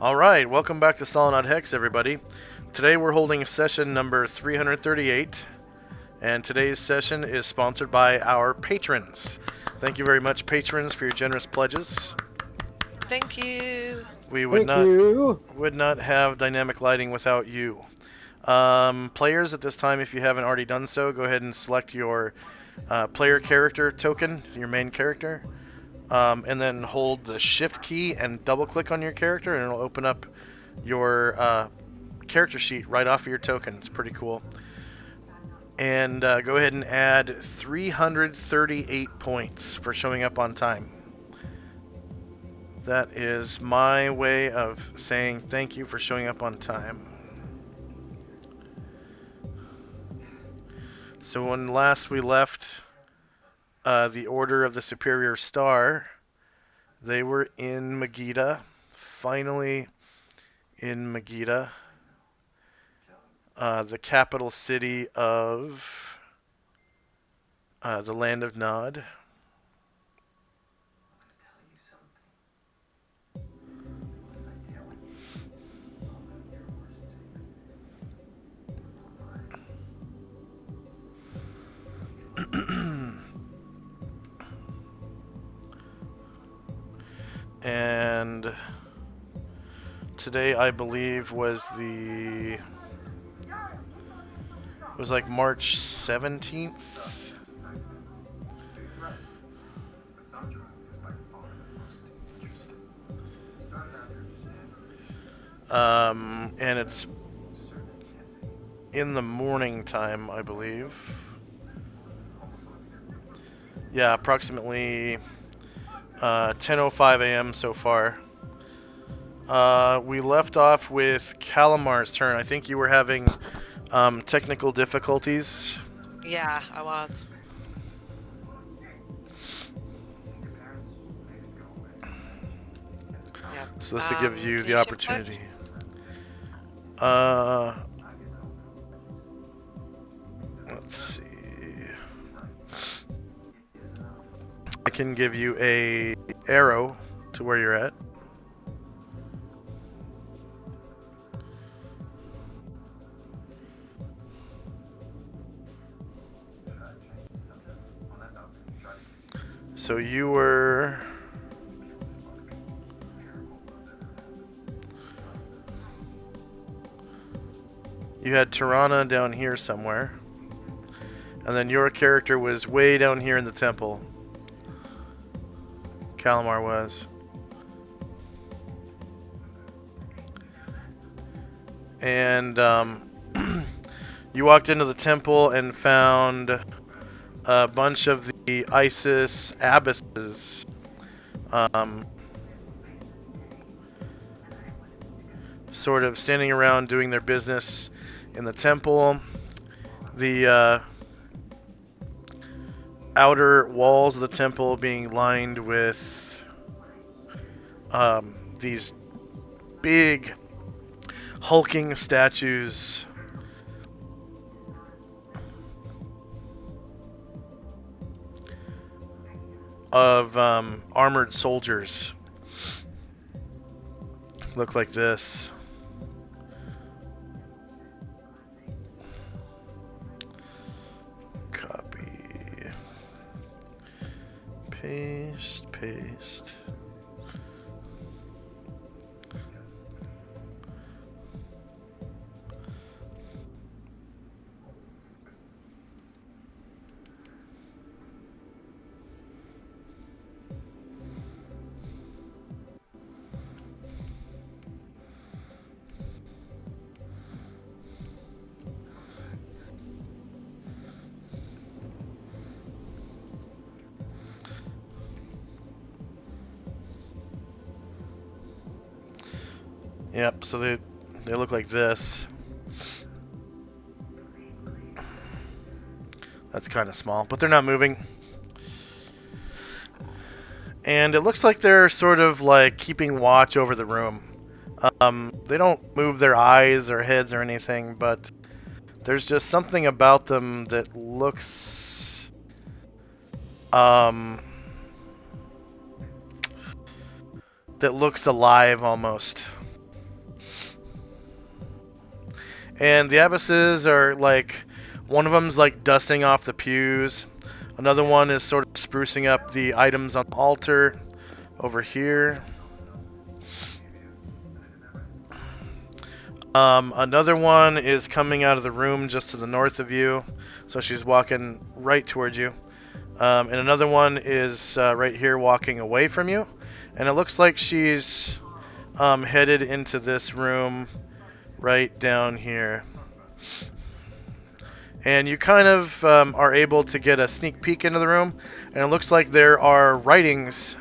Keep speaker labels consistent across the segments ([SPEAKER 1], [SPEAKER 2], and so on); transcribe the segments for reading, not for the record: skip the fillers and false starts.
[SPEAKER 1] Alright, welcome back to Solynod Hex, everybody. Today we're holding session number 338, and today's session is sponsored by our patrons. Thank you very much, patrons, for your generous pledges.
[SPEAKER 2] Thank you.
[SPEAKER 1] We would not have dynamic lighting without you. Players, at this time, if you haven't already done so, go ahead and select your player character token, your main character. And then hold the shift key and double click on your character, and it'll open up your character sheet right off of your token. It's pretty cool. And go ahead and add 338 points for showing up on time. That is my way of saying thank you for showing up on time. So when last we left the Order of the Superior Star, they were in Megiddo, finally in Megiddo, the capital city of the land of Nod. And today, I believe, was like March 17th. And it's in the morning time, I believe. Yeah, approximately 10:05 a.m. so far. We left off with Calamar's turn. I think you were having technical difficulties.
[SPEAKER 2] Yeah, I was. Yep.
[SPEAKER 1] So this will give you
[SPEAKER 2] Can
[SPEAKER 1] the
[SPEAKER 2] you shift click?
[SPEAKER 1] opportunity. Let's see. I can give you a arrow to where you're at. So you were... You had Tirana down here somewhere. And then your character was way down here in the temple. Calamar was. And you walked into the temple and found a bunch of the Isis abbesses. Sort of standing around doing their business in the temple. The outer walls of the temple being lined with these big hulking statues of armored soldiers. Look like this. Copy. Paste, paste. Yep, so they look like this. That's kind of small, but they're not moving. And it looks like they're sort of like keeping watch over the room. They don't move their eyes or heads or anything, but there's just something about them that looks alive almost. And the abysses are like, one of them's like dusting off the pews. Another one is sort of sprucing up the items on the altar over here. Another one is coming out of the room just to the north of you, so she's walking right towards you. And another one is right here walking away from you. And it looks like she's headed into this room right down here. And you kind of are able to get a sneak peek into the room. And it looks like there are writings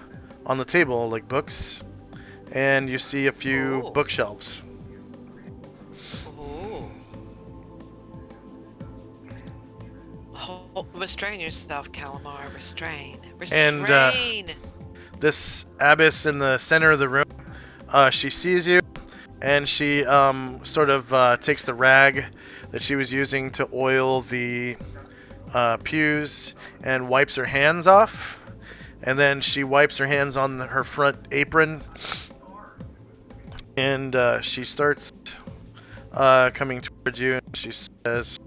[SPEAKER 1] on the table, like books. And you see a few
[SPEAKER 2] Ooh.
[SPEAKER 1] bookshelves.
[SPEAKER 2] Ooh. Restrain yourself, Calamar. Restrain.
[SPEAKER 1] And
[SPEAKER 2] Restrain.
[SPEAKER 1] this abbess in the center of the room, she sees you, and she sort of takes the rag that she was using to oil the pews and wipes her hands off. And then she wipes her hands on her front apron, and she starts coming towards you, and she says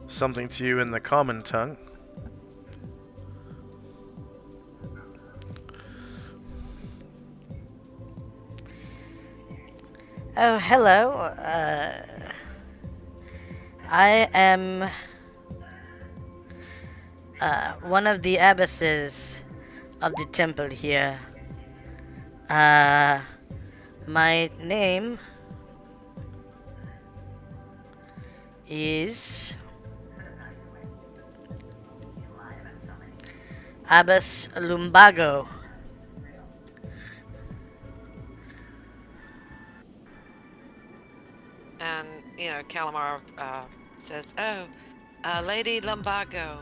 [SPEAKER 1] something to you in the common tongue.
[SPEAKER 3] Oh, hello. I am one of the abbesses of the temple here. My name is Abbess Lumbago.
[SPEAKER 2] And, Calamar says, "Oh, Lady Lumbago,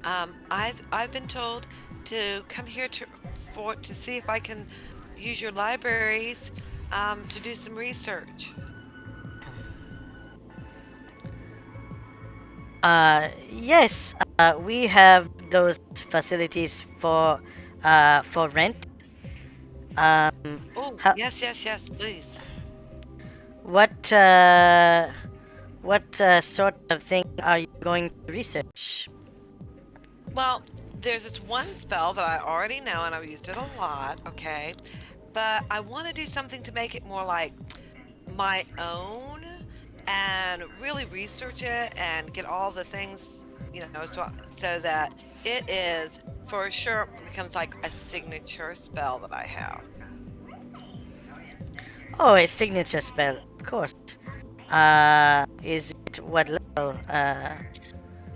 [SPEAKER 2] I've been told to come here to see if I can use your libraries to do some research."
[SPEAKER 3] Yes, we have those facilities for rent.
[SPEAKER 2] Oh,
[SPEAKER 3] How,
[SPEAKER 2] yes, please.
[SPEAKER 3] what sort of thing are you going to research?
[SPEAKER 2] Well, there's this one spell that I already know and I've used it a lot, okay? But I want to do something to make it more like my own and really research it and get all the things, so that it is for sure becomes like a signature spell that I have.
[SPEAKER 3] Oh, a signature spell, of course. Is it what level?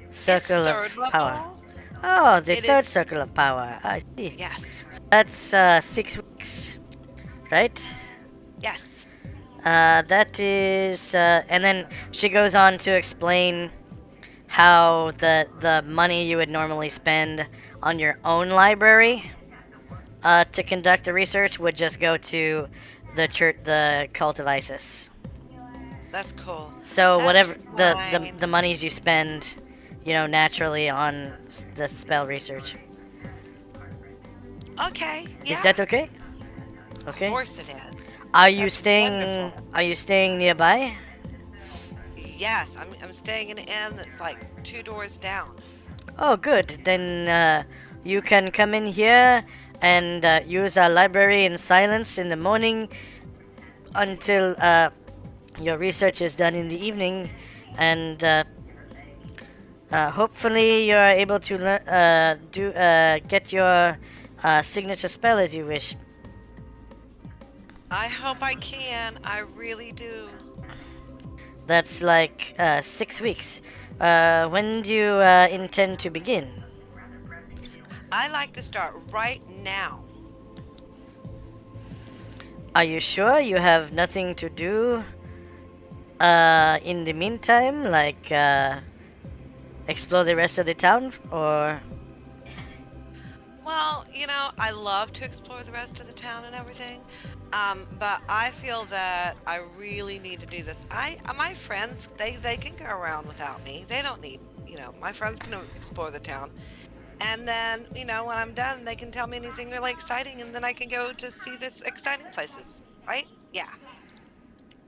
[SPEAKER 2] It's
[SPEAKER 3] Circle
[SPEAKER 2] third
[SPEAKER 3] of power.
[SPEAKER 2] level.
[SPEAKER 3] Oh, the
[SPEAKER 2] It
[SPEAKER 3] third
[SPEAKER 2] is,
[SPEAKER 3] circle of power. I see.
[SPEAKER 2] yes,
[SPEAKER 3] So that's 6 weeks, right?
[SPEAKER 2] yes.
[SPEAKER 3] That is, and then she goes on to explain how the money you would normally spend on your own library to conduct the research would just go to the church, the cult of Isis.
[SPEAKER 2] That's cool.
[SPEAKER 3] So
[SPEAKER 2] That's
[SPEAKER 3] whatever
[SPEAKER 2] fine.
[SPEAKER 3] the monies you spend, naturally on the spell research.
[SPEAKER 2] Okay,
[SPEAKER 3] Is
[SPEAKER 2] yeah.
[SPEAKER 3] that okay?
[SPEAKER 2] Of
[SPEAKER 3] Okay.
[SPEAKER 2] course it is.
[SPEAKER 3] Are you
[SPEAKER 2] That's
[SPEAKER 3] staying?
[SPEAKER 2] wonderful.
[SPEAKER 3] Are you staying nearby?
[SPEAKER 2] Yes, I'm staying in an inn that's like 2 doors down.
[SPEAKER 3] Oh, good. Then you can come in here and use our library in silence in the morning until your research is done in the evening, and hopefully you are able to get your signature spell as you wish.
[SPEAKER 2] I hope I can. I really do.
[SPEAKER 3] That's like 6 weeks. When do you intend to begin?
[SPEAKER 2] I like to start right now.
[SPEAKER 3] Are you sure you have nothing to do in the meantime, like explore the rest of the town, or?
[SPEAKER 2] Well, I love to explore the rest of the town and everything. But I feel that I really need to do this. My friends, they can go around without me. They don't need, my friends can explore the town. And then, when I'm done, they can tell me anything really exciting, and then I can go to see this exciting places, right? Yeah.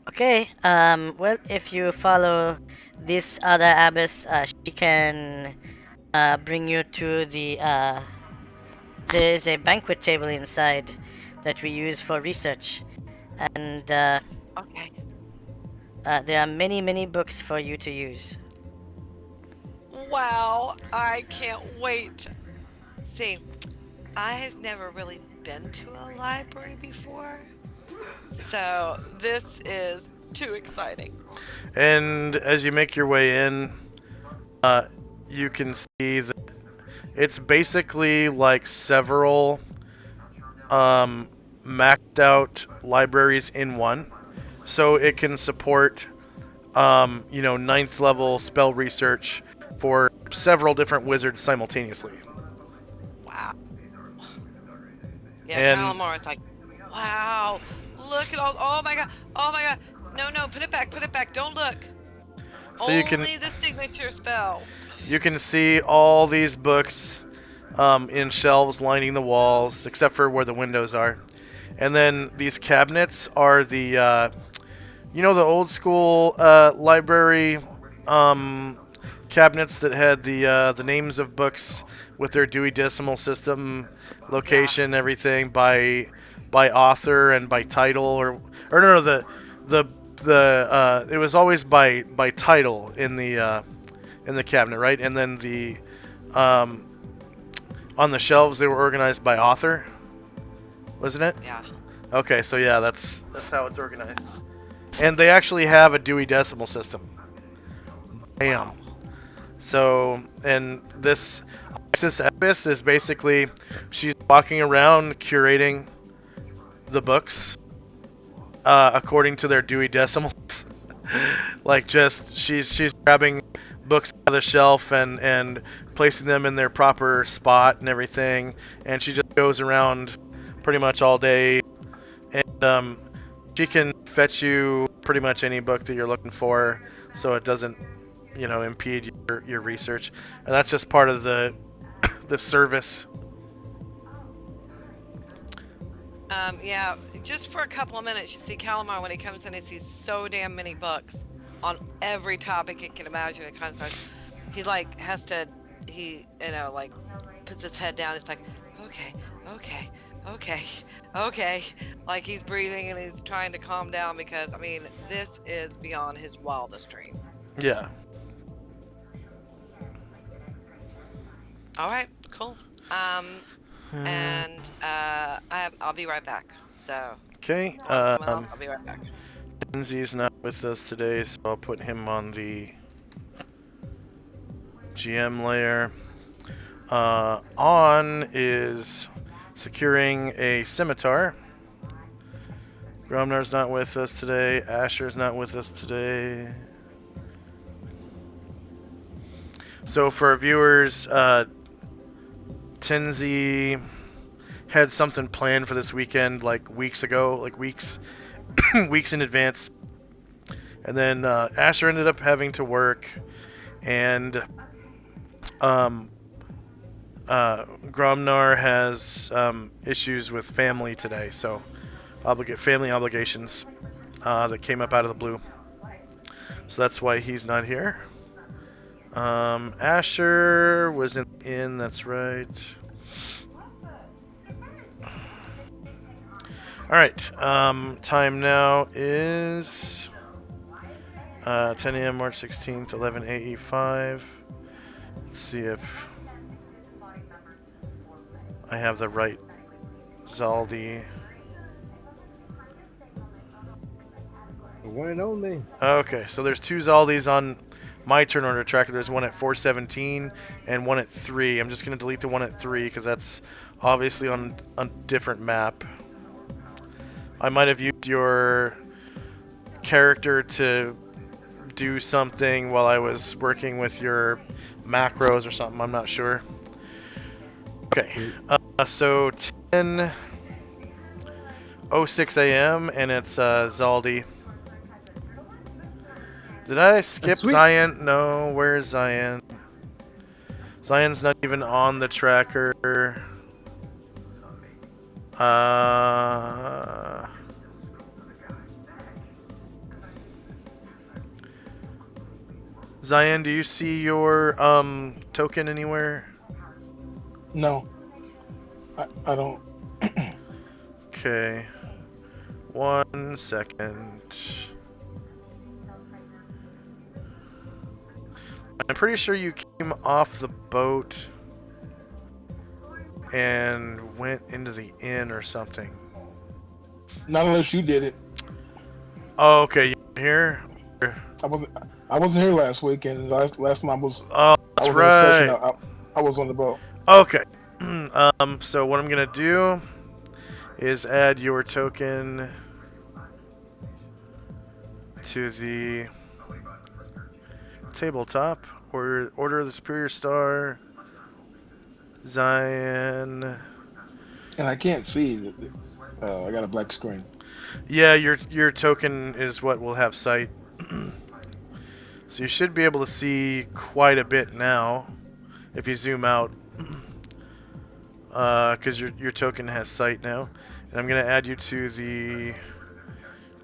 [SPEAKER 3] Okay. Well, if you follow this other abbess, she can bring you to the. There is a banquet table inside that we use for research, and
[SPEAKER 2] Okay.
[SPEAKER 3] there are many, many books for you to use.
[SPEAKER 2] Wow, I can't wait. See, I have never really been to a library before, so this is too exciting.
[SPEAKER 1] And as you make your way in, uh, you can see that it's basically like several maxed out libraries in one. So it can support, ninth level spell research for several different wizards simultaneously.
[SPEAKER 2] Wow. Yeah,
[SPEAKER 1] And
[SPEAKER 2] Calamar is like, wow, look at all. Oh my god. Oh my god. No, no, put it back. Put it back. Don't look.
[SPEAKER 1] so
[SPEAKER 2] Only the signature spell.
[SPEAKER 1] you can see all these books in shelves lining the walls, except for where the windows are. And then these cabinets are the old school library cabinets that had the names of books with their Dewey Decimal System
[SPEAKER 2] Yeah.
[SPEAKER 1] location, everything by author and by title, or no, the it was always by title in the cabinet, right? And then the um, on the shelves they were organized by author, wasn't it?
[SPEAKER 2] Yeah.
[SPEAKER 1] Okay, so yeah, that's how it's organized. And they actually have a Dewey Decimal System. Bam.
[SPEAKER 2] Wow.
[SPEAKER 1] So, and this Isis Epis is basically she's walking around curating the books according to their Dewey Decimals. Like just she's grabbing books out of the shelf and placing them in their proper spot and everything, and she just goes around pretty much all day, and she can fetch you pretty much any book that you're looking for, so it doesn't impede your research, and that's just part of the the service.
[SPEAKER 2] Yeah, just for a couple of minutes, you see Calamar when he comes in, he sees so damn many books on every topic he can imagine. It kind of, he like has to, like puts his head down. It's like, okay, okay, okay, okay. Like he's breathing and he's trying to calm down because, I mean, this is beyond his wildest dream.
[SPEAKER 1] Yeah.
[SPEAKER 2] All right, cool. And I'll be right back. So,
[SPEAKER 1] Okay.
[SPEAKER 2] someone else, I'll be right back.
[SPEAKER 1] Lindsay's not with us today, so I'll put him on the GM layer. On is securing a scimitar. Gromnar's not with us today. Asher's not with us today. So for our viewers, Tinsy had something planned for this weekend like weeks ago, like weeks in advance. And then Asher ended up having to work, and Gromnar has issues with family today, so family obligations that came up out of the blue. So that's why he's not here. Asher was in, that's right. Alright, time now is 10 a.m. March 16th, 11 AE5. Let's see if I have the right Zaldi.
[SPEAKER 4] The one and only.
[SPEAKER 1] Okay, so there's two Zaldis on my turn order tracker. There's one at 417 and one at 3. I'm just going to delete the one at 3 because that's obviously on a different map. I might have used your character to do something while I was working with your macros or something. I'm not sure. Okay, so 10:06 a.m. and it's Zaldi. Did I skip Zion? No, where's Zion? Zion's not even on the tracker. Zion, do you see your token anywhere?
[SPEAKER 5] No, I don't.
[SPEAKER 1] Okay. 1 second. I'm pretty sure you came off the boat and went into the inn or something.
[SPEAKER 5] Not unless you did it.
[SPEAKER 1] Oh, okay. You here?
[SPEAKER 5] I wasn't. I wasn't here last week, and last time
[SPEAKER 1] Oh,
[SPEAKER 5] I
[SPEAKER 1] that's
[SPEAKER 5] was in a session.
[SPEAKER 1] right.
[SPEAKER 5] I was on the boat.
[SPEAKER 1] Okay. So what I'm gonna do is add your token to the tabletop. Order of the Superior Star. Zion.
[SPEAKER 5] And I can't see. I got a black screen.
[SPEAKER 1] Yeah, your token is what will have sight. So you should be able to see quite a bit now if you zoom out, because your token has sight now. And I'm gonna add you to the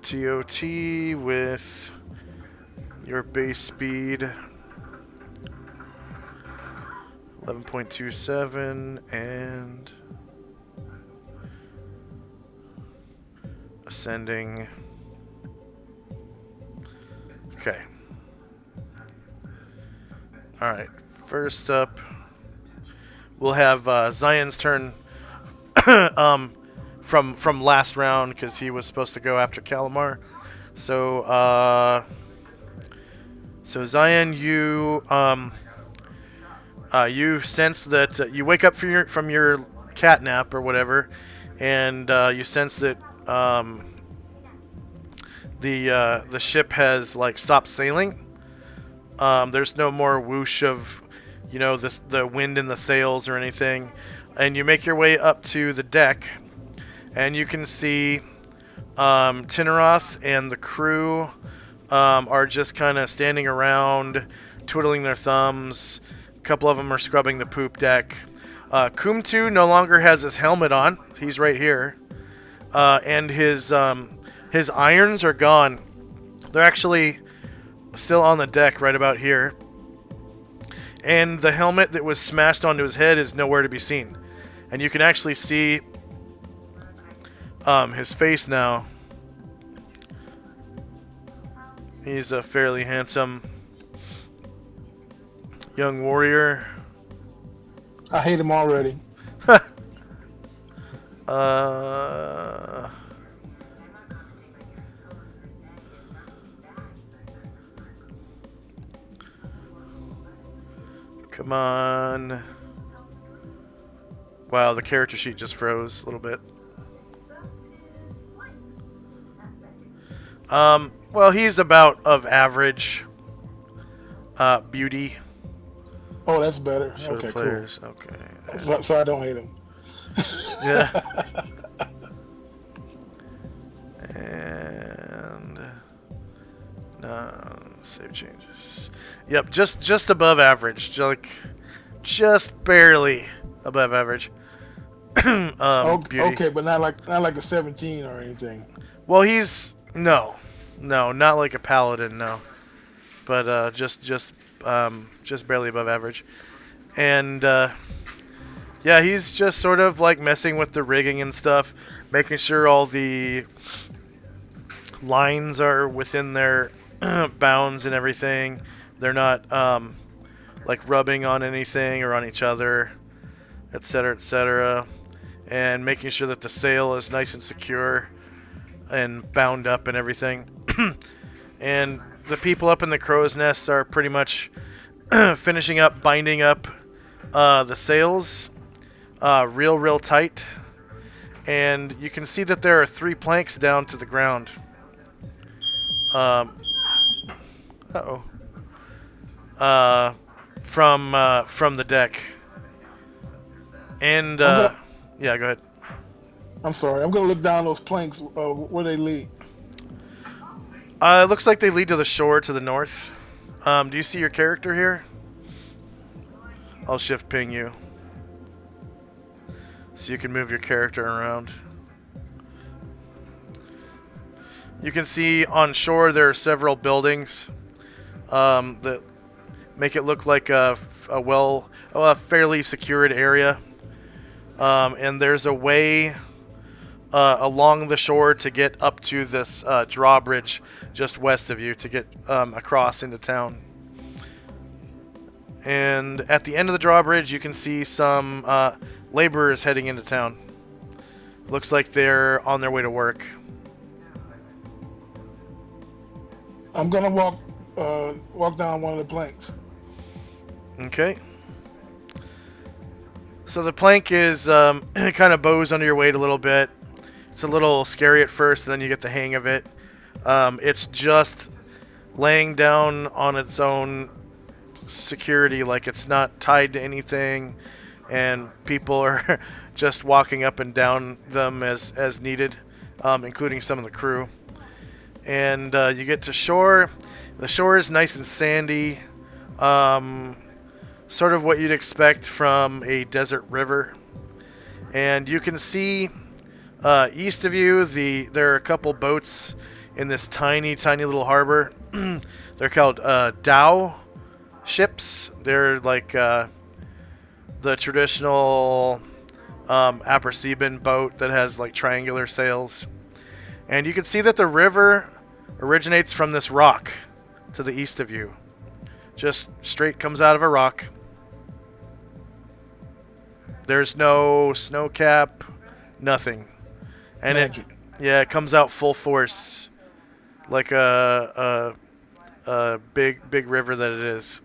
[SPEAKER 1] TOT with your base speed 11.27 and ascending. Okay. Alright, first up, we'll have Zion's turn from last round because he was supposed to go after Calamar. So, so Zion, you sense that you wake up from your cat nap or whatever, and you sense that the ship has like stopped sailing. There's no more whoosh of, the wind in the sails or anything. And you make your way up to the deck, and you can see Tinneros and the crew are just kind of standing around, twiddling their thumbs. A couple of them are scrubbing the poop deck. Kumtu no longer has his helmet on. He's right here. And his irons are gone. They're actually still on the deck right about here. And the helmet that was smashed onto his head is nowhere to be seen. And you can actually see his face now. He's a fairly handsome young warrior.
[SPEAKER 5] I hate him already.
[SPEAKER 1] Come on. Wow, the character sheet just froze a little bit. Well, he's about of average beauty
[SPEAKER 5] Oh, that's better.
[SPEAKER 1] for
[SPEAKER 5] Okay,
[SPEAKER 1] the players. Okay.
[SPEAKER 5] cool. So I don't hate him.
[SPEAKER 1] Yeah. And no, save changes. Yep, just above average, just barely above average. Beauty.
[SPEAKER 5] Okay, but not like a 17 or anything.
[SPEAKER 1] Well, he's no, not like a paladin, no, but just barely above average, and yeah, he's just sort of like messing with the rigging and stuff, making sure all the lines are within their bounds and everything. They're not like rubbing on anything or on each other, etc., and making sure that the sail is nice and secure and bound up and everything. And the people up in the crow's nests are pretty much finishing up binding up the sails real tight, and you can see that there are 3 planks down to the ground. From the deck. And yeah, go ahead.
[SPEAKER 5] I'm sorry. I'm gonna look down those planks where they lead.
[SPEAKER 1] It looks like they lead to the shore to the north. Do you see your character here? I'll shift ping you so you can move your character around. You can see on shore there are several buildings that make it look like a fairly secured area. And there's a way along the shore to get up to this drawbridge just west of you to get across into town. And at the end of the drawbridge, you can see some laborers heading into town. Looks like they're on their way to work.
[SPEAKER 5] I'm gonna walk down one of the planks.
[SPEAKER 1] Okay. So the plank is kind of bows under your weight a little bit. It's a little scary at first, and then you get the hang of it. It's just laying down on its own security, like it's not tied to anything, and people are just walking up and down them as needed, including some of the crew. And you get to shore. The shore is nice and sandy, sort of what you'd expect from a desert river. And you can see east of you, there are a couple boats in this tiny, tiny little harbor. They're called dhow ships. They're like the traditional Apperseban boat that has like triangular sails. And you can see that the river originates from this rock to the east of you. Just straight comes out of a rock. There's no snow cap, nothing. And it comes out full force like a big river that it is.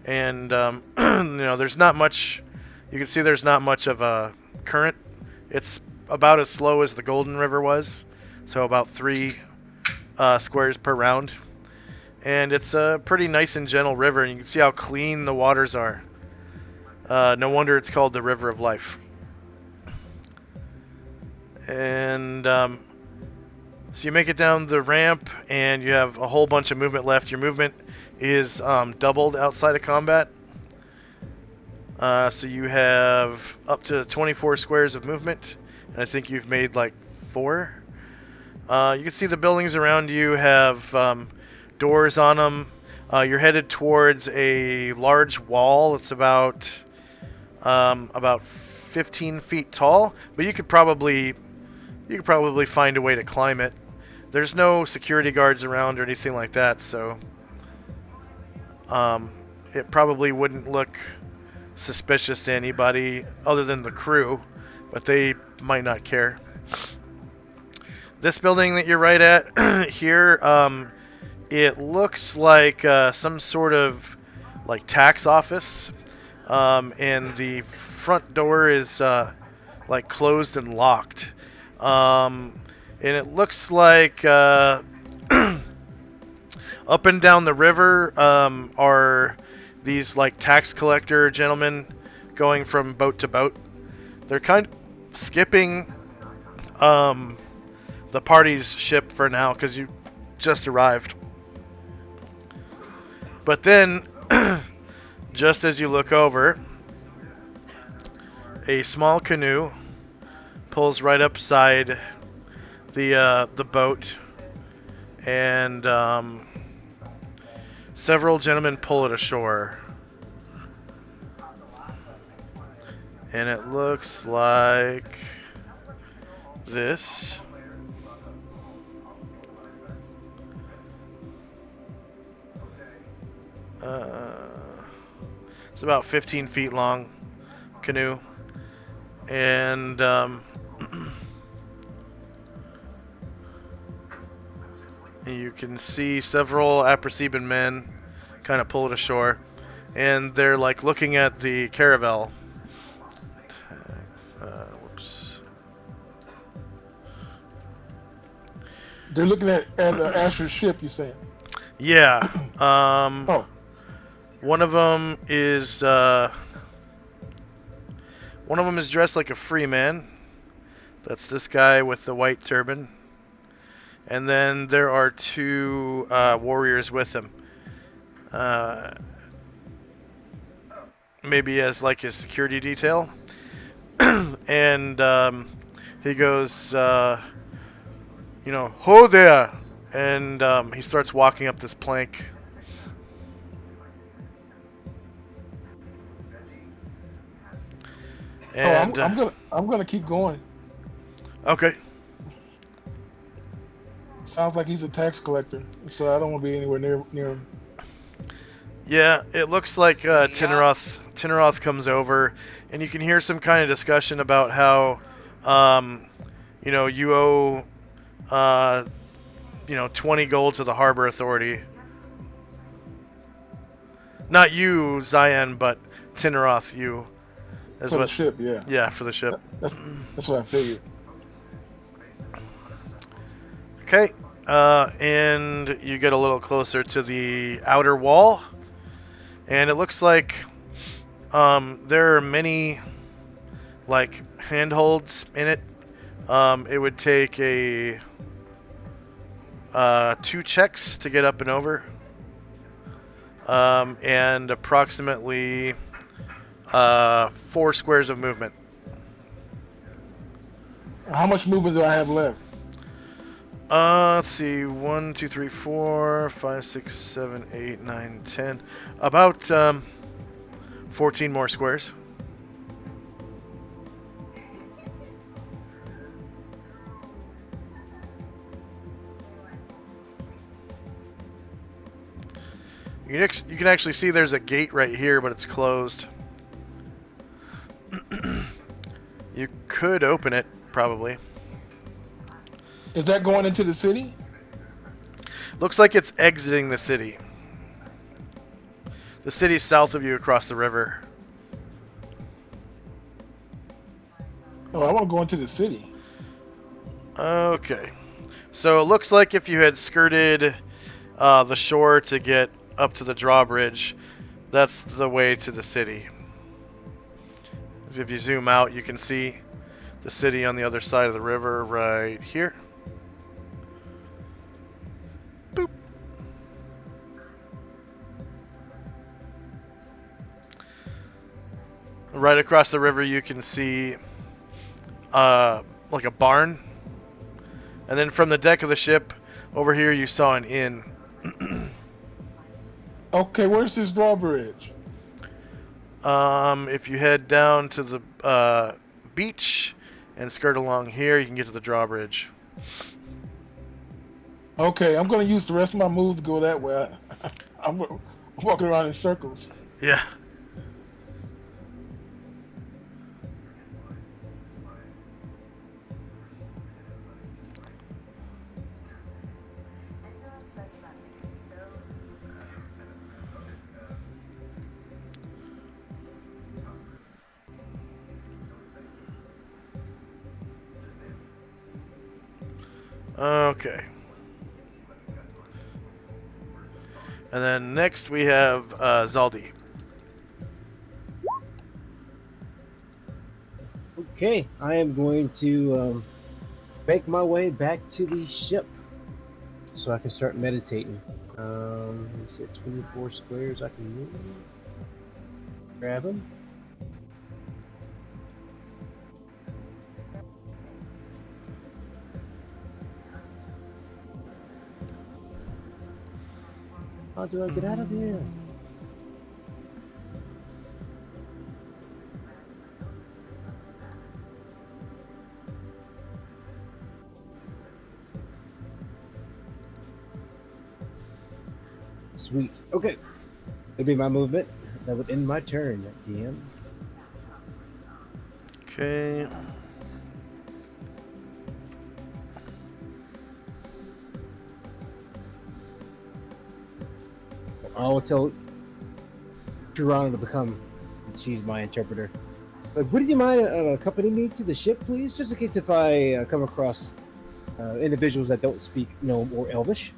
[SPEAKER 1] And there's not much. You can see there's not much of a current. It's about as slow as the Golden River was, so about 3 squares per round. And it's a pretty nice and gentle river, and you can see how clean the waters are. No wonder it's called the River of Life. And so you make it down the ramp, and you have a whole bunch of movement left. Your movement is doubled outside of combat. So you have up to 24 squares of movement, and I think you've made like 4. You can see the buildings around you have doors on them. You're headed towards a large wall. It's about 15 feet tall, but you could probably find a way to climb it. There's no security guards around or anything like that, so it probably wouldn't look suspicious to anybody other than the crew, but they might not care. This building that you're right at here, it looks like some sort of like tax office, and the front door is like closed and locked, and it looks like up and down the river are these like tax collector gentlemen going from boat to boat. They're kind of skipping the party's ship for now because you just arrived. But then, just as you look over, a small canoe pulls right up beside the boat, and several gentlemen pull it ashore. And it looks like this. It's about 15 feet long canoe, and you can see several Apperseban men kind of pull it ashore, and they're like looking at the caravel. Whoops.
[SPEAKER 5] They're looking at Asher's ship, you saying?
[SPEAKER 1] Yeah.
[SPEAKER 5] Oh.
[SPEAKER 1] One of them is dressed like a free man. That's this guy with the white turban. And then there are 2 warriors with him. Maybe as like his security detail. And he goes, ho there! And he starts walking up this plank.
[SPEAKER 5] Oh,
[SPEAKER 1] And
[SPEAKER 5] I'm gonna keep going.
[SPEAKER 1] okay,
[SPEAKER 5] Sounds like he's a tax collector, so I don't want to be anywhere near him.
[SPEAKER 1] yeah, it looks like
[SPEAKER 2] Yup.
[SPEAKER 1] Tinneroth comes over, and you can hear some kind of discussion about how, um, you owe, uh, 20 gold to the Harbor Authority. Not you, Zion, but Tinneroth, you. Is
[SPEAKER 5] For the
[SPEAKER 1] what?
[SPEAKER 5] ship, yeah.
[SPEAKER 1] Yeah, for the ship.
[SPEAKER 5] That's what I figured.
[SPEAKER 1] Okay, and you get a little closer to the outer wall, and it looks like there are many like handholds in it. It would take a 2 checks to get up and over, and approximately 4 squares of movement.
[SPEAKER 5] How much movement do I have left?
[SPEAKER 1] Let's see. 1, 2, 3, 4, 5, 6, 7, 8, 9, 10. About 14 more squares. You can actually see there's a gate right here, but it's closed. You could open it, probably.
[SPEAKER 5] Is that going into the city?
[SPEAKER 1] Looks like it's exiting the city. The city's south of you across the river.
[SPEAKER 5] Oh, I want to go into the city.
[SPEAKER 1] Okay. So it looks like if you had skirted the shore to get up to the drawbridge, that's the way to the city. If you zoom out, you can see the city on the other side of the river right here. Boop. Right across the river, you can see like a barn. And then from the deck of the ship, over here, you saw an inn.
[SPEAKER 5] Okay, where's this drawbridge?
[SPEAKER 1] If you head down to the beach and skirt along here, you can get to the drawbridge.
[SPEAKER 5] Okay, I'm going to use the rest of my move to go that way. I'm walking around in circles.
[SPEAKER 1] Yeah. Okay. And then next we have Zaldi.
[SPEAKER 4] Okay, I am going to make my way back to the ship so I can start meditating. Let's see, 24 squares I can move. Grab them. How do I get out of here? Sweet. Okay. That'd be my movement. That would end my turn, DM.
[SPEAKER 1] Okay.
[SPEAKER 4] I will tell Toronto to become. She's my interpreter. But would you mind accompanying me to the ship, please? Just in case if I come across individuals that don't speak Gnome or Elvish.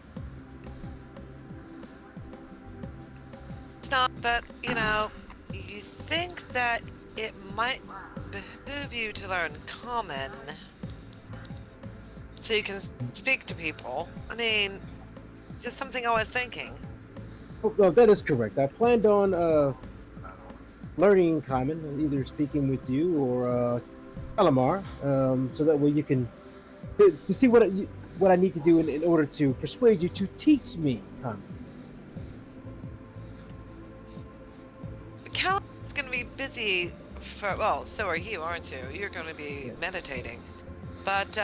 [SPEAKER 2] It's not, but you think that it might behoove you to learn Common so you can speak to people. I mean, just something I was thinking.
[SPEAKER 4] Oh, no, that is correct. I planned on learning Common, either speaking with you or Calamar, so that way you can to see what I need to do in order to persuade you to teach me Common.
[SPEAKER 2] Callum's going to be busy well, so are you, aren't you? You're going to be
[SPEAKER 4] Yeah,
[SPEAKER 2] meditating. But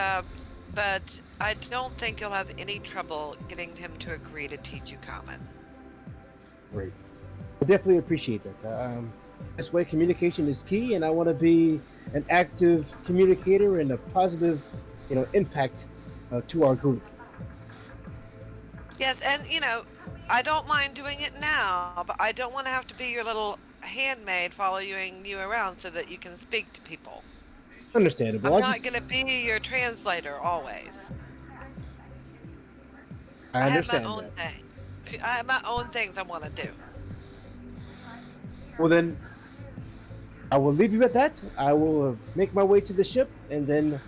[SPEAKER 2] I don't think you'll have any trouble getting him to agree to teach you common.
[SPEAKER 4] great. I definitely appreciate that. This way, communication is key, and I want to be an active communicator and a positive, impact to our group.
[SPEAKER 2] Yes, and I don't mind doing it now, but I don't want to have to be your little handmaid following you around so that you can speak to people.
[SPEAKER 4] Understandable.
[SPEAKER 2] I'm not going to be your translator always.
[SPEAKER 4] I
[SPEAKER 2] I have my
[SPEAKER 4] understand
[SPEAKER 2] own
[SPEAKER 4] that.
[SPEAKER 2] thing. I have my own things I want to do.
[SPEAKER 4] Well, then I will leave you at that. I will make my way to the ship, and then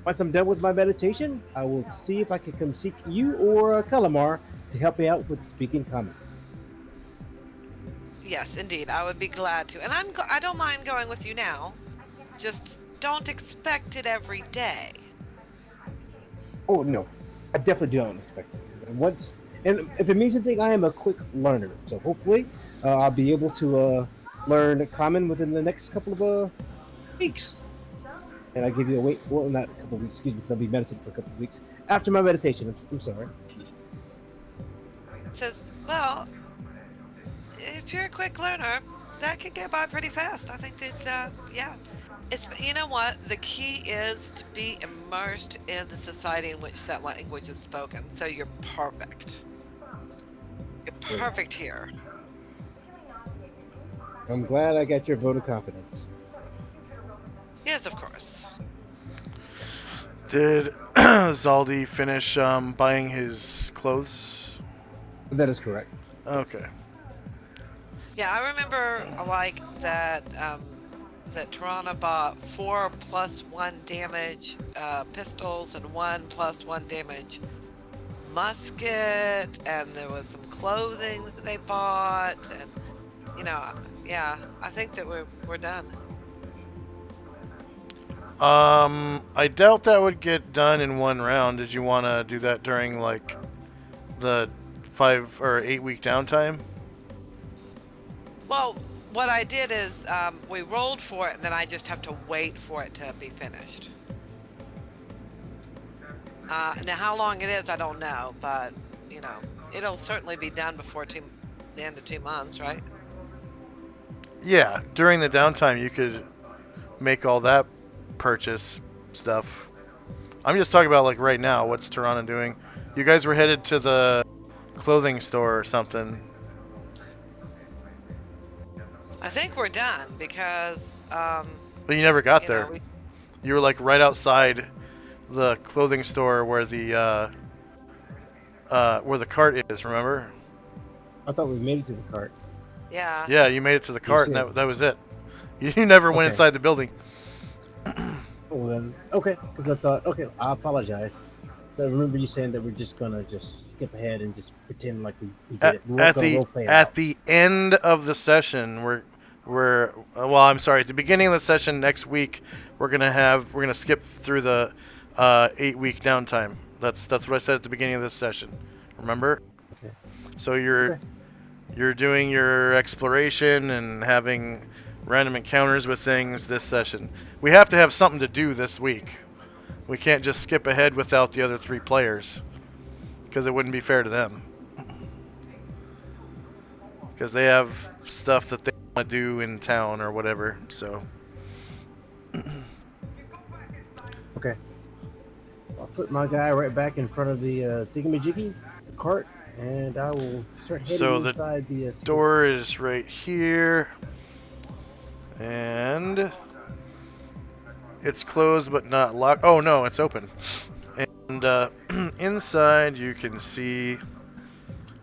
[SPEAKER 4] once I'm done with my meditation, I will see if I can come seek you or Kalamar to help me out with speaking common.
[SPEAKER 2] Yes, indeed, I would be glad to. And I don't mind going with you now. Just don't expect it every day.
[SPEAKER 4] Oh no, I definitely do not expect it. And once, and if it means anything, I am a quick learner, so hopefully I'll be able to learn common within the next couple of weeks. And I give you a wait. Well, not a couple of weeks. Excuse me, because I'll be meditating for a couple of weeks after my meditation. I'm sorry.
[SPEAKER 2] Says, well, if you're a quick learner, that can go by pretty fast. I think that, yeah. You know what? The key is to be immersed in the society in which that language is spoken. So you're perfect. You're perfect here.
[SPEAKER 4] I'm glad I got your vote of confidence.
[SPEAKER 2] Yes, of course.
[SPEAKER 1] Did Zaldi finish buying his clothes?
[SPEAKER 4] That is correct.
[SPEAKER 1] Okay.
[SPEAKER 2] Yeah, I remember like that. That Tirana bought 4+1 damage pistols and 1+1 damage musket, and there was some clothing that they bought, and yeah, I think that we're done.
[SPEAKER 1] I doubt that would get done in one round. Did you want to do that during like the 5 or 8 week downtime?
[SPEAKER 2] Well, what I did is we rolled for it, and then I just have to wait for it to be finished. Now, how long it is, I don't know, but it'll certainly be done before the end of 2 months, right?
[SPEAKER 1] Yeah, during the downtime you could make all that purchase stuff. I'm just talking about like right now. What's Tirana doing? You guys were headed to the clothing store or something.
[SPEAKER 2] I think we're done because,
[SPEAKER 1] But you never got there. You were like right outside the clothing store where the cart is. Remember?
[SPEAKER 4] I thought we made it to the cart.
[SPEAKER 2] yeah.
[SPEAKER 1] Yeah, you made it to the cart, and
[SPEAKER 4] see.
[SPEAKER 1] that was it. You never went
[SPEAKER 4] Okay.
[SPEAKER 1] inside the building.
[SPEAKER 4] Well then, okay. Because I thought, okay, I apologize. I remember you saying that we're just gonna just skip ahead and just pretend like we did it. We weren't gonna role play it
[SPEAKER 1] At
[SPEAKER 4] out.
[SPEAKER 1] the end of the session, we're well, I'm sorry. At the beginning of the session next week, we're gonna skip through the 8 week downtime. That's what I said at the beginning of this session. Remember?
[SPEAKER 4] Okay.
[SPEAKER 1] So
[SPEAKER 4] Okay.
[SPEAKER 1] you're doing your exploration and having random encounters with things this session. We have to have something to do this week. We can't just skip ahead without the other 3 players, because it wouldn't be fair to them. Because they have stuff that they want to do in town or whatever. So
[SPEAKER 4] Okay. I'll put my guy right back in front of the thingamajiggy, the cart, and I will start heading
[SPEAKER 1] So the
[SPEAKER 4] inside the
[SPEAKER 1] door is right here, and it's closed but not locked. Oh no, it's open. And inside you can see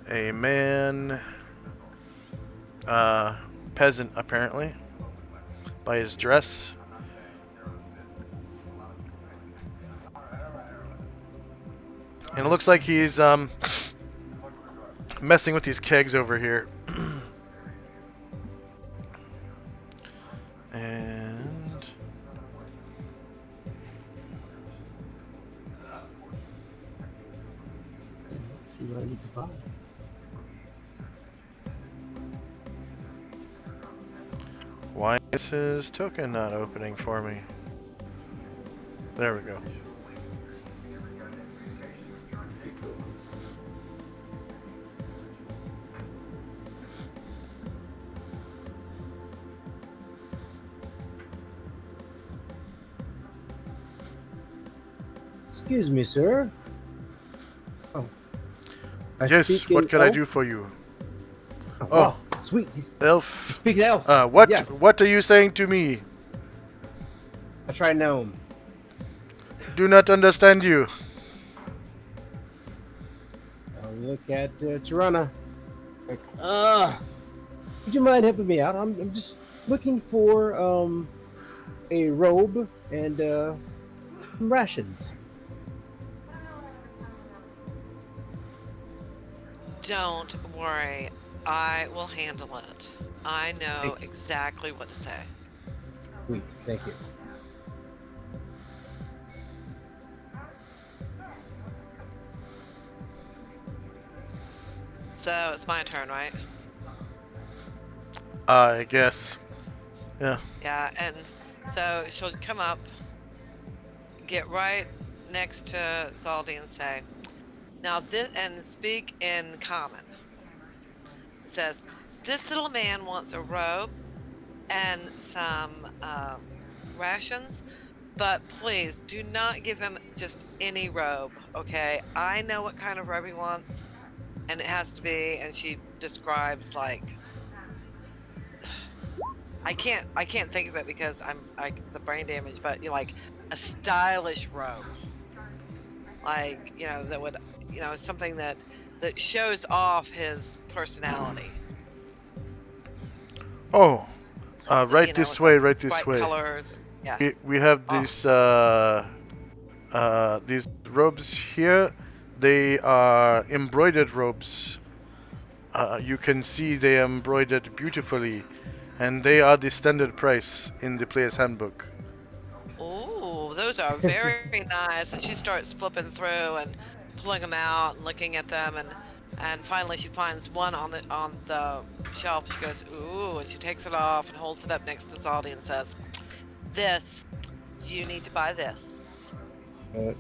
[SPEAKER 1] a man, peasant apparently, by his dress. And it looks like he's messing with these kegs over here. And
[SPEAKER 4] Let's see what I need to buy.
[SPEAKER 1] Why is his token not opening for me? There we go.
[SPEAKER 4] Excuse me, sir. Oh.
[SPEAKER 1] Yes, what can I do for you?
[SPEAKER 4] Oh,
[SPEAKER 1] Oh,
[SPEAKER 4] wow, sweet. He
[SPEAKER 1] elf.
[SPEAKER 4] speaks elf.
[SPEAKER 1] What?
[SPEAKER 4] Yes.
[SPEAKER 1] What are you saying to me?
[SPEAKER 4] I try gnome.
[SPEAKER 1] Do not understand you.
[SPEAKER 4] I'll look at Tirana. Like, would you mind helping me out? I'm just looking for a robe and some rations.
[SPEAKER 2] Don't worry. I will handle it. I know
[SPEAKER 4] Thank you.
[SPEAKER 2] exactly what to say.
[SPEAKER 4] Sweet, thank you.
[SPEAKER 2] So it's my turn, right?
[SPEAKER 1] I guess. Yeah.
[SPEAKER 2] Yeah, and so she'll come up, get right next to Zaldi and say, now this, and speak in common. It says, this little man wants a robe and some rations, but please do not give him just any robe, okay? I know what kind of robe he wants, and it has to be, and she describes like, I can't think of it because I'm the brain damage, but like a stylish robe, like that would something that shows off his personality.
[SPEAKER 1] Oh, right this
[SPEAKER 2] With
[SPEAKER 1] way.
[SPEAKER 2] like
[SPEAKER 1] Right this
[SPEAKER 2] bright
[SPEAKER 1] way.
[SPEAKER 2] colors. Yeah.
[SPEAKER 1] We have
[SPEAKER 2] Oh.
[SPEAKER 1] these robes here. They are embroidered robes. You can see they are embroidered beautifully, and they are the standard price in the player's handbook.
[SPEAKER 2] Oh, those are very nice. And she starts flipping through and pulling them out and looking at them, and finally she finds one on the shelf. She goes, ooh, and she takes it off and holds it up next to Zaldi and says, this, you need to buy this.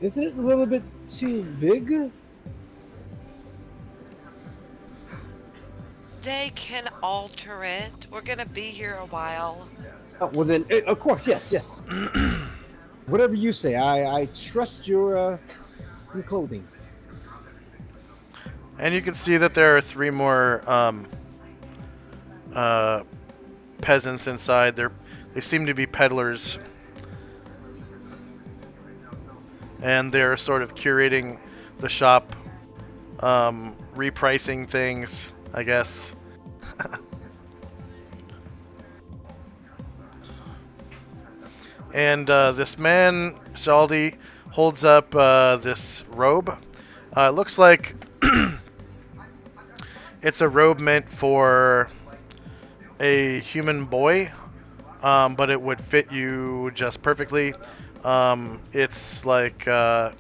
[SPEAKER 4] Isn't it a little bit too big?
[SPEAKER 2] They can alter it. We're gonna be here a while.
[SPEAKER 4] Oh, well then, of course, yes, yes. Whatever you say, I trust your clothing.
[SPEAKER 1] And you can see that there are 3 more peasants inside. They seem to be peddlers, and they're sort of curating the shop, repricing things, I guess. And this man, Zaldi, holds up this robe. It looks like it's a robe meant for a human boy, but it would fit you just perfectly. It's like a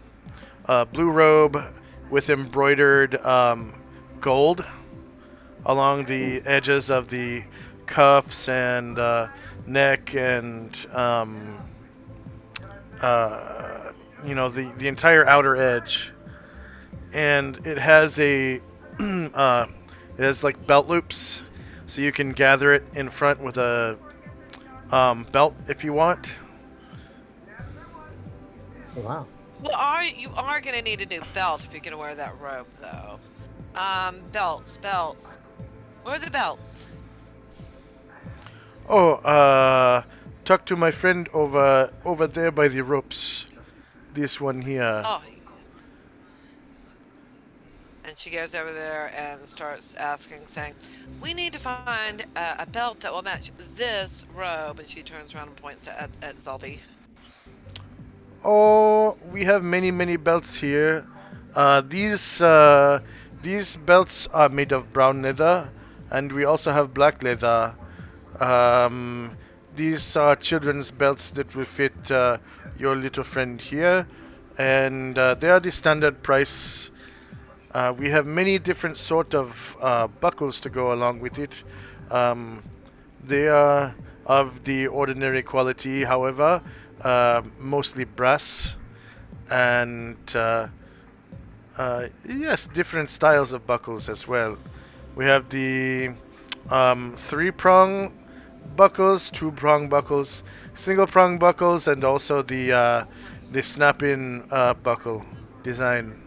[SPEAKER 1] blue robe with embroidered gold along the edges of the cuffs and neck, and the entire outer edge. And it has it has like belt loops, so you can gather it in front with a belt if you want.
[SPEAKER 4] Oh, wow.
[SPEAKER 2] Well, you are gonna need a new belt if you're gonna wear that robe, though. Belts. Where are the belts?
[SPEAKER 1] Oh, talk to my friend over there by the ropes. This one here.
[SPEAKER 2] Oh. And she goes over there and starts asking, saying, we need to find a belt that will match this robe. And she turns around and points at Zaldi.
[SPEAKER 1] Oh, we have many belts here. These belts are made of brown leather, and we also have black leather. These are children's belts that will fit your little friend here, and they are the standard price. We have many different sort of buckles to go along with it. They are of the ordinary quality, however, mostly brass, and yes, different styles of buckles as well. We have the three-prong buckles, two-prong buckles, single-prong buckles, and also the snap-in buckle design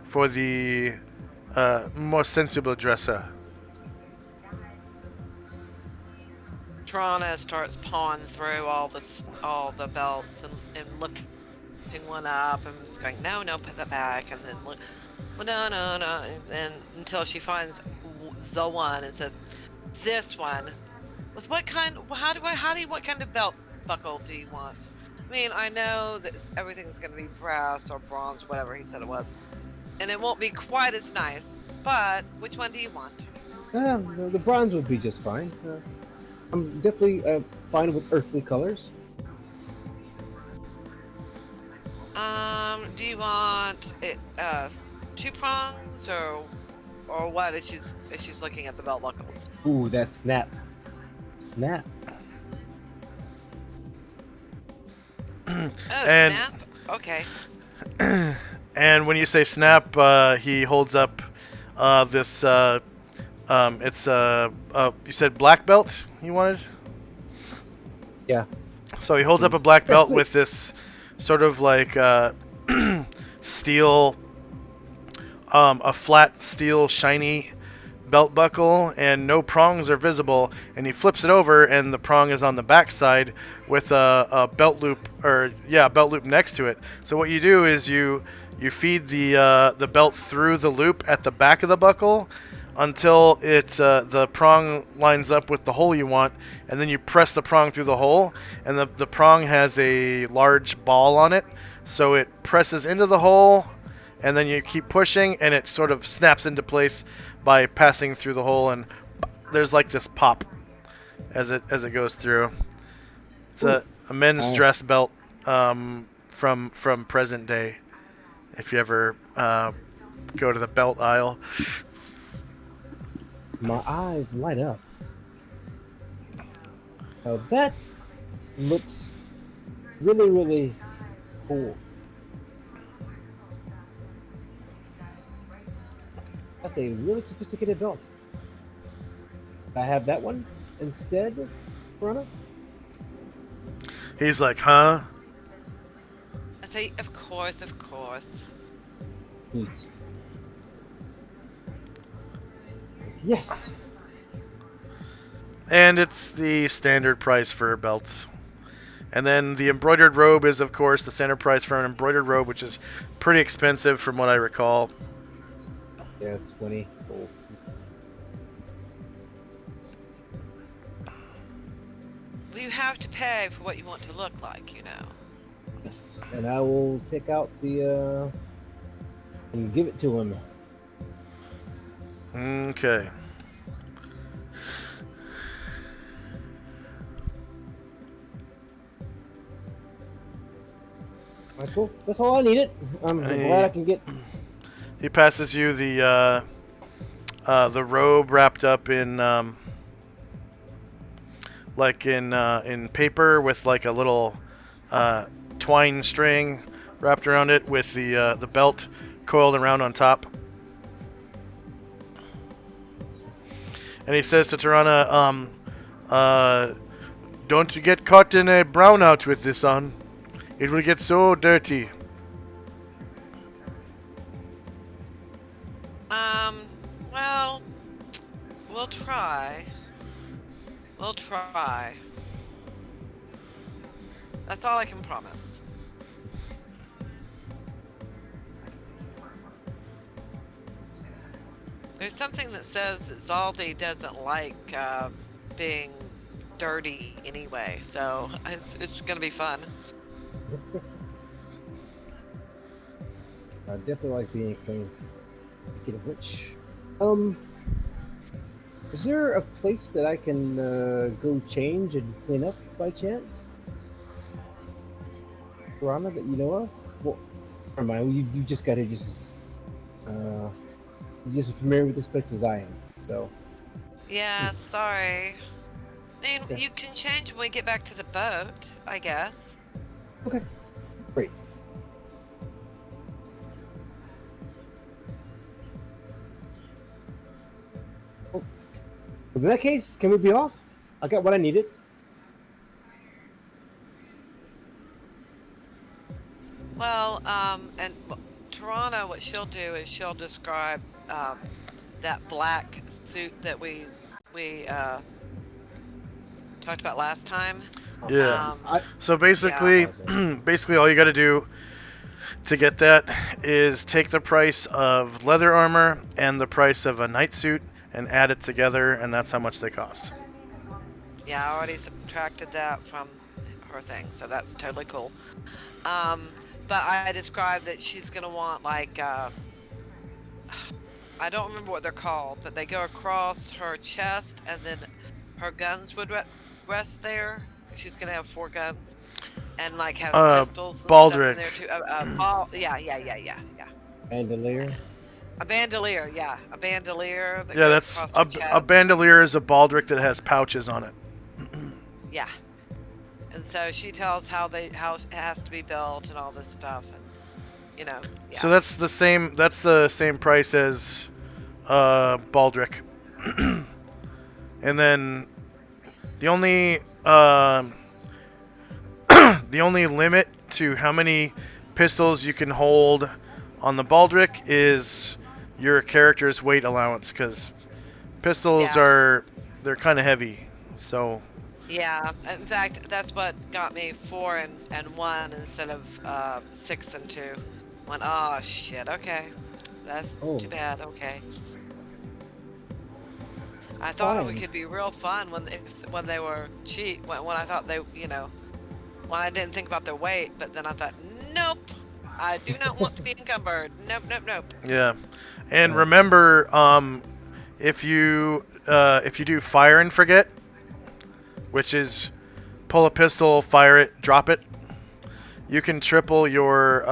[SPEAKER 1] for the more sensible dresser.
[SPEAKER 2] Trana starts pawing through all the belts and looking one up and going, no, no, put that back, and then look, well, no, no, no, and until she finds the one and says, this one. With what kind? What kind of belt buckle do you want? I mean, I know that everything's going to be brass or bronze, whatever he said it was, and it won't be quite as nice. But which one do you want?
[SPEAKER 4] The bronze would be just fine. I'm definitely fine with earthly colors.
[SPEAKER 2] Do you want it two prongs or what? As she's looking at the belt buckles.
[SPEAKER 4] Ooh, that snap. Snap.
[SPEAKER 2] Oh,
[SPEAKER 1] And-
[SPEAKER 2] snap. Okay.
[SPEAKER 1] And when you say snap, he holds up this. It's you said black belt. You wanted.
[SPEAKER 4] Yeah.
[SPEAKER 1] So he holds up a black belt with this sort of like steel, a flat steel shiny belt buckle, and no prongs are visible. And he flips it over, and the prong is on the back side with a belt loop, belt loop next to it. So what you do is you feed the belt through the loop at the back of the buckle until the prong lines up with the hole you want, and then you press the prong through the hole, and the prong has a large ball on it, so it presses into the hole, and then you keep pushing, and it sort of snaps into place by passing through the hole, and there's like this pop as it goes through. It's a men's dress belt from present day. If you ever go to the belt aisle.
[SPEAKER 4] My eyes light up. Now that looks really, really cool. That's a really sophisticated belt. I have that one instead, Rana?
[SPEAKER 1] He's like, huh?
[SPEAKER 2] I say, of course, of course.
[SPEAKER 4] Neat. Yes.
[SPEAKER 1] And it's the standard price for belts. And then the embroidered robe is, of course, the standard price for an embroidered robe, which is pretty expensive from what I recall.
[SPEAKER 4] Yeah, 20 gold.
[SPEAKER 2] Well, you have to pay for what you want to look like, you know.
[SPEAKER 4] Yes. And I will take out the and give it to him.
[SPEAKER 1] Okay.
[SPEAKER 4] Alright, cool. That's all I needed. I'm glad I can get.
[SPEAKER 1] He passes you the robe wrapped up in in paper with like a little twine string wrapped around it with the belt coiled around on top. And he says to Tirana, don't you get caught in a brownout with this on. It will get so dirty.
[SPEAKER 2] Well, we'll try. We'll try. That's all I can promise. There's something that says that Zaldi doesn't like being dirty anyway, so it's gonna be fun.
[SPEAKER 4] I definitely like being clean. Speaking of which, is there a place that I can go change and clean up by chance? Rana, that you know of? Well, never mind. You just gotta you're just as familiar with this place as I am. So,
[SPEAKER 2] Yeah, sorry. mean,
[SPEAKER 4] Okay.
[SPEAKER 2] you can change when we get back to the boat, I guess.
[SPEAKER 4] Okay. Great. Oh, in that case, can we be off? I got what I needed.
[SPEAKER 2] Well, Toronto, what she'll do is she'll describe that black suit that we talked about last time.
[SPEAKER 1] Yeah.
[SPEAKER 4] I
[SPEAKER 1] So
[SPEAKER 2] Yeah.
[SPEAKER 1] basically,
[SPEAKER 4] apologize.
[SPEAKER 1] basically all you got to do to get that is take the price of leather armor and the price of a night suit and add it together, and that's how much they cost.
[SPEAKER 2] Yeah, I already subtracted that from her thing, so that's totally cool. But I described that she's gonna want like I don't remember what they're called, but they go across her chest, and then her guns would rest there. She's gonna have 4 guns, and like have pistols and stuff in
[SPEAKER 1] Baldric.
[SPEAKER 2] there too. Yeah.
[SPEAKER 4] Bandolier.
[SPEAKER 2] A bandolier, yeah, a bandolier that
[SPEAKER 1] Yeah,
[SPEAKER 2] goes
[SPEAKER 1] that's
[SPEAKER 2] across her
[SPEAKER 1] a
[SPEAKER 2] chest.
[SPEAKER 1] bandolier is a baldric that has pouches on it.
[SPEAKER 2] Yeah, and so she tells how it has to be built and all this stuff, and yeah.
[SPEAKER 1] So that's the same. That's the same price as baldric. And then the only the only limit to how many pistols you can hold on the baldric is your character's weight allowance, because pistols
[SPEAKER 2] Yeah.
[SPEAKER 1] they're kind of heavy. So
[SPEAKER 2] Yeah, in fact, that's what got me 4 and 1 instead of 6 and 2. Went, oh shit, okay. That's
[SPEAKER 4] Oh.
[SPEAKER 2] too bad, okay. I thought it
[SPEAKER 4] Fine.
[SPEAKER 2] could be real fun when they were cheap, when I thought when I didn't think about their weight, but then I thought, nope, I do not want to be encumbered. Nope.
[SPEAKER 1] yeah, and remember, if you do fire and forget, which is pull a pistol, fire it, drop it, you can triple your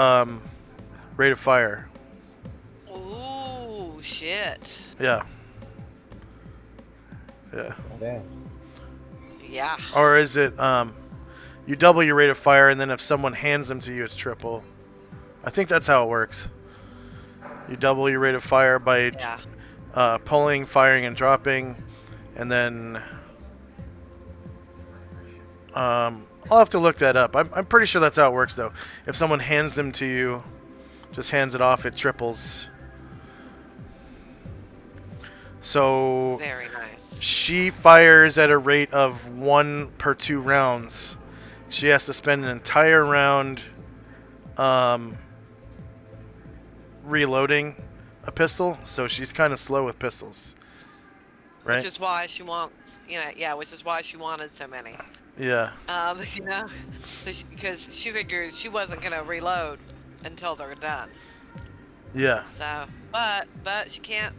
[SPEAKER 1] rate of fire.
[SPEAKER 2] Ooh, shit.
[SPEAKER 1] Yeah. Yeah.
[SPEAKER 4] Badass.
[SPEAKER 2] Yeah.
[SPEAKER 1] Or is it you double your rate of fire, and then if someone hands them to you, it's triple. I think that's how it works. You double your rate of fire by
[SPEAKER 2] Yeah.
[SPEAKER 1] pulling, firing, and dropping, and then I'll have to look that up. I'm pretty sure that's how it works, though. If someone hands them to you, just hands it off, it triples. So
[SPEAKER 2] Very nice.
[SPEAKER 1] she fires at a rate of 1 per 2 rounds. She has to spend an entire round reloading a pistol, so she's kind of slow with pistols. Right?
[SPEAKER 2] Which is why she wants, which is why she wanted so many.
[SPEAKER 1] Yeah.
[SPEAKER 2] You know, because she figures she wasn't gonna reload until they're done.
[SPEAKER 1] Yeah.
[SPEAKER 2] So, but she can't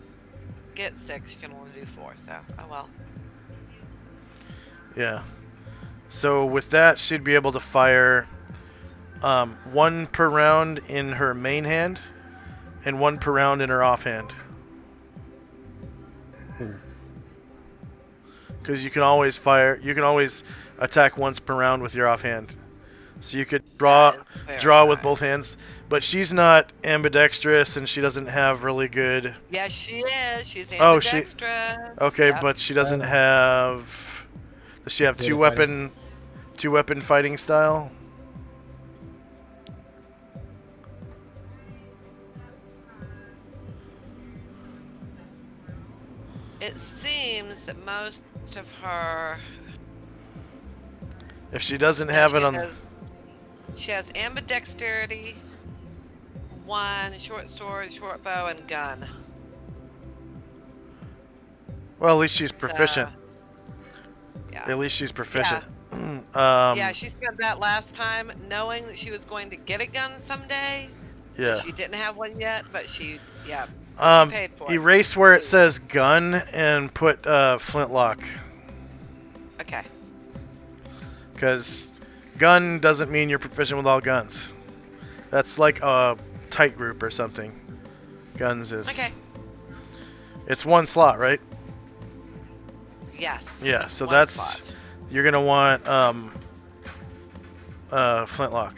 [SPEAKER 2] get 6. She can only do 4. So, oh well.
[SPEAKER 1] Yeah. So with that, she'd be able to fire 1 per round in her main hand and 1 per round in her offhand. Because you can always attack once per round with your offhand. So you could draw with both hands. But she's not ambidextrous, and she doesn't have really good...
[SPEAKER 2] Yes, she is. She's
[SPEAKER 1] Oh,
[SPEAKER 2] ambidextrous.
[SPEAKER 1] Okay,
[SPEAKER 2] Yep.
[SPEAKER 1] but she doesn't have... Does she have two weapon fighting style?
[SPEAKER 2] It seems that most of her...
[SPEAKER 1] If she doesn't have it on...
[SPEAKER 2] She has ambidexterity, 1, short sword, short bow, and gun.
[SPEAKER 1] Well, at least she's proficient.
[SPEAKER 2] Yeah.
[SPEAKER 1] At least she's proficient.
[SPEAKER 2] Yeah, she spent that last time knowing that she was going to get a gun someday.
[SPEAKER 1] Yeah.
[SPEAKER 2] She didn't have one yet, but she paid for it.
[SPEAKER 1] Erase where it says gun and put flintlock.
[SPEAKER 2] Okay.
[SPEAKER 1] Because gun doesn't mean you're proficient with all guns. That's like a tight group or something. Guns is...
[SPEAKER 2] Okay.
[SPEAKER 1] It's 1 slot, right?
[SPEAKER 2] Yes.
[SPEAKER 1] Yeah, so
[SPEAKER 2] 1
[SPEAKER 1] that's
[SPEAKER 2] slot.
[SPEAKER 1] you're gonna want flintlock.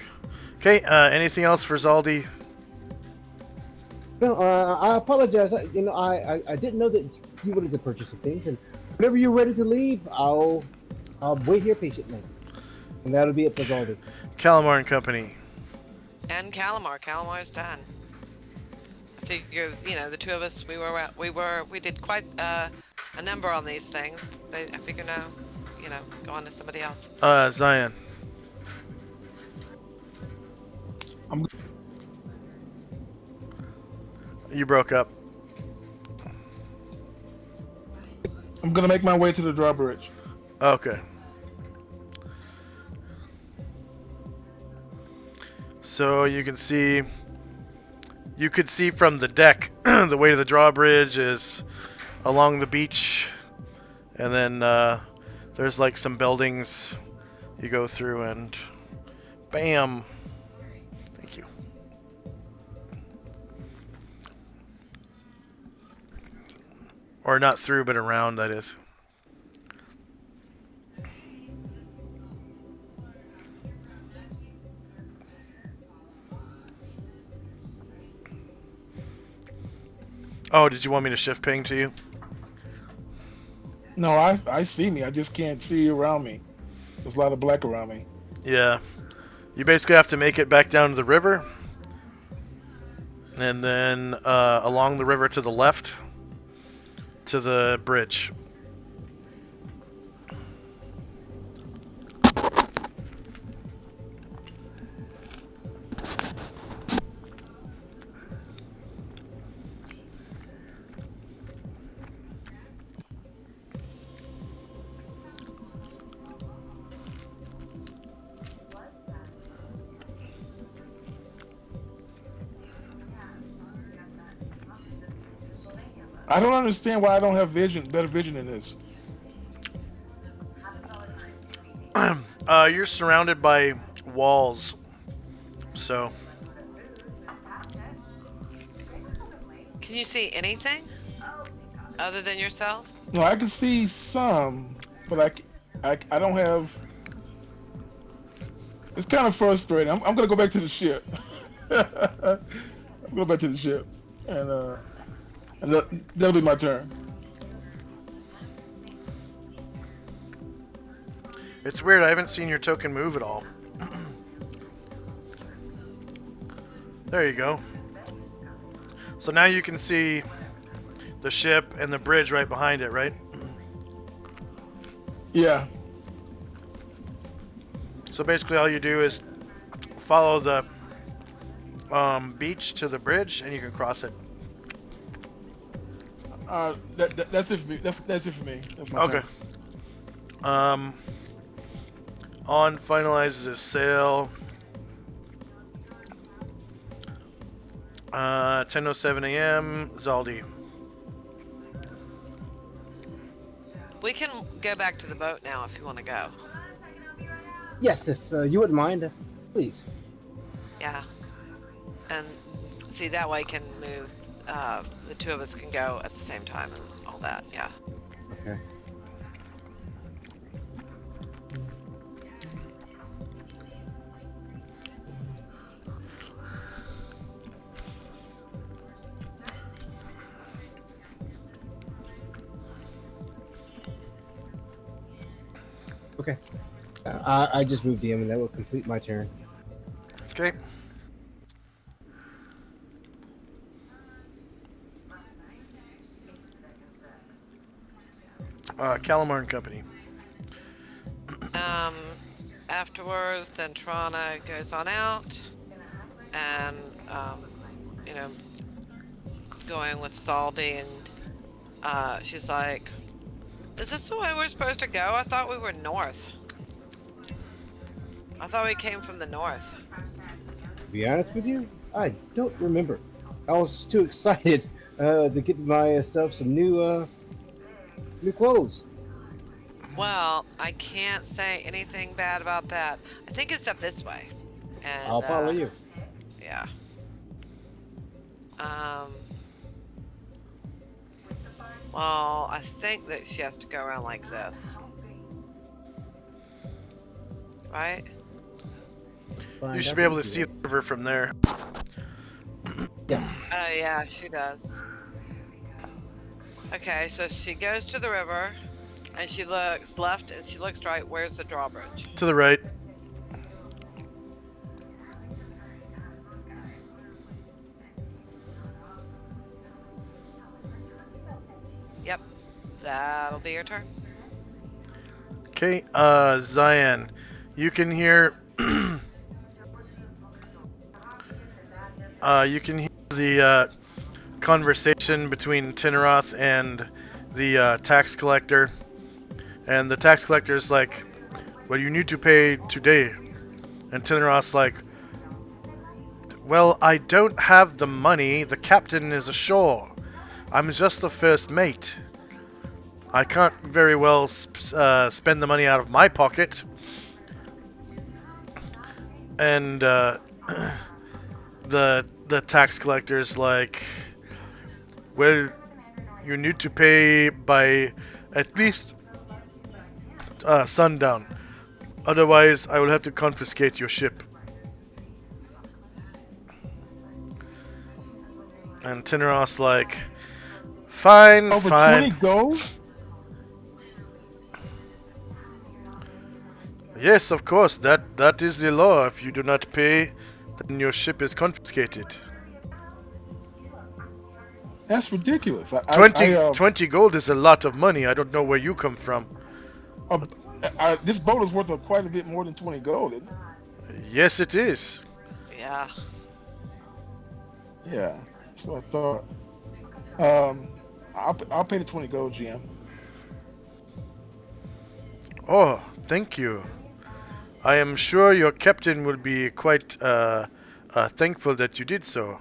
[SPEAKER 1] Okay. Anything else for Zaldi?
[SPEAKER 4] No, I apologize. I didn't know that you wanted to purchase some things, and whenever you're ready to leave, I'll wait here patiently, and that'll be it for Zaldi.
[SPEAKER 1] Calamar and Company.
[SPEAKER 2] And Calamar. Calamar's done. I figure, the two of us, we did quite a number on these things. But I figure now, go on to somebody else.
[SPEAKER 1] Zion.
[SPEAKER 5] I'm
[SPEAKER 1] You broke up.
[SPEAKER 5] gonna make my way to the drawbridge.
[SPEAKER 1] Okay. So you can see, from the deck, the way to the drawbridge is along the beach, and then there's like some buildings you go through, and bam. Thank you. Or not through, but around, that is. Oh, did you want me to shift ping to you?
[SPEAKER 5] No, I see me. I just can't see around me. There's a lot of black around me.
[SPEAKER 1] Yeah. You basically have to make it back down to the river. And then along the river to the left to the bridge.
[SPEAKER 5] I don't understand why I don't have better vision in this.
[SPEAKER 1] You're surrounded by walls. So,
[SPEAKER 2] Can you see anything other than yourself?
[SPEAKER 5] No, I can see some, but I don't have. It's kind of frustrating. I'm gonna go back to the ship. I'm going back to the ship, and that'll be my turn.
[SPEAKER 1] it's weird. I haven't seen your token move at all. There you go. So now you can see the ship and the bridge right behind it, right?
[SPEAKER 5] Yeah.
[SPEAKER 1] So basically all you do is follow the beach to the bridge and you can cross it.
[SPEAKER 5] That's it for me. That's it for me. That's my
[SPEAKER 1] Okay.
[SPEAKER 5] turn.
[SPEAKER 1] On finalizes his sail. 10:07 a.m. Zaldi.
[SPEAKER 2] We can go back to the boat now if you want to go.
[SPEAKER 4] Yes, if you wouldn't mind, please.
[SPEAKER 2] Yeah. And see, that way can move. The two of us can go at the same time and all that. Yeah.
[SPEAKER 4] Okay. Okay. I just moved him, and that will complete my turn.
[SPEAKER 1] Okay. Calamar and Company.
[SPEAKER 2] Afterwards, then Trana goes on out, and going with Saldi, and she's like, "Is this the way we're supposed to go? I thought we were north. I thought we came from the north."
[SPEAKER 4] To be honest with you, I don't remember. I was too excited to get myself some new clothes.
[SPEAKER 2] Well, I can't say anything bad about that. I think it's up this way. And,
[SPEAKER 4] I'll follow you.
[SPEAKER 2] Yeah. Well, I think that she has to go around like this. right?
[SPEAKER 1] You
[SPEAKER 4] Find
[SPEAKER 1] should
[SPEAKER 4] out
[SPEAKER 1] be able to
[SPEAKER 4] easy,
[SPEAKER 1] see
[SPEAKER 4] yeah.
[SPEAKER 1] the river from there.
[SPEAKER 4] Yes.
[SPEAKER 2] Oh, yeah, she does. Okay, so she goes to the river, and she looks left, and she looks right. Where's the drawbridge?
[SPEAKER 1] To the right.
[SPEAKER 2] Yep, that'll be your turn.
[SPEAKER 1] Okay, Zion, you can hear. You can hear the conversation between Tinneroth and the tax collector, and the tax collector's like, "Well, you need to pay today," and Tinneroth's like, "Well, I don't have the money. The captain is ashore. I'm just the first mate. I can't very well spend the money out of my pocket." And the tax collector's like, "Well, you need to pay by at least sundown. Otherwise, I will have to confiscate your ship." And Tinneroth's like, "Fine,
[SPEAKER 5] Over 20
[SPEAKER 1] fine.
[SPEAKER 5] gold?
[SPEAKER 1] Yes, of course, that is the law. If you do not pay, then your ship is confiscated.
[SPEAKER 5] That's ridiculous.
[SPEAKER 1] 20 gold is a lot of money. I don't know where you come from."
[SPEAKER 5] Uh, this boat is worth quite a bit more than 20 gold, isn't it?
[SPEAKER 1] Yes, it is.
[SPEAKER 2] Yeah.
[SPEAKER 5] Yeah, that's what I thought. Um, I'll pay the 20 gold, GM.
[SPEAKER 1] Oh, thank you. I am sure your captain will be quite thankful that you did so.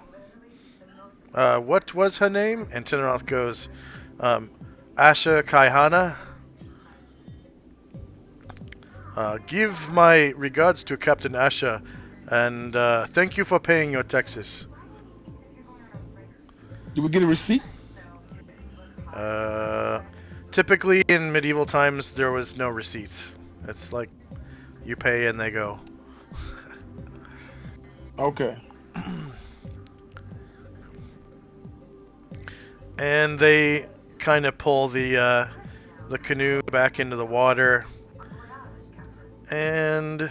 [SPEAKER 1] What was her name? And Tinneroth goes, Asha Kaihana. Give my regards to Captain Asha, and thank you for paying your taxes.
[SPEAKER 5] Did we get a receipt?
[SPEAKER 1] Typically in medieval times, there was no receipts. It's like you pay and they go.
[SPEAKER 5] Okay.
[SPEAKER 1] And they kind of pull the canoe back into the water, and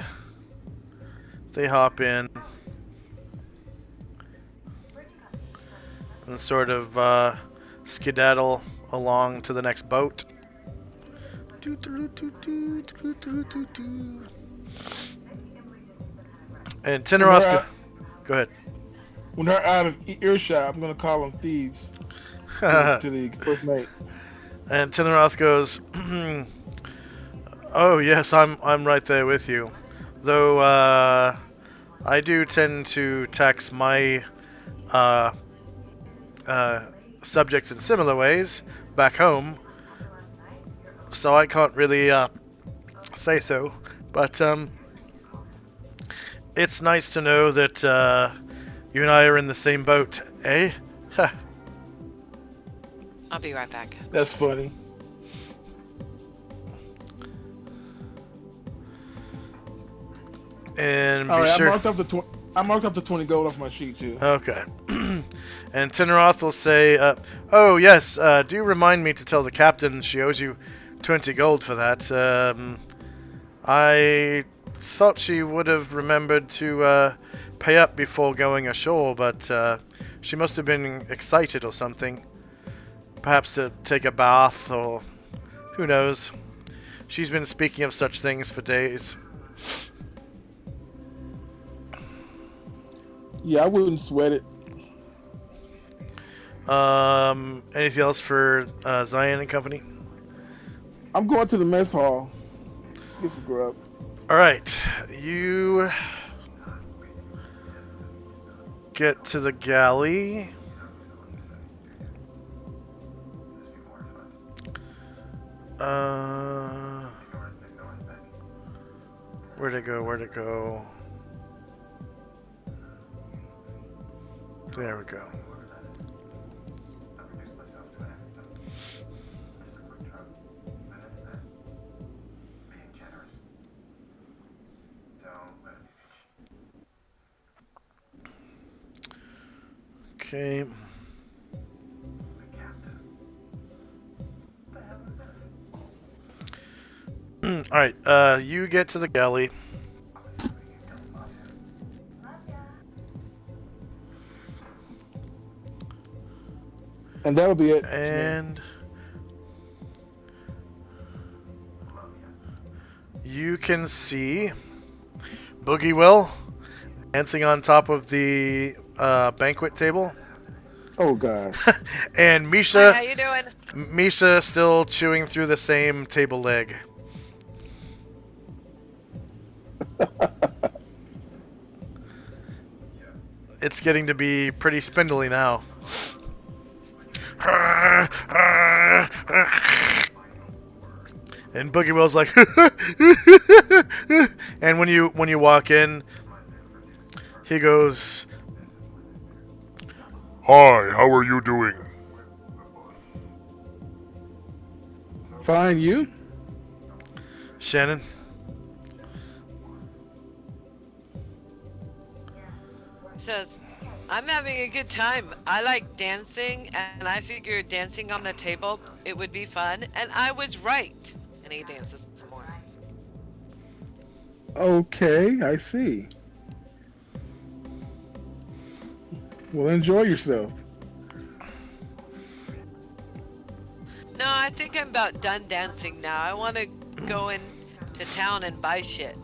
[SPEAKER 1] they hop in and sort of skedaddle along to the next boat. And Tinneroth, go ahead.
[SPEAKER 5] When they're out of earshot, I'm going to call them thieves to the first mate.
[SPEAKER 1] And Tinneroth goes, "Oh yes, I'm right there with you. Though I do tend to tax my subjects in similar ways back home, so I can't really say so. But it's nice to know that you and I are in the same boat, eh?"
[SPEAKER 2] I'll be right back.
[SPEAKER 5] That's funny.
[SPEAKER 1] And
[SPEAKER 5] All
[SPEAKER 1] be
[SPEAKER 5] right,
[SPEAKER 1] sure.
[SPEAKER 5] I marked up the 20 gold off my sheet too.
[SPEAKER 1] Okay. And Tinneroth will say, "Oh yes, do remind me to tell the captain she owes you 20 gold for that. I thought she would have remembered to pay up before going ashore, but she must have been excited or something. Perhaps to take a bath, or who knows. She's been speaking of such things for days."
[SPEAKER 5] Yeah, I wouldn't sweat it.
[SPEAKER 1] Anything else for Zion and company?
[SPEAKER 5] I'm going to the mess hall. Get some grub.
[SPEAKER 1] All right, you get to the galley. Where'd it go? Where'd it go? There we go. Okay. All right. You get to the galley.
[SPEAKER 5] And that'll be it for me.
[SPEAKER 1] And you can see Boogie Will dancing on top of the banquet table.
[SPEAKER 5] Oh gosh.
[SPEAKER 1] And
[SPEAKER 2] Hi, how you doing?
[SPEAKER 1] Misha still chewing through the same table leg. It's getting to be pretty spindly now. And Boogie Will's like, and when you walk in, he goes,
[SPEAKER 6] Hi, how are you doing?
[SPEAKER 5] Fine, you?
[SPEAKER 1] Shannon.
[SPEAKER 2] Says, I'm having a good time. I like dancing, and I figured dancing on the table, it would be fun, and I was right. And he dances some more.
[SPEAKER 5] Okay, I see. Well, enjoy yourself.
[SPEAKER 2] No, I think I'm about done dancing now. I want to go in to town and buy shit.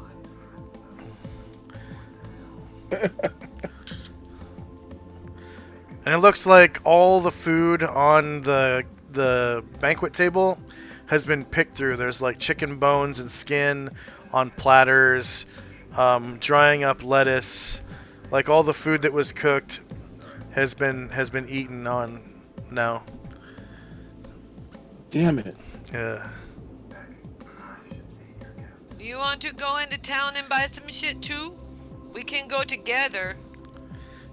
[SPEAKER 1] And it looks like all the food on the banquet table has been picked through. There's like chicken bones and skin on platters, drying up lettuce, like all the food that was cooked has been eaten on now.
[SPEAKER 5] Damn it.
[SPEAKER 1] Yeah.
[SPEAKER 2] You want to go into town and buy some shit too? We can go together.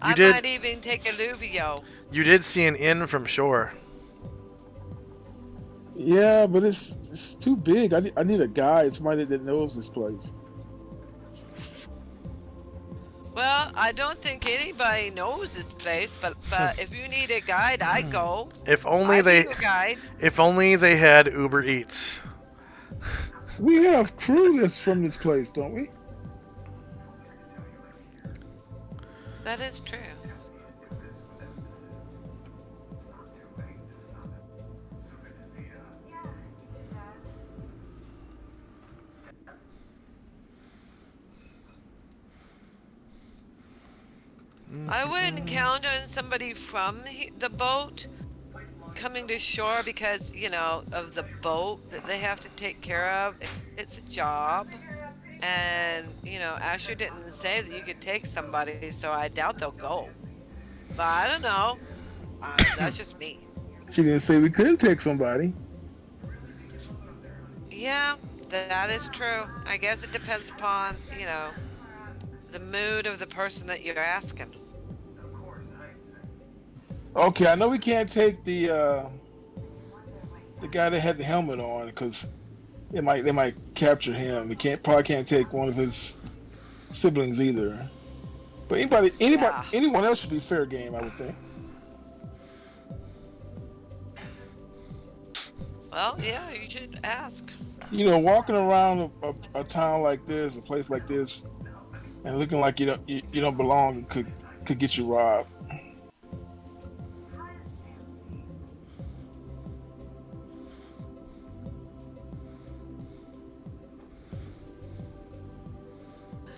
[SPEAKER 2] I might even take a Luvio.
[SPEAKER 1] You did see an inn from shore.
[SPEAKER 5] Yeah, but it's too big. I need a guide, somebody that knows this place.
[SPEAKER 2] Well, I don't think anybody knows this place, but if you need a guide, I go.
[SPEAKER 1] If only
[SPEAKER 2] I'd
[SPEAKER 1] they
[SPEAKER 2] be your guide.
[SPEAKER 1] if only they had Uber Eats.
[SPEAKER 5] We have crew that's from this place, don't we?
[SPEAKER 2] That is true. I wouldn't count on somebody from the boat coming to shore because, you know, of the boat that they have to take care of. It's a job. And, you know, Asher didn't say that you could take somebody, so I doubt they'll go. But I don't know. That's just me.
[SPEAKER 5] She didn't say we couldn't take somebody.
[SPEAKER 2] Yeah, that is true. I guess it depends upon, you know, the mood of the person that you're asking.
[SPEAKER 5] Okay, I know we can't take the guy that had the helmet on because they might capture him. We probably can't take one of his siblings either. But
[SPEAKER 2] Yeah.
[SPEAKER 5] anyone else should be fair game, I would think.
[SPEAKER 2] Well, yeah, you should ask.
[SPEAKER 5] You know, walking around a town like this, a place like this, and looking like you don't belong could get you robbed.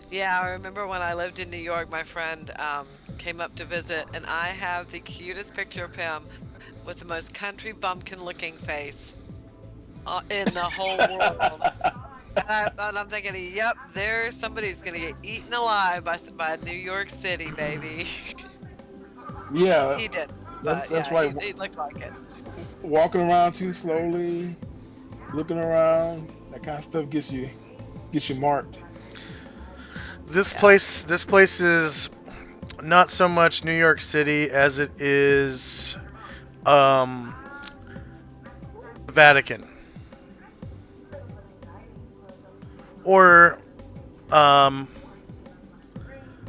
[SPEAKER 2] Yeah, I remember when I lived in New York, my friend came up to visit, and I have the cutest picture of him with the most country bumpkin looking face in the whole world. And I'm thinking, yep, there's somebody's going to get eaten alive by New York City, baby.
[SPEAKER 5] Yeah,
[SPEAKER 2] He did.
[SPEAKER 5] that's
[SPEAKER 2] But yeah,
[SPEAKER 5] right.
[SPEAKER 2] he looked like it.
[SPEAKER 5] Walking around too slowly, looking around, that kind of stuff gets you marked.
[SPEAKER 1] This place is not so much New York City as it is Vatican. Or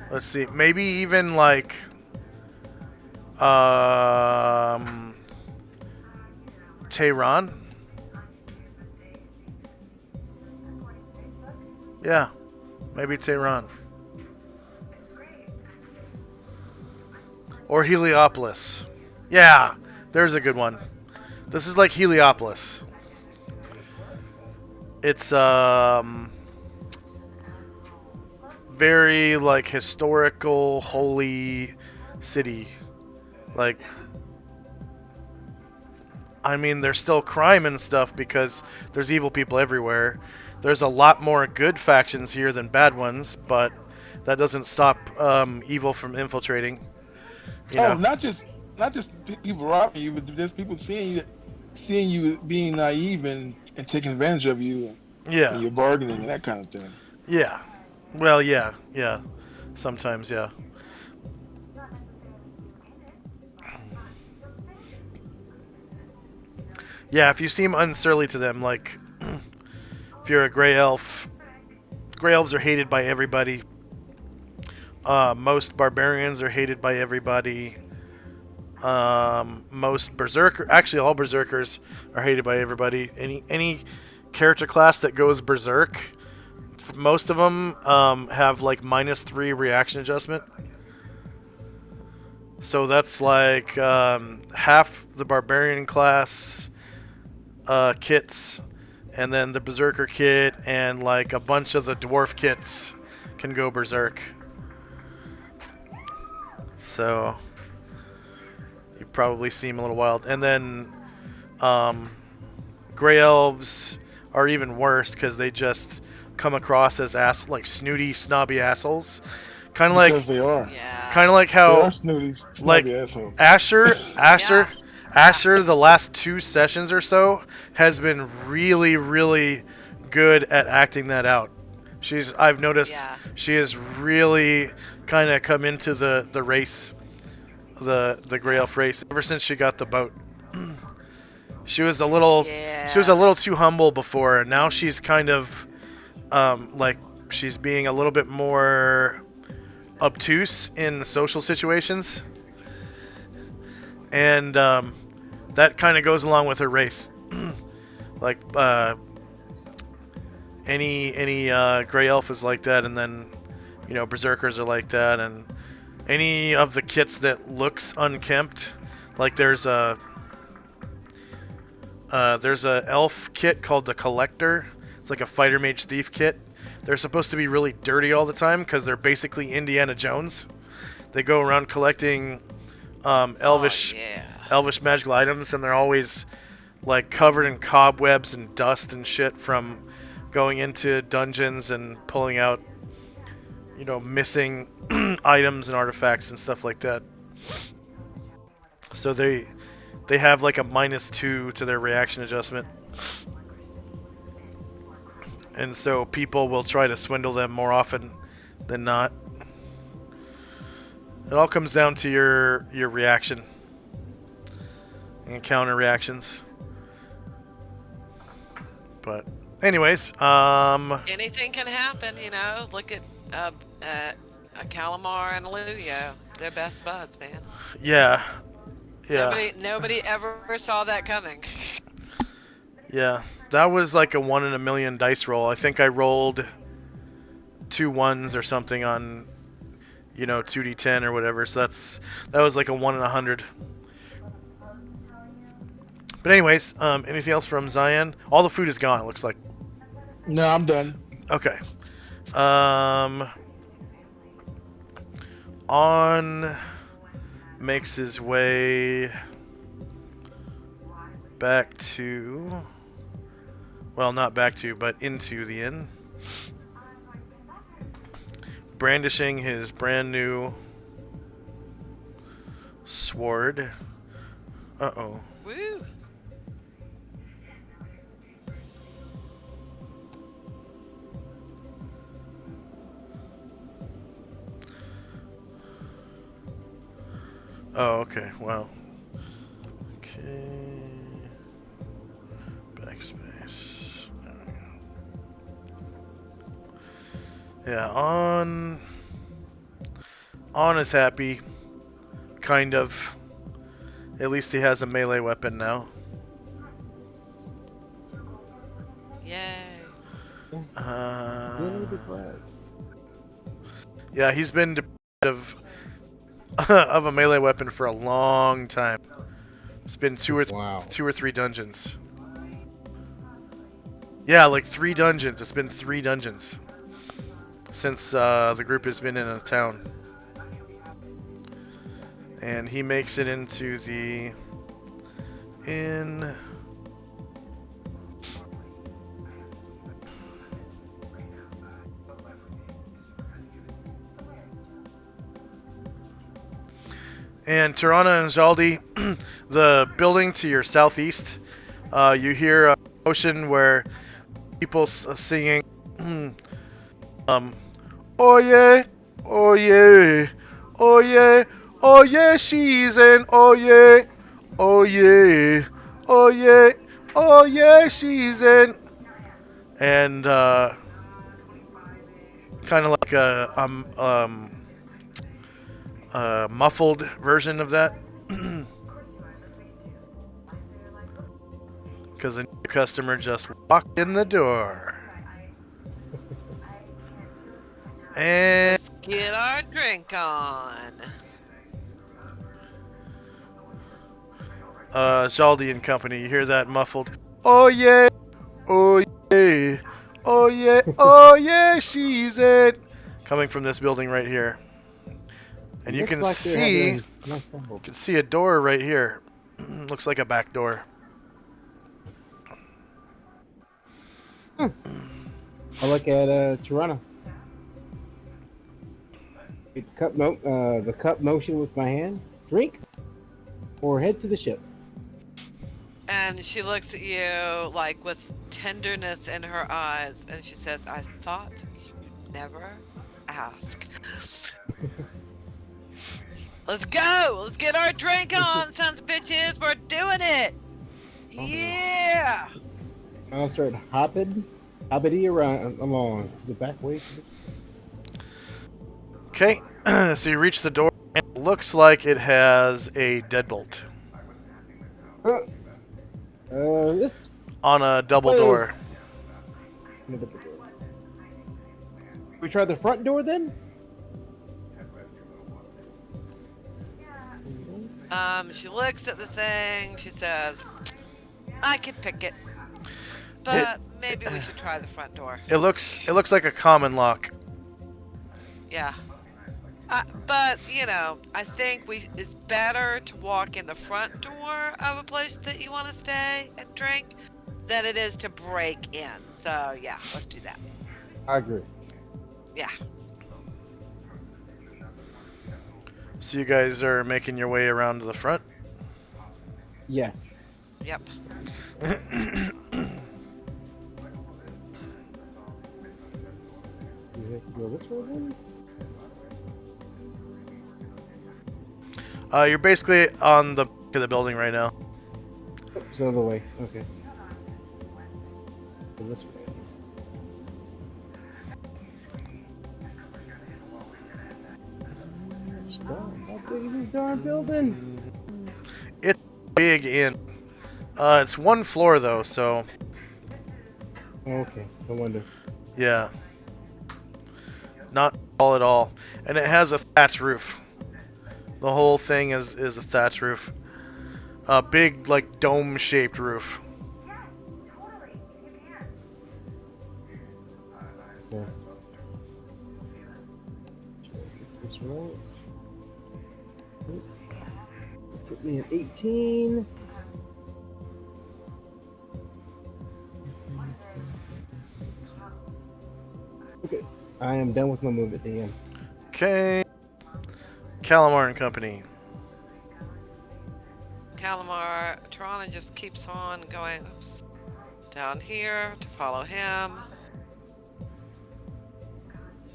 [SPEAKER 1] let's see, maybe even like Tehran. Yeah, maybe Tehran. Or Heliopolis. Yeah, there's a good one. This is like Heliopolis. It's very like historical, holy city. Like, I mean, there's still crime and stuff because there's evil people everywhere. There's a lot more good factions here than bad ones, but that doesn't stop evil from infiltrating. You
[SPEAKER 5] Oh,
[SPEAKER 1] know?
[SPEAKER 5] not just people robbing you, but just people seeing you being naive and taking advantage of you when
[SPEAKER 1] Yeah.
[SPEAKER 5] you're bargaining and that kind of thing.
[SPEAKER 1] Yeah. Well, yeah. Yeah. Sometimes, yeah. Yeah, if you seem unsurly to them, like if you're a gray elf, gray elves are hated by everybody. Most barbarians are hated by everybody. Most actually all berserkers are hated by everybody. Any character class that goes berserk, most of them have like -3 reaction adjustment. So that's like half the barbarian class kits, and then the berserker kit, and like a bunch of the dwarf kits can go berserk. So you probably seem a little wild. And then gray elves are even worse because they just come across as like snooty, snobby assholes. Kind of like,
[SPEAKER 5] Because they are.
[SPEAKER 2] Yeah.
[SPEAKER 1] kind of like
[SPEAKER 5] They are
[SPEAKER 1] how
[SPEAKER 5] snooties,
[SPEAKER 1] like
[SPEAKER 5] snobby assholes.
[SPEAKER 1] Asher,
[SPEAKER 2] Yeah.
[SPEAKER 1] the last 2 sessions or so has been really, really good at acting that out. I've noticed
[SPEAKER 2] Yeah.
[SPEAKER 1] she has really kind of come into the race, the Grey Elf race ever since she got the boat. She was a little, she was a
[SPEAKER 2] Yeah.
[SPEAKER 1] little too humble before, and now she's kind of, like she's being a little bit more obtuse in social situations, and that kind of goes along with her race. Like any gray elf is like that, and then berserkers are like that, and any of the kits that looks unkempt, like there's a elf kit called the Collector. It's like a fighter mage thief kit. They're supposed to be really dirty all the time because they're basically Indiana Jones. They go around collecting elvish
[SPEAKER 2] Oh, yeah.
[SPEAKER 1] elvish magical items, and they're always like covered in cobwebs and dust and shit from going into dungeons and pulling out missing items and artifacts and stuff like that. So they have like a -2 to their reaction adjustment. And so people will try to swindle them more often than not. It all comes down to your reaction and counter reactions. But anyways,
[SPEAKER 2] Anything can happen, Look at Calamar and Luyo. They're best buds, man.
[SPEAKER 1] yeah. Yeah.
[SPEAKER 2] Nobody ever saw that coming.
[SPEAKER 1] Yeah. That was like a 1 in a million dice roll. I think I rolled 2 ones or something on 2d10 or whatever. So that was like a 1 in 100. But anyways, anything else from Zion? All the food is gone, it looks like.
[SPEAKER 5] No, I'm done.
[SPEAKER 1] Okay. On makes his way back to, well, not back to, but into the inn, brandishing his brand new sword. Uh-oh.
[SPEAKER 2] Woo.
[SPEAKER 1] Oh, okay. Wow. Okay. Backspace. There we go. Yeah, on is happy. Kind of. At least he has a melee weapon now.
[SPEAKER 2] Yay.
[SPEAKER 4] Really glad.
[SPEAKER 1] Yeah, he's been deprived of of a melee weapon for a long time. It's been two or three dungeons. Yeah, like 3 dungeons. It's been 3 dungeons since the group has been in a town. And he makes it into the inn. And Tirana and Zaldi, the building to your southeast, you hear a motion where people singing, oh yeah, oh yeah, oh yeah, oh yeah, she's in, oh yeah, oh yeah, oh yeah, oh yeah, she's in. And kind of like a muffled version of that. Because a new customer just walked in the door. And
[SPEAKER 2] Let's get our drink on.
[SPEAKER 1] Zaldi and company, you hear that muffled, oh yeah, oh yeah, oh yeah, oh yeah, she's it, coming from this building right here. And you can see a door right here. Looks like a back door.
[SPEAKER 4] I look at Tirana. Get the cup motion with my hand. Drink, or head to the ship.
[SPEAKER 2] And she looks at you like with tenderness in her eyes, and she says, I thought you'd never ask. Let's go! Let's get our drink on, sons of bitches! We're doing it! Yeah!
[SPEAKER 4] I'll start hoppity around along to the back way to this place.
[SPEAKER 1] Okay, so you reach the door, and it looks like it has a deadbolt
[SPEAKER 4] This
[SPEAKER 1] on a double door.
[SPEAKER 4] We try the front door then?
[SPEAKER 2] She looks at the thing, she says, I could pick it. But maybe we should try the front door.
[SPEAKER 1] It looks like a common lock.
[SPEAKER 2] Yeah. But, you know, I think it's better to walk in the front door of a place that you want to stay and drink than it is to break in. So, yeah, let's do that.
[SPEAKER 4] I agree.
[SPEAKER 2] Yeah.
[SPEAKER 1] So you guys are making your way around to the front?
[SPEAKER 4] Yes.
[SPEAKER 2] Yep.
[SPEAKER 4] You have to go this way then?
[SPEAKER 1] You're basically on the back of the building right now.
[SPEAKER 4] It's the other way. Okay. Go this way. How big is this darn building?
[SPEAKER 1] It's big in. It's 1 floor though, so
[SPEAKER 4] Okay, no wonder.
[SPEAKER 1] yeah. Not tall at all. And it has a thatch roof. The whole thing is a thatch roof. A big, like, dome-shaped roof.
[SPEAKER 4] Yeah. That's right. Put me at 18. Okay, I am done with my move at the end.
[SPEAKER 1] Okay. Calamar and Company.
[SPEAKER 2] Calamar, Tirana just keeps on going down here to follow him.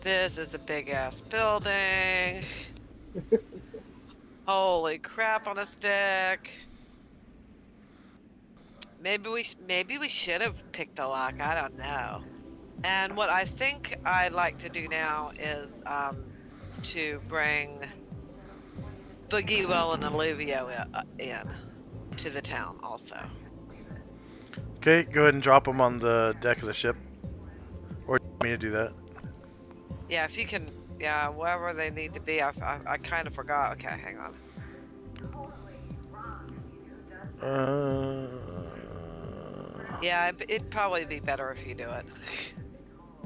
[SPEAKER 2] This is a big ass building. Holy crap on a stick. Maybe we should have picked a lock. I don't know. And what I think I'd like to do now is to bring Boogie Will and Alluvio in to the town also.
[SPEAKER 1] Okay, go ahead and drop them on the deck of the ship. Or do you want me to do that?
[SPEAKER 2] Yeah, if you can, yeah, wherever they need to be. I kind of forgot. Okay, hang on. Yeah, it'd probably be better if you do it.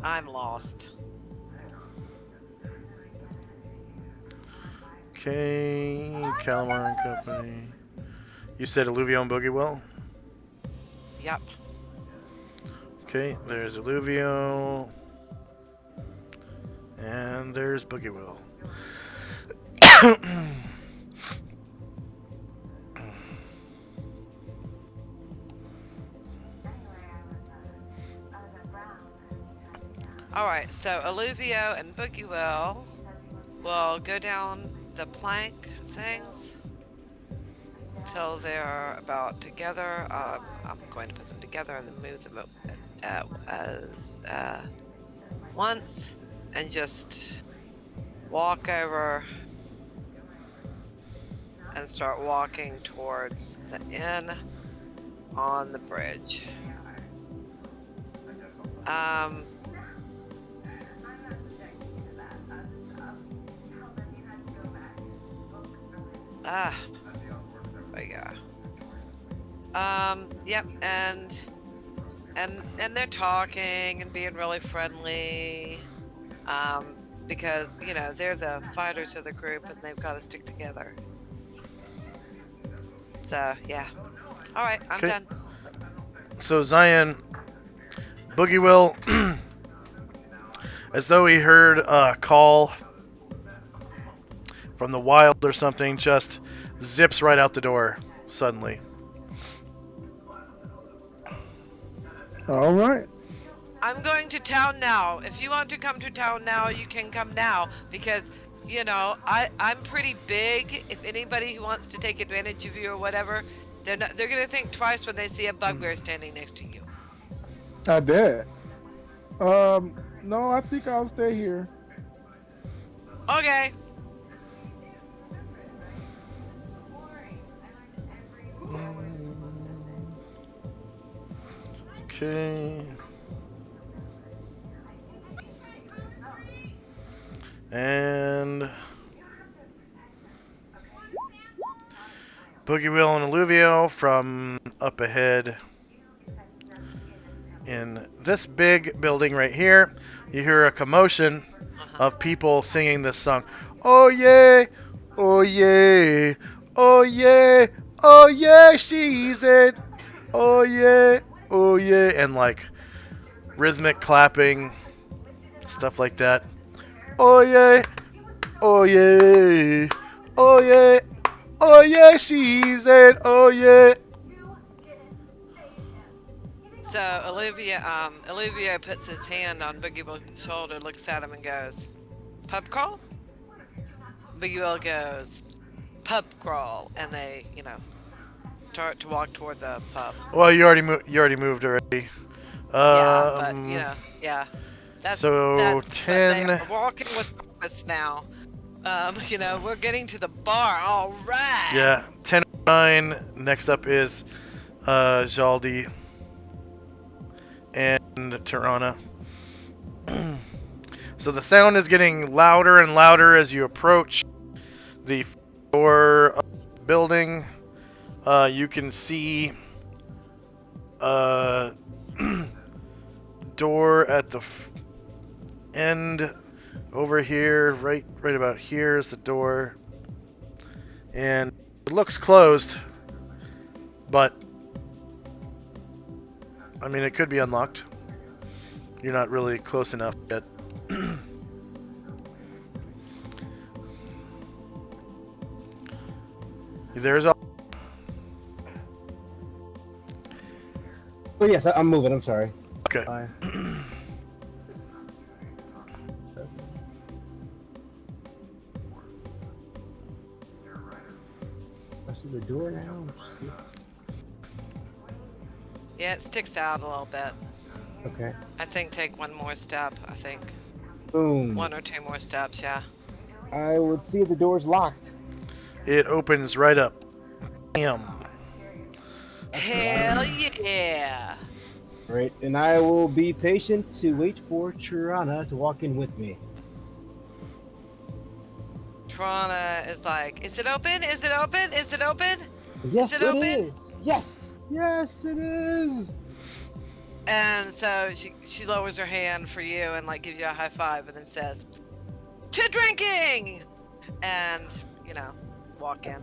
[SPEAKER 2] I'm lost.
[SPEAKER 1] Okay, Calamar and Company. You said Alluvio and Boogie Will?
[SPEAKER 2] Yep.
[SPEAKER 1] Okay, there's Alluvio. And there's Boogie Will.
[SPEAKER 2] Alright, so Alluvio and Boogie will go down the plank things till they're about together. I'm going to put them together and then move them as once and just walk over and start walking towards the inn on the bridge. There you go. Yep, and they're talking and being really friendly. Because, you know, they're the fighters of the group and they've got to stick together. So, yeah. Alright, I'm done.
[SPEAKER 1] So Zion, Boogie Will, as though he heard a call from the wild or something, just zips right out the door suddenly.
[SPEAKER 5] All right.
[SPEAKER 2] I'm going to town now. If you want to come to town now, you can come now. Because, you know, I'm pretty big. If anybody who wants to take advantage of you or whatever, they're going to think twice when they see a bugbear standing next to you.
[SPEAKER 5] I did. No, I think I'll stay here.
[SPEAKER 2] Okay.
[SPEAKER 1] Okay. And Boogie Will and Alluvio from up ahead in this big building right here. You hear a commotion of people singing this song. Oh yeah, oh yeah, oh yeah, oh yeah, she's it. Oh yeah, oh yeah, and like rhythmic clapping, stuff like that. Oh yeah, oh yeah, oh yeah, oh yeah, she's it. Oh yeah.
[SPEAKER 2] So Olivia puts his hand on Boogie Will's shoulder, looks at him and goes, "Pub crawl?" Boogie Will goes, "Pub crawl," and they, you know, start to walk toward the pub.
[SPEAKER 1] Well, you already moved already.
[SPEAKER 2] Yeah, but you know, yeah. That's
[SPEAKER 1] 10.
[SPEAKER 2] They're walking with purpose now. You know, we're getting to the bar. All right.
[SPEAKER 1] Yeah, 10:09. Next up is Jaldi and Tirana. So the sound is getting louder and louder as you approach the door of the building. You can see door at the end over here. Right about here is the door, and it looks closed, but I mean, it could be unlocked. You're not really close enough yet. There's all.
[SPEAKER 4] Oh yes, I'm moving. I'm sorry.
[SPEAKER 1] Okay.
[SPEAKER 4] Bye. I see the door now. See.
[SPEAKER 2] Yeah, it sticks out a little bit.
[SPEAKER 4] Okay.
[SPEAKER 2] I think take one more step. I think
[SPEAKER 4] Boom.
[SPEAKER 2] 1 or 2 more steps. Yeah.
[SPEAKER 4] I would see the door's locked.
[SPEAKER 1] It opens right up. Bam.
[SPEAKER 2] Hell yeah.
[SPEAKER 4] Great, and I will be patient to wait for Chirana to walk in with me.
[SPEAKER 2] Trana is like, is it open? Is it open? Is it open?
[SPEAKER 4] Yes,
[SPEAKER 2] it
[SPEAKER 4] it
[SPEAKER 2] open?
[SPEAKER 4] is. Yes, yes, it is.
[SPEAKER 2] And so she lowers her hand for you and like gives you a high five and then says, "To drinking!" And, walk in.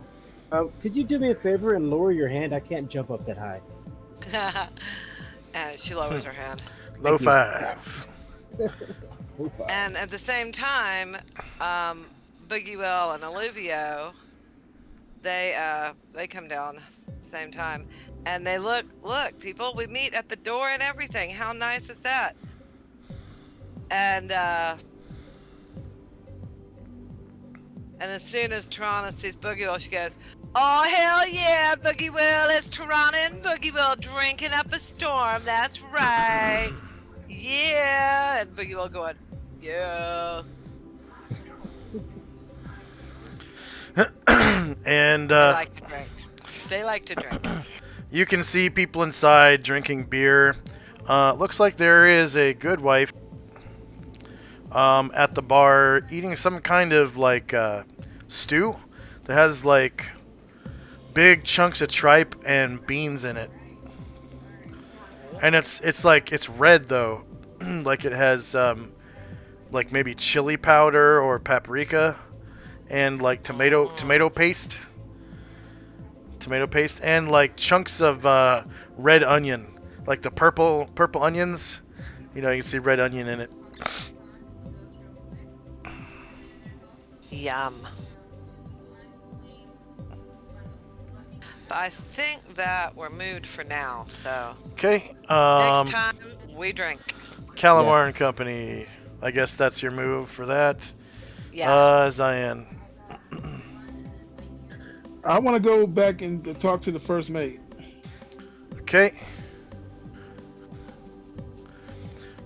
[SPEAKER 4] Could you do me a favor and lower your hand? I can't jump up that high.
[SPEAKER 2] And she lowers her hand.
[SPEAKER 1] Low
[SPEAKER 4] Thank you.
[SPEAKER 1] 5.
[SPEAKER 4] Oh, fuck.
[SPEAKER 2] And at the same time, Boogie Will and Olivio, they come down at the same time, and they look, people, we meet at the door and everything. How nice is that? And as soon as Tarana sees Boogie Will, she goes, "Oh hell yeah, Boogie Will! It's Tarana and Boogie Will drinking up a storm. That's right, yeah." And Boogie Will going, "Yeah."
[SPEAKER 1] And
[SPEAKER 2] They like to drink. They like to drink.
[SPEAKER 1] you can see people inside drinking beer. Looks like there is a good wife at the bar eating some kind of like stew that has like big chunks of tripe and beans in it. And it's red though. Like it has like maybe chili powder or paprika and like tomato paste and like chunks of red onion, like the purple onions. You can see red onion in it.
[SPEAKER 2] Yum. But I think that we're moved for now, so
[SPEAKER 1] Okay.
[SPEAKER 2] next time we drink.
[SPEAKER 1] Calamar
[SPEAKER 4] Yes.
[SPEAKER 1] and Company. I guess that's your move for that.
[SPEAKER 2] Yeah.
[SPEAKER 1] Zion.
[SPEAKER 5] I want to go back and talk to the first mate.
[SPEAKER 1] Okay.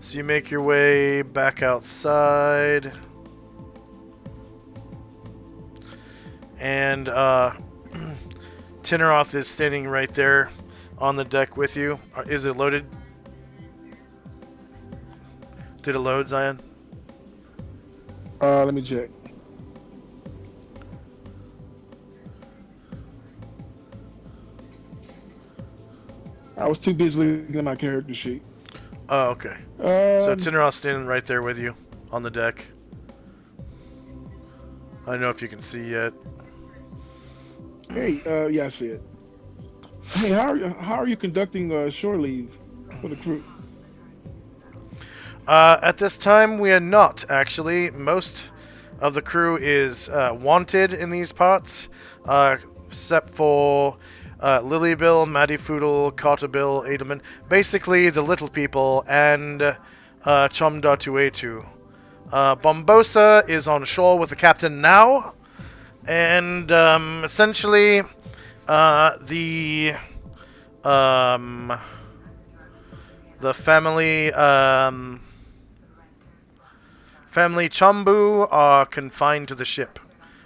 [SPEAKER 1] So you make your way back outside. And Tinneroth is standing right there on the deck with you. Is it loaded? Did it load, Zion?
[SPEAKER 5] Let me check. I was too busy looking at my character sheet.
[SPEAKER 1] Oh, okay. So
[SPEAKER 5] Um,
[SPEAKER 1] Tinneroth's standing right there with you on the deck. I don't know if you can see yet.
[SPEAKER 5] Hey, yeah, I see it. Hey, how are you conducting shore leave for the crew?
[SPEAKER 1] At this time, we are not, actually. Most of the crew is wanted in these parts, except for Lilybill, Maddiefoodle, Cotterbill, Edelman. Basically, the little people, and Chomdatuetu. Bombosa is on shore with the captain now, and essentially, the family family Chambu are confined to the ship,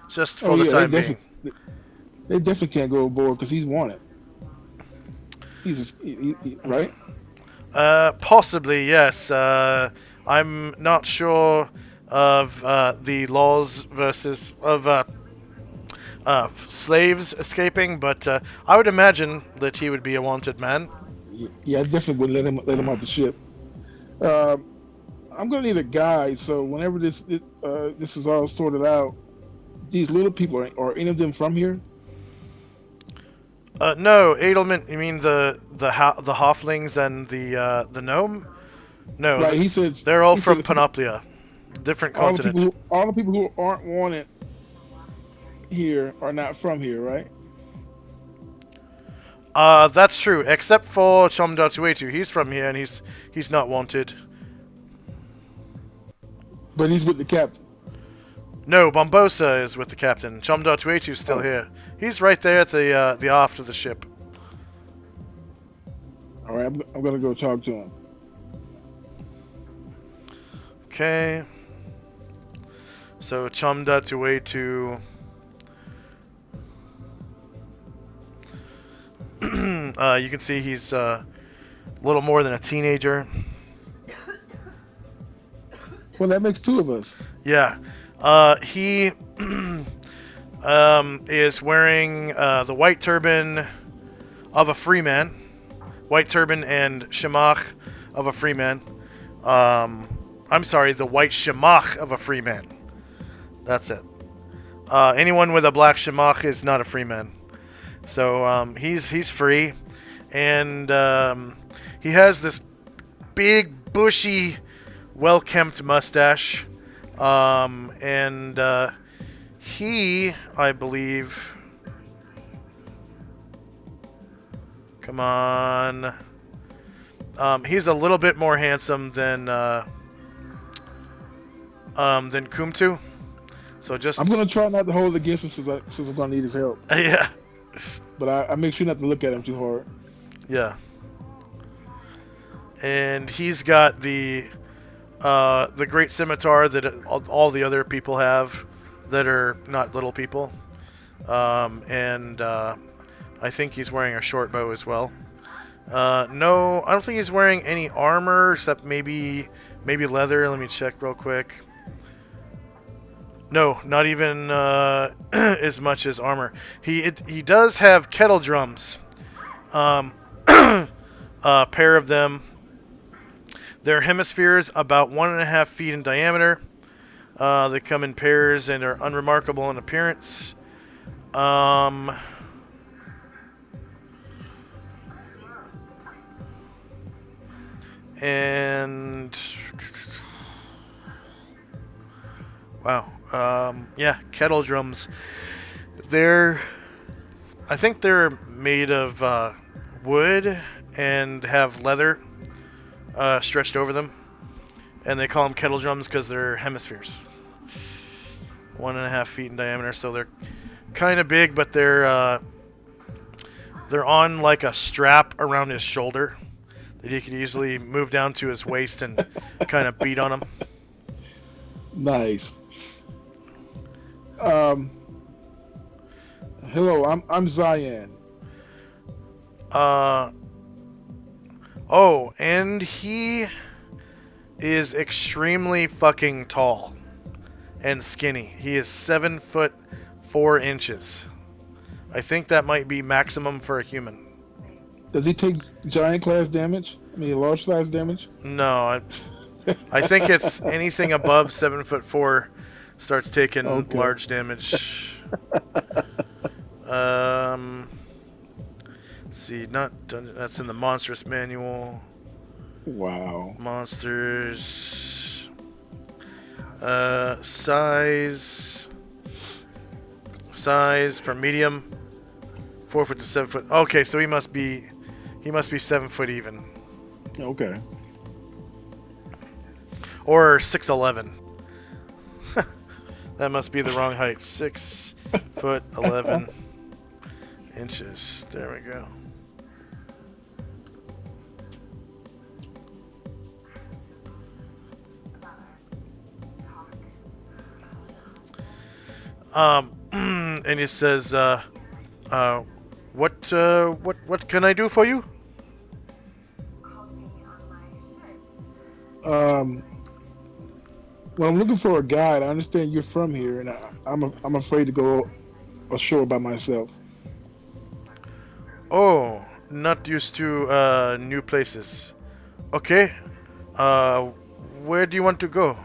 [SPEAKER 1] just for the time being.
[SPEAKER 5] They definitely can't go aboard because he's wanted. Right.
[SPEAKER 1] Possibly, yes. I'm not sure of the laws versus of slaves escaping, but I would imagine that he would be a wanted man.
[SPEAKER 5] Yeah, I definitely wouldn't let him off the ship. I'm gonna need a guide, so whenever this is all sorted out, these little people are any of them from here?
[SPEAKER 1] No, Edelman. You mean the halflings and the gnome? No,
[SPEAKER 5] Right. He said
[SPEAKER 1] they're all
[SPEAKER 5] he
[SPEAKER 1] from
[SPEAKER 5] said
[SPEAKER 1] Panoplia, different
[SPEAKER 5] all
[SPEAKER 1] continent.
[SPEAKER 5] all the people who aren't wanted here are not from here, right?
[SPEAKER 1] That's true, except for Chomdatuetu. He's from here and he's not wanted.
[SPEAKER 5] But he's with the captain.
[SPEAKER 1] No, Bombosa is with the captain. Chomdatuetu's still here. He's right there at the aft of the ship.
[SPEAKER 5] All right, I'm gonna go talk to him.
[SPEAKER 1] Okay. So Chomdatuetu You can see he's a little more than a teenager.
[SPEAKER 5] Well, that makes two of us.
[SPEAKER 1] Yeah. He is wearing the white turban of a free man. White turban and shemach of a free man. I'm sorry, the white shemach of a free man. That's it. Anyone with a black shemach is not a free man. So he's free. And he has this big, bushy, well-kempt mustache. And he, I believe... Come on. He's a little bit more handsome than Kumtu. So just...
[SPEAKER 5] I'm gonna try not to hold it against him since I'm gonna need his help.
[SPEAKER 1] Yeah.
[SPEAKER 5] But I make sure not to look at him too hard.
[SPEAKER 1] Yeah. And he's got the great scimitar that all the other people have that are not little people. And I think he's wearing a short bow as well. No, I don't think he's wearing any armor except maybe leather. Let me check real quick. No, not even as much as armor. He does have kettle drums. A pair of them. Their hemispheres about 1.5 feet in diameter. They come in pairs and are unremarkable in appearance. And wow, yeah, kettle drums. I think they're made of wood and have leather stretched over them, and they call them kettle drums because they're hemispheres, 1.5 feet in diameter. So they're kind of big, but they're on like a strap around his shoulder that he could easily move down to his waist and kind of beat on him.
[SPEAKER 5] Nice. Hello, I'm Zayan.
[SPEAKER 1] Oh, and he is extremely fucking tall and skinny. He is 7'4". I think that might be maximum for a human.
[SPEAKER 5] Does he take giant class damage? I mean, large size damage?
[SPEAKER 1] No, I think it's anything above 7'4" starts taking large damage. Let's see, that's in the monstrous manual.
[SPEAKER 5] Wow.
[SPEAKER 1] Monsters. Size for medium, 4 foot to 7 foot. Okay, so he must be 7 foot even.
[SPEAKER 5] Okay.
[SPEAKER 1] Or 6'11". That must be the wrong height. 6 foot 11 inches. There we go. And he says, what can I do for you?
[SPEAKER 5] Well, I'm looking for a guide. I understand you're from here, and I'm afraid to go ashore by myself.
[SPEAKER 1] Oh, not used to new places. Okay. Where do you want to go?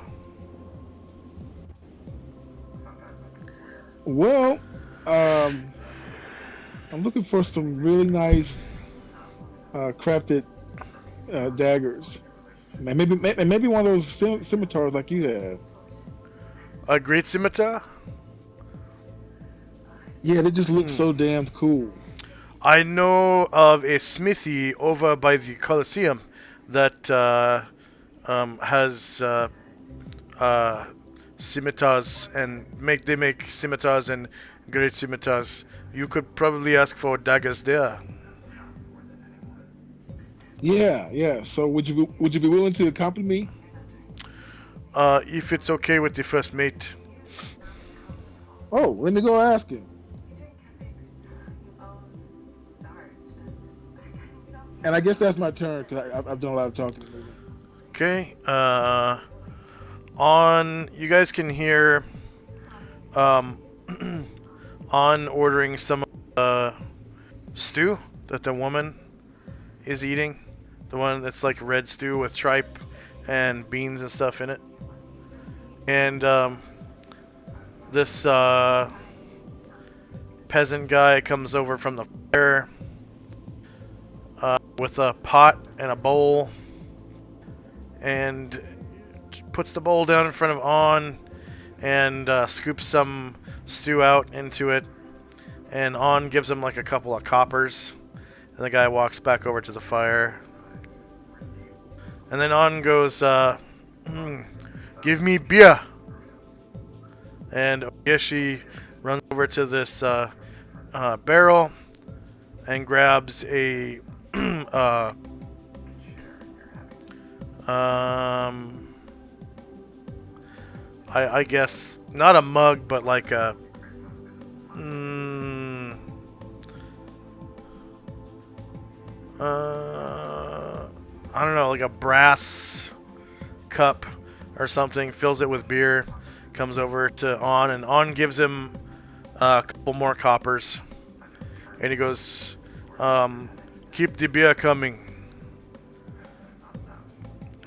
[SPEAKER 5] Well, I'm looking for some really nice crafted daggers. Maybe one of those scimitars like you have.
[SPEAKER 1] A great scimitar?
[SPEAKER 5] Yeah, they just look so damn cool.
[SPEAKER 1] I know of a smithy over by the Colosseum that has scimitars, and they make scimitars and great scimitars. You could probably ask for daggers there.
[SPEAKER 5] Yeah. So would you be willing to accompany me?
[SPEAKER 1] If it's okay with the first mate.
[SPEAKER 5] Oh, let me go ask him. And I guess that's my turn because I've done a lot of talking and moving.
[SPEAKER 1] Okay. On you guys can hear on ordering some stew that the woman is eating. The one that's like red stew with tripe and beans and stuff in it. And this peasant guy comes over from the fire with a pot and a bowl and puts the bowl down in front of On and scoops some stew out into it. And On gives him like a couple of coppers. And the guy walks back over to the fire. And then On goes, give me beer. And Oyeshi runs over to this barrel and grabs a I guess not a mug, but like a I don't know, like a brass cup or something, fills it with beer, comes over to On, and On gives him a couple more coppers. And he goes, keep the beer coming.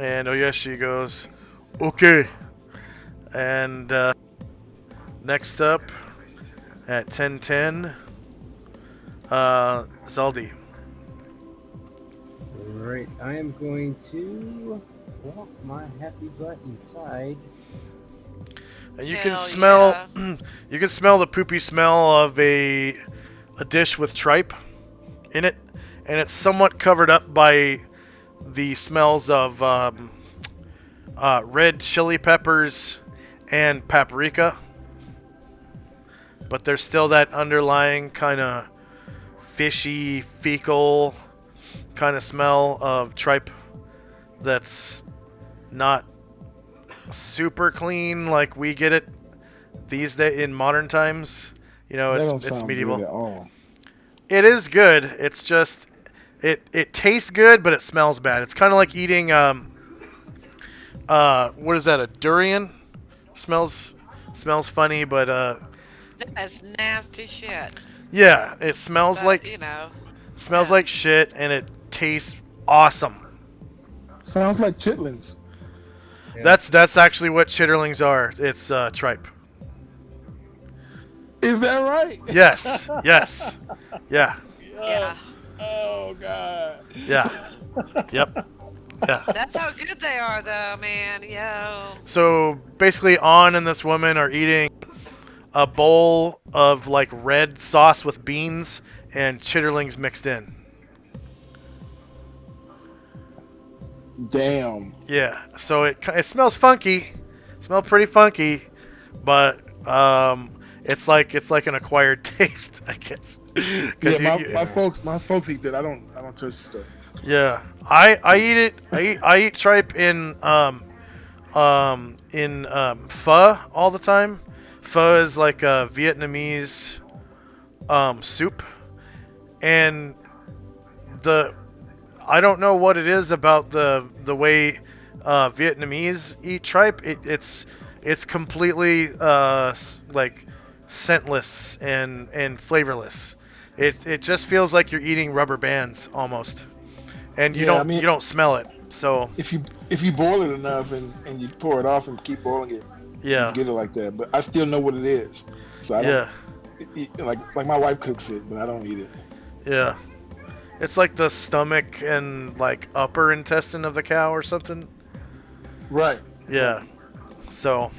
[SPEAKER 1] And Oyeshi goes, okay. And next up, at 10:10, Zaldi.
[SPEAKER 4] Alright, I am going to walk my happy butt inside.
[SPEAKER 1] And you
[SPEAKER 2] Hell
[SPEAKER 1] can smell,
[SPEAKER 2] yeah.
[SPEAKER 1] you can smell the poopy smell of a dish with tripe in it, and it's somewhat covered up by the smells of red chili peppers and paprika. But there's still that underlying kind of fishy, fecal kind of smell of tripe that's not super clean like we get it these days in modern times. You know,
[SPEAKER 5] That don't
[SPEAKER 1] it's
[SPEAKER 5] sound
[SPEAKER 1] medieval.
[SPEAKER 5] good at all.
[SPEAKER 1] It is good. It's just it tastes good, but it smells bad. It's kind of like eating what is that? A durian? Smells funny, but
[SPEAKER 2] That's nasty shit.
[SPEAKER 1] yeah, it smells
[SPEAKER 2] But,
[SPEAKER 1] like
[SPEAKER 2] you know.
[SPEAKER 1] smells
[SPEAKER 2] yeah.
[SPEAKER 1] like shit, and it tastes awesome.
[SPEAKER 5] Sounds like chitlins.
[SPEAKER 4] Yeah.
[SPEAKER 1] That's actually what chitterlings are. It's tripe.
[SPEAKER 5] Is that right?
[SPEAKER 1] Yes, yes, yeah,
[SPEAKER 2] Yeah.
[SPEAKER 5] Oh God.
[SPEAKER 1] yeah, yep, yeah.
[SPEAKER 2] That's how good they are, though, man. Yo.
[SPEAKER 1] So basically, On and this woman are eating a bowl of like red sauce with beans and chitterlings mixed in.
[SPEAKER 5] Damn.
[SPEAKER 1] Yeah, so it smells funky, smells pretty funky, but it's like an acquired taste, I guess. 'Cause
[SPEAKER 5] Yeah,
[SPEAKER 1] you-
[SPEAKER 5] my folks eat that. I don't touch the stuff.
[SPEAKER 1] yeah, I eat it. I eat tripe in pho all the time. Pho is like a Vietnamese soup, and I don't know what it is about the way Vietnamese eat tripe. It's completely like scentless and flavorless. It just feels like you're eating rubber bands almost, and you
[SPEAKER 5] Yeah,
[SPEAKER 1] don't
[SPEAKER 5] I mean-
[SPEAKER 1] you don't smell it. So
[SPEAKER 5] If you boil it enough and you pour it off and keep boiling it,
[SPEAKER 1] yeah,
[SPEAKER 5] you get it like that. But I still know what it is. So I don't,
[SPEAKER 1] yeah,
[SPEAKER 5] like my wife cooks it, but I don't eat it.
[SPEAKER 1] yeah. It's like the stomach and like upper intestine of the cow or something.
[SPEAKER 5] Right.
[SPEAKER 1] Yeah. So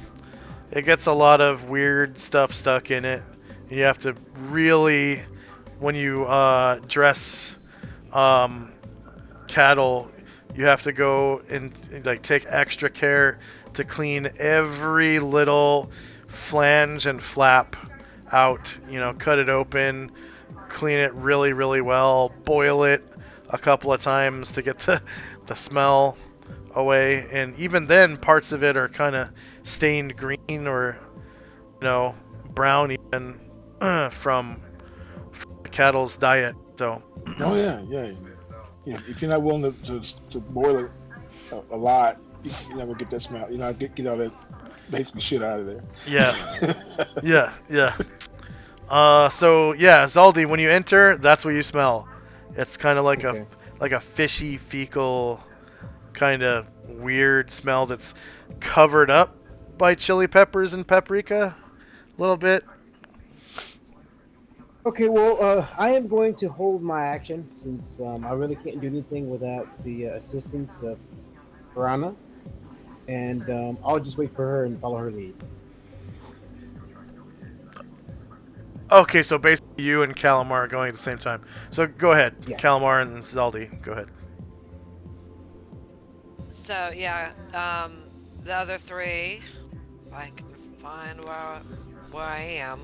[SPEAKER 1] it gets a lot of weird stuff stuck in it. And you have to really, when you dress cattle, you have to go and like take extra care to clean every little flange and flap out. You know, cut it open, clean it really, really well, boil it a couple of times to get the smell away. And even then, parts of it are kind of stained green or, you know, brown even from the cattle's diet. So,
[SPEAKER 5] Oh yeah, yeah. if you're not willing to boil it a lot, you're not gonna get that smell. You know, get all that basically shit out of there.
[SPEAKER 1] Yeah. Yeah. So yeah, Zaldi, when you enter, that's what you smell. It's kind of like
[SPEAKER 4] Okay.
[SPEAKER 1] a fishy, fecal, kind of weird smell that's covered up by chili peppers and paprika a little bit.
[SPEAKER 4] Okay, well, I am going to hold my action since I really can't do anything without the assistance of Piranha, and I'll just wait for her and follow her lead.
[SPEAKER 1] Okay, so basically you and Calamar are going at the same time. So go ahead,
[SPEAKER 4] Yes.
[SPEAKER 1] Calamar and Zaldi, go ahead.
[SPEAKER 2] So yeah, the other three, if I can find where I am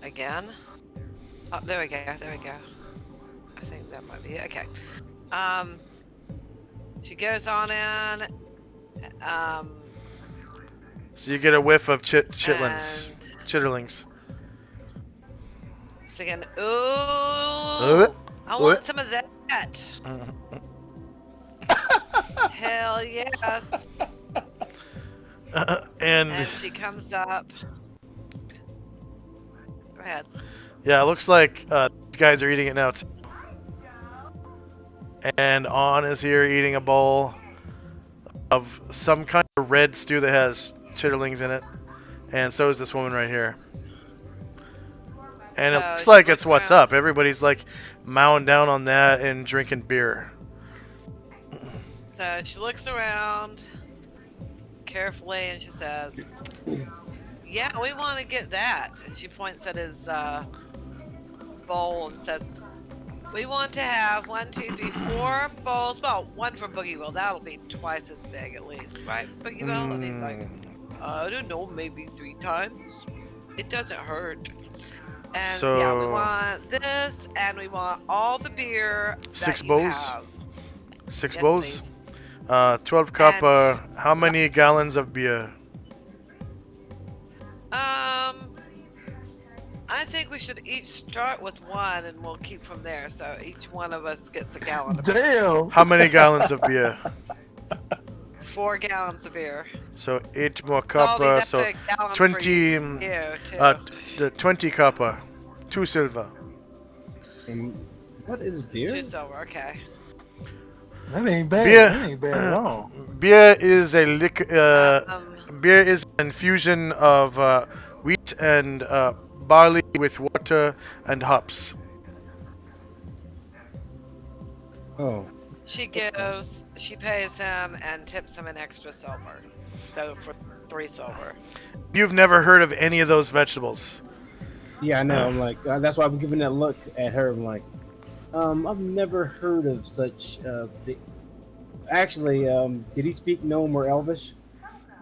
[SPEAKER 2] again. Oh, there we go. There we go. I think that might be it. Okay. Um, she goes on in.
[SPEAKER 1] So you get a whiff of
[SPEAKER 2] And
[SPEAKER 1] chitterlings.
[SPEAKER 2] singing,
[SPEAKER 1] Uh,
[SPEAKER 2] ooh, I
[SPEAKER 1] uh.
[SPEAKER 2] want some of that. Hell yes.
[SPEAKER 1] And
[SPEAKER 2] And she comes up. Go ahead.
[SPEAKER 1] yeah, it looks like these guys are eating it now too. And On is here eating a bowl of some kind of red stew that has chitterlings in it. And so is this woman right here. And it
[SPEAKER 2] So
[SPEAKER 1] looks
[SPEAKER 2] she
[SPEAKER 1] like
[SPEAKER 2] looks
[SPEAKER 1] it's what's
[SPEAKER 2] around.
[SPEAKER 1] up. Everybody's like mowing down on that and drinking beer.
[SPEAKER 2] So she looks around carefully and she says, yeah, we want to get that. And she points at his bowl and says, we want to have 1, 2, 3, 4 bowls. Well, one for Boogie Will. That'll be twice as big at least, right, Boogie Will? And he's like, I don't know, maybe 3 times. It doesn't hurt. And yeah, we
[SPEAKER 1] So
[SPEAKER 2] want this, and we want all the beer that
[SPEAKER 1] 6
[SPEAKER 2] you
[SPEAKER 1] bowls?
[SPEAKER 2] have.
[SPEAKER 1] 6
[SPEAKER 2] Yes,
[SPEAKER 1] bowls?
[SPEAKER 2] please.
[SPEAKER 1] 12 cup,
[SPEAKER 2] And
[SPEAKER 1] how many
[SPEAKER 2] that's-
[SPEAKER 1] gallons of beer?
[SPEAKER 2] I think we should each start with one, and we'll keep from there. So each one of us gets a gallon of beer.
[SPEAKER 5] Damn.
[SPEAKER 1] How many gallons of beer?
[SPEAKER 2] 4 gallons of beer.
[SPEAKER 1] So 8 more
[SPEAKER 2] Salty,
[SPEAKER 1] copper,
[SPEAKER 2] that's
[SPEAKER 1] so
[SPEAKER 2] a gallon
[SPEAKER 1] 20,
[SPEAKER 2] for you, too.
[SPEAKER 1] the 20 copper, 2 silver.
[SPEAKER 4] And what is beer?
[SPEAKER 2] 2 silver, okay.
[SPEAKER 5] That ain't bad.
[SPEAKER 1] Beer.
[SPEAKER 5] That ain't bad at all.
[SPEAKER 1] Beer is a
[SPEAKER 2] Um,
[SPEAKER 1] beer is an infusion of wheat and barley with water and hops.
[SPEAKER 4] Oh,
[SPEAKER 2] she pays him and tips him an extra silver. So for 3 silver.
[SPEAKER 1] You've never heard of any of those vegetables.
[SPEAKER 4] yeah, I know. I'm like, that's why I'm giving that look at her. I'm like, I've never heard of such. Actually, did he speak Gnome or Elvish?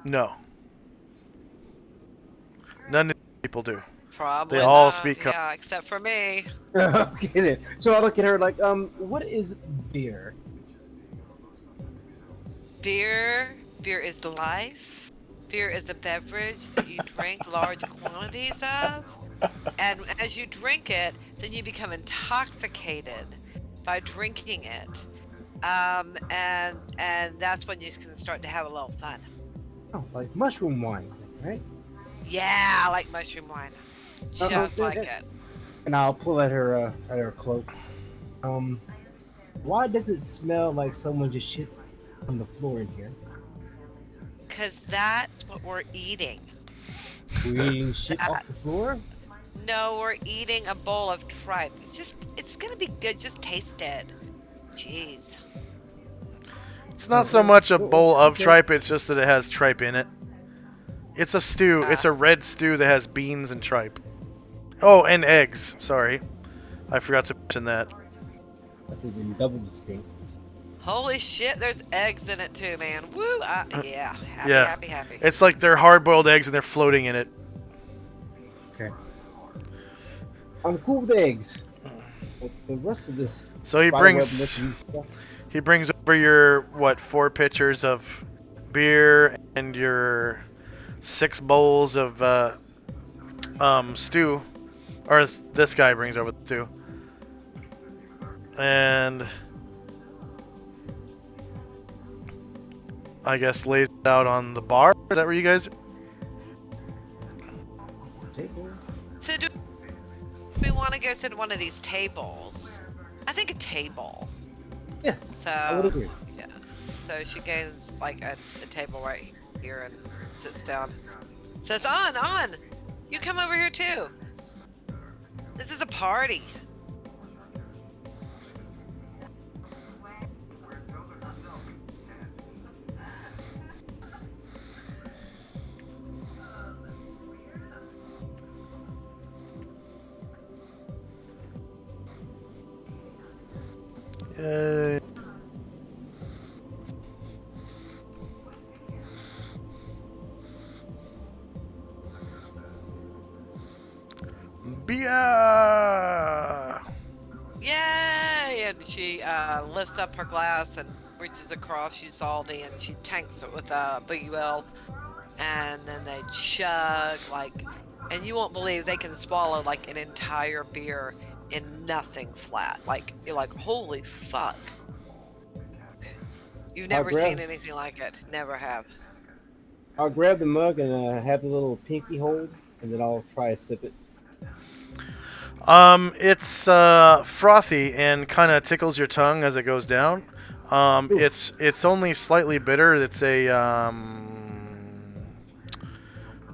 [SPEAKER 1] No. None of these people do.
[SPEAKER 2] Probably
[SPEAKER 1] They all
[SPEAKER 2] not,
[SPEAKER 1] speak
[SPEAKER 2] yeah, except for me.
[SPEAKER 4] Okay, then. So I look at her like, what is beer?
[SPEAKER 2] Beer is life. Beer is a beverage that you drink large quantities of. And as you drink it, then you become intoxicated by drinking it. And that's when you can start to have a little fun.
[SPEAKER 4] Oh, like mushroom wine, right?
[SPEAKER 2] Yeah, I like mushroom wine. Just like it.
[SPEAKER 4] And I'll pull at her cloak. Why does it smell like someone just shit on the floor in here?
[SPEAKER 2] Because that's what we're eating.
[SPEAKER 4] We're eating shit off the floor?
[SPEAKER 2] No, we're eating a bowl of tripe. It's gonna be good. Just taste it. Jeez.
[SPEAKER 1] It's not so much a bowl of
[SPEAKER 4] Okay.
[SPEAKER 1] tripe, it's just that it has tripe in it. It's a stew. It's a red stew that has beans and tripe. Oh, and eggs. Sorry. I forgot to mention that.
[SPEAKER 4] That's even double distinct.
[SPEAKER 2] Holy shit, there's eggs in it too, man. Woo! Yeah, happy,
[SPEAKER 1] Yeah.
[SPEAKER 2] happy, happy.
[SPEAKER 1] It's like they're hard-boiled eggs and they're floating in it.
[SPEAKER 4] Okay. I'm cool with eggs. But the rest of this.
[SPEAKER 1] So he
[SPEAKER 4] spiderweb
[SPEAKER 1] brings-
[SPEAKER 4] looking stuff.
[SPEAKER 1] He brings over your, 4 pitchers of beer and your 6 bowls of stew. Or this guy brings over the stew. And I guess, lays it out on the bar. Is that where you guys?
[SPEAKER 4] Table.
[SPEAKER 2] So do we want to go sit at one of these tables? I think a table.
[SPEAKER 4] Yes, I would
[SPEAKER 2] So
[SPEAKER 4] agree.
[SPEAKER 2] yeah. So she gains like a table right here and sits down. Says, on. You come over here too. This is a party.
[SPEAKER 1] Uh, Beer.
[SPEAKER 2] Yay! And she lifts up her glass and reaches across. She's salty and she tanks it with a Big Well. And then they chug and you won't believe they can swallow like an entire beer in nothing flat. Like you're like, holy fuck! You've never seen anything like it. Never have.
[SPEAKER 4] I'll grab the mug and have the little pinky hold, and then I'll try to sip it.
[SPEAKER 1] It's frothy and kind of tickles your tongue as it goes down. It's only slightly bitter. It's a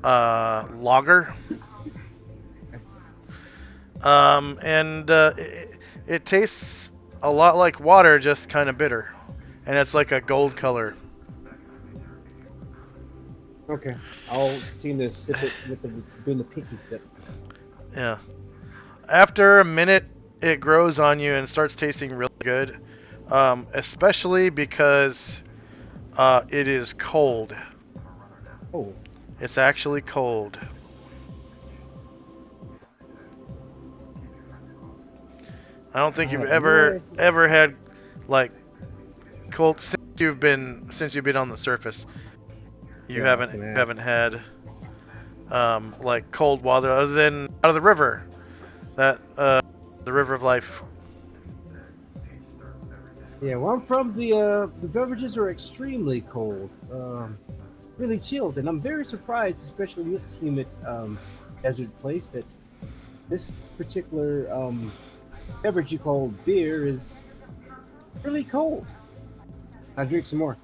[SPEAKER 1] lager. And it tastes a lot like water, just kind of bitter, and it's like a gold color.
[SPEAKER 4] Okay, I'll seem to sip it with doing the pinky sip.
[SPEAKER 1] Yeah. After a minute, it grows on you and starts tasting really good, especially because it is cold.
[SPEAKER 4] Oh,
[SPEAKER 1] It's actually cold. I don't think you've ever had like cold since you've been on the surface. You
[SPEAKER 4] Yeah, I was
[SPEAKER 1] haven't
[SPEAKER 4] gonna
[SPEAKER 1] you
[SPEAKER 4] ask.
[SPEAKER 1] haven't had like cold water other than out of the river. That the river of life.
[SPEAKER 4] yeah. Where I'm from, the beverages are extremely cold, really chilled, and I'm very surprised, especially in this humid desert place, that this particular beverage you call beer is really cold. I drink some more,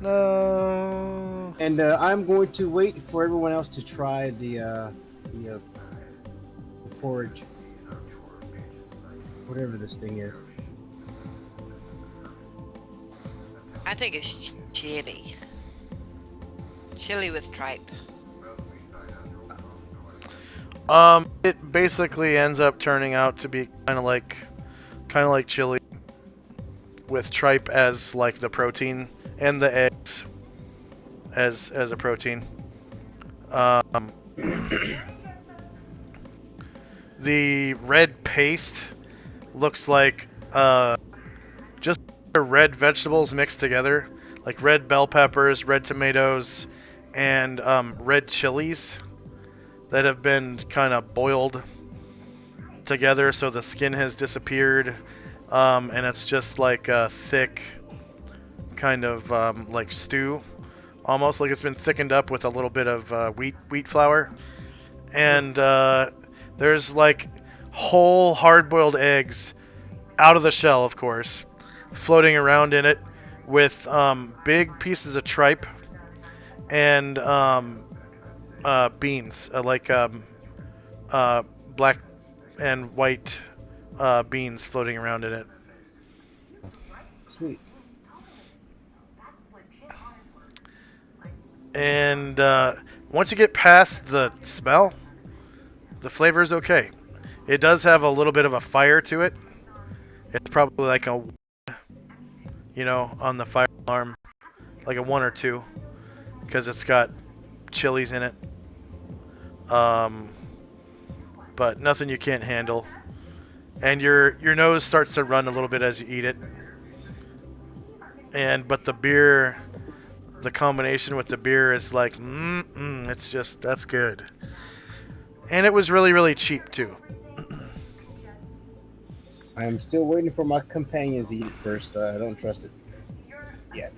[SPEAKER 1] No.
[SPEAKER 4] and I'm going to wait for everyone else to try the porridge, whatever this thing is.
[SPEAKER 2] I think it's chili. Chili with tripe.
[SPEAKER 1] It basically ends up turning out to be kind of like chili with tripe as like the protein and the eggs as a protein. The red paste looks like just red vegetables mixed together, like red bell peppers, red tomatoes, and red chilies that have been kind of boiled together so the skin has disappeared, and it's just like a thick kind of like stew, almost like it's been thickened up with a little bit of wheat flour, and there's like whole hard-boiled eggs out of the shell, of course, floating around in it with big pieces of tripe and beans, black and white beans floating around in it.
[SPEAKER 4] Sweet.
[SPEAKER 1] And once you get past the smell, the flavor is okay. It does have a little bit of a fire to it. It's probably like a, on the fire alarm, like a 1 or 2, because it's got chilies in it. But nothing you can't handle. And your nose starts to run a little bit as you eat it. But the beer, the combination with the beer is like, that's good. And it was really, really cheap too.
[SPEAKER 4] I am still waiting for my companions to eat it first. I don't trust it. yet.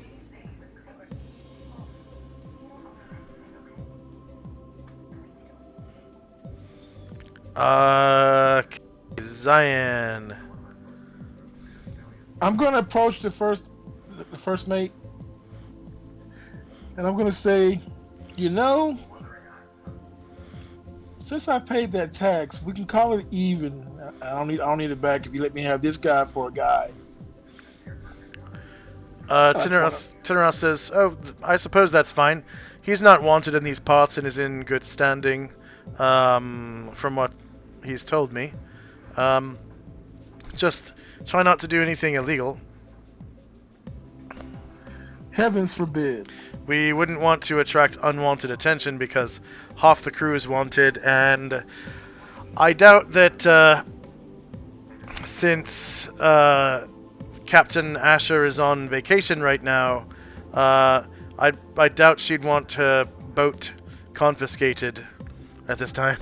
[SPEAKER 1] Zion.
[SPEAKER 5] I'm gonna approach the first mate, and I'm gonna say, you know, since I paid that tax, we can call it even. I don't need it back if you let me have this guy for a guy.
[SPEAKER 1] Tinneroth says, "Oh, I suppose that's fine. He's not wanted in these parts and is in good standing, from what he's told me. Just try not to do anything illegal.
[SPEAKER 5] Heavens forbid.
[SPEAKER 1] We wouldn't want to attract unwanted attention because half the crew is wanted, and I doubt that since Captain Asher is on vacation right now, I doubt she'd want her boat confiscated at this time."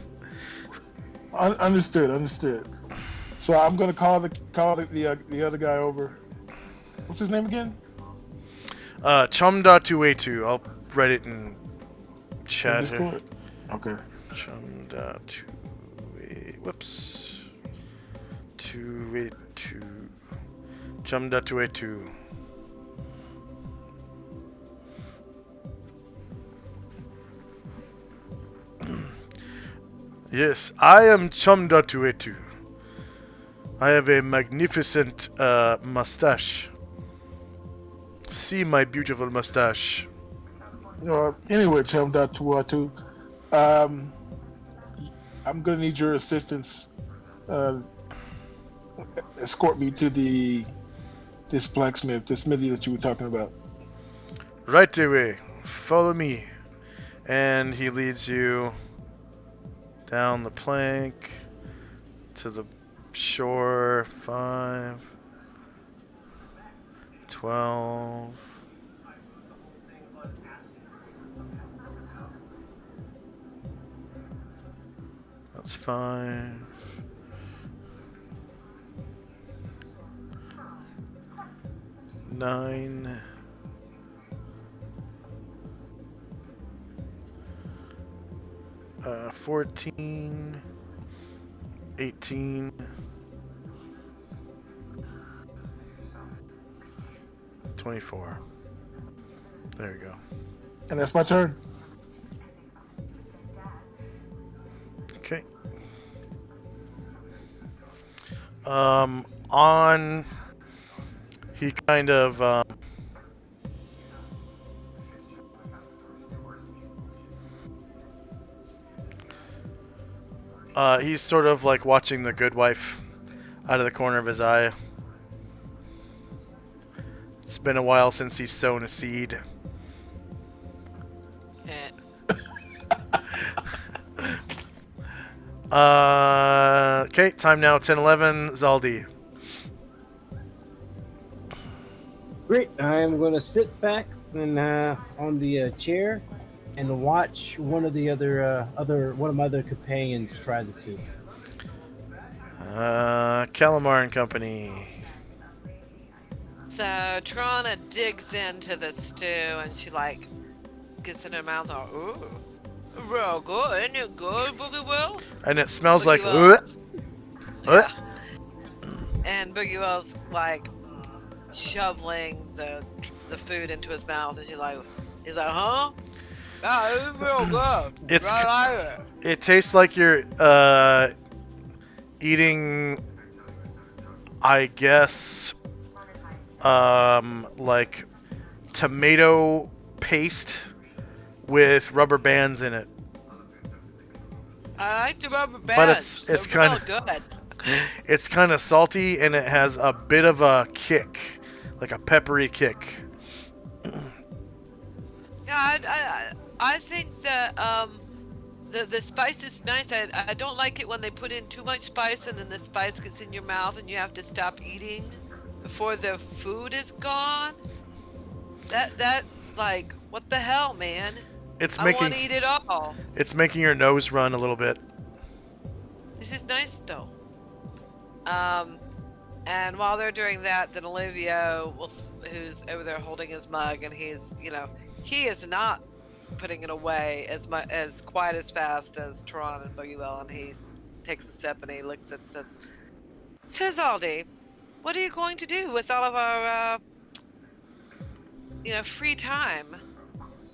[SPEAKER 5] Understood. So I'm gonna call the other guy over. What's his name again?
[SPEAKER 1] Chumda Tuetu. I'll write it in chat here.
[SPEAKER 5] Discord? Okay.
[SPEAKER 1] Chumda Whoops. Tuetu. Chumda Tuetu. Yes, I am Chumda Tuetu. I have a magnificent mustache. See my beautiful mustache.
[SPEAKER 5] Anyway, Chum.2. I'm gonna need your assistance. Escort me to this blacksmith, the smithy that you were talking about.
[SPEAKER 1] Right away. Follow me. And he leads you down the plank to the shore. 5, 12. That's 5. 9. 14. 18. 24. There you go.
[SPEAKER 5] And that's my turn.
[SPEAKER 1] Okay. On he kind of he's sort of like watching The Good Wife out of the corner of his eye. It's been a while since he's sown a seed. Okay, time now 10:11. Zaldi.
[SPEAKER 4] Great. I am going to sit back and on the chair and watch one of the one of my other companions try the soup.
[SPEAKER 1] Calamar and Company.
[SPEAKER 2] So Trana digs into the stew and she like gets in her mouth. Ooh, real good, isn't it good, Boogie Will?
[SPEAKER 1] And it smells like.
[SPEAKER 2] Boogie Will. Yeah. And Boogie Will's like shoveling the food into his mouth, and he's like, huh? Yeah, it's real good.
[SPEAKER 1] It's
[SPEAKER 2] I like it.
[SPEAKER 1] It tastes like you're eating, I guess, like tomato paste with rubber bands in it.
[SPEAKER 2] I like the rubber bands.
[SPEAKER 1] But it's
[SPEAKER 2] They're
[SPEAKER 1] kind
[SPEAKER 2] real
[SPEAKER 1] of
[SPEAKER 2] good.
[SPEAKER 1] it's kind of salty, and it has a bit of a kick, like a peppery kick.
[SPEAKER 2] Yeah, I think that the spice is nice. I don't like it when they put in too much spice and then the spice gets in your mouth and you have to stop eating before the food is gone. That's like, what the hell, man?
[SPEAKER 1] It's
[SPEAKER 2] I
[SPEAKER 1] making
[SPEAKER 2] want to eat it all.
[SPEAKER 1] it's making your nose run a little bit.
[SPEAKER 2] This is nice though. And while they're doing that, then Olivia, who's over there holding his mug, and he's, he is not putting it away as quite as fast as Tron and Boogie Will, and he takes a sip and he looks at it and says, Aldi, what are you going to do with all of our, free time?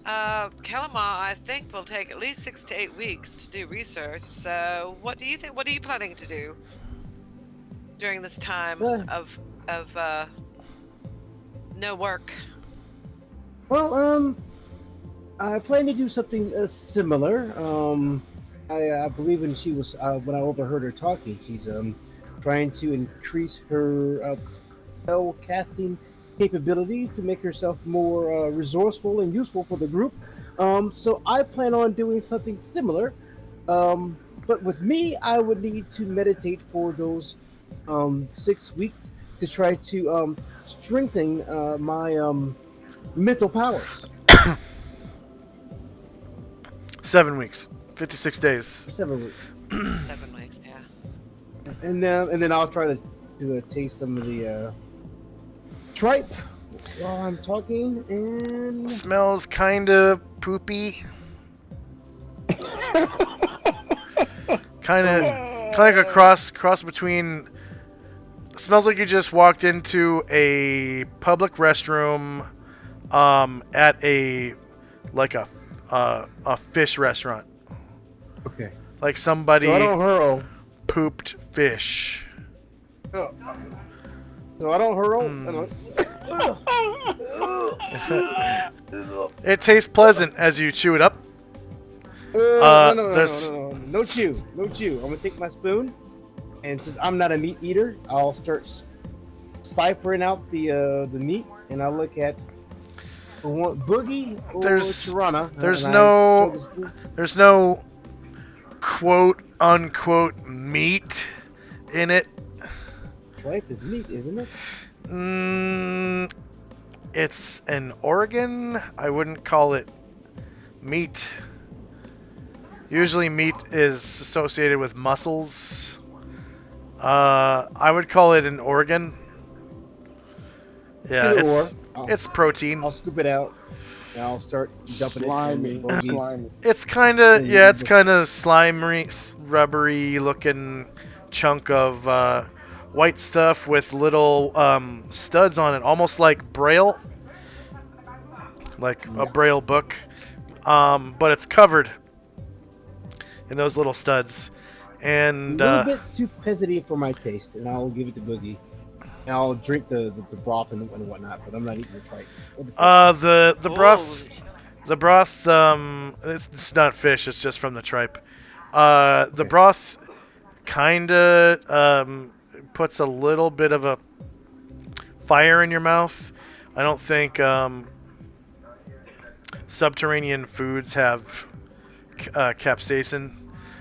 [SPEAKER 2] Calamar, I think, will take at least 6 to 8 weeks to do research. So, what do you think? What are you planning to do during this time of no work?
[SPEAKER 4] Well, I plan to do something similar. I believe when I overheard her talking, she's trying to increase her spell casting capabilities to make herself more resourceful and useful for the group. So I plan on doing something similar. But with me, I would need to meditate for those 6 weeks to try to strengthen my mental powers.
[SPEAKER 1] 7 weeks, 56 days.
[SPEAKER 4] 7 weeks.
[SPEAKER 2] 7 weeks, yeah.
[SPEAKER 4] And then I'll try to taste some of the tripe while I'm talking. And
[SPEAKER 1] Smells kind of poopy. kind of like a cross between. Smells like you just walked into a public restroom, at a fish restaurant.
[SPEAKER 4] okay,
[SPEAKER 1] Like somebody
[SPEAKER 4] so I don't hurl.
[SPEAKER 1] pooped fish.
[SPEAKER 4] Oh. So I don't hurl.
[SPEAKER 1] It tastes pleasant as you chew it up.
[SPEAKER 4] No chew. I'm gonna take my spoon, and since I'm not a meat eater, I'll start ciphering out the meat, and I'll look at I want Boogie or Tirana.
[SPEAKER 1] There's no quote unquote meat in it.
[SPEAKER 4] Tripe is meat, isn't it?
[SPEAKER 1] It's an organ. I wouldn't call it meat. Usually meat is associated with muscles. I would call it an organ. Yeah, it's protein.
[SPEAKER 4] I'll scoop it out, and I'll start dumping
[SPEAKER 5] Slimy.
[SPEAKER 4] it.
[SPEAKER 5] Slimy.
[SPEAKER 1] It's kind of slimy, rubbery looking chunk of white stuff with little studs on it, almost like Braille, like a Braille book, but it's covered in those little studs. And
[SPEAKER 4] a little bit too peasity for my taste, and I'll give it to Boogie. And I'll drink the broth and whatnot, but I'm not eating the tripe.
[SPEAKER 1] the broth, it's not fish, it's just from the tripe. The broth kinda puts a little bit of a fire in your mouth. I don't think subterranean foods have capsaicin,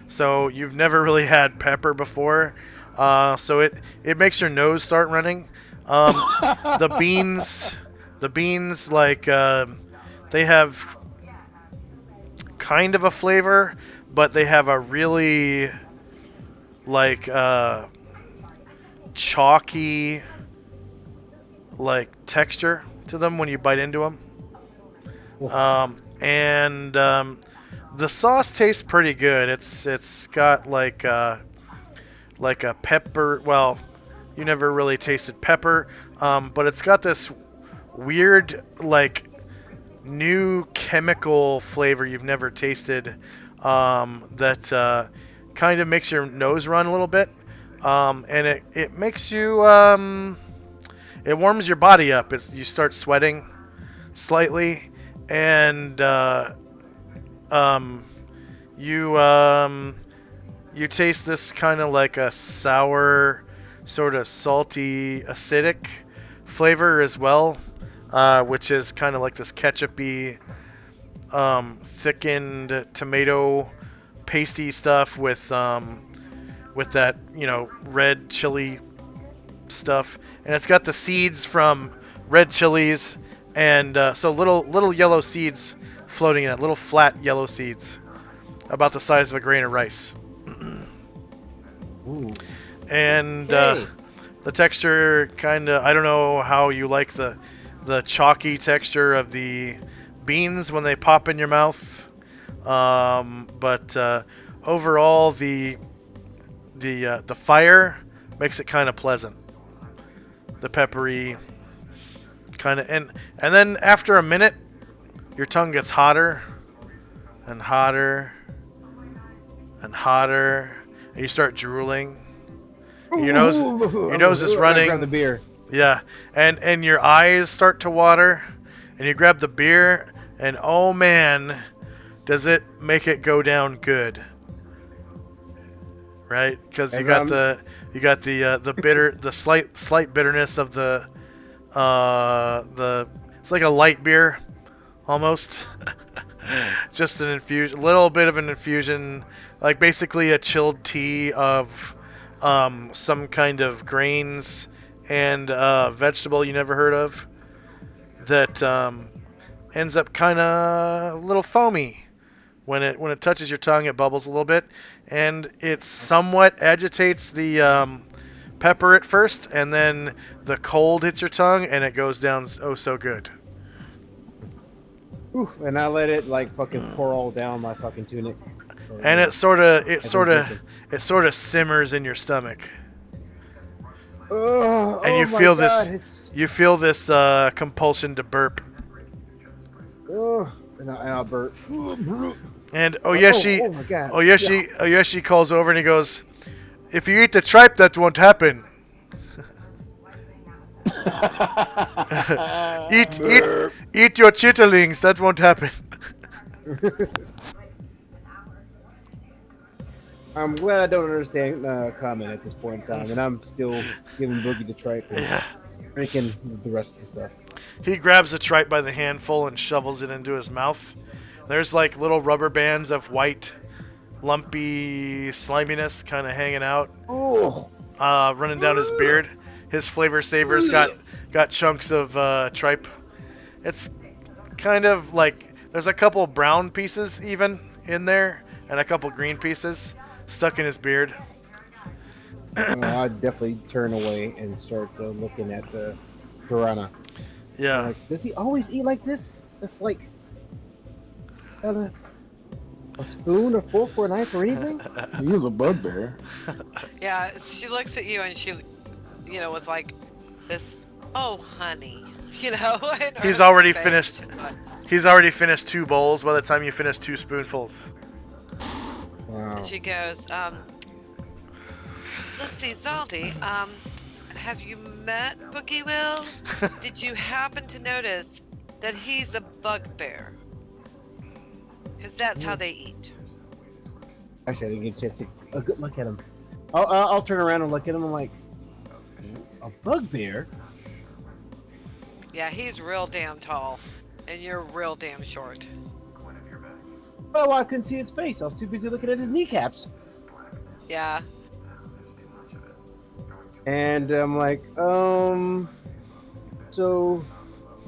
[SPEAKER 1] so you've never really had pepper before. So it makes your nose start running. The beans, like they have kind of a flavor, but they have a really like chalky like texture to them when you bite into them. And the sauce tastes pretty good. It's got like a pepper. Well, you never really tasted pepper, but it's got this weird like new chemical flavor you've never tasted, that kind of makes your nose run a little bit, and it makes you it warms your body up. You start sweating slightly, and you taste this kind of like a sour, sort of salty, acidic flavor as well, which is kind of like this ketchup-y, thickened tomato pasty stuff with that, red chili stuff. And it's got the seeds from red chilies, and so little yellow seeds floating in it, little flat yellow seeds, about the size of a grain of rice.
[SPEAKER 4] Ooh.
[SPEAKER 1] And
[SPEAKER 4] Okay.
[SPEAKER 1] The texture kind of, I don't know how you like the chalky texture of the beans when they pop in your mouth. But overall, the fire makes it kind of pleasant. The peppery kind of, and then after a minute, your tongue gets hotter and hotter and hotter, and you start drooling. Your nose is running.
[SPEAKER 4] Grab the beer.
[SPEAKER 1] Yeah, and your eyes start to water, and you grab the beer, and oh man, does it make it go down good? Right, because you got the bitter, the slight bitterness of the it's like a light beer, almost. Just an infusion, a little bit of an infusion, like basically a chilled tea of some kind of grains and vegetable you never heard of that ends up kind of a little foamy. When it touches your tongue, it bubbles a little bit, and it somewhat agitates the pepper at first, and then the cold hits your tongue, and it goes down oh so good.
[SPEAKER 4] Oof, and I let it like fucking pour all down my fucking tunic.
[SPEAKER 1] And it sort of simmers in your stomach, and you feel you feel this compulsion to burp.
[SPEAKER 4] And I'll burp.
[SPEAKER 1] And Oyeshi,
[SPEAKER 4] oh my God.
[SPEAKER 1] Oyeshi calls over and he goes, "If you eat the tripe, that won't happen. eat your chitterlings, that won't happen."
[SPEAKER 4] I'm glad I don't understand comment at this point in time, and I'm still giving Boogie the tripe and drinking the rest of the stuff.
[SPEAKER 1] He grabs the tripe by the handful and shovels it into his mouth. There's like little rubber bands of white, lumpy sliminess kind of hanging out, running down his beard. His flavor saver's got chunks of tripe. It's kind of like there's a couple brown pieces even in there, and a couple green pieces stuck in his beard.
[SPEAKER 4] I'd definitely turn away and start looking at the piranha.
[SPEAKER 1] Yeah.
[SPEAKER 4] Like, does he always eat like this? That's like a spoon or fork or a knife or anything?
[SPEAKER 5] He is a bugbear.
[SPEAKER 2] Yeah, she looks at you and she, with like this, oh honey,
[SPEAKER 1] He's already finished. He's already finished 2 bowls by the time you finish 2 spoonfuls.
[SPEAKER 4] Wow.
[SPEAKER 2] And she goes, let's see, Salty, have you met Boogie Will? Did you happen to notice that he's a bugbear? Because that's how they eat.
[SPEAKER 4] Actually, I didn't get a chance to take a good look at him. I'll turn around and look at him. I'm like, a bugbear?
[SPEAKER 2] Yeah, he's real damn tall, and you're real damn short.
[SPEAKER 4] Oh, I couldn't see his face. I was too busy looking at his kneecaps.
[SPEAKER 2] Yeah.
[SPEAKER 4] And I'm like, so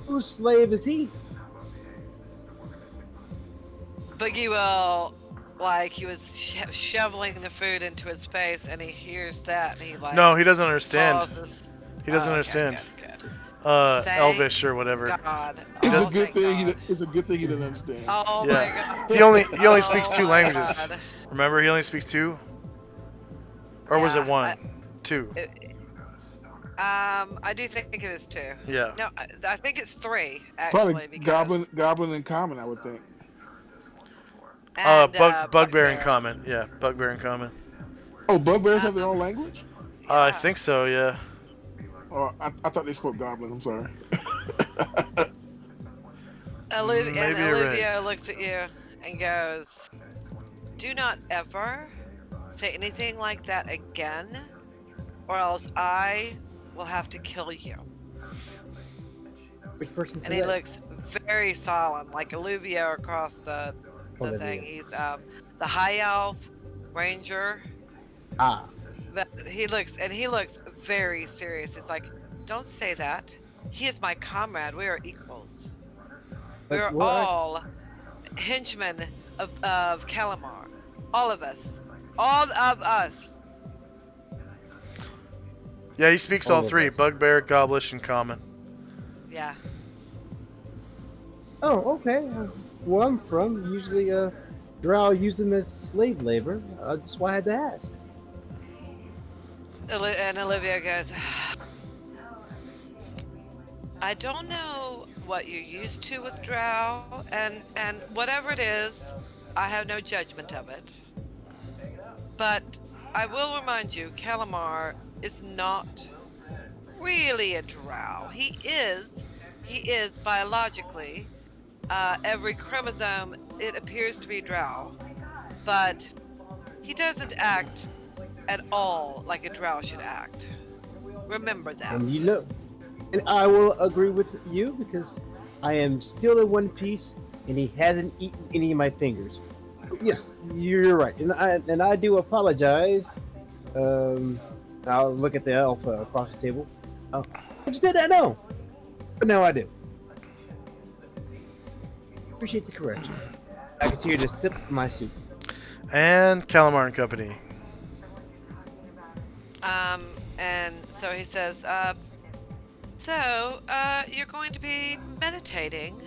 [SPEAKER 4] whose slave is he?
[SPEAKER 2] Boogie Will, like, he was shoveling the food into his face, and he hears that, and he like.
[SPEAKER 1] No, he doesn't understand.
[SPEAKER 2] pauses.
[SPEAKER 1] He doesn't
[SPEAKER 2] Okay,
[SPEAKER 1] understand.
[SPEAKER 2] good. Thank
[SPEAKER 1] Elvish or whatever.
[SPEAKER 2] God.
[SPEAKER 5] It's
[SPEAKER 2] Oh,
[SPEAKER 5] a good
[SPEAKER 2] thank
[SPEAKER 5] thing.
[SPEAKER 2] God.
[SPEAKER 5] It's a good thing he doesn't understand.
[SPEAKER 2] Oh
[SPEAKER 1] Yeah.
[SPEAKER 2] my God.
[SPEAKER 1] He only speaks 2
[SPEAKER 2] Oh my
[SPEAKER 1] languages.
[SPEAKER 2] God.
[SPEAKER 1] Remember, he only speaks 2. Or was it
[SPEAKER 2] Yeah,
[SPEAKER 1] 1? 2.
[SPEAKER 2] I do think it is 2.
[SPEAKER 1] Yeah.
[SPEAKER 2] No, I think it's 3 actually.
[SPEAKER 5] Probably
[SPEAKER 2] Because
[SPEAKER 5] goblin in common, I would think.
[SPEAKER 2] and,
[SPEAKER 1] Bugbear in common. Yeah, bugbear in common.
[SPEAKER 5] Oh, bugbears have their own language?
[SPEAKER 1] I think so. Yeah.
[SPEAKER 5] Oh, I thought they spoke goblin. I'm sorry.
[SPEAKER 1] Maybe you're
[SPEAKER 2] Olivia looks at you and goes, "Do not ever say anything like that again, or else I will have to kill you."
[SPEAKER 4] Which person said
[SPEAKER 2] And he
[SPEAKER 4] that?
[SPEAKER 2] looks very solemn, like Olivia across the
[SPEAKER 4] Olivia.
[SPEAKER 2] thing. He's the high elf ranger.
[SPEAKER 4] Ah.
[SPEAKER 2] But he looks very serious. He's like, "Don't say that. He is my comrade. We are equals. We are all henchmen of Calamar. All of us. All of us."
[SPEAKER 1] Yeah, he speaks all
[SPEAKER 4] All of
[SPEAKER 1] three:
[SPEAKER 4] us.
[SPEAKER 1] bugbear, goblish, and common.
[SPEAKER 2] Yeah.
[SPEAKER 4] Oh, okay. Where I'm from, usually drow use them as slave labor. That's why I had to ask.
[SPEAKER 2] And Olivia goes, I don't know what you're used to with drow, and whatever it is, I have no judgment of it. But I will remind you, Calamar is not really a drow. He is biologically, every chromosome, it appears to be drow, but he doesn't act at all like a drow should act. Remember
[SPEAKER 4] And
[SPEAKER 2] that.
[SPEAKER 4] you know, and I will agree with you because I am still in one piece, and he hasn't eaten any of my fingers. Yes, you're right, and I do apologize. Um, I'll look at the elf across the table. I just did that, no, but now I do. Appreciate the correction. I continue to sip my soup.
[SPEAKER 1] And Calamar and Company.
[SPEAKER 2] And so he says, you're going to be meditating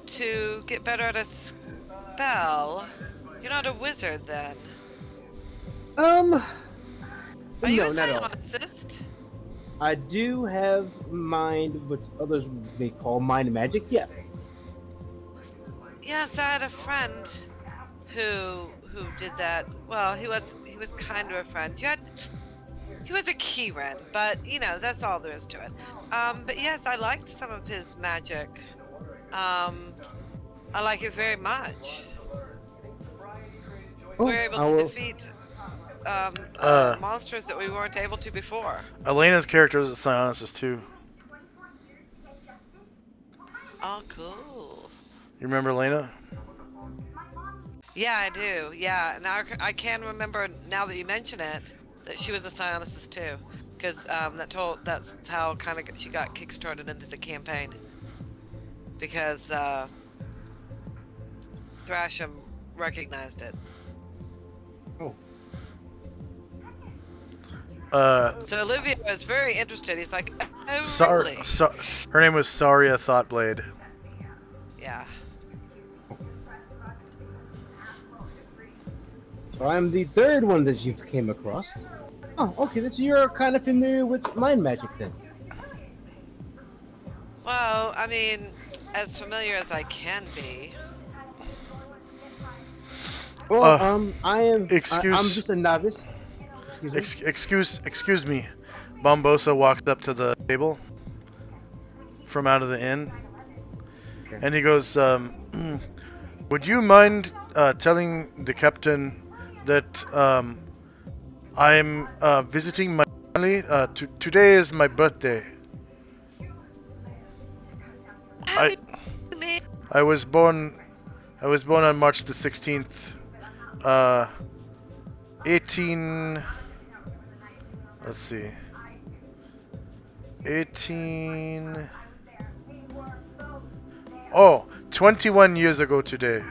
[SPEAKER 2] to get better at a spell. You're not a wizard then.
[SPEAKER 4] Um,
[SPEAKER 2] Are you a
[SPEAKER 4] no, not at all.
[SPEAKER 2] psionicist?
[SPEAKER 4] I do have mind, what others may call mind magic. Yes.
[SPEAKER 2] Yes, I had a friend who did that. Well, he was kind of a friend. He was a Keyren, but that's all there is to it. But yes, I liked some of his magic. Um, I like it very much. We
[SPEAKER 4] Oh,
[SPEAKER 2] were able
[SPEAKER 4] I
[SPEAKER 2] to
[SPEAKER 4] will.
[SPEAKER 2] defeat
[SPEAKER 1] Uh,
[SPEAKER 2] monsters that we weren't able to before.
[SPEAKER 1] Elena's character was a psionicist too.
[SPEAKER 2] Oh, cool.
[SPEAKER 1] You remember Elena?
[SPEAKER 2] Yeah, I do. Yeah, now I can remember now that you mention it that she was a psionicist too, because that's how kind of she got kickstarted into the campaign because Thrasham recognized it.
[SPEAKER 4] Oh,
[SPEAKER 2] So Olivia was very interested. He's like, oh,
[SPEAKER 1] Sar-
[SPEAKER 2] really?
[SPEAKER 1] Sar- her name was Saria Thoughtblade.
[SPEAKER 2] Yeah.
[SPEAKER 4] so I'm the third one that you came across. Oh, okay. So you're kind of familiar with mind magic then.
[SPEAKER 2] Well, I mean, as familiar as I can be.
[SPEAKER 4] Well,
[SPEAKER 1] Uh,
[SPEAKER 4] I am. I'm
[SPEAKER 1] excuse,
[SPEAKER 4] just a novice. Excuse me.
[SPEAKER 1] excuse me. Bombosa walked up to the table from out of the inn, and he goes, "Would you mind telling the captain that I'm visiting my family? Today is my birthday. I
[SPEAKER 2] Happy me.
[SPEAKER 1] I was born on March the 16th, uh, 18. Let's see, 18. Oh, 21 years ago today.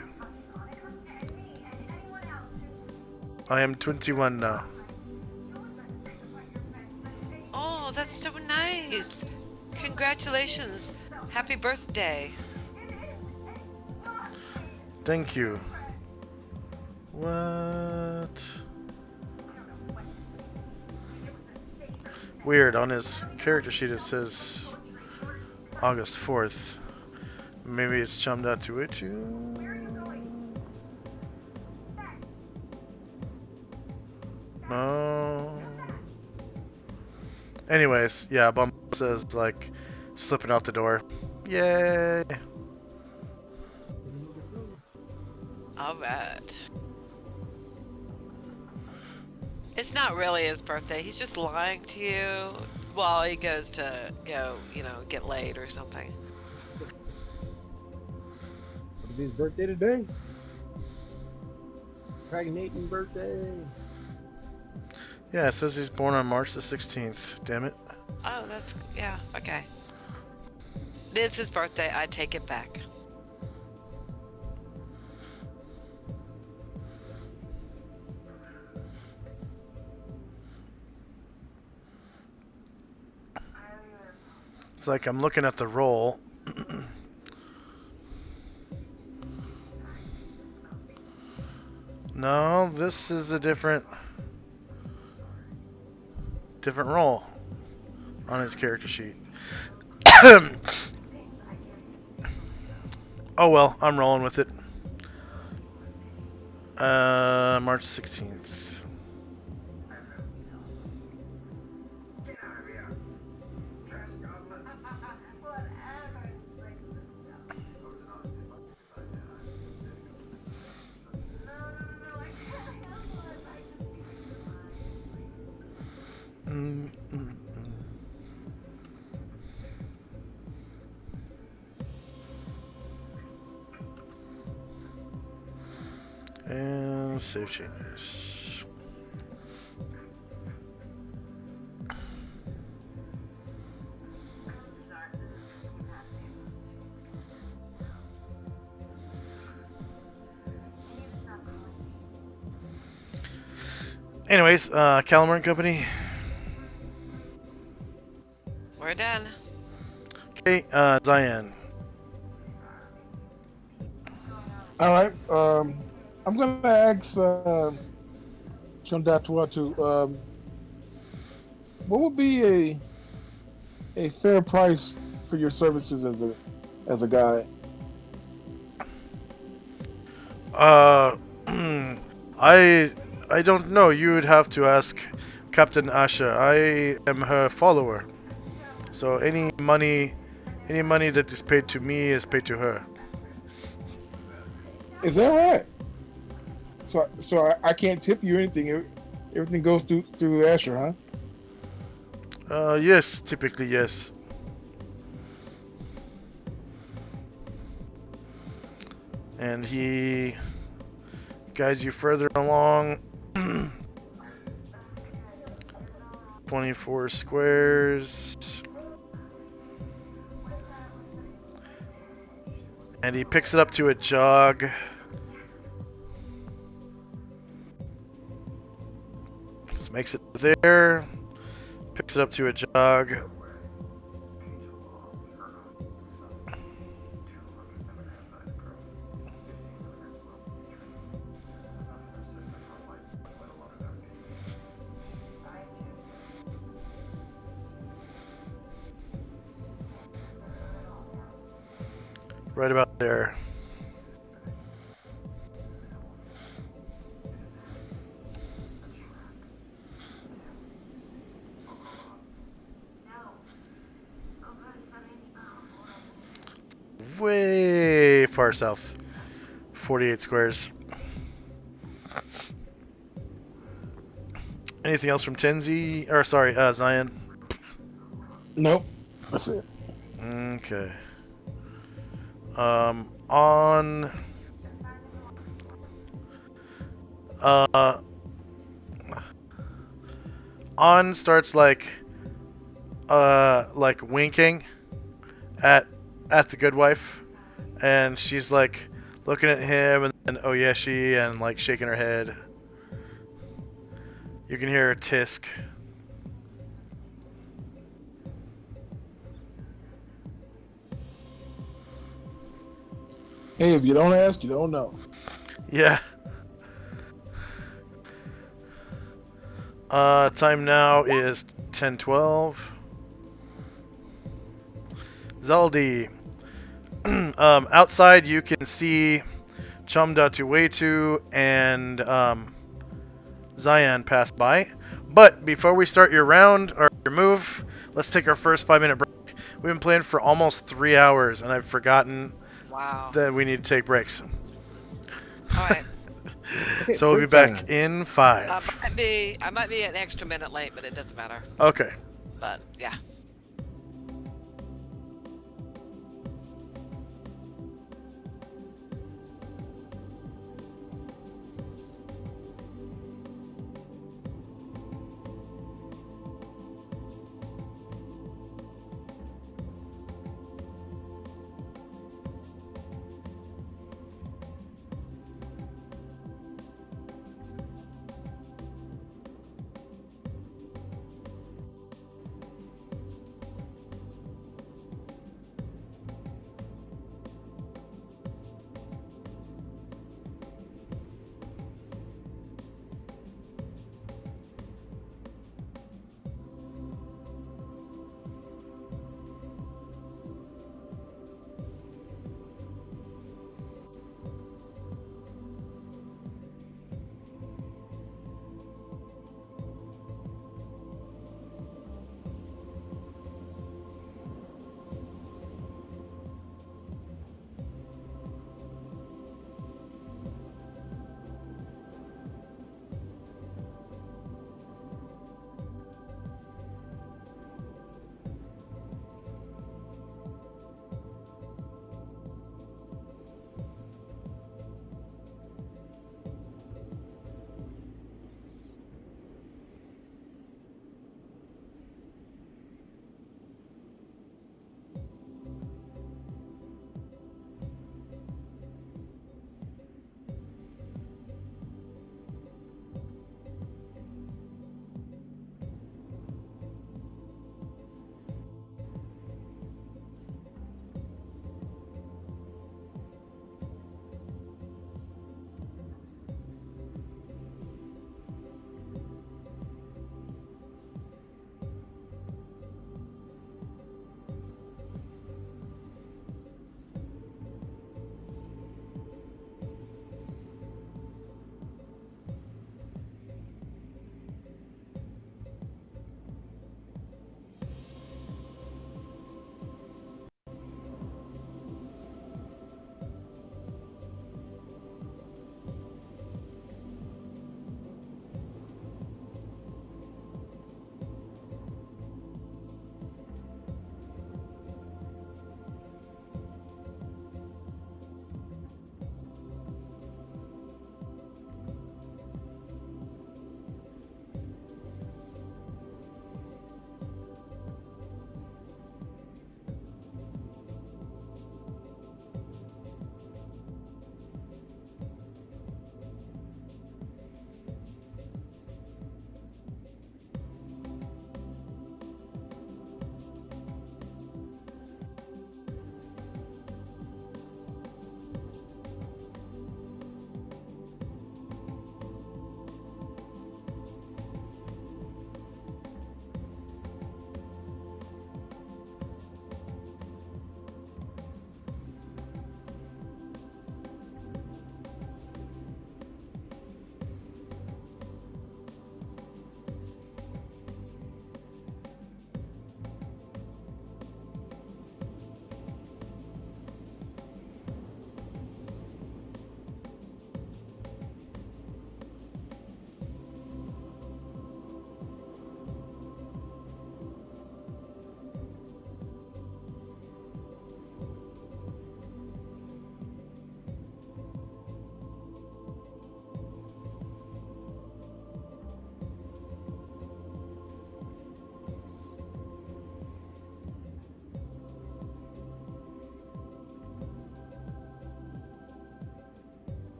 [SPEAKER 1] I am 21 now.
[SPEAKER 2] Oh, that's so nice. Congratulations. Happy birthday.
[SPEAKER 1] Thank you. What? Weird. On his character sheet it says August 4th. Maybe it's chummed out to it. No. Anyways, yeah, Bum says like slipping out the door. Yay!
[SPEAKER 2] All right. It's not really his birthday. He's just lying to you while he goes to get laid or something.
[SPEAKER 4] What's his birthday today? Pregnating birthday.
[SPEAKER 1] Yeah, it says he's born on March the 16th. Damn it.
[SPEAKER 2] Oh, yeah, okay. It's his birthday. I take it back.
[SPEAKER 1] like I'm looking at the roll. No, this is a different roll on his character sheet. Oh well, I'm rolling with it. March 16th. And save changes. Anyways, Calamar and Company.
[SPEAKER 2] We're done.
[SPEAKER 1] Okay, Diane.
[SPEAKER 5] All right. I'm gonna ask Shondatwatu, what would be a fair price for your services as a guide?
[SPEAKER 1] I don't know. You would have to ask Captain Asha. I am her follower. So any money that is paid to me is paid to her.
[SPEAKER 5] Is that right? So I can't tip you anything. Everything goes through Asher, huh?
[SPEAKER 1] Yes, typically yes. And he guides you further along. 24 squares. And he picks it up to a jog. Just makes it there. Picks it up to a jog. Right about there. Way far south. 48 squares. Anything else from Tenzi? Or sorry, Zion?
[SPEAKER 5] Nope. That's it.
[SPEAKER 1] Okay. On On starts like winking at the good wife, and she's like looking at him and then Oyeshi and like shaking her head. You can hear her tisk.
[SPEAKER 5] Hey, if you don't ask, you don't know.
[SPEAKER 1] Yeah. Time now is 10:12. Zaldi. Outside you can see Chumda Tuwetu and Zion pass by. But before we start your round or your move, let's take our first 5-minute break. We've been playing for almost 3 hours, and I've forgotten
[SPEAKER 2] Wow.
[SPEAKER 1] that we need to take breaks.
[SPEAKER 2] All right.
[SPEAKER 4] Okay,
[SPEAKER 1] So we'll be
[SPEAKER 4] break
[SPEAKER 1] back
[SPEAKER 4] time.
[SPEAKER 1] in 5.
[SPEAKER 2] I might be an extra minute late, but it doesn't matter.
[SPEAKER 1] Okay.
[SPEAKER 2] But yeah.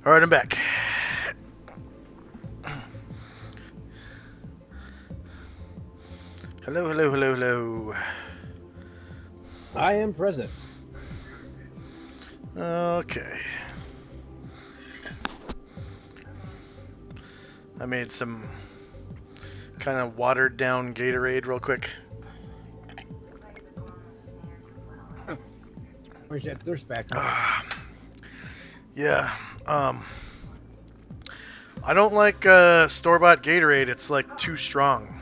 [SPEAKER 1] All right, I'm back. Hello, hello, hello, hello.
[SPEAKER 4] I am present.
[SPEAKER 1] Okay. I made some kind of watered down Gatorade real quick.
[SPEAKER 4] Where's that thirst back?
[SPEAKER 1] Yeah. I don't like store-bought Gatorade. It's like too strong.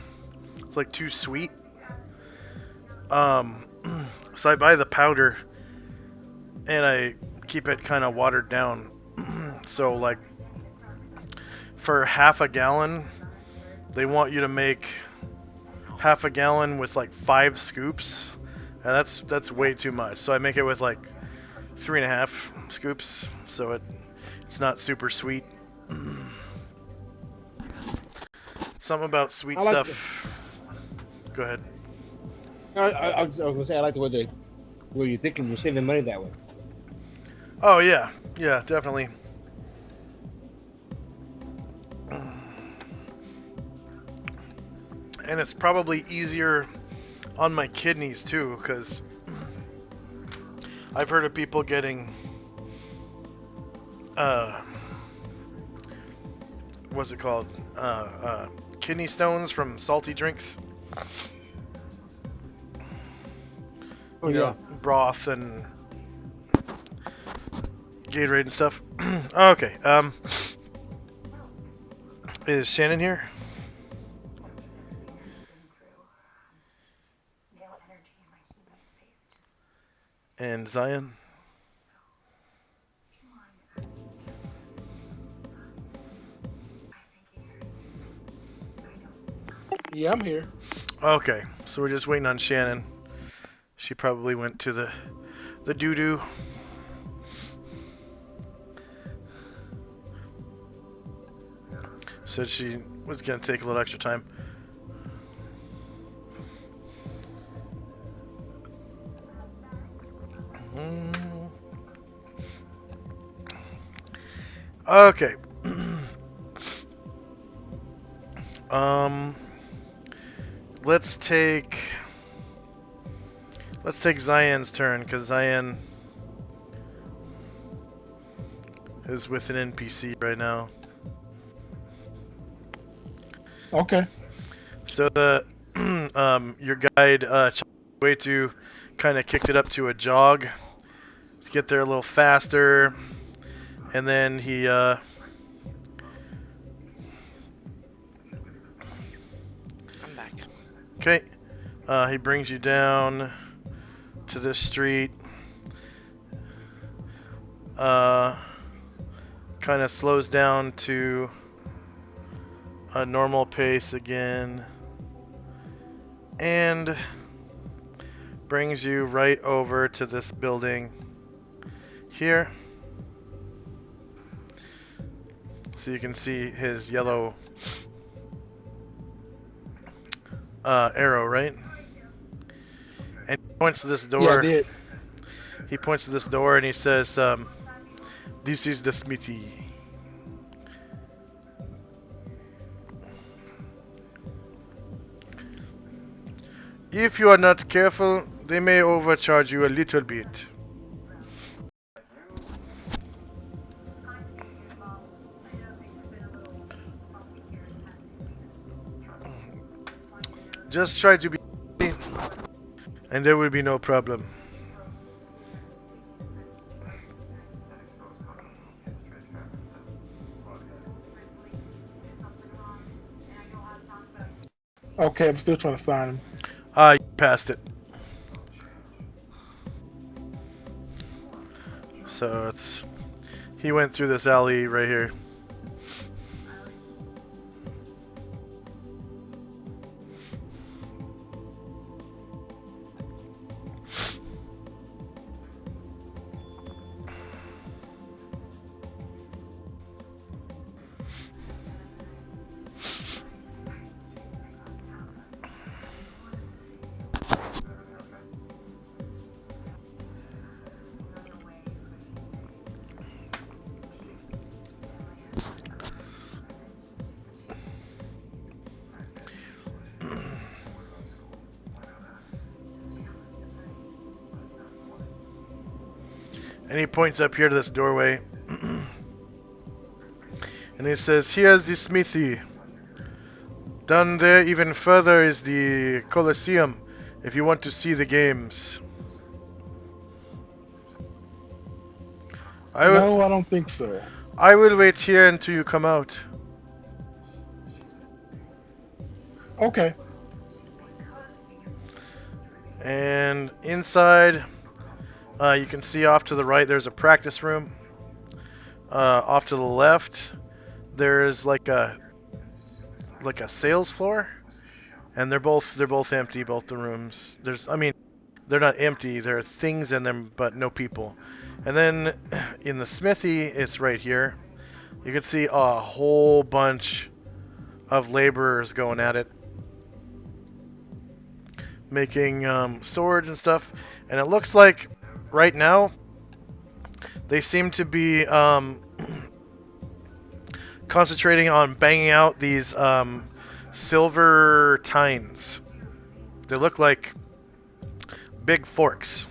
[SPEAKER 1] It's like too sweet. So I buy the powder and I keep it kind of watered down. So like for half a gallon, they want you to make half a gallon with like 5 scoops, and that's way too much. So I make it with like 3.5 scoops, so it's not super sweet. Something about sweet stuff. Go ahead.
[SPEAKER 4] I was gonna say I like the way you're thinking. You're saving money that way.
[SPEAKER 1] Oh yeah, definitely. And it's probably easier on my kidneys too, because I've heard of people getting what's it called? Kidney stones from salty drinks.
[SPEAKER 4] Oh yeah.
[SPEAKER 1] Broth and Gatorade and stuff. Okay. Is Shannon here? And Zion?
[SPEAKER 5] Yeah, I'm here.
[SPEAKER 1] Okay, so we're just waiting on Shannon. She probably went to the doo-doo. Said she was going to take a little extra time. Okay. Let's take Zion's turn, because Zion is with an NPC right now.
[SPEAKER 5] Okay.
[SPEAKER 1] So the your guide way to kind of kicked it up to a jog to get there a little faster, and then he
[SPEAKER 2] I'm back.
[SPEAKER 1] okay, he brings you down to this street. Kind of slows down to a normal pace again, and brings you right over to this building here. So you can see his yellow arrow, right? And he points to this door.
[SPEAKER 5] Yeah, I did.
[SPEAKER 1] He points to this door and he says, "This is the smithy." If you are not careful, they may overcharge you a little bit. Just try to be, and there will be no problem.
[SPEAKER 5] Okay, I'm still trying to find him.
[SPEAKER 1] You passed it. So he went through this alley right here. And he points up here to this doorway. And he says, here's the smithy. Down there, even further, is the Colosseum, if you want to see the games.
[SPEAKER 5] No, I don't think so.
[SPEAKER 1] I will wait here until you come out.
[SPEAKER 5] Okay.
[SPEAKER 1] And inside, you can see off to the right, there's a practice room. Off to the left, there's like a sales floor, and they're both empty, both the rooms. They're not empty. There are things in them, but no people. And then in the smithy, it's right here. You can see a whole bunch of laborers going at it, making swords and stuff. And it looks like right now they seem to be concentrating on banging out these silver tines. They look like big forks.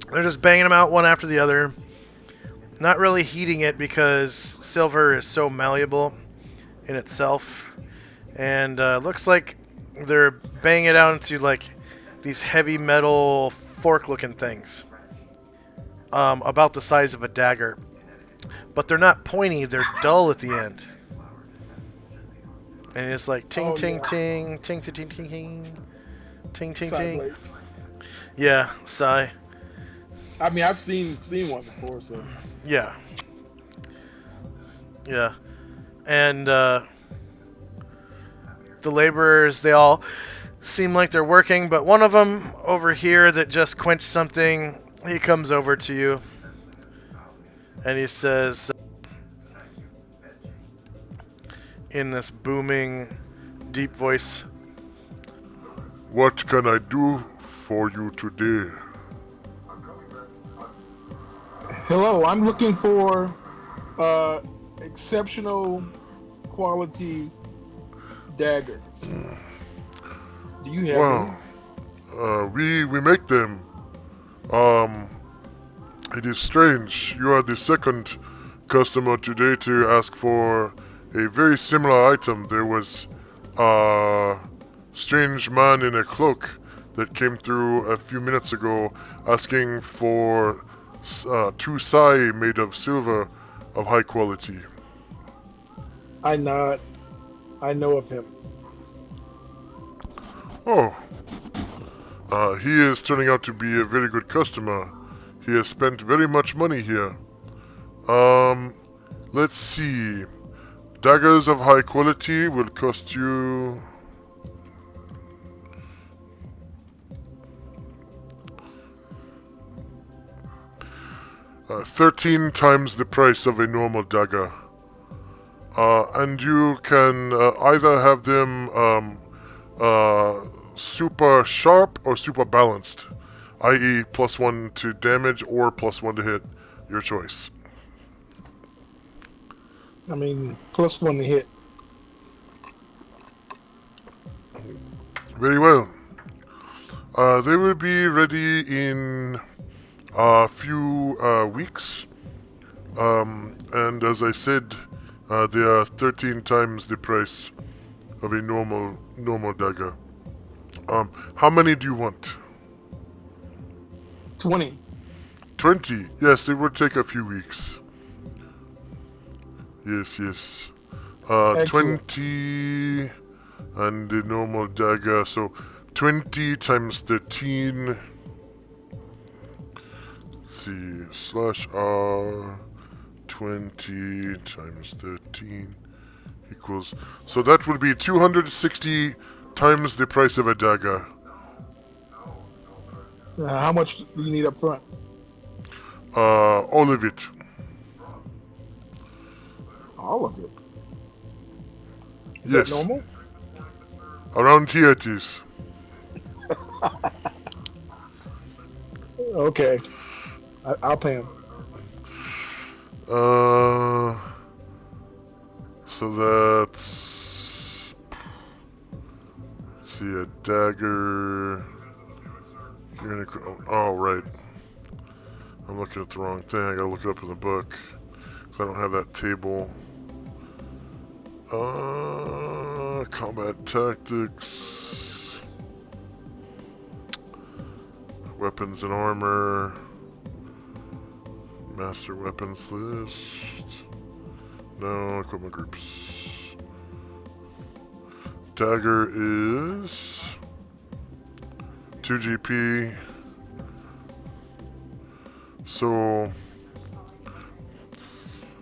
[SPEAKER 1] They're just banging them out one after the other. Not really heating it because silver is so malleable in itself. And looks like they're banging it out into like these heavy metal fork-looking things. About the size of a dagger. But they're not pointy, they're dull at the end. And it's like ting, ting, ting, ting, ting, ting, ting, ting, ting, ting, ting. Yeah, sigh.
[SPEAKER 5] I mean, I've seen one before, so.
[SPEAKER 1] Yeah. Yeah. And the laborers, they all seem like they're working, but one of them over here that just quenched something, he comes over to you and he says in this booming, deep voice,
[SPEAKER 6] What can I do for you today?
[SPEAKER 5] Hello, I'm looking for exceptional quality daggers. Do you have them?
[SPEAKER 6] We make them. It is strange. You are the second customer today to ask for a very similar item. There was a strange man in a cloak that came through a few minutes ago asking for two sai made of silver of high quality.
[SPEAKER 5] I know of him.
[SPEAKER 6] Oh. He is turning out to be a very good customer. He has spent very much money here. Let's see. Daggers of high quality will cost you... $13 times the price of a normal dagger. And you can either have them super sharp or super balanced, i.e. +1 to damage or +1 to hit, your choice.
[SPEAKER 5] I mean, +1 to hit.
[SPEAKER 6] Very well. They will be ready in a few weeks. And as I said, they are 13 times the price of a normal dagger. How many do you want?
[SPEAKER 5] 20.
[SPEAKER 6] 20? Yes, it will take a few weeks. Yes. 20 and the normal dagger, so 20 times 13. Let's see, /R 20 times 13 equals... So that would be 260 times the price of a dagger.
[SPEAKER 5] How much do you need up front?
[SPEAKER 6] All of it.
[SPEAKER 5] All of it? Is
[SPEAKER 6] Yes.
[SPEAKER 5] that normal?
[SPEAKER 6] Around here it is.
[SPEAKER 5] Okay. I'll pay him.
[SPEAKER 6] So that's... Let's see, a dagger Oh, right. I'm looking at the wrong thing. I gotta look it up in the book. 'Cause I don't have that table. Combat tactics. Weapons and armor. Master weapons list. No, equipment groups. Dagger is 2 GP. So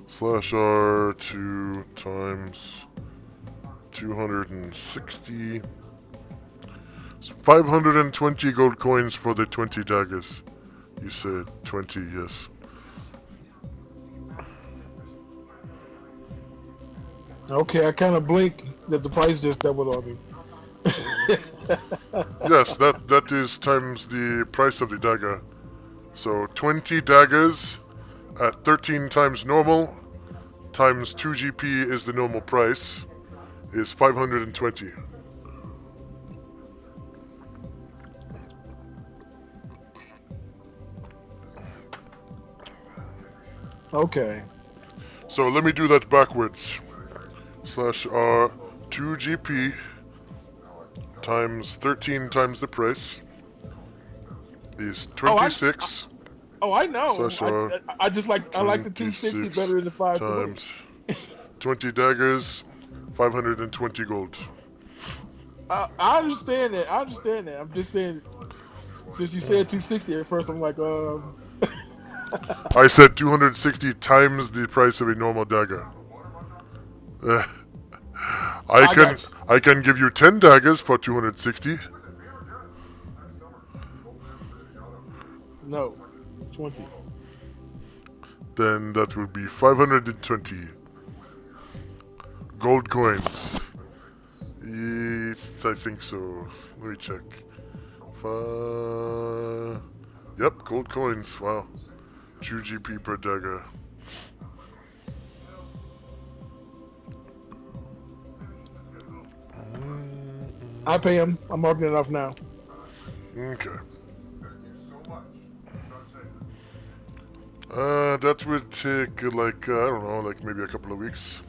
[SPEAKER 6] slash R 2 times 260. So 520 gold coins for the 20 daggers. You said 20, yes.
[SPEAKER 5] Okay, I kind of blink that the price just doubled on me.
[SPEAKER 6] Yes, that is times the price of the dagger. So 20 daggers at 13 times normal times 2 GP is the normal price is 520.
[SPEAKER 5] Okay.
[SPEAKER 6] So let me do that backwards. Slash R 2 GP times 13 times the price is 26.
[SPEAKER 5] Oh, I know.
[SPEAKER 6] Slash R
[SPEAKER 5] I just like I like the 260 better than the 520.
[SPEAKER 6] times 20 daggers, 520 gold.
[SPEAKER 5] I understand that. I understand that. I'm just saying, since you said 260 at first, I'm like,
[SPEAKER 6] I said 260 times the price of a normal dagger. I can give you 10 daggers for 260.
[SPEAKER 5] No, 20.
[SPEAKER 6] Then that would be 520 gold coins. Yes, I think so. Let me check. Yep, gold coins. Wow. 2 GP per dagger.
[SPEAKER 5] I pay him. I'm marking it off now.
[SPEAKER 6] Okay. That would take like, I don't know, like maybe a couple of weeks.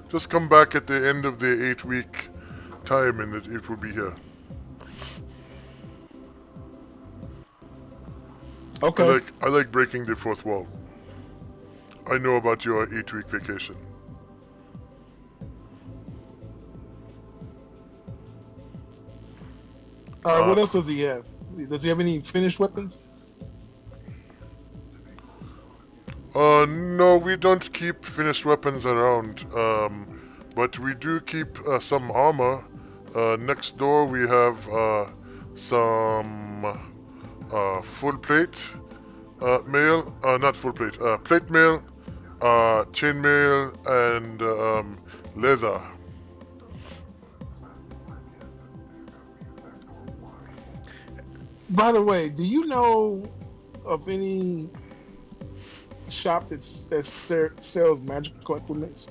[SPEAKER 6] Just come back at the end of the 8-week time and it will be here.
[SPEAKER 5] Okay.
[SPEAKER 6] I like breaking the fourth wall. I know about your 8-week vacation.
[SPEAKER 5] All right. What else does he have? Does he have any finished weapons?
[SPEAKER 6] No, we don't keep finished weapons around. But we do keep some armor. Next door we have some full plate mail. Not full plate. Plate mail, chain mail, and leather.
[SPEAKER 5] By the way, do you know of any shop that sells magical implements?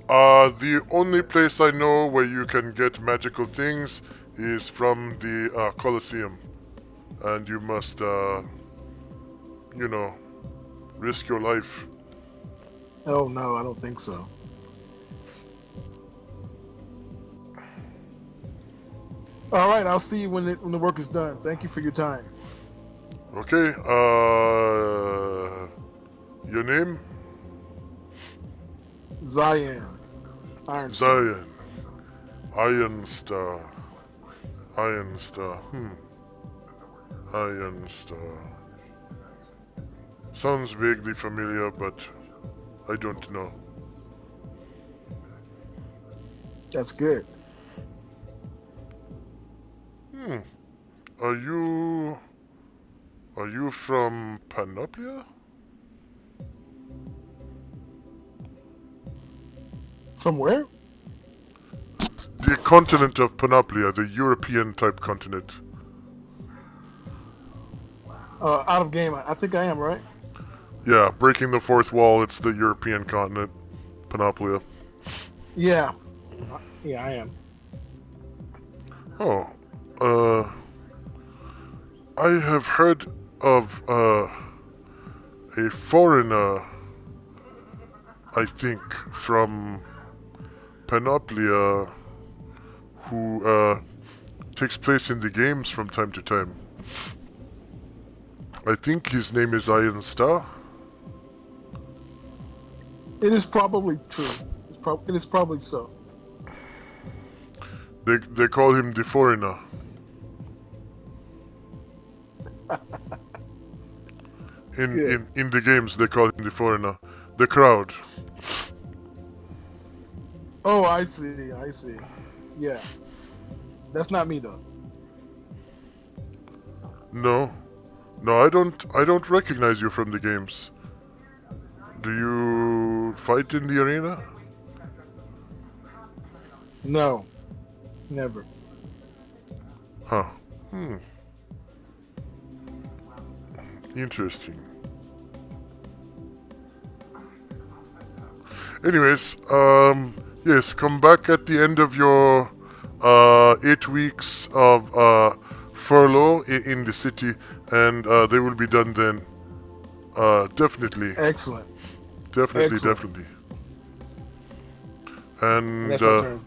[SPEAKER 6] The only place I know where you can get magical things is from the Colosseum. And you must, risk your life.
[SPEAKER 5] Oh no, I don't think so. All right, I'll see you when the work is done. Thank you for your time.
[SPEAKER 6] Okay, your name?
[SPEAKER 5] Zion. Iron Star.
[SPEAKER 6] Zion. Iron Star. Iron Star. Iron Star. Sounds vaguely familiar, but I don't know.
[SPEAKER 5] That's good.
[SPEAKER 6] Are you from Panoplia?
[SPEAKER 5] From where?
[SPEAKER 6] The continent of Panoplia, the European type continent.
[SPEAKER 5] Out of game. I think I am, right?
[SPEAKER 6] Yeah, breaking the fourth wall, it's the European continent, Panoplia.
[SPEAKER 5] Yeah. Yeah, I am.
[SPEAKER 6] Oh, I have heard of a foreigner, I think, from Panoplia who takes place in the games from time to time. I think his name is Iron Star.
[SPEAKER 5] It is probably true. It is probably so.
[SPEAKER 6] They call him the foreigner. In the games they call him the foreigner. The crowd.
[SPEAKER 5] Oh, I see. I see. Yeah, that's not me though.
[SPEAKER 6] No. No, I don't recognize you from the games. Do you fight in the arena?
[SPEAKER 5] No, never.
[SPEAKER 6] Huh. Interesting. Anyways, yes, come back at the end of your 8 weeks of furlough in the city, and they will be done then. Definitely,
[SPEAKER 5] Excellent.
[SPEAKER 6] definitely,
[SPEAKER 5] Excellent.
[SPEAKER 6] definitely. And
[SPEAKER 5] That's my turn.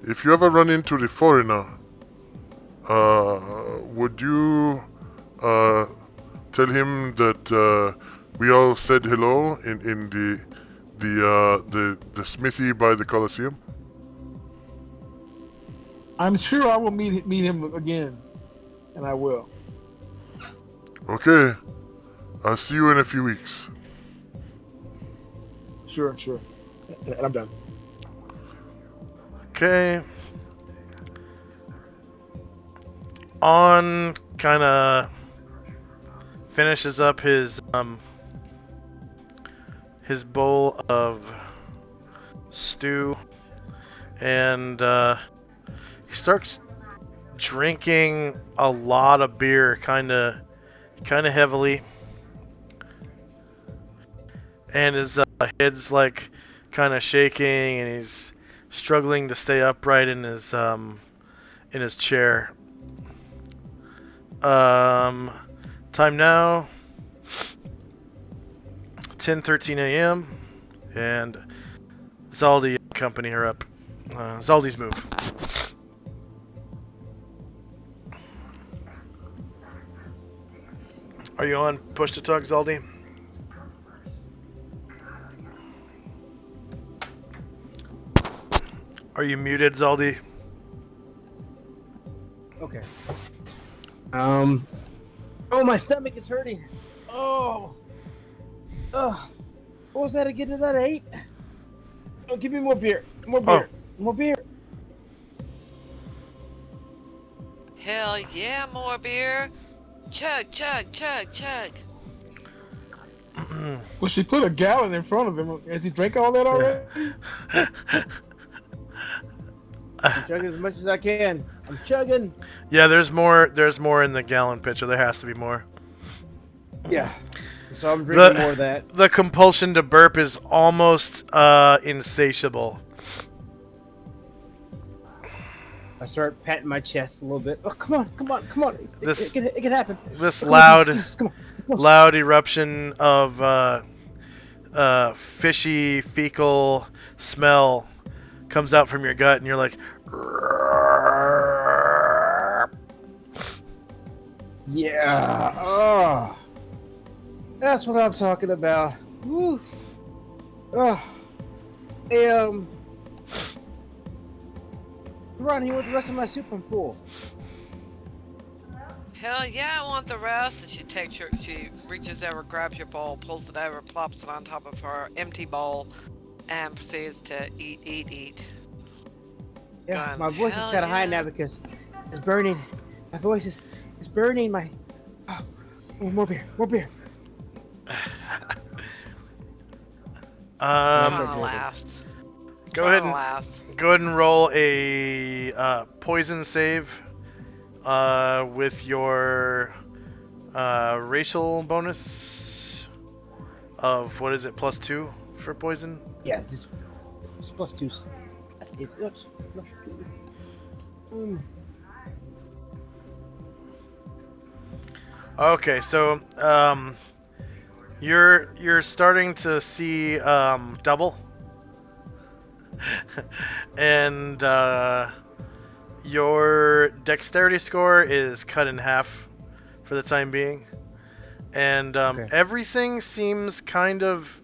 [SPEAKER 6] if you ever run into the foreigner, would you tell him that we all said hello in the smithy by the Colosseum?
[SPEAKER 5] I'm sure I will meet him again, and I will.
[SPEAKER 6] Okay, I'll see you in a few weeks.
[SPEAKER 5] Sure. And I'm done.
[SPEAKER 1] Okay. On kind of finishes up his bowl of stew, and he starts drinking a lot of beer, kind of heavily, and his head's like kind of shaking, and he's struggling to stay upright in his chair. Time now 10:13 a.m. and Zaldi and company are up. Zaldi's move. Are you on push to talk, Zaldi? Are you muted, Zaldi?
[SPEAKER 4] Okay. Oh, my stomach is hurting. Oh. What was that again? Is that 8? Oh, give me more beer. More beer. More beer.
[SPEAKER 2] Hell yeah, more beer. Chug, chug, chug, chug.
[SPEAKER 5] Well, she put a gallon in front of him. Has he drank all that already?
[SPEAKER 4] I'm chugging as much as I can. I'm chugging.
[SPEAKER 1] Yeah, there's more in the gallon pitcher. There has to be more.
[SPEAKER 4] Yeah. So I'm drinking more of that.
[SPEAKER 1] The compulsion to burp is almost insatiable.
[SPEAKER 4] I start patting my chest a little bit. Oh, come on.
[SPEAKER 1] This-
[SPEAKER 4] it can happen.
[SPEAKER 1] This
[SPEAKER 4] Come on,
[SPEAKER 1] loud
[SPEAKER 4] Jesus, come on.
[SPEAKER 1] loud eruption of fishy fecal smell comes out from your gut, and you're like,
[SPEAKER 4] Yeah. Oh. That's what I'm talking about. Woo. Oh. Hey, Ron, here with the rest of my soup. I'm full.
[SPEAKER 2] Hell yeah, I want the rest. And she reaches over, grabs your bowl, pulls it over, plops it on top of her empty bowl, and proceeds to eat.
[SPEAKER 4] Yeah,
[SPEAKER 2] Going,
[SPEAKER 4] my voice is
[SPEAKER 2] hell
[SPEAKER 4] kind of high
[SPEAKER 2] yeah.
[SPEAKER 4] now because it's burning. My voice is burning. Oh, more beer.
[SPEAKER 2] Kinda laughs.
[SPEAKER 1] Go ahead and
[SPEAKER 2] Laughs.
[SPEAKER 1] roll a poison save with your racial bonus of what is it, +2 for poison?
[SPEAKER 4] Yeah, just +2. Mm.
[SPEAKER 1] Okay, so you're starting to see double, and your dexterity score is cut in half for the time being, and
[SPEAKER 4] Okay.
[SPEAKER 1] everything seems kind of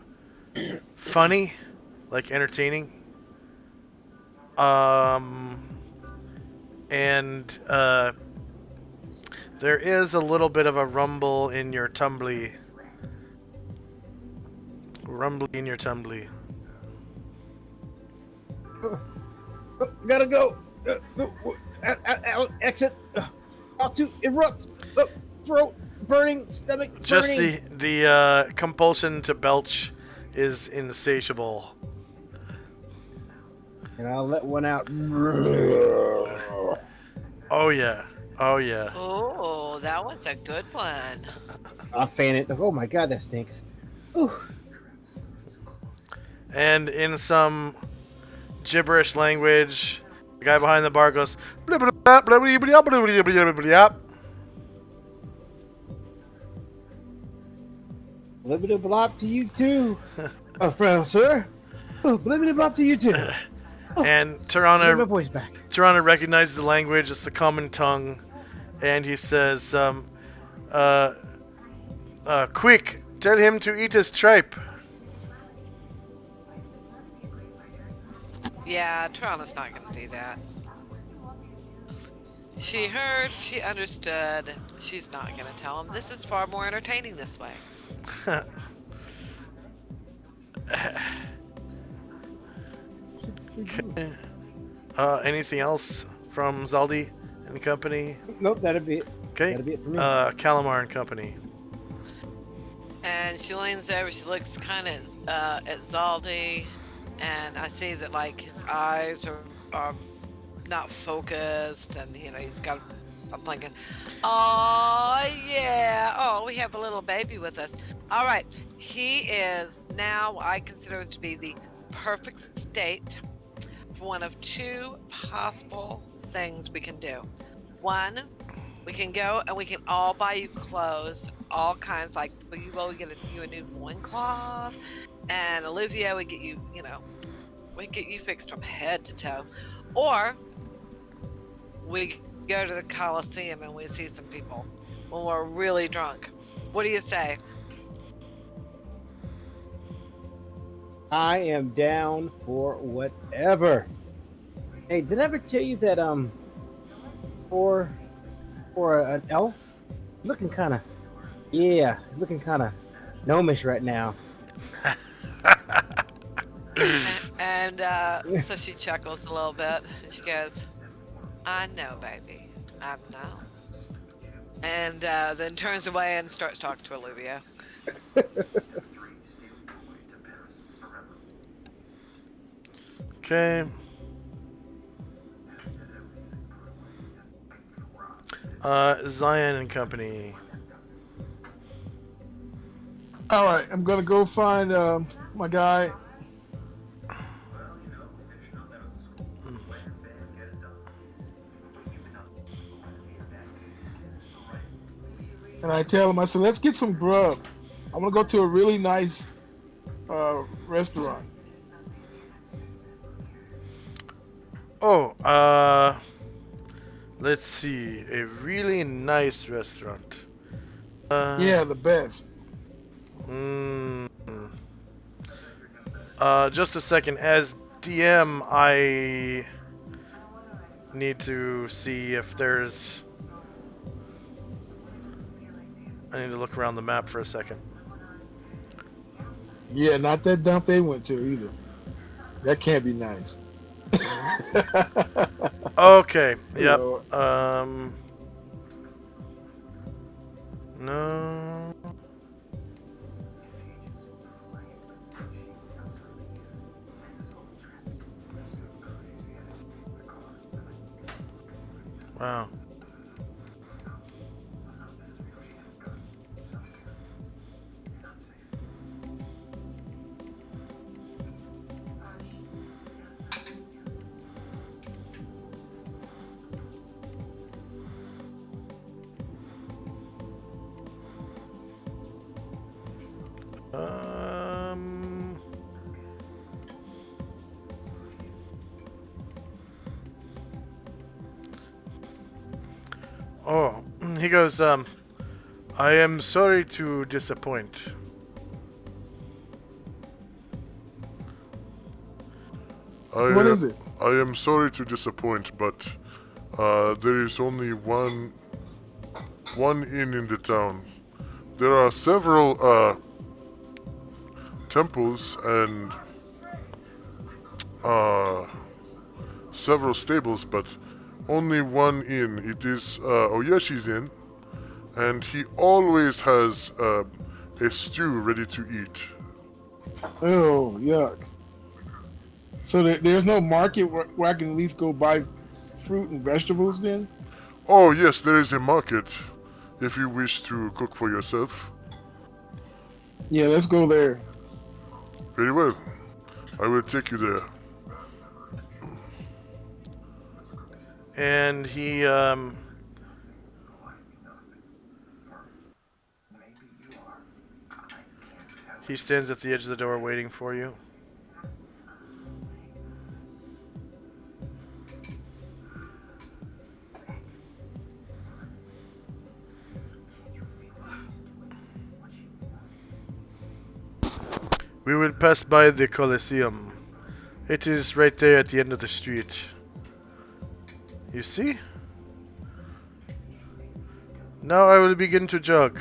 [SPEAKER 1] funny, like entertaining. Um, and there is a little bit of a rumble in your tumbly. Rumbly in your tumbly.
[SPEAKER 4] Gotta go. Exit. About to erupt. Throat burning. Stomach
[SPEAKER 1] Just
[SPEAKER 4] burning.
[SPEAKER 1] the compulsion to belch is insatiable.
[SPEAKER 4] And I'll let one out.
[SPEAKER 1] Oh yeah. Oh yeah.
[SPEAKER 2] Oh, that one's a good one.
[SPEAKER 4] I'll fan it. Oh my god, that stinks. Ooh.
[SPEAKER 1] And in some gibberish language, the guy behind the bar goes. "Blah, blah, blah, blah, blah, blah, blah, blah, blah, blah."
[SPEAKER 4] Blibbity blop to you too. Friend, sir. Blibbity blop to you too.
[SPEAKER 1] And
[SPEAKER 4] Get my
[SPEAKER 1] Tirana
[SPEAKER 4] voice back.
[SPEAKER 1] recognizes the language. It's the common tongue, and he says, "Quick, tell him to eat his tripe."
[SPEAKER 2] Yeah, Toronto's not going to do that. She heard, she understood. She's not going to tell him. This is far more entertaining this way.
[SPEAKER 1] Anything else from Zaldi and company?
[SPEAKER 4] Nope, that'd be it.
[SPEAKER 1] Okay.
[SPEAKER 4] That'd be it for me.
[SPEAKER 1] Calamar and company.
[SPEAKER 2] And she leans over, she looks kind of at Zaldi, and I see that, like, his eyes are not focused, and, you know, he's got, I'm thinking, oh, yeah, oh, we have a little baby with us. All right, he is now, I consider it to be the perfect state for one of two possible things we can do. One, we can go and we can all buy you clothes, all kinds, like, we'll get you a new loincloth, and Olivia would get you, you know, we get you fixed from head to toe. Or we go to the Coliseum and we see some people when we're really drunk. What do you say?
[SPEAKER 4] I am down for whatever. Hey, did I ever tell you that for an elf, looking kind of gnomish right now.
[SPEAKER 2] And so she chuckles a little bit and she goes, I know, baby. I know. And then turns away and starts talking to Olivia.
[SPEAKER 1] Okay. Zion and company.
[SPEAKER 5] All right, I'm gonna go find my guy. And I tell him, I said, let's get some grub. I want to go to a really nice restaurant.
[SPEAKER 1] Oh, let's see. A really nice restaurant.
[SPEAKER 5] Yeah, the best.
[SPEAKER 1] Just a second. As DM, I need to see if there's... I need to look around the map for a second.
[SPEAKER 5] Yeah, not that dump they went to either. That can't be nice.
[SPEAKER 1] Okay. Yep.
[SPEAKER 5] Lord.
[SPEAKER 1] No. Wow. Um. Oh, he goes. I am sorry to disappoint.
[SPEAKER 6] I
[SPEAKER 5] What is it?
[SPEAKER 6] I am sorry to disappoint, but there is only one inn in the town. There are several temples and uh, several stables, but only one inn. It is Oyeshi's inn, and he always has a stew ready to eat.
[SPEAKER 5] Oh, yuck. So there's no market where I can at least go buy fruit and vegetables then?
[SPEAKER 6] Oh, yes, there is a market if you wish to cook for yourself.
[SPEAKER 5] Yeah, let's go there.
[SPEAKER 6] Very well. I will take you there.
[SPEAKER 1] And he stands at the edge of the door waiting for you. We will pass by the Colosseum. It is right there at the end of the street. You see? Now I will begin to jog.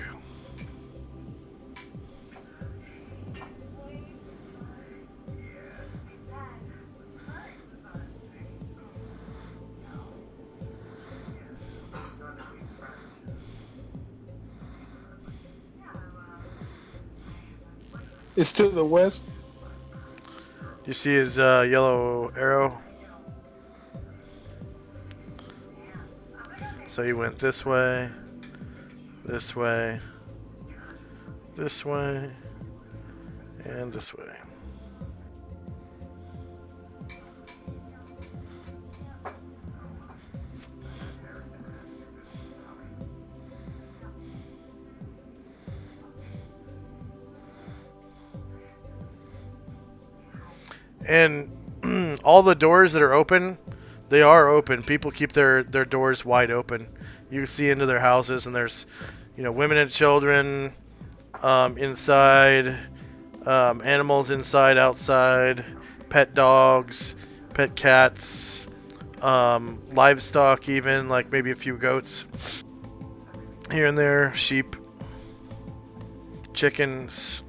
[SPEAKER 5] It's to the west.
[SPEAKER 1] You see his yellow arrow? So he went this way, this way, this way, and this way. And all the doors that are open, they are open. People keep their doors wide open. You see into their houses, and there's, women and children inside, animals inside, outside, pet dogs, pet cats, livestock, even like maybe a few goats here and there, sheep, chickens.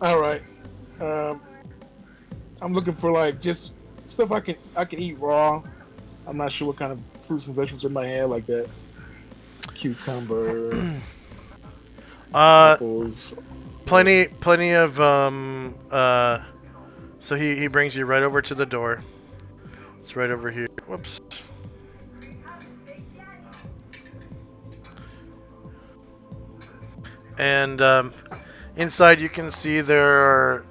[SPEAKER 5] All right. Um, I'm looking for like just stuff I can eat raw. I'm not sure what kind of fruits and vegetables in my hand like that. Cucumber, apples.
[SPEAKER 1] Plenty of so he brings you right over to the door. It's right over here. Whoops. And inside you can see there are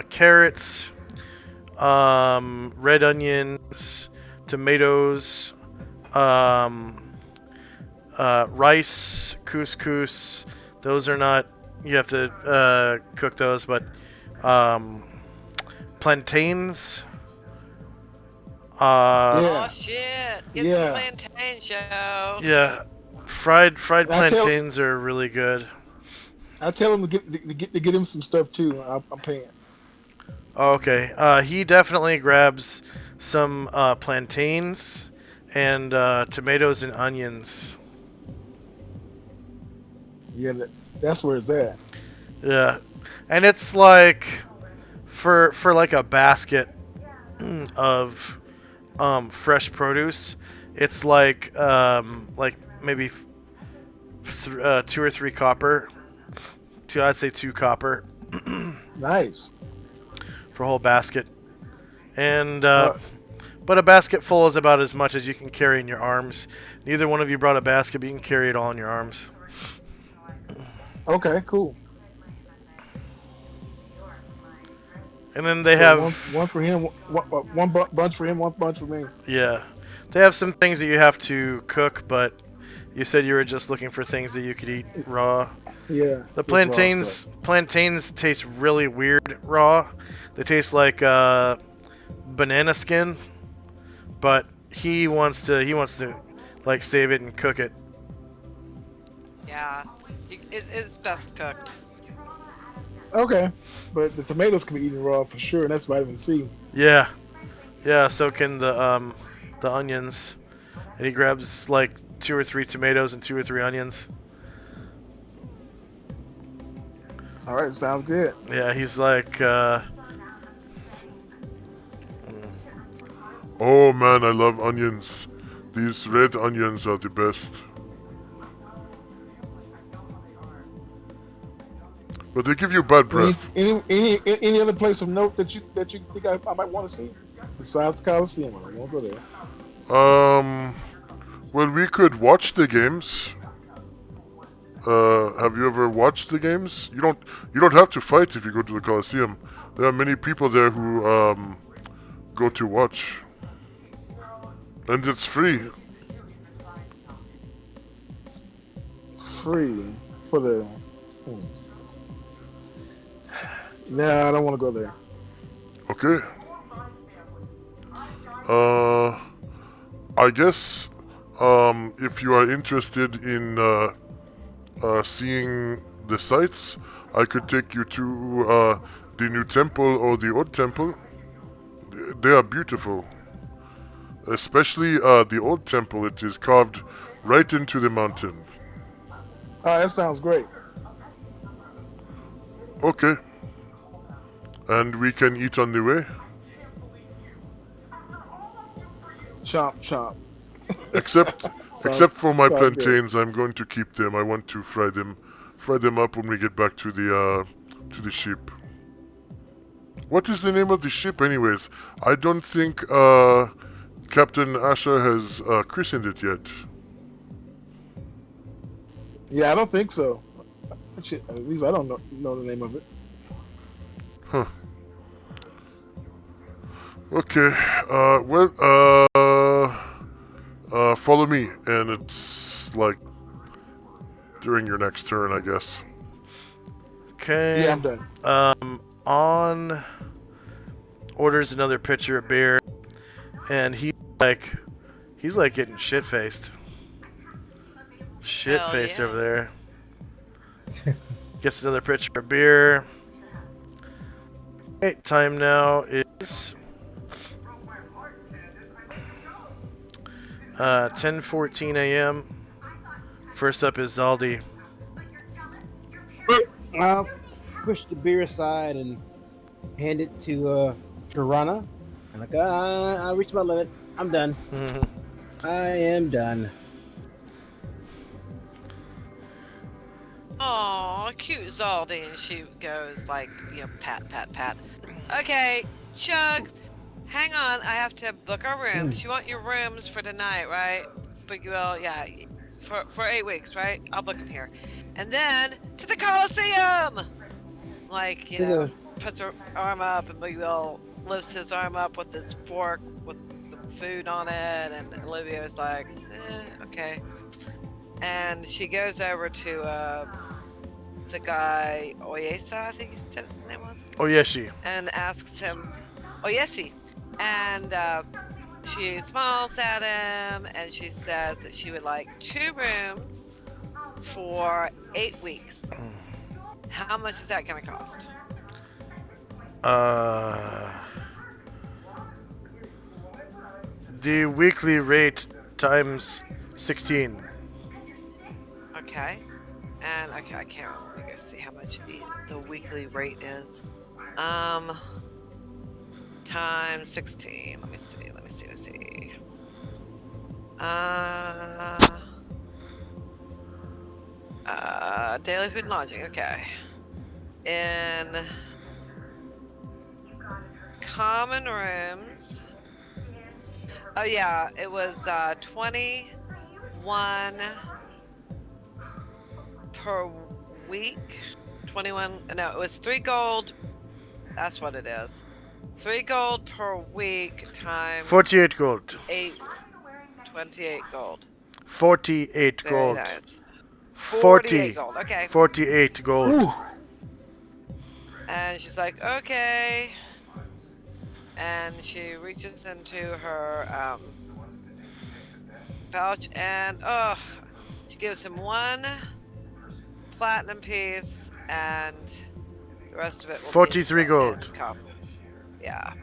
[SPEAKER 1] carrots, red onions, tomatoes, rice, couscous. Those are not, you have to cook those, but plantains.
[SPEAKER 5] Yeah.
[SPEAKER 2] Oh shit! Get
[SPEAKER 5] Yeah.
[SPEAKER 2] some plantain show.
[SPEAKER 1] Yeah, fried
[SPEAKER 5] I tell-
[SPEAKER 1] plantains are really good.
[SPEAKER 5] I tell him to get him some stuff too. I'm paying.
[SPEAKER 1] Okay, he definitely grabs some plantains and tomatoes and onions.
[SPEAKER 5] Yeah, that's where it's at.
[SPEAKER 1] Yeah, and it's like for like a basket of fresh produce, it's like maybe 2 or 3 copper. I'd say 2 copper
[SPEAKER 5] Nice.
[SPEAKER 1] for a whole basket, and
[SPEAKER 5] Uh,
[SPEAKER 1] but a basket full is about as much as you can carry in your arms. Neither one of you brought a basket, but you can carry it all in your arms.
[SPEAKER 5] Okay, cool.
[SPEAKER 1] And then they
[SPEAKER 5] So
[SPEAKER 1] have
[SPEAKER 5] one for him, bunch for him, one bunch for me.
[SPEAKER 1] yeah, they have some things that you have to cook, but you said you were just looking for things that you could eat raw.
[SPEAKER 5] Yeah,
[SPEAKER 1] The
[SPEAKER 5] just raw stuff.
[SPEAKER 1] plantains taste really weird raw. They taste like banana skin, but he wants to like save it and cook it.
[SPEAKER 2] Yeah, it's best cooked.
[SPEAKER 5] Okay, but the tomatoes can be eaten raw for sure, and that's vitamin C.
[SPEAKER 1] Yeah, yeah. So can the onions. And he grabs like 2 or 3 tomatoes and 2 or 3 onions.
[SPEAKER 5] All right, sounds good.
[SPEAKER 1] Yeah, he's like,
[SPEAKER 6] Oh man, I love onions. These red onions are the best. But they give you bad breath.
[SPEAKER 5] Any other place of note that you think I might want to see besides the Coliseum? I won't go there.
[SPEAKER 6] Well, we could watch the games. Have you ever watched the games? You don't have to fight if you go to the Coliseum. There are many people there who go to watch. And it's free.
[SPEAKER 5] Free for the. Nah, I don't want to go there.
[SPEAKER 6] Okay. I guess if you are interested in seeing the sights, I could take you to the new temple or the old temple. They are beautiful. Especially the old temple. It is carved right into the mountain.
[SPEAKER 5] That sounds great.
[SPEAKER 6] Okay. And we can eat on the way?
[SPEAKER 5] Chomp, chomp.
[SPEAKER 6] Except for my
[SPEAKER 5] sounds good.
[SPEAKER 6] plantains, I'm going to keep them. I want to fry them up when we get back to the ship. What is the name of the ship, anyways? I don't think Captain Asher has christened it yet.
[SPEAKER 5] Yeah, I don't think so. Shit, at least I don't know the name of it.
[SPEAKER 6] Huh. Okay. Follow me, and it's like during your next turn, I guess.
[SPEAKER 1] okay.
[SPEAKER 5] Yeah, I'm done.
[SPEAKER 1] On orders another pitcher of beer, and he's like getting shit faced. Shit faced
[SPEAKER 2] yeah.
[SPEAKER 1] over there. Gets another pitcher of beer. Okay, time now is 10:14 a.m. First up is Zaldi.
[SPEAKER 4] I'll push the beer aside and hand it to Tirana. I'm like, I reached my limit. I'm done. I am done.
[SPEAKER 2] Aw, cute Zaldi. And she goes like, pat, pat, pat. Okay, Chug, hang on. I have to book our rooms. You want your rooms for tonight, right? But you will, yeah, for 8 weeks, right? I'll book them here. And then to the Coliseum! Like, puts her arm up and Boogie Will lifts his arm up with his fork with some food on it. And Olivia's like, okay. And she goes over to the guy Oyesa, I think he said his name was.
[SPEAKER 1] Oyeshi.
[SPEAKER 2] And asks him, Oyesi. And she smiles at him and she says that she would like 2 rooms for 8 weeks. How much is that going to cost?
[SPEAKER 1] The weekly rate times 16.
[SPEAKER 2] Okay. And okay, I can't remember. Let me go see how much the weekly rate is. Times 16. Let me see. Daily food and lodging. Okay. In common rooms. Oh yeah, it was 21 per week. 21. No, it was 3 gold That's what it is. 3 gold per week times
[SPEAKER 1] 48 gold.
[SPEAKER 2] 8, 28 gold.
[SPEAKER 1] 48
[SPEAKER 2] Very
[SPEAKER 1] gold.
[SPEAKER 2] nice.
[SPEAKER 1] 40.
[SPEAKER 2] 48 gold. Okay.
[SPEAKER 1] 48 gold.
[SPEAKER 5] Ooh.
[SPEAKER 2] And she's like, okay. And she reaches into her pouch and she gives him 1 platinum piece and the rest of it will
[SPEAKER 1] 43
[SPEAKER 2] be
[SPEAKER 1] gold.
[SPEAKER 2] cup. Yeah.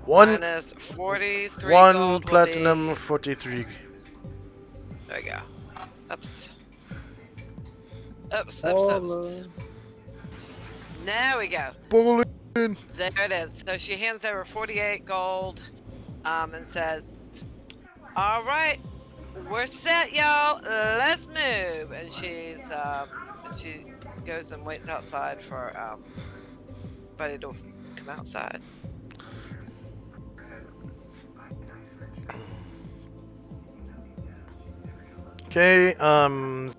[SPEAKER 1] One,
[SPEAKER 2] minus 43
[SPEAKER 1] one
[SPEAKER 2] gold
[SPEAKER 1] platinum,
[SPEAKER 2] will be...
[SPEAKER 1] 43.
[SPEAKER 2] There we go. Oops. Oops.
[SPEAKER 4] All,
[SPEAKER 2] There we go.
[SPEAKER 1] Bowling.
[SPEAKER 2] There it is. So she hands over 48 gold and says, all right, we're set, y'all. Let's move. And she goes and waits outside for Buddy to come outside.
[SPEAKER 1] Okay, Zan.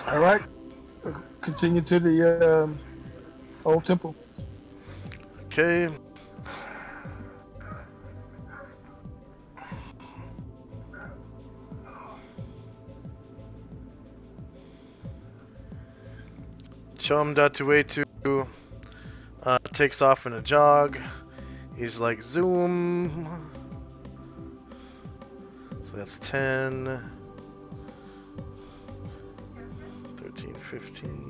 [SPEAKER 5] All right. Continue to the old temple.
[SPEAKER 1] Okay. Show him that way to takes off in a jog. He's like zoom. So that's 10, 13, 15.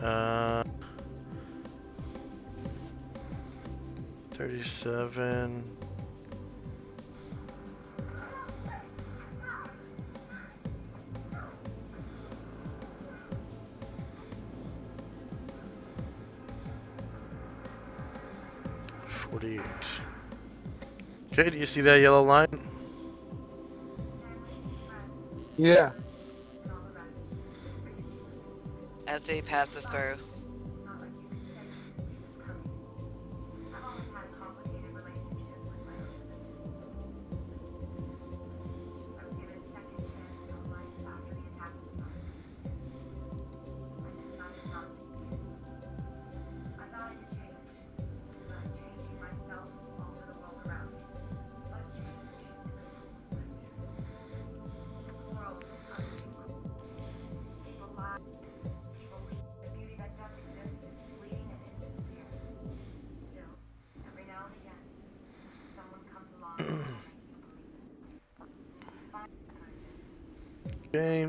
[SPEAKER 1] Uh, 37. Okay, do you see that yellow line?
[SPEAKER 5] Yeah.
[SPEAKER 2] As he passes through.
[SPEAKER 1] Okay.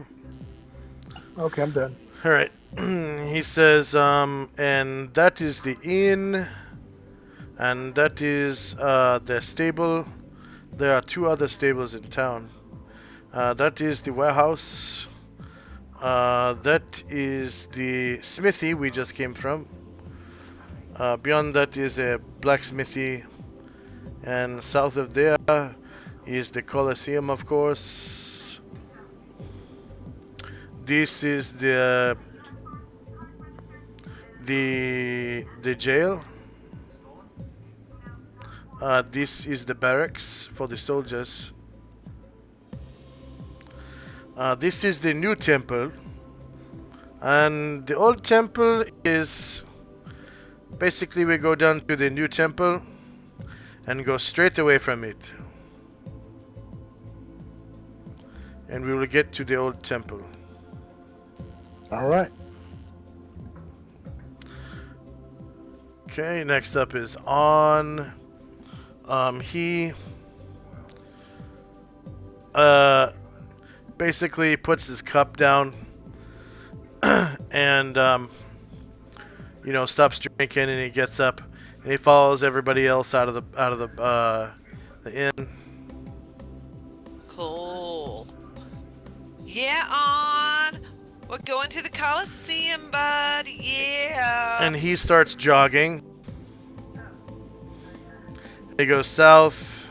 [SPEAKER 5] Okay, I'm done.
[SPEAKER 1] All right. He says, and that is the inn, and that is the stable. There are 2 other stables in town. That is the warehouse. That is the smithy we just came from. Beyond that is a blacksmithy, and south of there is the Colosseum, of course. This is the jail. This is the barracks for the soldiers. This is the new temple, and the old temple is basically we go down to the new temple and go straight away from it, and we will get to the old temple.
[SPEAKER 5] All right.
[SPEAKER 1] Okay, next up is On. He basically puts his cup down and stops drinking, and he gets up and he follows everybody else out of the inn.
[SPEAKER 2] Cool. Yeah, On. We're going to the Coliseum, bud. Yeah.
[SPEAKER 1] And he starts jogging. He goes south.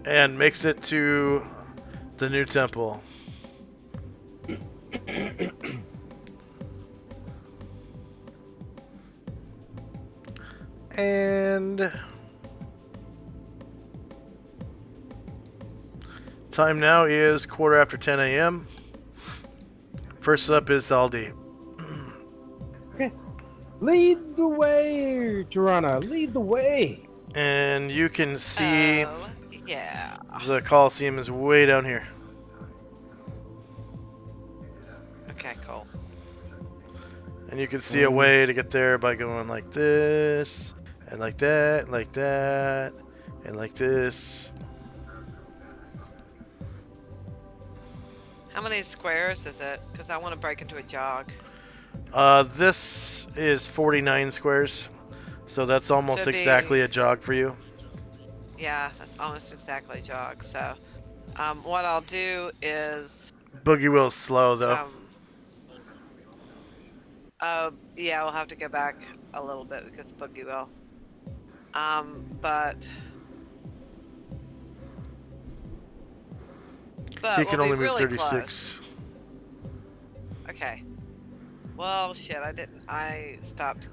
[SPEAKER 1] And makes it to The new temple. And time now is 10:15 a.m. First up is Zaldi.
[SPEAKER 4] Okay. Lead the way, Tirana. Lead the way.
[SPEAKER 1] And you can see
[SPEAKER 2] Oh, yeah.
[SPEAKER 1] the Colosseum is way down here.
[SPEAKER 2] Okay, cool.
[SPEAKER 1] And you can see a way to get there by going like this, and like that, and like this.
[SPEAKER 2] How many squares is it? Because I want to break into a jog.
[SPEAKER 1] This is 49 squares, so that's almost
[SPEAKER 2] Should be-
[SPEAKER 1] exactly a jog for you.
[SPEAKER 2] Yeah, that's almost exactly a jog. So, what I'll do is,
[SPEAKER 1] Boogie Wheel's slow though.
[SPEAKER 2] yeah, we'll have to go back a little bit because Boogie will. But
[SPEAKER 1] He can
[SPEAKER 2] we'll
[SPEAKER 1] only
[SPEAKER 2] be
[SPEAKER 1] move
[SPEAKER 2] really
[SPEAKER 1] 36.
[SPEAKER 2] close. Okay. Well, shit, I stopped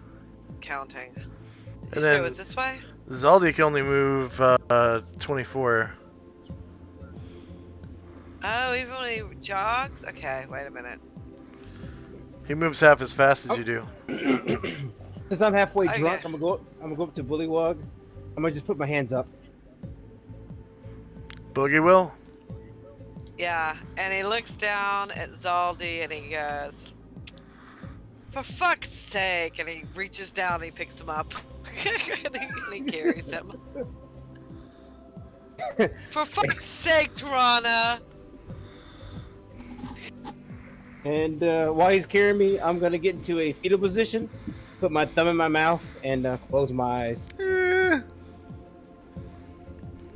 [SPEAKER 2] counting. Did you say
[SPEAKER 1] then-
[SPEAKER 2] it was this way?
[SPEAKER 1] Zaldi can only move 24.
[SPEAKER 2] Oh, even when he jogs? Okay, wait a minute.
[SPEAKER 1] He moves half as fast as you do.
[SPEAKER 4] Since I'm halfway
[SPEAKER 2] Okay.
[SPEAKER 4] drunk, I'm gonna go up to Bullywug. I'm gonna just put my hands up.
[SPEAKER 1] Boogie Wheel?
[SPEAKER 2] Yeah, and he looks down at Zaldi and he goes, "For fuck's sake!" And he reaches down and he picks him up. and he carries him. For fuck's sake, Tarana!
[SPEAKER 4] And while he's carrying me, I'm gonna get into a fetal position, put my thumb in my mouth, and close my eyes.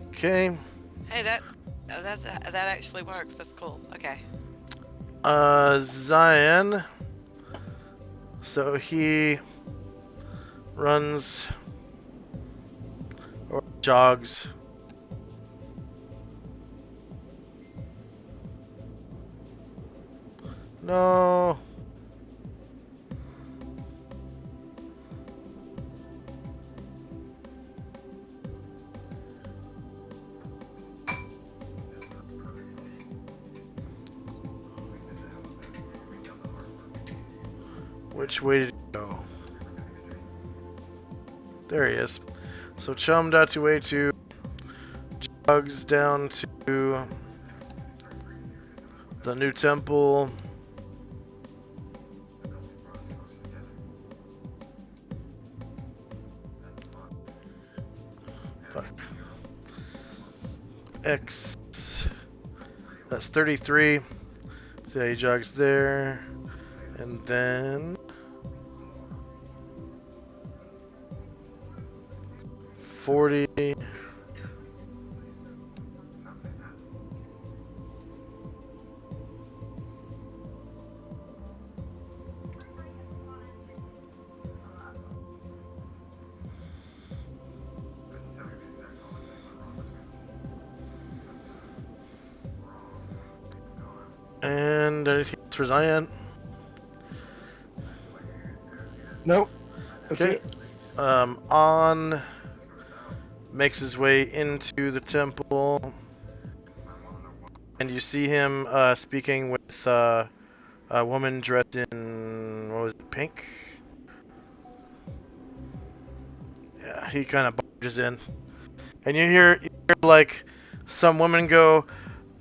[SPEAKER 1] Okay.
[SPEAKER 2] Hey, that actually works. That's cool. Okay.
[SPEAKER 1] Zion. So he runs or jogs. No. Which way did he go? There he is. So Chum.2A2 jogs down to the new temple. Fuck. X. That's 33. So he jogs there. And then 40. And anything else for Zion?
[SPEAKER 5] Nope. That's
[SPEAKER 1] Okay.
[SPEAKER 5] it.
[SPEAKER 1] On makes his way into the temple, and you see him speaking with a woman dressed in, what was it, pink? Yeah, he kind of barges in, and you hear like some woman go,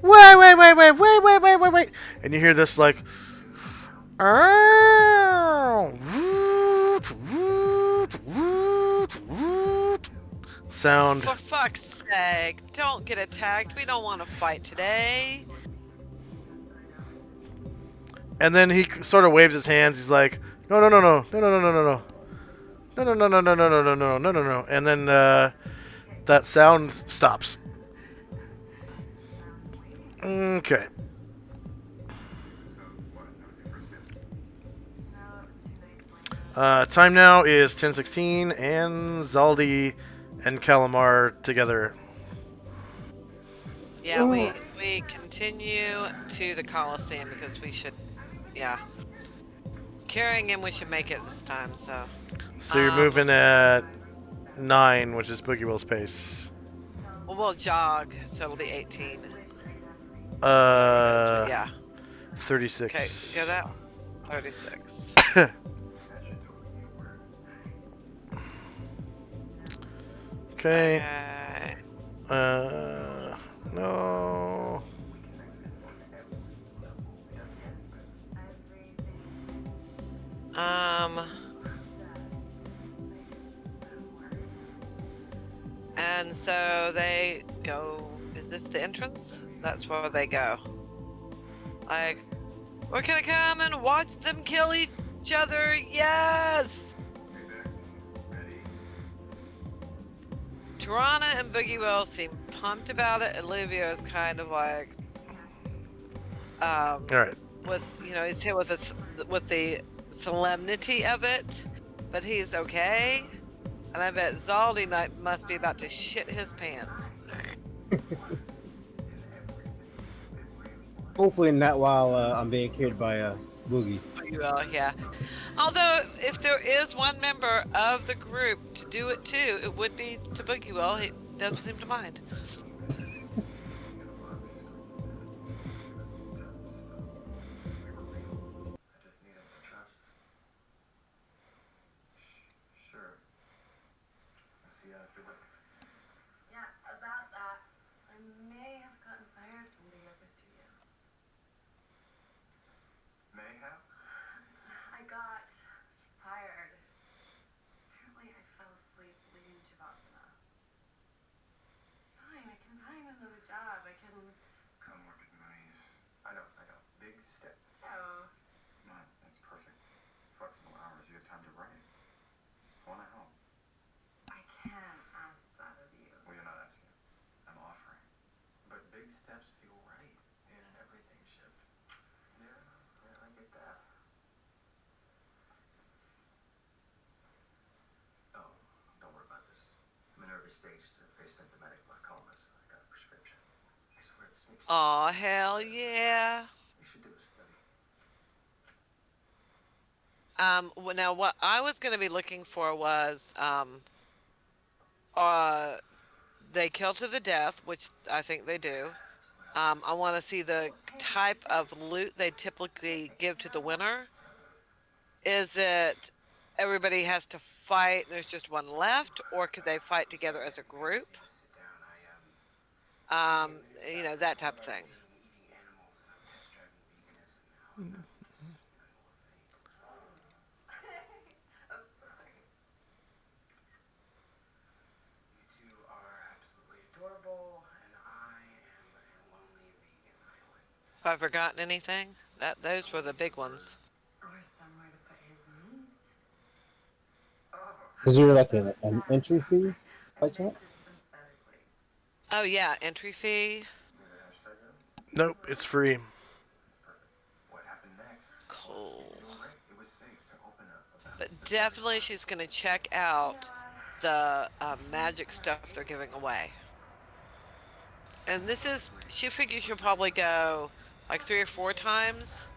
[SPEAKER 1] wait, and you hear this like, sound.
[SPEAKER 2] For fuck's sake, don't get attacked. We don't want to fight today.
[SPEAKER 1] And then he sort of waves his hands. He's like, no. And then that sound stops. Okay. Time now is 10:16, and Zaldi and Calamar together.
[SPEAKER 2] Yeah, we we continue to the Coliseum because we should, yeah. Carrying him, we should make it this time, so.
[SPEAKER 1] So you're moving at 9, which is Boogie Will's pace.
[SPEAKER 2] Well, we'll jog, so it'll be 18.
[SPEAKER 1] Uh,
[SPEAKER 2] Yeah.
[SPEAKER 1] 36.
[SPEAKER 2] Okay, go that. 36.
[SPEAKER 1] Okay.
[SPEAKER 2] Okay.
[SPEAKER 1] No.
[SPEAKER 2] And so they go. Is this the entrance? That's where they go. Like, we're gonna come and watch them kill each other. Yes. Tirana and Boogie Will seem pumped about it. Olivia is kind of like,
[SPEAKER 1] All right.
[SPEAKER 2] with he's hit with the solemnity of it, but he's okay. And I bet Zaldi must be about to shit his pants.
[SPEAKER 4] Hopefully not while I'm being carried by Boogie.
[SPEAKER 2] Well, yeah. Although, if there is one member of the group to do it too, it would be to Boogie Will. He doesn't seem to mind.
[SPEAKER 7] Yeah, about that, I may have gotten fired from the yoga studio.
[SPEAKER 8] May have?
[SPEAKER 7] I got fired. Apparently I fell asleep leading Shavasana. It's fine, I can find another job. I can...
[SPEAKER 8] Come work at Mooney's. I know. Big step.
[SPEAKER 7] Joe.
[SPEAKER 8] Come on, that's perfect. Flexible hours, you have time to write. Wanna help?
[SPEAKER 7] I can't ask that of you.
[SPEAKER 8] Well, you're not asking. I'm offering. But big steps feel right in an everything ship. Yeah, I get that. Oh, don't worry about this. Minerva's stage is a very symptomatic glaucoma, so I got a prescription. I swear this makes
[SPEAKER 2] Aw, hell yeah.
[SPEAKER 8] You should do a study.
[SPEAKER 2] Well, now what I was going to be looking for was, they kill to the death, which I think they do. I want to see the type of loot they typically give to the winner. Is it everybody has to fight and there's just one left, or could they fight together as a group?
[SPEAKER 8] Sit down.
[SPEAKER 2] That type of thing.
[SPEAKER 8] Eating animals and I'm test driving veganism now. You two are absolutely adorable, and I am a lonely vegan island.
[SPEAKER 2] Have I forgotten anything? Those were the big ones.
[SPEAKER 7] Or somewhere to put his meat.
[SPEAKER 4] Is there like an entry fee by chance?
[SPEAKER 7] Sympathetically.
[SPEAKER 2] Oh yeah, entry fee.
[SPEAKER 1] Nope, it's free.
[SPEAKER 8] That's perfect. What happened next?
[SPEAKER 2] Cool.
[SPEAKER 8] You were right. It was safe to open up.
[SPEAKER 2] But definitely she's going to check out the magic stuff they're giving away. And she figures she'll probably go like 3 or 4 times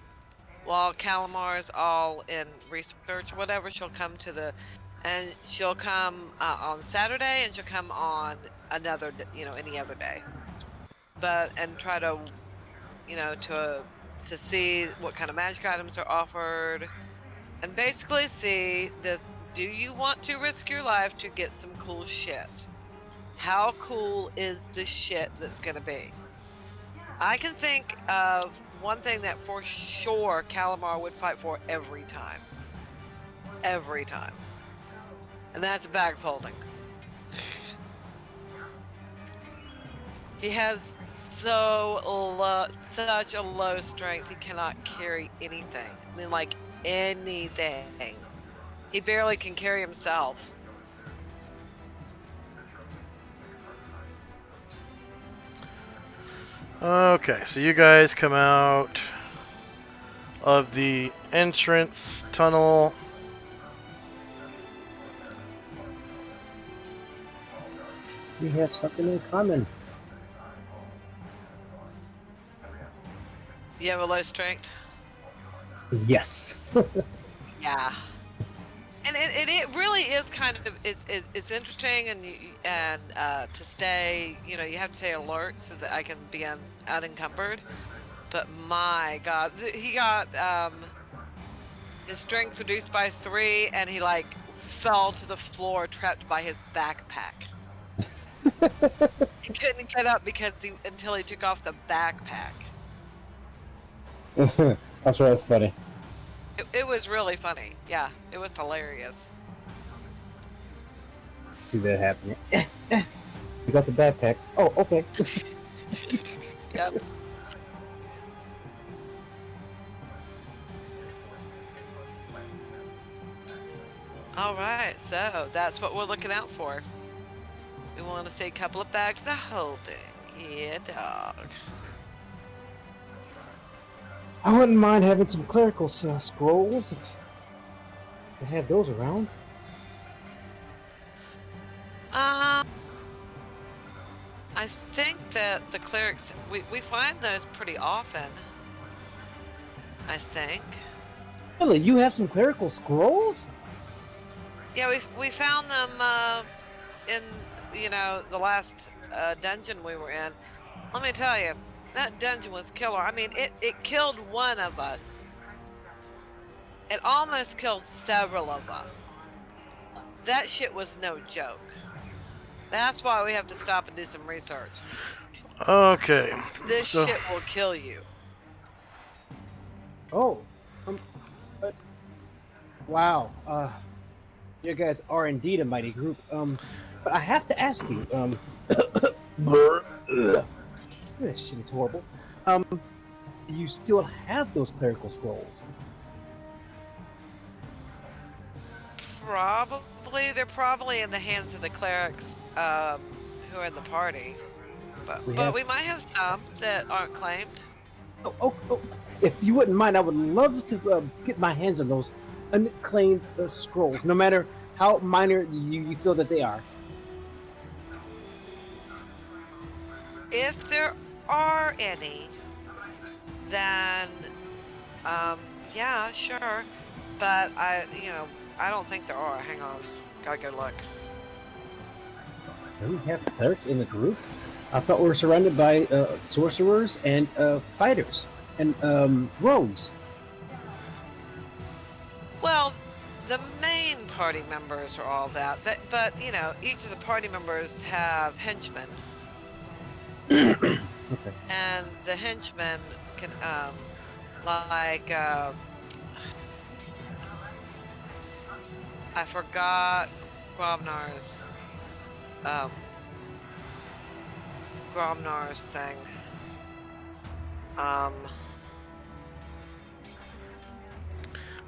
[SPEAKER 2] while Calamar's all in research or whatever. She'll come on Saturday, and she'll come on any other day. And try to, to see what kind of magic items are offered, and basically see, do you want to risk your life to get some cool shit? How cool is the shit that's gonna be? I can think of one thing that for sure Calamar would fight for every time. Every time. And that's bag folding. He has such a low strength, he cannot carry anything. I mean, like, anything. He barely can carry himself.
[SPEAKER 1] Okay, so you guys come out of the entrance tunnel.
[SPEAKER 4] We have something in common.
[SPEAKER 2] You have a low strength?
[SPEAKER 4] Yes.
[SPEAKER 2] Yeah. And it really is kind of it's interesting and to stay, you have to stay alert so that I can be unencumbered. But my God, he got his strength reduced by 3, and he like fell to the floor trapped by his backpack. He couldn't get up until he took off the backpack.
[SPEAKER 4] I'm sure that's funny.
[SPEAKER 2] It was really funny. Yeah, it was hilarious.
[SPEAKER 4] See that happening. You got the backpack. Oh, okay.
[SPEAKER 2] Yep. All right, so that's what we're looking out for. We want to see a couple of bags of holding. Yeah, dog.
[SPEAKER 4] I wouldn't mind having some clerical scrolls if they have those around.
[SPEAKER 2] I think that the clerics we find those pretty often. I think.
[SPEAKER 4] Really, you have some clerical scrolls?
[SPEAKER 2] Yeah, we found them in the last dungeon we were in. Let me tell you, that dungeon was killer. I mean, it killed one of us. It almost killed several of us. That shit was no joke. That's why we have to stop and do some research.
[SPEAKER 1] Okay.
[SPEAKER 2] This
[SPEAKER 1] So,
[SPEAKER 2] shit will kill you.
[SPEAKER 4] Oh, wow. You guys are indeed a mighty group. But I have to ask you. This shit is horrible. Do you still have those clerical scrolls?
[SPEAKER 2] Probably. They're probably in the hands of the clerics who are in the party. But we might have some that aren't claimed.
[SPEAKER 4] Oh. If you wouldn't mind, I would love to get my hands on those unclaimed scrolls, no matter how minor you feel that they are.
[SPEAKER 2] If there are any, then yeah, sure. But I don't think there are. Hang on, gotta go look.
[SPEAKER 4] Do we have clerics in the group? I thought we were surrounded by sorcerers and fighters and rogues.
[SPEAKER 2] Well, the main party members are all that. But each of the party members have henchmen.
[SPEAKER 4] Okay.
[SPEAKER 2] And the henchmen can like I forgot Gromnar's thing.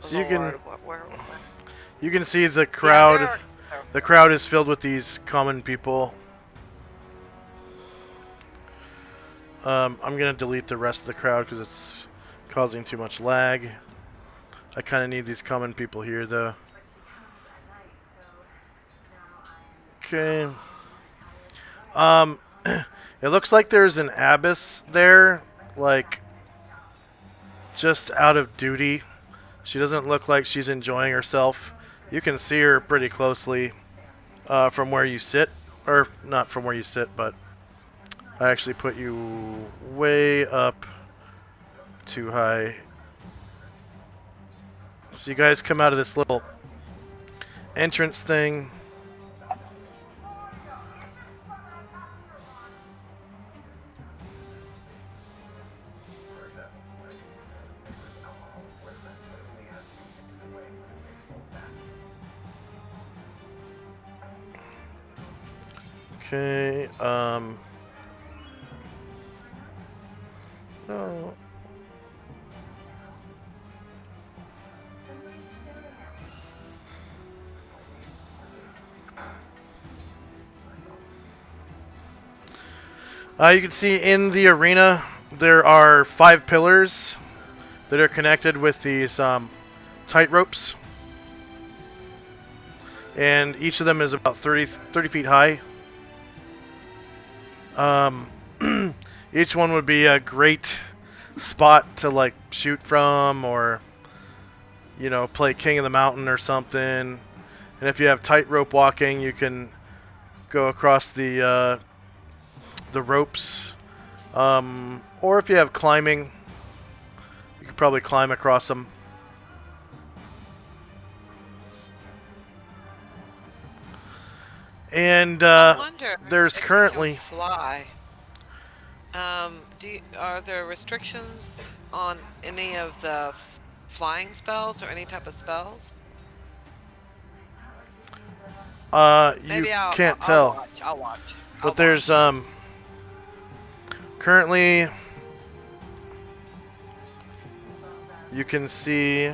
[SPEAKER 1] so you can
[SPEAKER 2] Lord, where
[SPEAKER 1] you can see the crowd.
[SPEAKER 2] Yeah,
[SPEAKER 1] The crowd is filled with these common people. I'm gonna delete the rest of the crowd because it's causing too much lag. I kind of need these common people here, though. Okay. It looks like there's an abbess there, like just out of duty. She doesn't look like she's enjoying herself. You can see her pretty closely from where you sit, or not from where you sit, but I actually put you way up too high. So you guys come out of this little entrance thing. Okay, no. You can see in the arena there are 5 pillars that are connected with these tight ropes. And each of them is about 30 feet high. Each one would be a great spot to like shoot from, or play King of the Mountain or something. And if you have tightrope walking, you can go across the ropes. Or if you have climbing, you could probably climb across them. And
[SPEAKER 2] I wonder
[SPEAKER 1] there's
[SPEAKER 2] if you
[SPEAKER 1] currently
[SPEAKER 2] can fly. Are there restrictions on any of the flying spells or any type of spells?
[SPEAKER 1] you
[SPEAKER 2] Maybe
[SPEAKER 1] can't
[SPEAKER 2] I'll
[SPEAKER 1] tell,
[SPEAKER 2] watch. I'll watch.
[SPEAKER 1] but there's currently you can see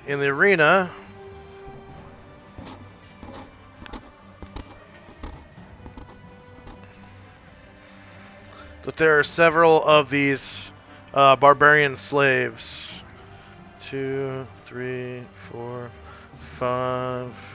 [SPEAKER 1] in the arena that there are several of these barbarian slaves. 2, 3, 4, 5.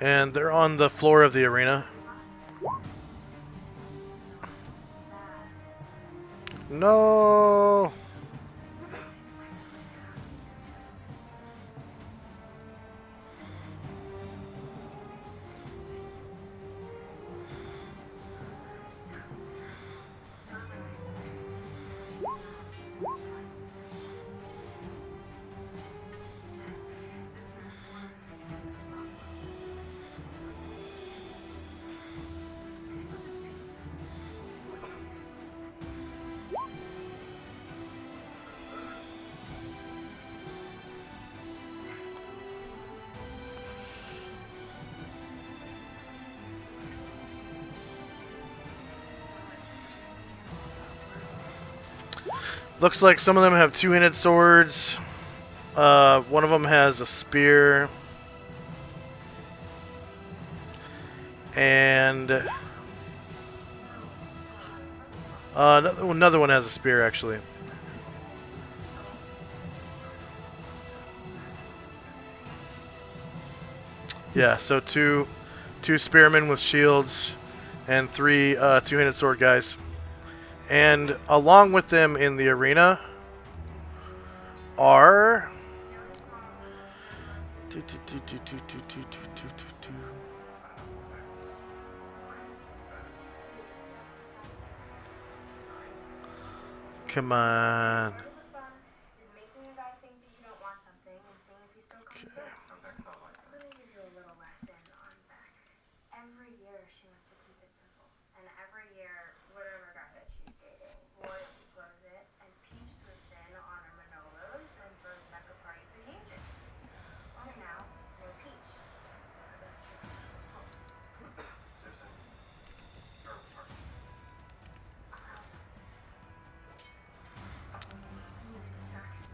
[SPEAKER 1] And they're on the floor of the arena. No. Looks like some of them have two-handed swords. One of them has a spear. And another one has a spear, actually. Yeah, so two spearmen with shields and three two-handed sword guys. And along with them in the arena are come on.
[SPEAKER 7] Is making a guy think that you don't want something and seeing if he still comes up. I'm gonna give you a little lesson on Beck. Every year she wants to keep it simple. And every year, whatever guy that she's dating, royalty blows it, and Peach swoops in on her Manolos and throws Beck a party for the ages. Only now, no Peach. Her best friend, soul.
[SPEAKER 8] Seriously? Or sorry.
[SPEAKER 7] Distraction.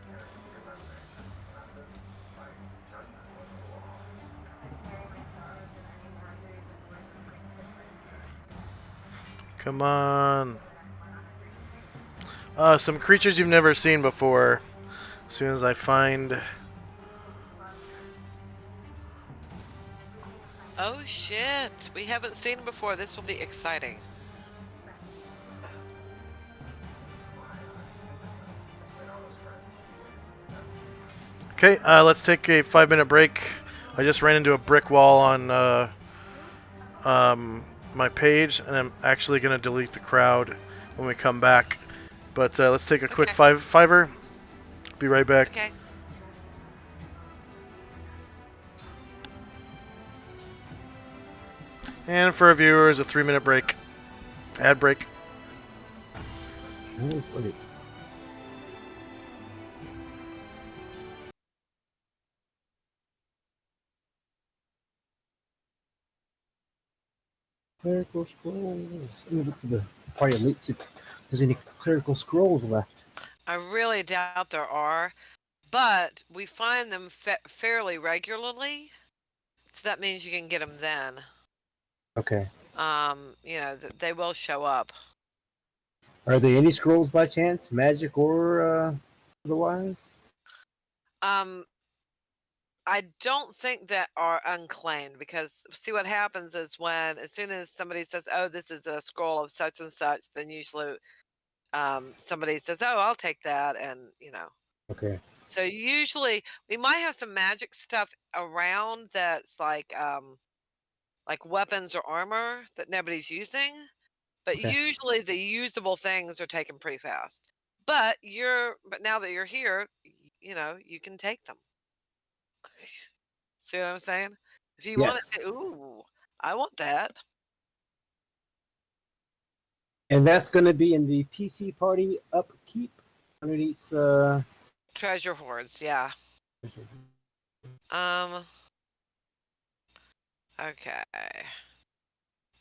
[SPEAKER 8] Yeah, because I was anxious about this. My judgment was a little off.
[SPEAKER 7] I'd bury my sorrows in any margaritas and woods with green citrus.
[SPEAKER 1] Come on.
[SPEAKER 7] The best one on the green.
[SPEAKER 1] Some creatures you've never seen before. As soon as I find...
[SPEAKER 2] Oh shit! We haven't seen him before. This will be exciting.
[SPEAKER 1] Okay, let's take a 5-minute break. I just ran into a brick wall on my page, and I'm actually going to delete the crowd when we come back. But let's take a quick
[SPEAKER 2] Okay.
[SPEAKER 1] fiver. Be right back.
[SPEAKER 2] Okay.
[SPEAKER 1] And for our viewers, a 3-minute break. Ad break.
[SPEAKER 4] Oh, put it. Clerical scrolls. Let me look to the party elite. See if there's any clerical scrolls left.
[SPEAKER 2] I really doubt there are, but we find them fairly regularly, so that means you can get them then.
[SPEAKER 4] Okay.
[SPEAKER 2] You know, they will show up.
[SPEAKER 4] Are there any scrolls by chance, magic or otherwise?
[SPEAKER 2] I don't think that are unclaimed, because see what happens is when as soon as somebody says, "Oh, this is a scroll of such and such," then usually somebody says, "Oh, I'll take that," and you know.
[SPEAKER 4] Okay.
[SPEAKER 2] So usually we might have some magic stuff around that's like weapons or armor that nobody's using, but
[SPEAKER 4] Okay.
[SPEAKER 2] usually the usable things are taken pretty fast. But now that you're here, you know, you can take them. See what I'm saying? If you want
[SPEAKER 4] Yes.
[SPEAKER 2] it, ooh, I want that.
[SPEAKER 4] And that's going to be in the PC party upkeep underneath.
[SPEAKER 2] Treasure hoards, yeah. Okay.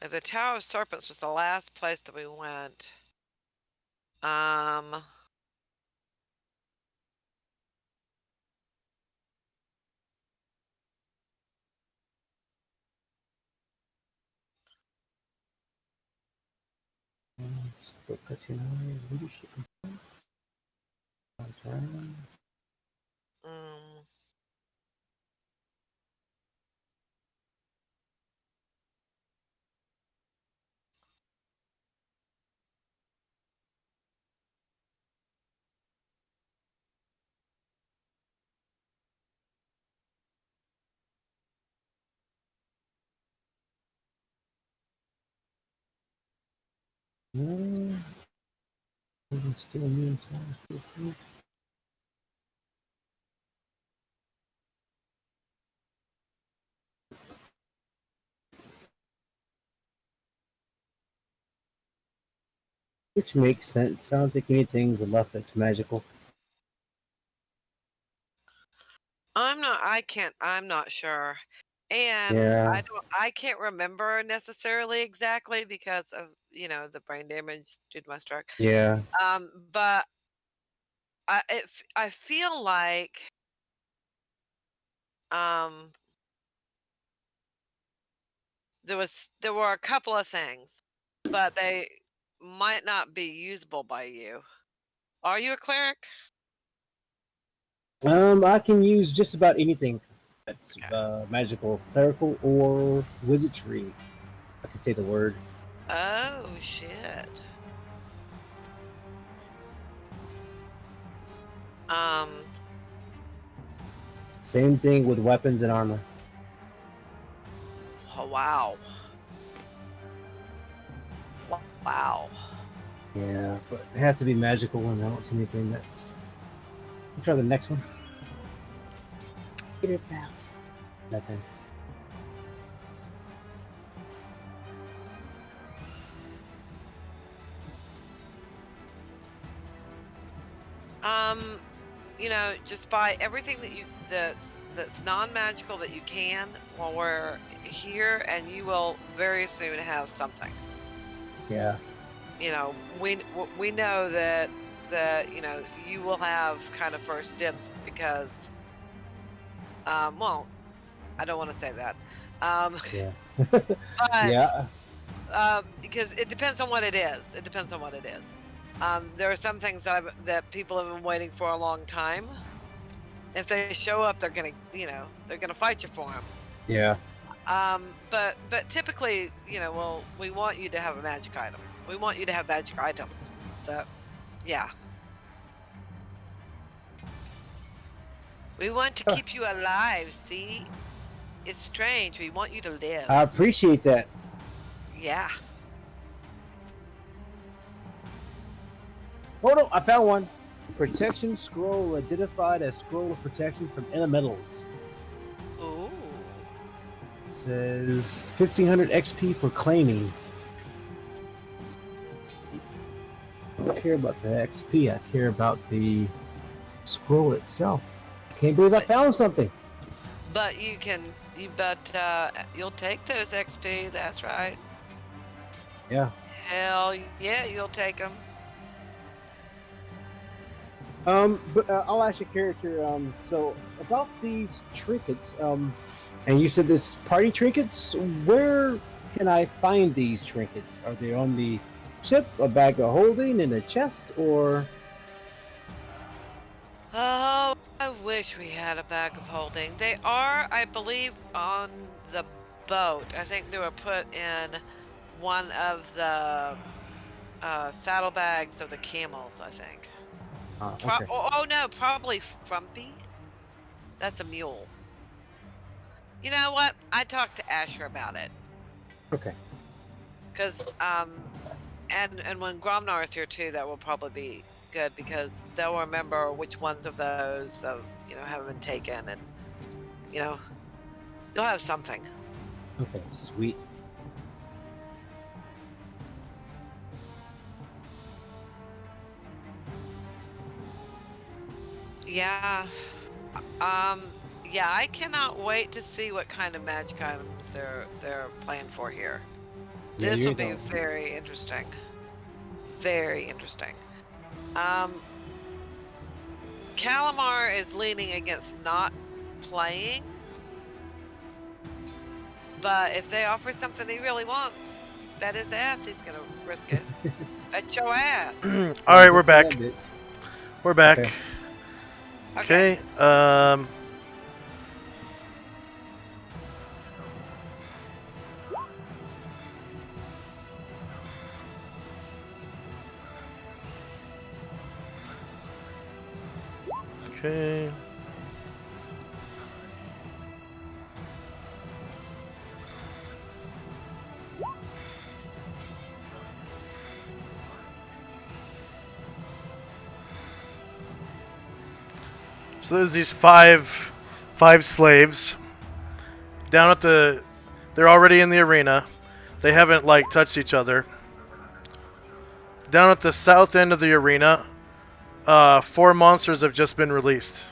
[SPEAKER 2] The Tower of Serpents was the last place that we went.
[SPEAKER 4] Leadership.
[SPEAKER 2] um,
[SPEAKER 4] Still me inside. Which makes sense. I don't think anything's left that's magical.
[SPEAKER 2] I'm not sure. And
[SPEAKER 4] Yeah.
[SPEAKER 2] I can't remember necessarily exactly because of, you know, the brain damage due to my stroke.
[SPEAKER 4] Yeah.
[SPEAKER 2] But I feel like um there were a couple of things, but they might not be usable by you. Are you a cleric?
[SPEAKER 4] I can use just about anything that's
[SPEAKER 2] Okay.
[SPEAKER 4] magical, clerical, or wizardry. I can say the word.
[SPEAKER 2] Oh shit. Um
[SPEAKER 4] Same thing with weapons and armor.
[SPEAKER 2] oh, wow. Wow.
[SPEAKER 4] Yeah, but it has to be magical, and I don't see anything that's. Let's try the next one. Get it out. Nothing.
[SPEAKER 2] You know, just buy everything that's non-magical that you can while we're here, and you will very soon have something.
[SPEAKER 4] Yeah.
[SPEAKER 2] You know, we know that you know you will have kind of first dibs because well, I don't want to say that.
[SPEAKER 4] Yeah.
[SPEAKER 2] But
[SPEAKER 4] Yeah.
[SPEAKER 2] because it depends on what it is. It depends on what it is. There are some things that people have been waiting for a long time. If they show up, they're gonna, you know, they're gonna fight you for them.
[SPEAKER 4] Yeah.
[SPEAKER 2] But typically, you know, well, we want you to have a magic item. We want you to have magic items. So, yeah, we want to keep you alive. See, it's strange. We want you to live.
[SPEAKER 4] I appreciate that.
[SPEAKER 2] Yeah.
[SPEAKER 4] Oh no, I found one. Protection scroll identified as scroll of protection from elementals.
[SPEAKER 2] Ooh.
[SPEAKER 4] It says 1500 XP for claiming. don't care about the XP. I care about the scroll itself. Can't believe I found something.
[SPEAKER 2] But you can, you'll take those XP. That's right.
[SPEAKER 4] Yeah.
[SPEAKER 2] Hell yeah, you'll take them.
[SPEAKER 4] But I'll ask your character. So about these trinkets. And you said this party trinkets. Where can I find these trinkets? Are they on the ship, a bag of holding, in a chest, or?
[SPEAKER 2] Oh, I wish we had a bag of holding. They are, I believe, on the boat. I think they were put in one of the saddlebags of the camels, I think.
[SPEAKER 4] Okay.
[SPEAKER 2] Oh, no, probably Frumpy. That's a mule. You know what? I talked to Asher about it.
[SPEAKER 4] Okay.
[SPEAKER 2] Because, and when Gromnar is here too, that will probably be good because they'll remember which ones of those, haven't been taken, and, you'll have something.
[SPEAKER 4] Okay. Sweet.
[SPEAKER 2] Yeah. Yeah, I cannot wait to see what kind of magic items they're playing for here.
[SPEAKER 4] Yeah,
[SPEAKER 2] This
[SPEAKER 4] you
[SPEAKER 2] will be
[SPEAKER 4] know.
[SPEAKER 2] very interesting. Very interesting. Calamar is leaning against not playing. But if they offer something he really wants, bet his ass he's gonna risk it. Bet your ass.
[SPEAKER 1] All right, we're back.
[SPEAKER 4] That bit.
[SPEAKER 1] We're back.
[SPEAKER 4] Okay.
[SPEAKER 1] Okay. Okay. So there's these five slaves down at the. They're already in the arena. They haven't like touched each other. Down at the south end of the arena, 4 monsters have just been released.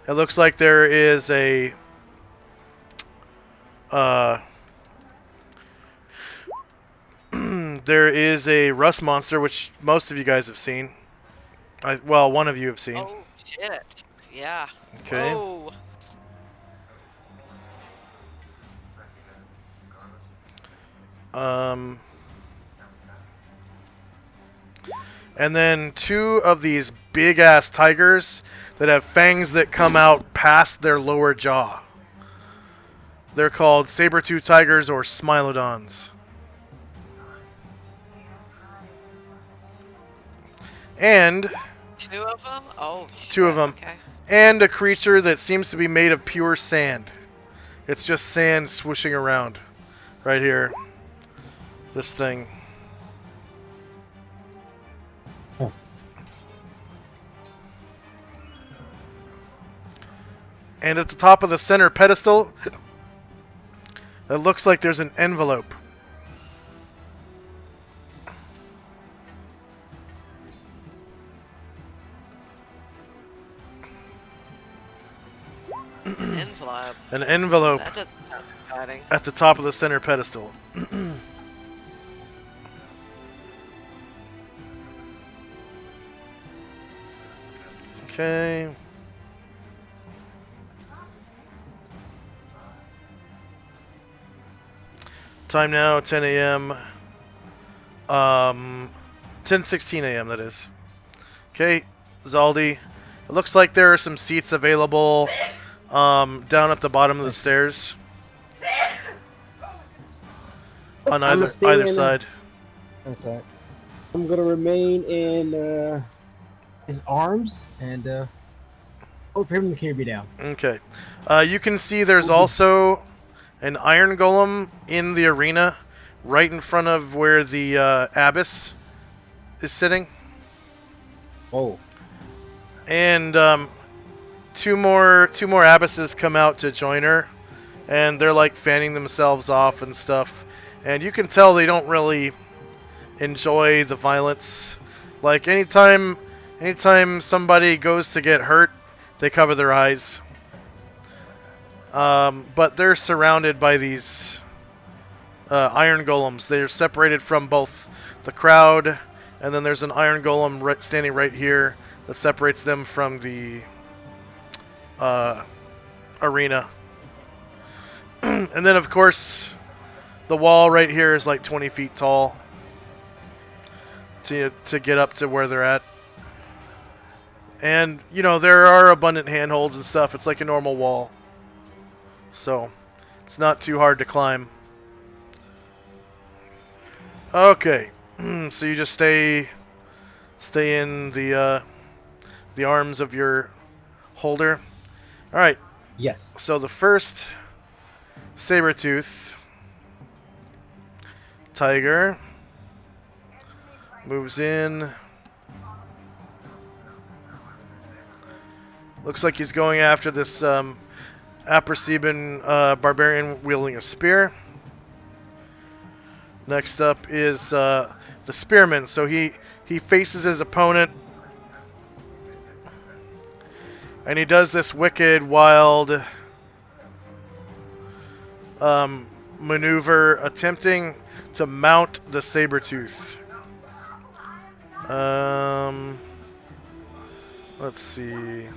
[SPEAKER 1] It looks like there is a. There is a rust monster, which most of you guys have seen. Well, one of you have seen.
[SPEAKER 2] Oh shit! Yeah.
[SPEAKER 1] Okay.
[SPEAKER 2] Whoa.
[SPEAKER 1] And then 2 of these big ass tigers that have fangs that come out past their lower jaw. They're called saber-tooth tigers or smilodons. And
[SPEAKER 2] 2 of them? Oh, shit.
[SPEAKER 1] 2 of them.
[SPEAKER 2] Okay.
[SPEAKER 1] And a creature that seems to be made of pure sand. It's just sand swooshing around. Right here. This thing.
[SPEAKER 4] Oh.
[SPEAKER 1] And at the top of the center pedestal, it looks like there's an envelope.
[SPEAKER 2] Envelope.
[SPEAKER 1] An envelope
[SPEAKER 2] That doesn't sound exciting.
[SPEAKER 1] at the top of the center pedestal. Okay. Time now, 10 a.m. 10:16 a.m. that is. Okay, Zaldi. It looks like there are some seats available down at the bottom of the stairs. On either side.
[SPEAKER 4] That's right. I'm gonna remain in his arms and hope for him to carry me down.
[SPEAKER 1] Okay. You can see there's also an iron golem in the arena right in front of where the abyss is sitting.
[SPEAKER 4] Oh.
[SPEAKER 1] And two more abysses come out to join her, and they're like fanning themselves off and stuff. And you can tell they don't really enjoy the violence. Like anytime somebody goes to get hurt, they cover their eyes. But they're surrounded by these iron golems. They're separated from both the crowd, and then there's an iron golem standing right here that separates them from the arena. And then, of course, the wall right here is like 20 feet tall to get up to where they're at. And, you know, there are abundant handholds and stuff. It's like a normal wall. So, it's not too hard to climb. Okay. So you just stay in the arms of your holder. All right.
[SPEAKER 4] Yes.
[SPEAKER 1] So the first Sabertooth tiger moves in. Looks like he's going after this Aprosiban barbarian wielding a spear. Next up is the spearman. So he faces his opponent, and he does this wicked, wild maneuver, attempting to mount the Sabertooth. Let's see.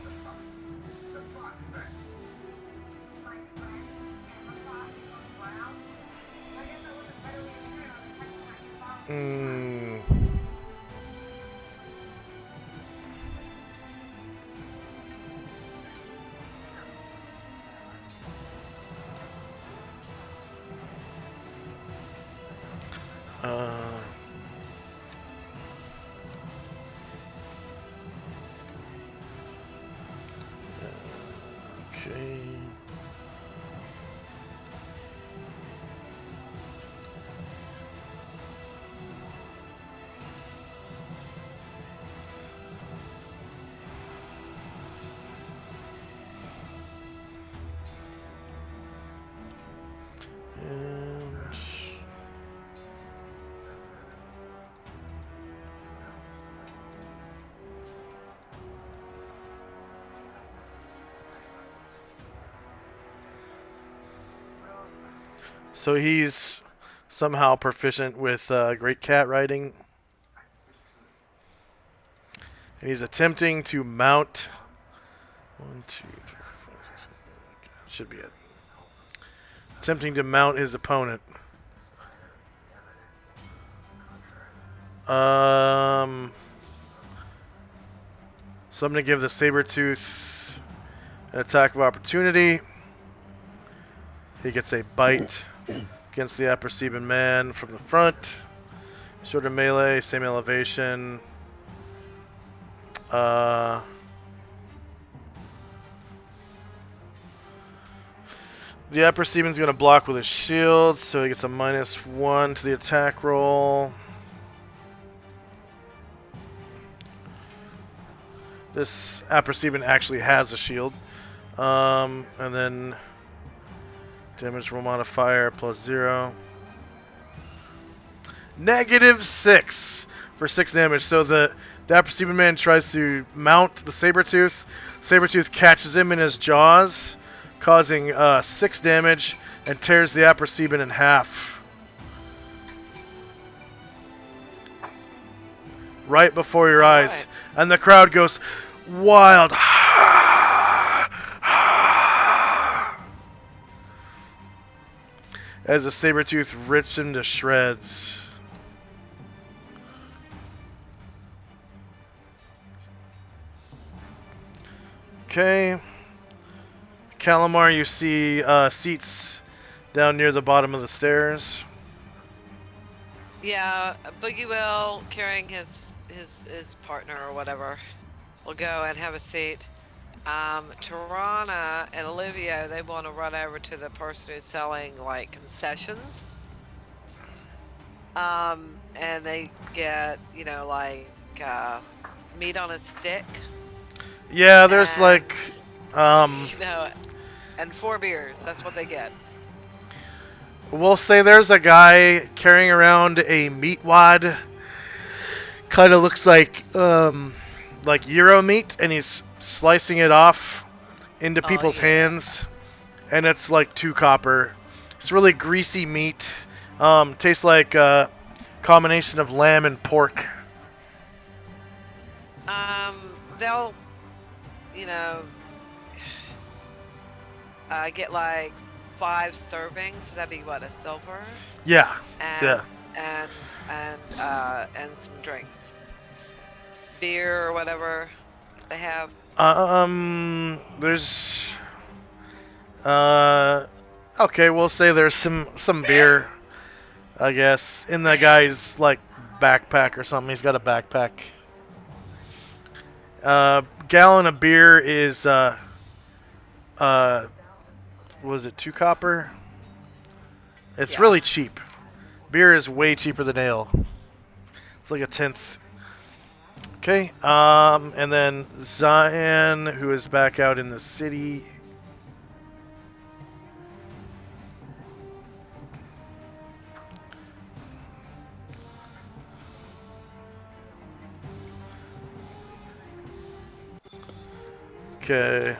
[SPEAKER 1] Okay. So he's somehow proficient with great cat riding. And he's attempting to mount. 1, 2, 3, 4, 5, 6, 7. Should be it. Attempting to mount his opponent. So I'm going to give the Sabertooth an attack of opportunity. He gets a bite against the Aprosiban man from the front. Shorter melee, same elevation. The Aprosiban's going to block with his shield, so he gets a -1 to the attack roll. This Aprosiban actually has a shield. And then damage roll modifier +0. -6 for 6 damage. So the Aprosiban man tries to mount the Sabertooth. Sabertooth catches him in his jaws, causing 6 damage and tears the Aprosiban in half. Right before your eyes.
[SPEAKER 2] Right.
[SPEAKER 1] And the crowd goes wild. As the Sabertooth rips him to shreds. Okay. Calamar, you see seats down near the bottom of the stairs.
[SPEAKER 2] Yeah, Boogie Will carrying his partner or whatever will go and have a seat. Tarana and Olivia, they want to run over to the person who's selling like concessions. And they get, you know, like meat on a stick.
[SPEAKER 1] Yeah, there's
[SPEAKER 2] and,
[SPEAKER 1] like
[SPEAKER 2] you know, and 4 beers. That's what they get.
[SPEAKER 1] we'll say there's a guy carrying around a meat wad kind of looks like gyro meat, and he's slicing it off into
[SPEAKER 2] Oh,
[SPEAKER 1] people's
[SPEAKER 2] yeah.
[SPEAKER 1] hands, and it's like 2 copper. It's really greasy meat. Tastes like a combination of lamb and pork.
[SPEAKER 2] They'll, you know, get like 5 servings. So that'd be what, a silver,
[SPEAKER 1] Yeah,
[SPEAKER 2] and
[SPEAKER 1] yeah.
[SPEAKER 2] and some drinks, beer or whatever they have.
[SPEAKER 1] There's okay, we'll say there's some beer, I guess, in the guy's like backpack or something. He's got a backpack. Gallon of beer is was it 2 copper? It's
[SPEAKER 2] Yeah.
[SPEAKER 1] really cheap. Beer is way cheaper than ale. It's like a tenth. Okay, and then Zion, who is back out in the city. Okay.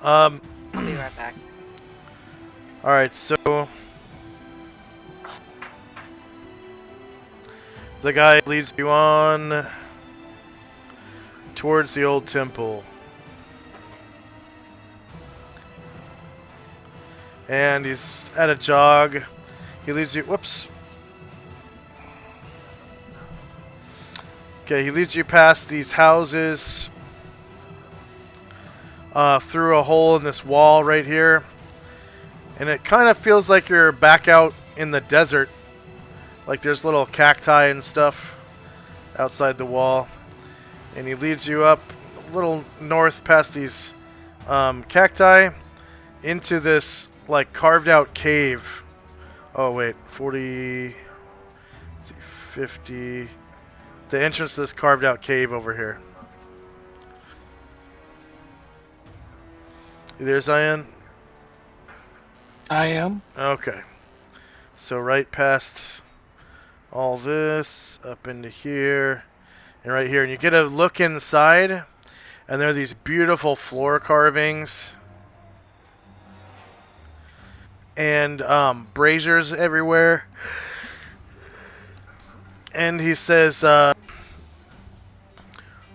[SPEAKER 2] I'll be right back.
[SPEAKER 1] All right, so the guy leads you on towards the old temple. And he's at a jog. He leads you, whoops. Okay, he leads you past these houses, through a hole in this wall right here. And it kind of feels like you're back out in the desert. Like there's little cacti and stuff outside the wall. And he leads you up a little north past these cacti into this like carved out cave. Oh wait, 40, let's see, 50. The entrance to this carved out cave over here. You there, Zion?
[SPEAKER 5] I am.
[SPEAKER 1] Okay. So right past all this, up into here, and right here. And you get a look inside, and there are these beautiful floor carvings. And braziers everywhere. And he says,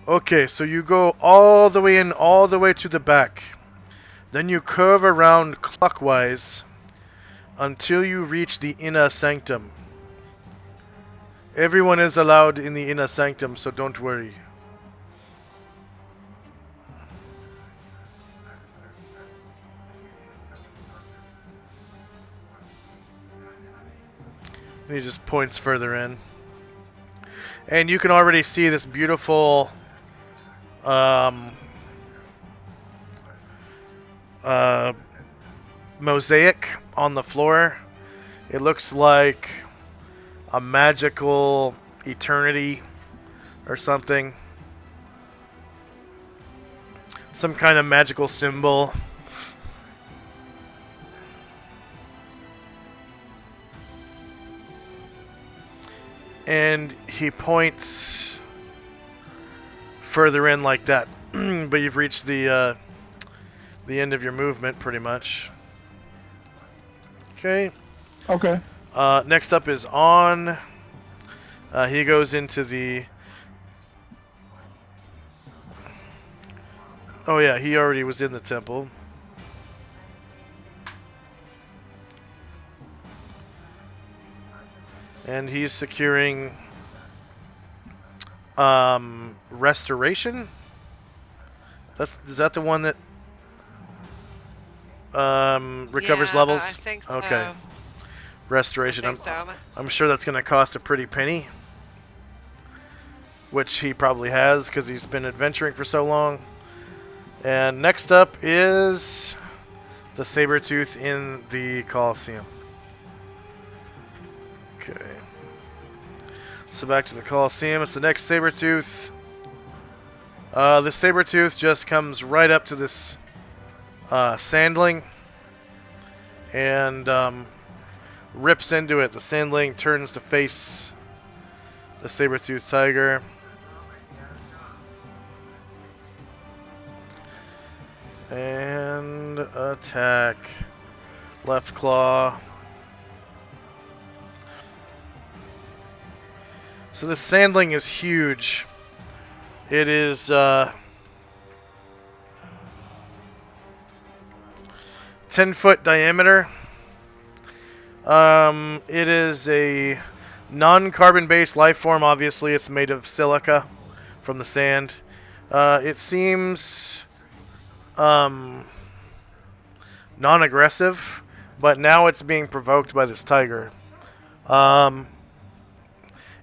[SPEAKER 1] okay, so you go all the way in, all the way to the back. Then you curve around clockwise until you reach the inner sanctum. Everyone is allowed in the inner sanctum, so don't worry. And he just points further in. And you can already see this beautiful mosaic on the floor. It looks like a magical eternity or something. Some kind of magical symbol. And he points further in like that. But you've reached the end of your movement pretty much. Okay.
[SPEAKER 5] Okay.
[SPEAKER 1] Next up is On. He goes into the... Oh yeah, he already was in the temple. And he's securing restoration. Is that the one that recovers
[SPEAKER 2] Yeah,
[SPEAKER 1] levels?
[SPEAKER 2] I think so.
[SPEAKER 1] Okay. Restoration.
[SPEAKER 2] I think so.
[SPEAKER 1] I'm sure that's going to cost a pretty penny, which he probably has because he's been adventuring for so long. And next up is the Sabertooth in the Colosseum. Okay. So back to the Coliseum. It's the next Sabertooth. The Sabertooth just comes right up to this Sandling and rips into it. The Sandling turns to face the Sabertooth Tiger. And attack. Left claw. So this Sandling is huge. It is 10-foot diameter. It is a non-carbon based life form. Obviously, it's made of silica from the sand. It seems non-aggressive, but now it's being provoked by this tiger.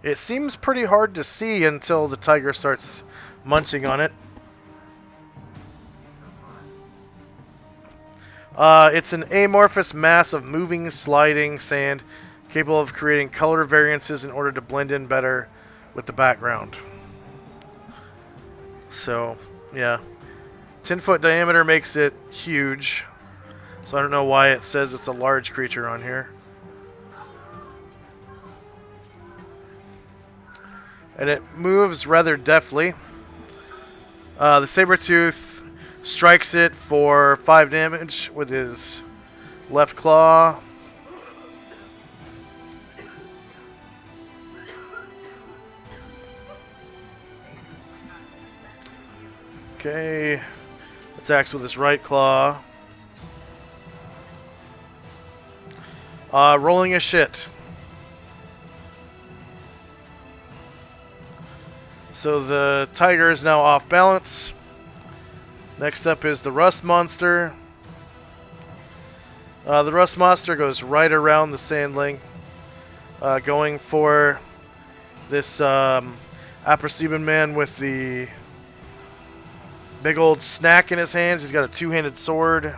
[SPEAKER 1] It seems pretty hard to see until the tiger starts munching on it. It's an amorphous mass of moving, sliding sand capable of creating color variances in order to blend in better with the background. So, yeah. 10-foot diameter makes it huge. So I don't know why it says it's a large creature on here. And it moves rather deftly. The Sabertooth strikes it for 5 damage with his left claw. Okay. Attacks with his right claw. Rolling a shit. So the tiger is now off balance. Next up is the Rust Monster. The Rust Monster goes right around the Sandling, going for this Aprosiban man with the big old snack in his hands. He's got a two-handed sword.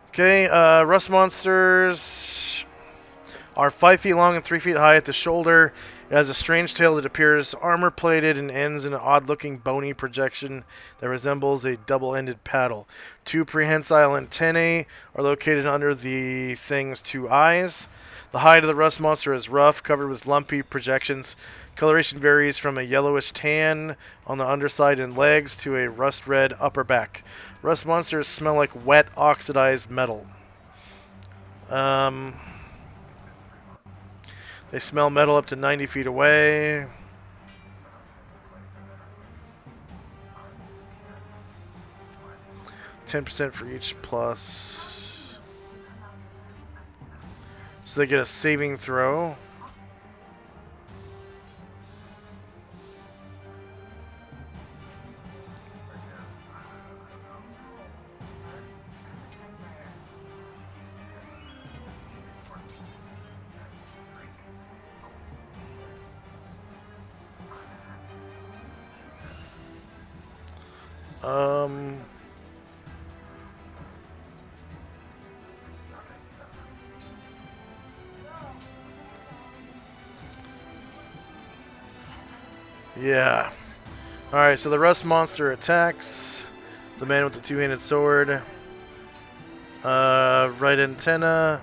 [SPEAKER 1] Okay, Rust Monsters are 5 feet long and 3 feet high at the shoulder. It has a strange tail that appears armor-plated and ends in an odd-looking bony projection that resembles a double-ended paddle. 2 prehensile antennae are located under the thing's 2 eyes. The hide of the Rust Monster is rough, covered with lumpy projections. Coloration varies from a yellowish tan on the underside and legs to a rust-red upper back. Rust Monsters smell like wet, oxidized metal. They smell metal up to 90 feet away. %, for each plus. So they get a saving throw. Yeah. Alright, so the Rust Monster attacks the man with the two-handed sword. Right antenna.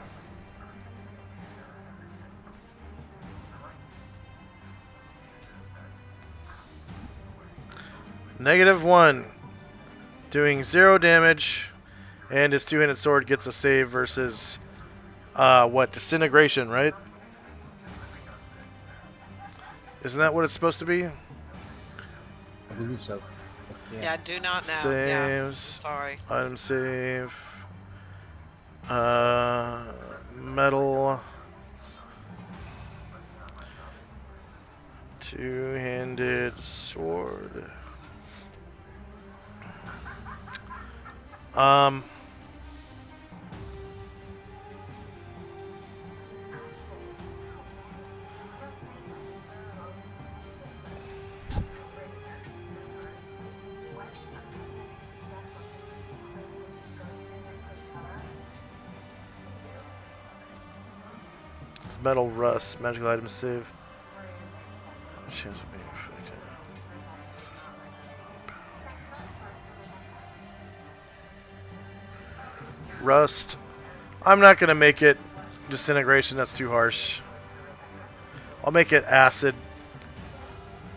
[SPEAKER 1] -1. Doing 0 damage. And his two-handed sword gets a save versus, disintegration, right? Isn't that what it's supposed to be?
[SPEAKER 4] I believe so.
[SPEAKER 2] Yeah, I do not know.
[SPEAKER 1] Saves.
[SPEAKER 2] Yeah. Sorry.
[SPEAKER 1] Item save. Metal. Two-handed sword. metal rust. Magical item save. Chance of being affected. Rust. I'm not gonna make it disintegration. That's too harsh. I'll make it acid.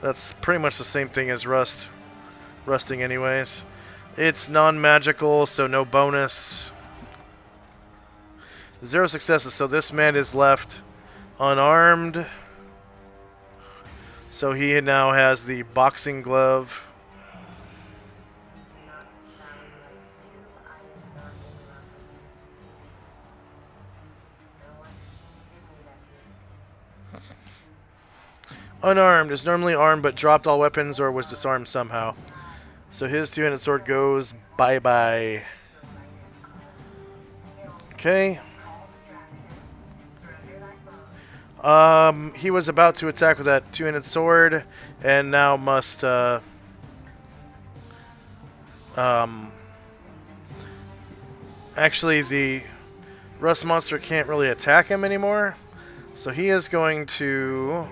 [SPEAKER 1] That's pretty much the same thing as rust. Rusting anyways. It's non-magical, so no bonus. 0 successes, so this man is left unarmed. So he now has the boxing glove. Unarmed is normally armed but dropped all weapons or was disarmed somehow. So his two-handed sword goes bye-bye. Okay. He was about to attack with that two-handed sword and now must actually the rust monster can't really attack him anymore. So he is going to,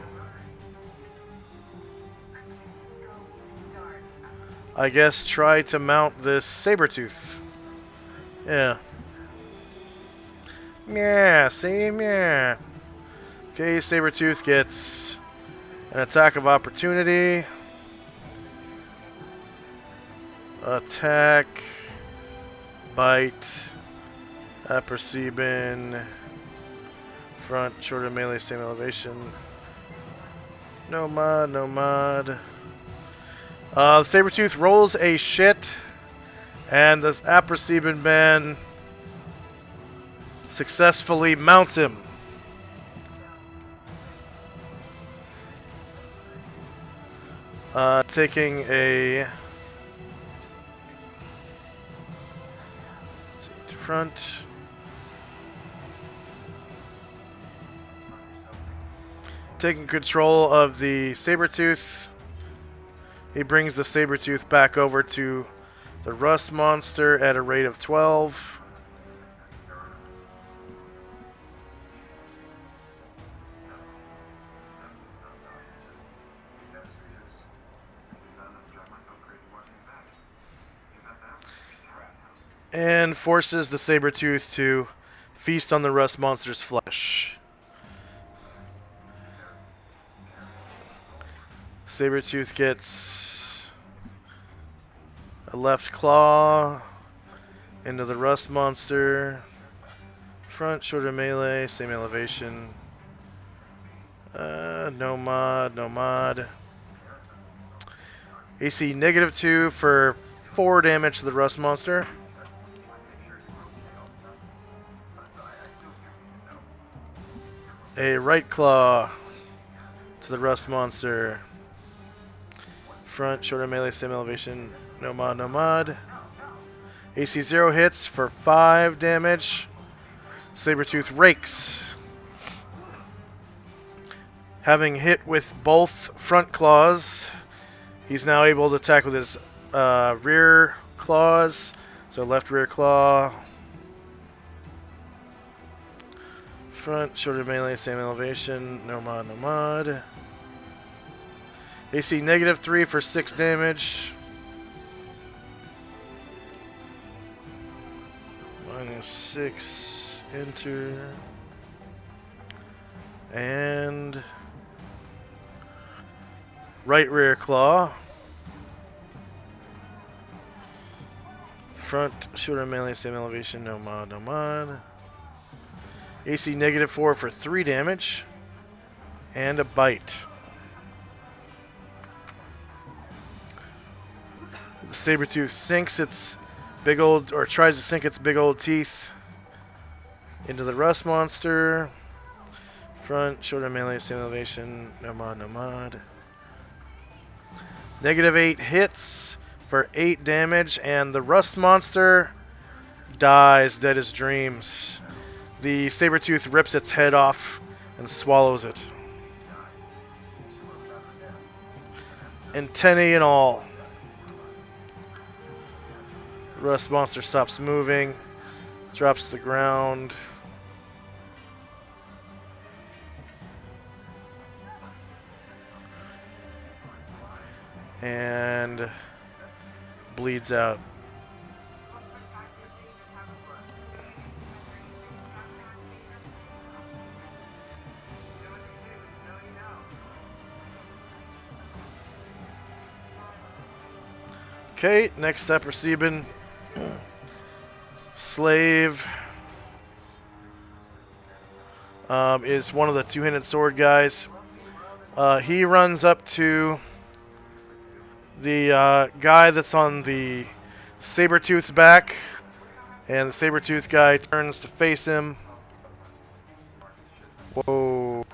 [SPEAKER 1] I guess, try to mount this Sabertooth. Yeah. Yeah, see? Yeah. Okay, Sabertooth gets an attack of opportunity. Attack. Bite. Aperceben. Front, shorter melee, same elevation. No mod, no mod. The Sabertooth rolls a shit, and this Aperceben man successfully mounts him. Taking a, let's see, to front. Taking control of the Sabertooth. He brings the Sabertooth back over to the rust monster at a rate of 12. And forces the Sabertooth to feast on the rust monster's flesh. Sabertooth gets a left claw into the rust monster. Front, shorter melee, same elevation. No mod, no mod. AC -2 for 4 damage to the rust monster. A right claw to the rust monster. Front, shorter melee, same elevation. No mod, no mod. AC 0 hits for 5 damage. Sabertooth rakes. Having hit with both front claws, he's now able to attack with his rear claws. So left rear claw. Front, shorter melee, same elevation. No mod, no mod. AC -3 for 6 damage. -6. Enter. And right rear claw. Front, shorter melee, same elevation. No mod, no mod. AC -4 for 3 damage. And a bite. The Sabertooth sinks its big old, or tries to sink its big old teeth into the rust monster. Front, shorter melee, same elevation. No mod, no mod. -8 hits for 8 damage, and the rust monster dies dead as dreams. The Sabertooth rips its head off and swallows it. Antennae and all. The rust monster stops moving, drops to the ground. and bleeds out. Okay, next up, Receiving Slave is one of the two-handed sword guys. He runs up to the guy that's on the Sabertooth's back, and the Sabertooth guy turns to face him. Whoa.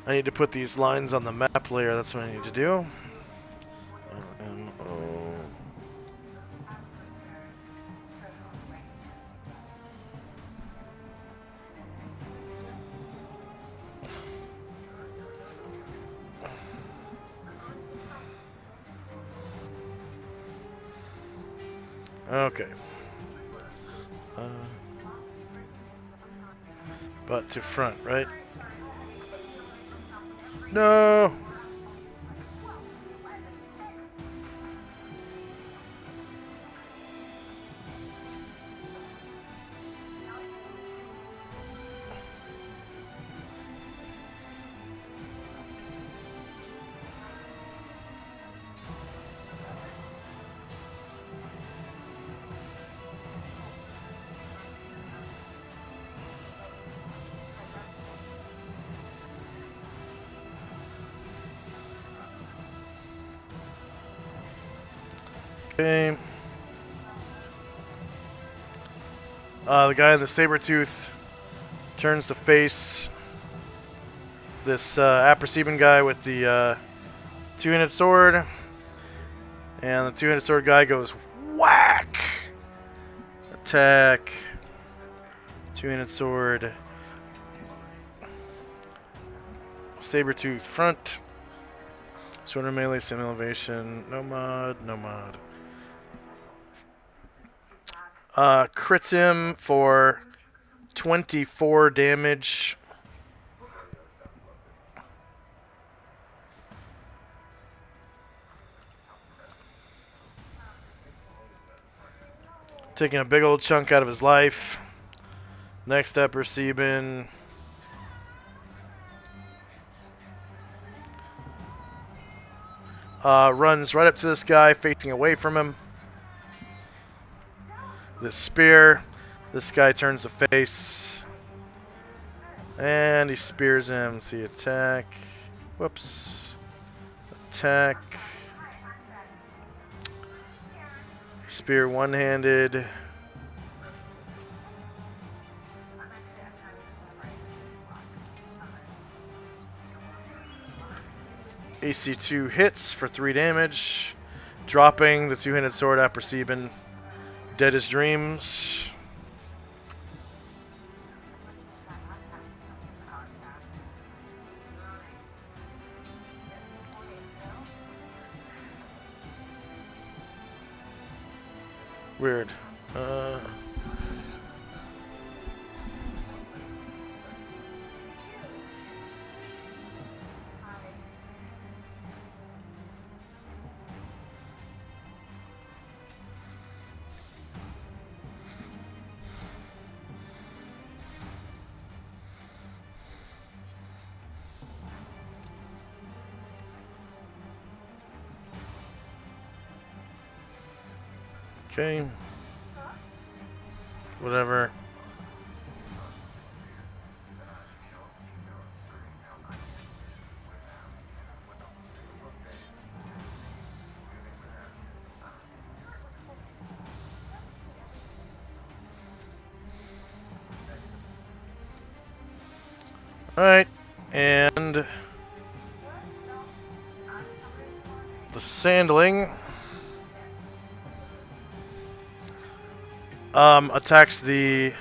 [SPEAKER 1] I need to put these lines on the map layer. That's what I need to do. LMO. Okay. But to front, right? No! Okay. The guy in the Sabertooth turns to face this Apresieben guy with the two-handed sword. And the two-handed sword guy goes whack! Attack. Two-handed sword. Sabertooth front. Sword melee, sim elevation. No mod, no mod. Crits him for 24 damage. Taking a big old chunk out of his life. Next up, Receiving. Runs right up to this guy, facing away from him. The spear. This guy turns the face. And he spears him. See, attack. Whoops. Attack. Spear one-handed. AC2 hits for 3 damage. Dropping the two-handed sword at Perceivin. Dead as dreams. Weird. Okay. Whatever. Alright. And the Sandling attacks the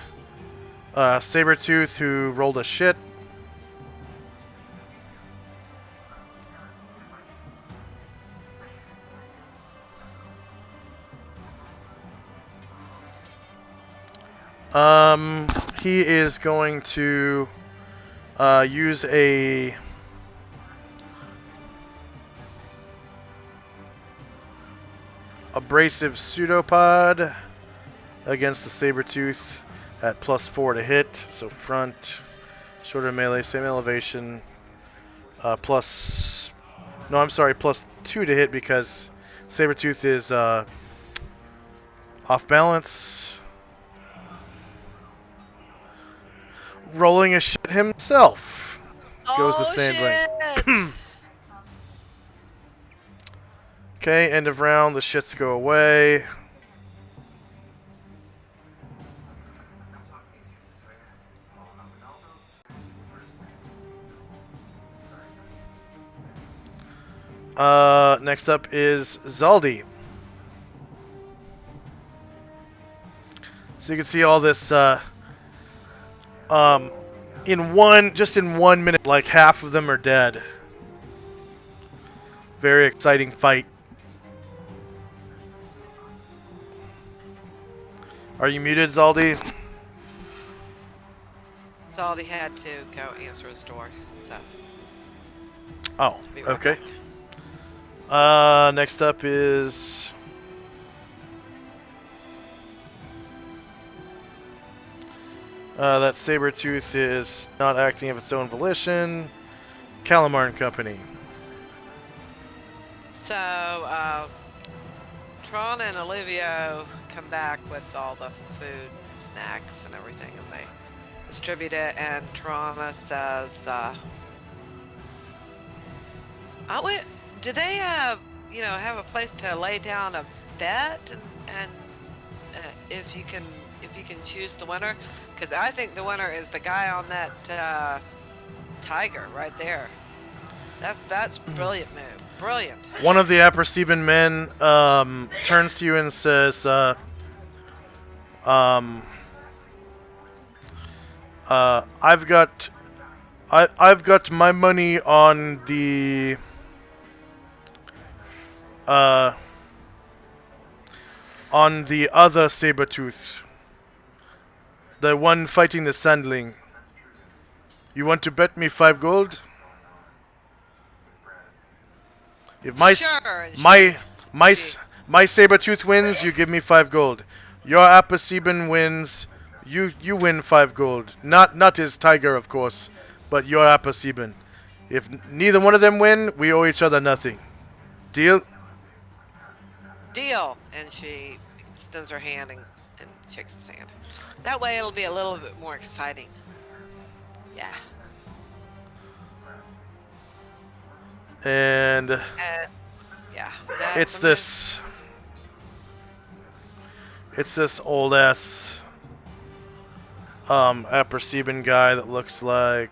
[SPEAKER 1] Sabertooth who rolled a shit. He is going to use a abrasive pseudopod against the Sabertooth at +4 to hit. So front, shorter melee, same elevation. Plus, no, I'm sorry, +2 to hit because Sabertooth is off balance. Rolling a shit himself. Goes the
[SPEAKER 2] Oh
[SPEAKER 1] Sandling.
[SPEAKER 2] shit!
[SPEAKER 1] Okay, end of round. The shits go away. Next up is Zaldi. So you can see all this just in 1 minute, like half of them are dead. Very exciting fight. Are you muted, Zaldi?
[SPEAKER 2] Salty had to go answer his door, so
[SPEAKER 1] Oh,
[SPEAKER 2] be right
[SPEAKER 1] okay.
[SPEAKER 2] back.
[SPEAKER 1] Next up is that Sabertooth is not acting of its own volition. Calamar and Company.
[SPEAKER 2] So, Tron and Olivia come back with all the food, snacks, and everything, and they distribute it. And Trona says, do they, have a place to lay down a bet, and if you can choose the winner? Because I think the winner is the guy on that tiger right there. That's brilliant move. Brilliant.
[SPEAKER 1] One of the Appersieben men turns to you and says, I've got my money on the other Sabertooth, the one fighting the Sandling. You want to bet me 5 gold? If my
[SPEAKER 2] Sure.
[SPEAKER 1] my Sabertooth wins, you give me 5 gold. Your Appersieben wins, you win 5 gold. Not his tiger, of course, but your Appersieben. If neither one of them win, we owe each other nothing. Deal?
[SPEAKER 2] Deal. And she extends her hand and shakes his hand. That way it'll be a little bit more exciting. Yeah.
[SPEAKER 1] And
[SPEAKER 2] Yeah.
[SPEAKER 1] it's this old ass Appersieben guy that looks like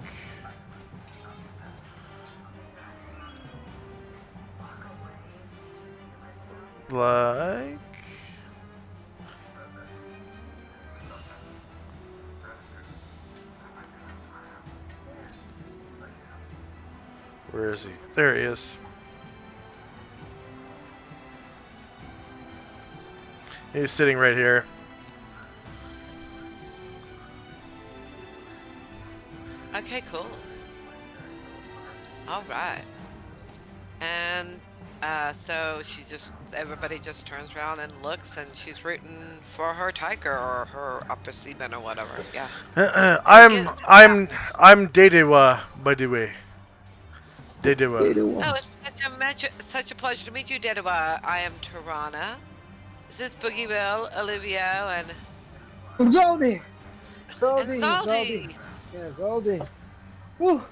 [SPEAKER 1] where is he? There he is. He's sitting right here.
[SPEAKER 2] Okay, cool. All right. And so everybody just turns around and looks, and she's rooting for her tiger or her Appersieben or whatever. Yeah.
[SPEAKER 1] I'm Dedewa, by the way. Dedewa.
[SPEAKER 2] Oh, it's such a pleasure to meet you, Dedewa. I am Tirana. This is Boogie Will, Olivia, and
[SPEAKER 4] Zaldi!
[SPEAKER 2] Zaldi.
[SPEAKER 4] Yeah, Zaldi. Woo.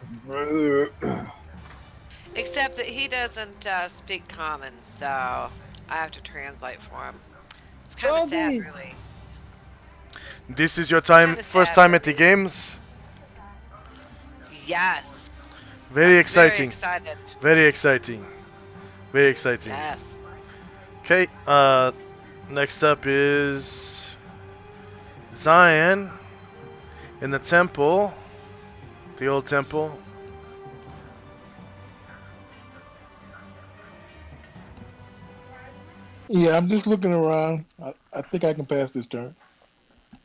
[SPEAKER 2] Except that he doesn't speak common, so I have to translate for him. It's kind of sad,
[SPEAKER 4] Zaldi.
[SPEAKER 2] really.
[SPEAKER 1] This is your
[SPEAKER 2] Kinda
[SPEAKER 1] first
[SPEAKER 2] sad,
[SPEAKER 1] time at the
[SPEAKER 2] really.
[SPEAKER 1] games?
[SPEAKER 2] Yes.
[SPEAKER 1] Very exciting.
[SPEAKER 2] Very excited.
[SPEAKER 1] Very exciting.
[SPEAKER 2] Yes.
[SPEAKER 1] Okay, next up is Zion in the temple. The old temple.
[SPEAKER 5] Yeah, I'm just looking around. I think I can pass this turn.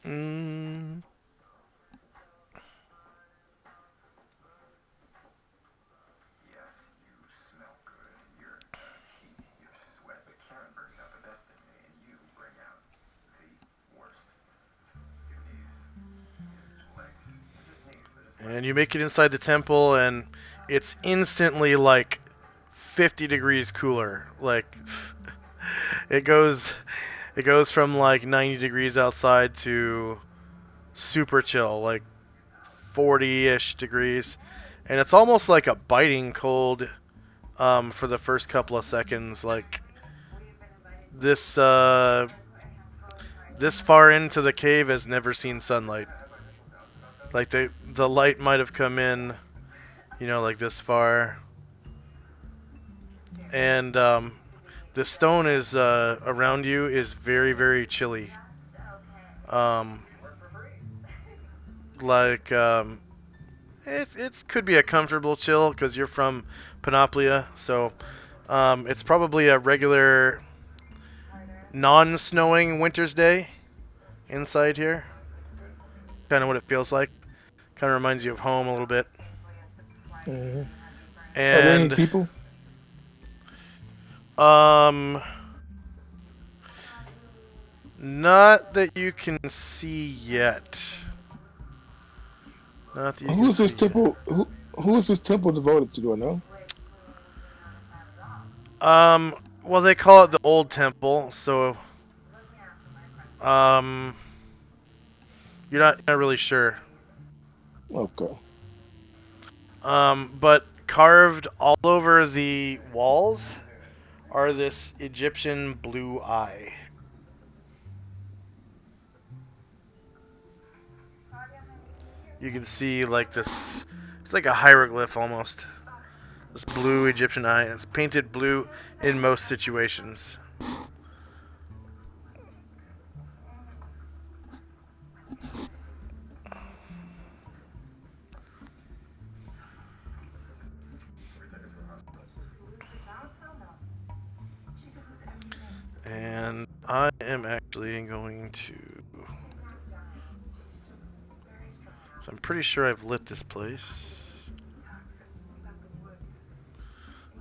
[SPEAKER 1] Mm.
[SPEAKER 8] Yes, you smell good. Your heat, your sweat. But Karen brings out the best in me, and you bring out the worst. Your knees, your legs. They're just knees. They're just
[SPEAKER 1] And you make it inside the temple, and it's instantly like 50 degrees cooler. Like it goes from like 90 degrees outside to super chill, like 40-ish degrees. And it's almost like a biting cold for the first couple of seconds. Like this this far into the cave has never seen sunlight. Like the light might have come in, like this far. And the stone is around you is very, very chilly. Um, like it could be a comfortable chill because you're from Panoplia, so it's probably a regular non-snowing winter's day inside here. Kind of what it feels like. Kind of reminds you of home a little bit.
[SPEAKER 5] Mm-hmm. Are there any
[SPEAKER 1] And
[SPEAKER 5] people?
[SPEAKER 1] um, not that you can see yet. Not that you
[SPEAKER 5] Who
[SPEAKER 1] can
[SPEAKER 5] is this
[SPEAKER 1] see yet.
[SPEAKER 5] temple? Who is this temple devoted to? Do I know?
[SPEAKER 1] Well, they call it the Old Temple, so um, you're not really sure.
[SPEAKER 5] Okay.
[SPEAKER 1] But carved all over the walls are this Egyptian blue eye. You can see like this. It's like a hieroglyph almost. This blue Egyptian eye. And it's painted blue in most situations. And I am actually going to. So I'm pretty sure I've lit this place.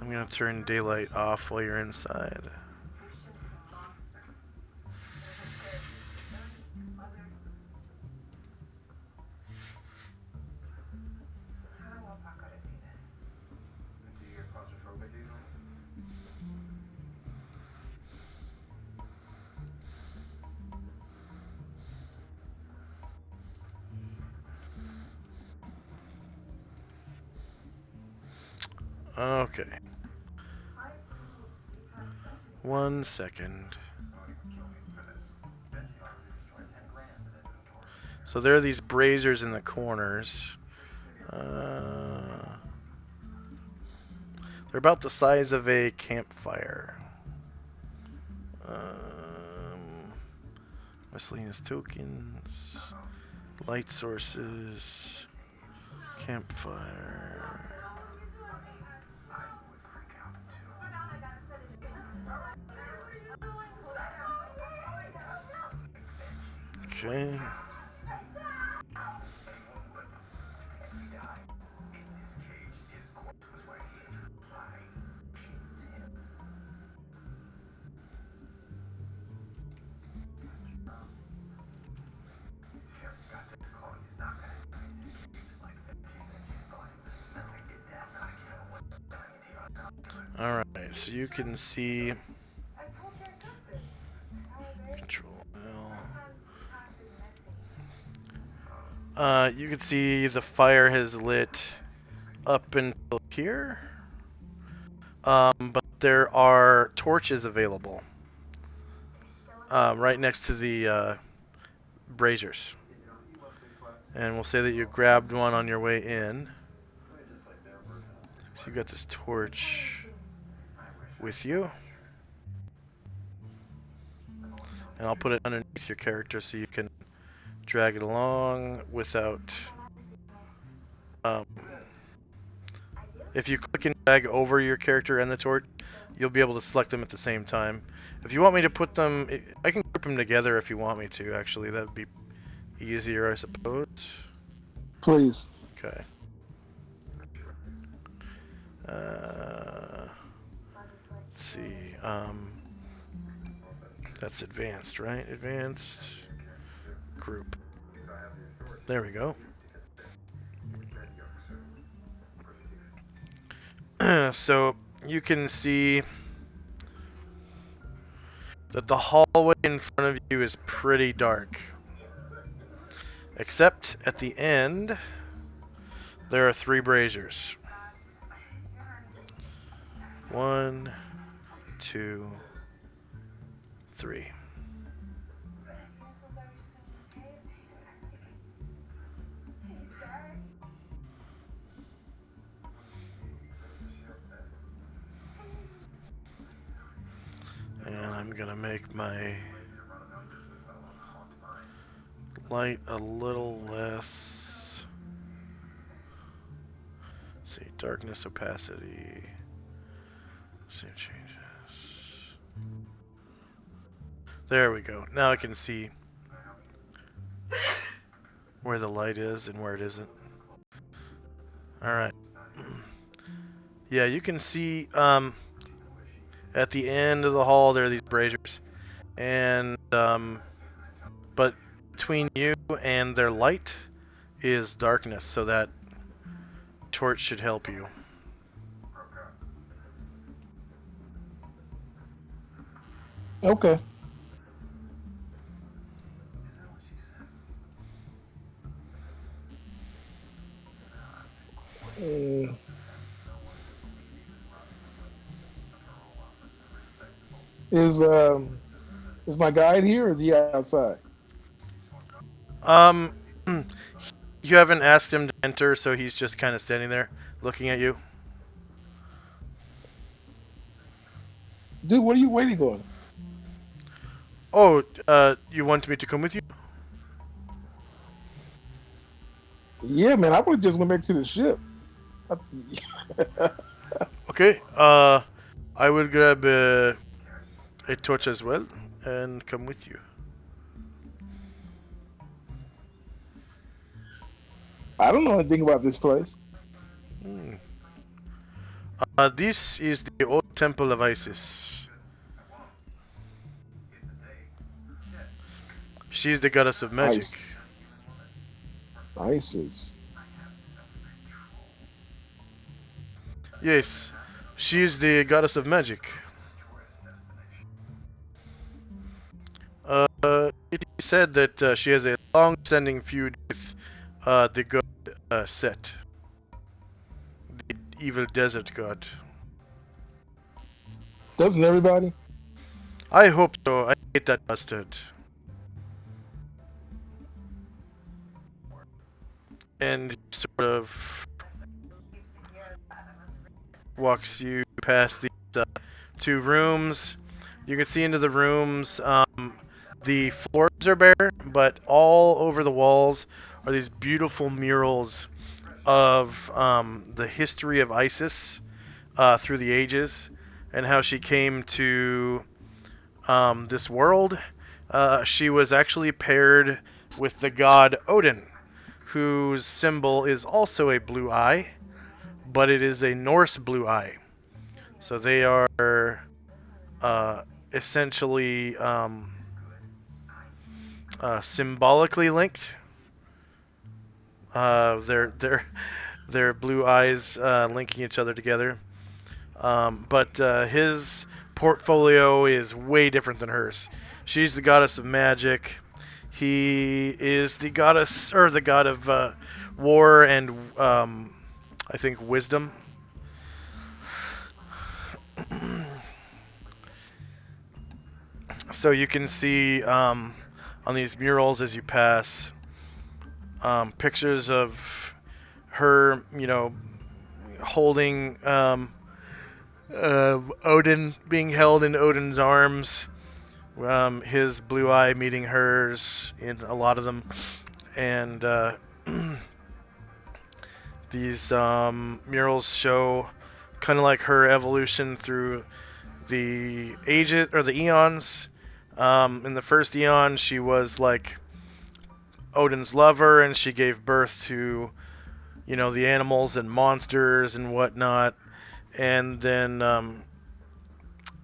[SPEAKER 1] I'm going to turn daylight off while you're inside.
[SPEAKER 8] Do you get claustrophobic easily?
[SPEAKER 1] Okay. 1 second. So there are these braziers in the corners. They're about the size of a campfire. Miscellaneous tokens, light sources, campfire. Okay. Alright, so you can see Control L. You can see the fire has lit up until here. But there are torches available right next to the braziers. And we'll say that you grabbed one on your way in. So you've got this torch with you. And I'll put it underneath your character so you can drag it along without... if you click and drag over your character and the torch, you'll be able to select them at the same time. If you want me to put them... I can group them together if you want me to, actually. That would be easier, I suppose.
[SPEAKER 5] Please.
[SPEAKER 1] Okay. Let's see. That's advanced, right? Advanced group. There we go. So you can see that the hallway in front of you is pretty dark. Except at the end, there are 3 braziers. 1, 2, 3. And I'm gonna make my light a little less. Let's see, darkness, opacity. Save changes. There we go. Now I can see where the light is and where it isn't. Alright. Yeah, you can see at the end of the hall there are these braziers. And but between you and their light is darkness, so that torch should help you.
[SPEAKER 5] Okay. Is my guide here or is he outside?
[SPEAKER 1] Um, you haven't asked him to enter, so he's just kind of standing there looking at you.
[SPEAKER 5] Dude, what are you waiting on?
[SPEAKER 1] Oh, you want me to come with you?
[SPEAKER 5] Yeah, man, I would have just went back to the ship.
[SPEAKER 1] Okay, I will grab a torch as well and come with you.
[SPEAKER 5] I don't know anything about this place.
[SPEAKER 1] This is the old temple of Isis. She is the goddess of magic.
[SPEAKER 5] Isis.
[SPEAKER 1] Yes, she is the goddess of magic. It is said that she has a long-standing feud with the god Set, the evil desert god.
[SPEAKER 5] Doesn't everybody?
[SPEAKER 1] I hope so. I hate that bastard. And he sort of walks you past these 2 rooms. You can see into the rooms. The floors are bare, but all over the walls are these beautiful murals of the history of Isis through the ages and how she came to this world. She was actually paired with the god Odin, whose symbol is also a blue eye, but it is a Norse blue eye. So they are essentially symbolically linked. Their blue eyes linking each other together. But his portfolio is way different than hers. She's the goddess of magic. He is the goddess or the god of war and I think wisdom. So you can see on these murals as you pass pictures of her, holding Odin, being held in Odin's arms, his blue eye meeting hers in a lot of them, and these murals show kind of like her evolution through the ages or the eons. In the first eon, she was like Odin's lover, and she gave birth to, the animals and monsters and whatnot. And then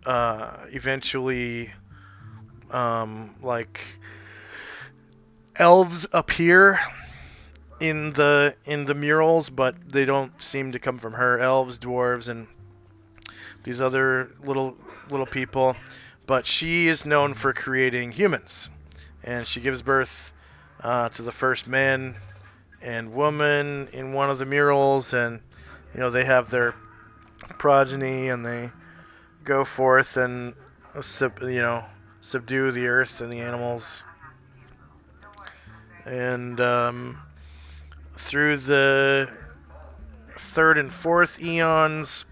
[SPEAKER 1] eventually, like elves appear in the murals, but they don't seem to come from her. Elves, dwarves, and these other little people. But she is known for creating humans, and she gives birth to the first man and woman in one of the murals, and they have their progeny, and they go forth and subdue the earth and the animals. And through the third and fourth eons,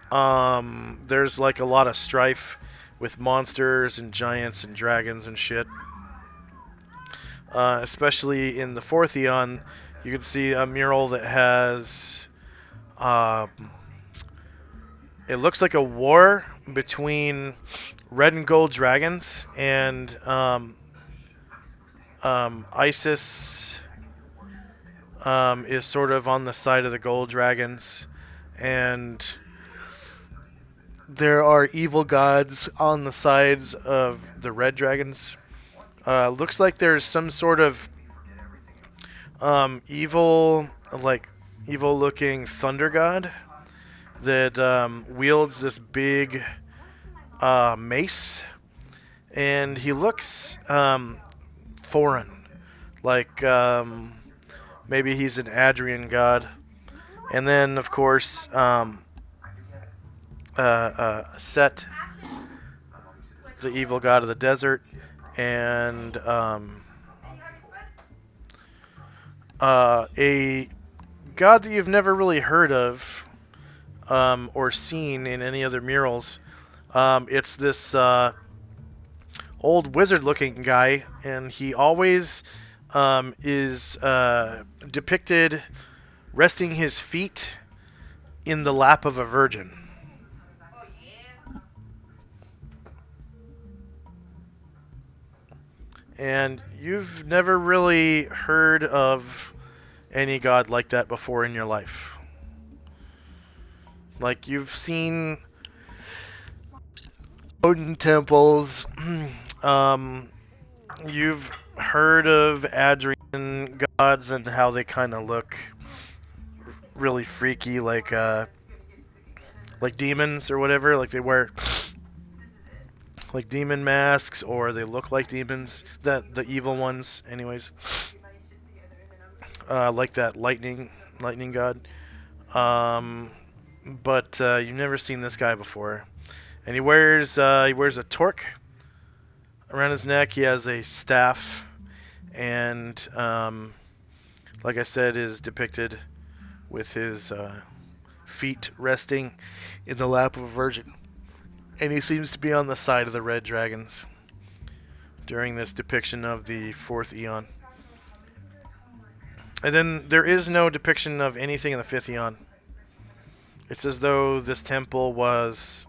[SPEAKER 1] there's like a lot of strife with monsters and giants and dragons and shit. Especially in the fourth eon, you can see a mural that has, it looks like a war between red and gold dragons, and Isis is sort of on the side of the gold dragons, and there are evil gods on the sides of the red dragons. Looks like there's some sort of evil looking thunder god that wields this big mace, and he looks foreign, like maybe he's an Adrian god. And then, of course, Set, the evil god of the desert, and a god that you've never really heard of or seen in any other murals. It's this old wizard-looking guy, and he always is depicted resting his feet in the lap of a virgin. And you've never really heard of any god like that before in your life. Like, you've seen Odin temples, you've heard of Adrian gods and how they kind of look really freaky, like demons or whatever. Like, they wear like demon masks, or they look like demons, the evil ones anyways, like that lightning god. But you've never seen this guy before, and he wears a torque around his neck. He has a staff, and like I said, is depicted with his feet resting in the lap of a virgin. And he seems to be on the side of the red dragons during this depiction of the fourth eon. And then there is no depiction of anything in the fifth eon. It's as though this temple was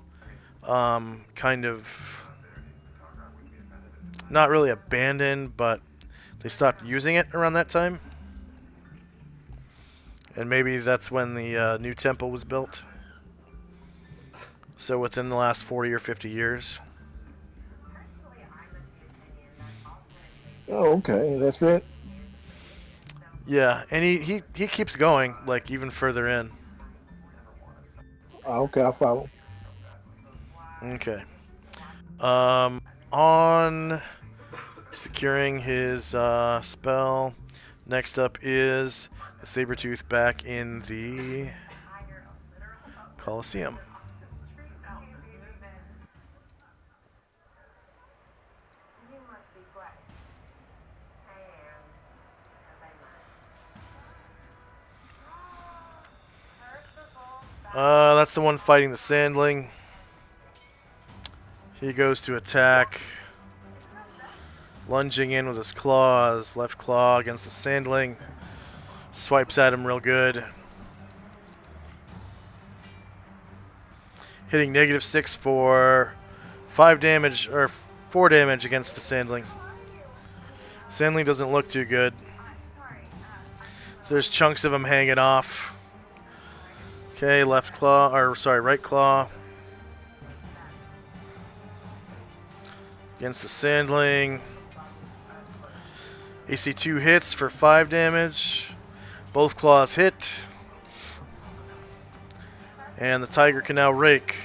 [SPEAKER 1] kind of not really abandoned, but they stopped using it around that time. And maybe that's when the new temple was built. So within the last 40 or 50 years.
[SPEAKER 5] Oh, okay. That's it?
[SPEAKER 1] Yeah, and he keeps going, like, even further in.
[SPEAKER 5] Oh, okay, I'll follow.
[SPEAKER 1] Okay. On securing his spell, next up is the Sabertooth back in the Colosseum.
[SPEAKER 7] You must be quiet. I am, because I must.
[SPEAKER 1] That's the one fighting the Sandling. He goes to attack, lunging in with his claws, left claw against the Sandling. Swipes at him real good. Hitting -6 for 5 damage, or 4 damage against the Sandling. Sandling doesn't look too good. So there's chunks of him hanging off. Okay, left claw, or sorry, right claw. Against the Sandling. AC 2 hits for 5 damage. Both claws hit. And the Tiger can now rake.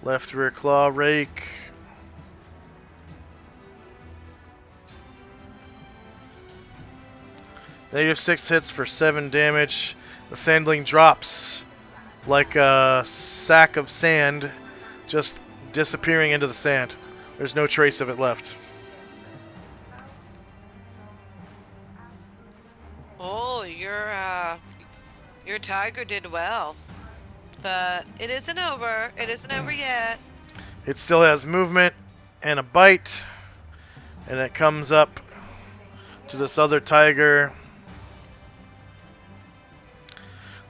[SPEAKER 1] Left rear claw, rake. -6 hits for 7 damage. The Sandling drops like a sack of sand, just disappearing into the sand. There's no trace of it left.
[SPEAKER 2] Oh, your tiger did well. But it isn't over. It isn't over yet.
[SPEAKER 1] It still has movement and a bite, and it comes up to this other tiger.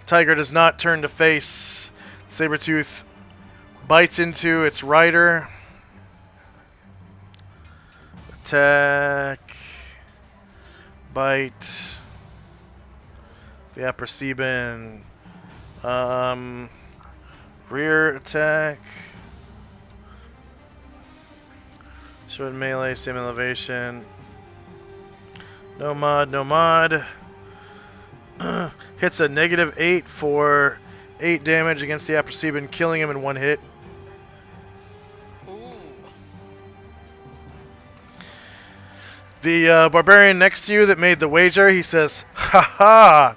[SPEAKER 1] Tiger does not turn to face. Sabretooth bites into its rider. Attack. Bite. The Apricebin. Rear attack. Short melee, same elevation. No mod, no mod. Hits a -8 for 8 damage against the Apricebin, killing him in 1 hit.
[SPEAKER 2] Ooh.
[SPEAKER 1] The barbarian next to you that made the wager, he says, "Ha ha!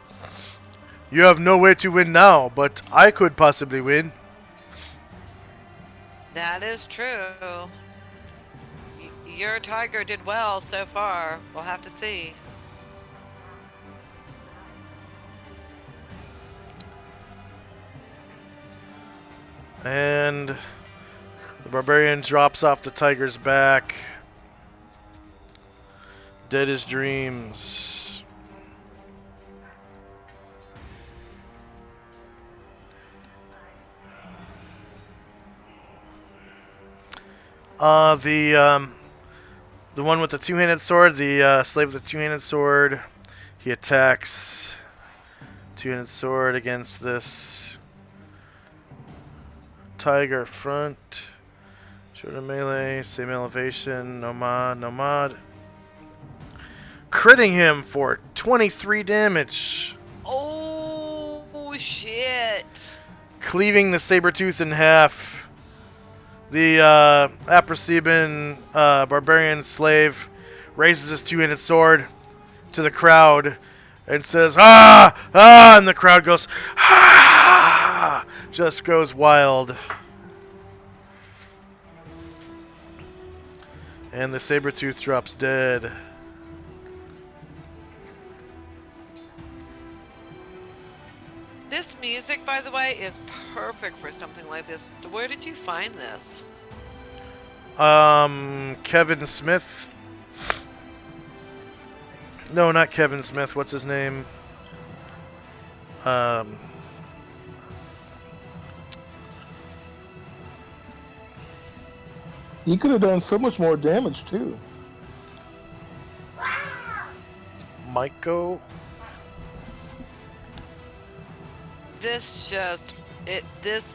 [SPEAKER 1] You have no way to win now, but I could possibly win."
[SPEAKER 2] That is true. Your tiger did well so far. We'll have to see.
[SPEAKER 1] And the barbarian drops off the tiger's back. Dead as dreams. The one with the two-handed sword, the slave with the two-handed sword, he attacks. Two-handed sword against this tiger front. Shorter melee, same elevation, no mod, no mod. Critting him for 23 damage.
[SPEAKER 2] Oh, shit.
[SPEAKER 1] Cleaving the Sabretooth in half. The Apricebin barbarian slave raises his two-handed sword to the crowd and says, "Ah! Ah!" And the crowd goes, "Ah!" Just goes wild. And the Sabretooth drops dead.
[SPEAKER 2] This music, by the way, is perfect for something like this. Where did you find this?
[SPEAKER 1] Kevin Smith. No, not Kevin Smith. What's his name?
[SPEAKER 5] He could have done so much more damage too.
[SPEAKER 1] Maiko.
[SPEAKER 2] This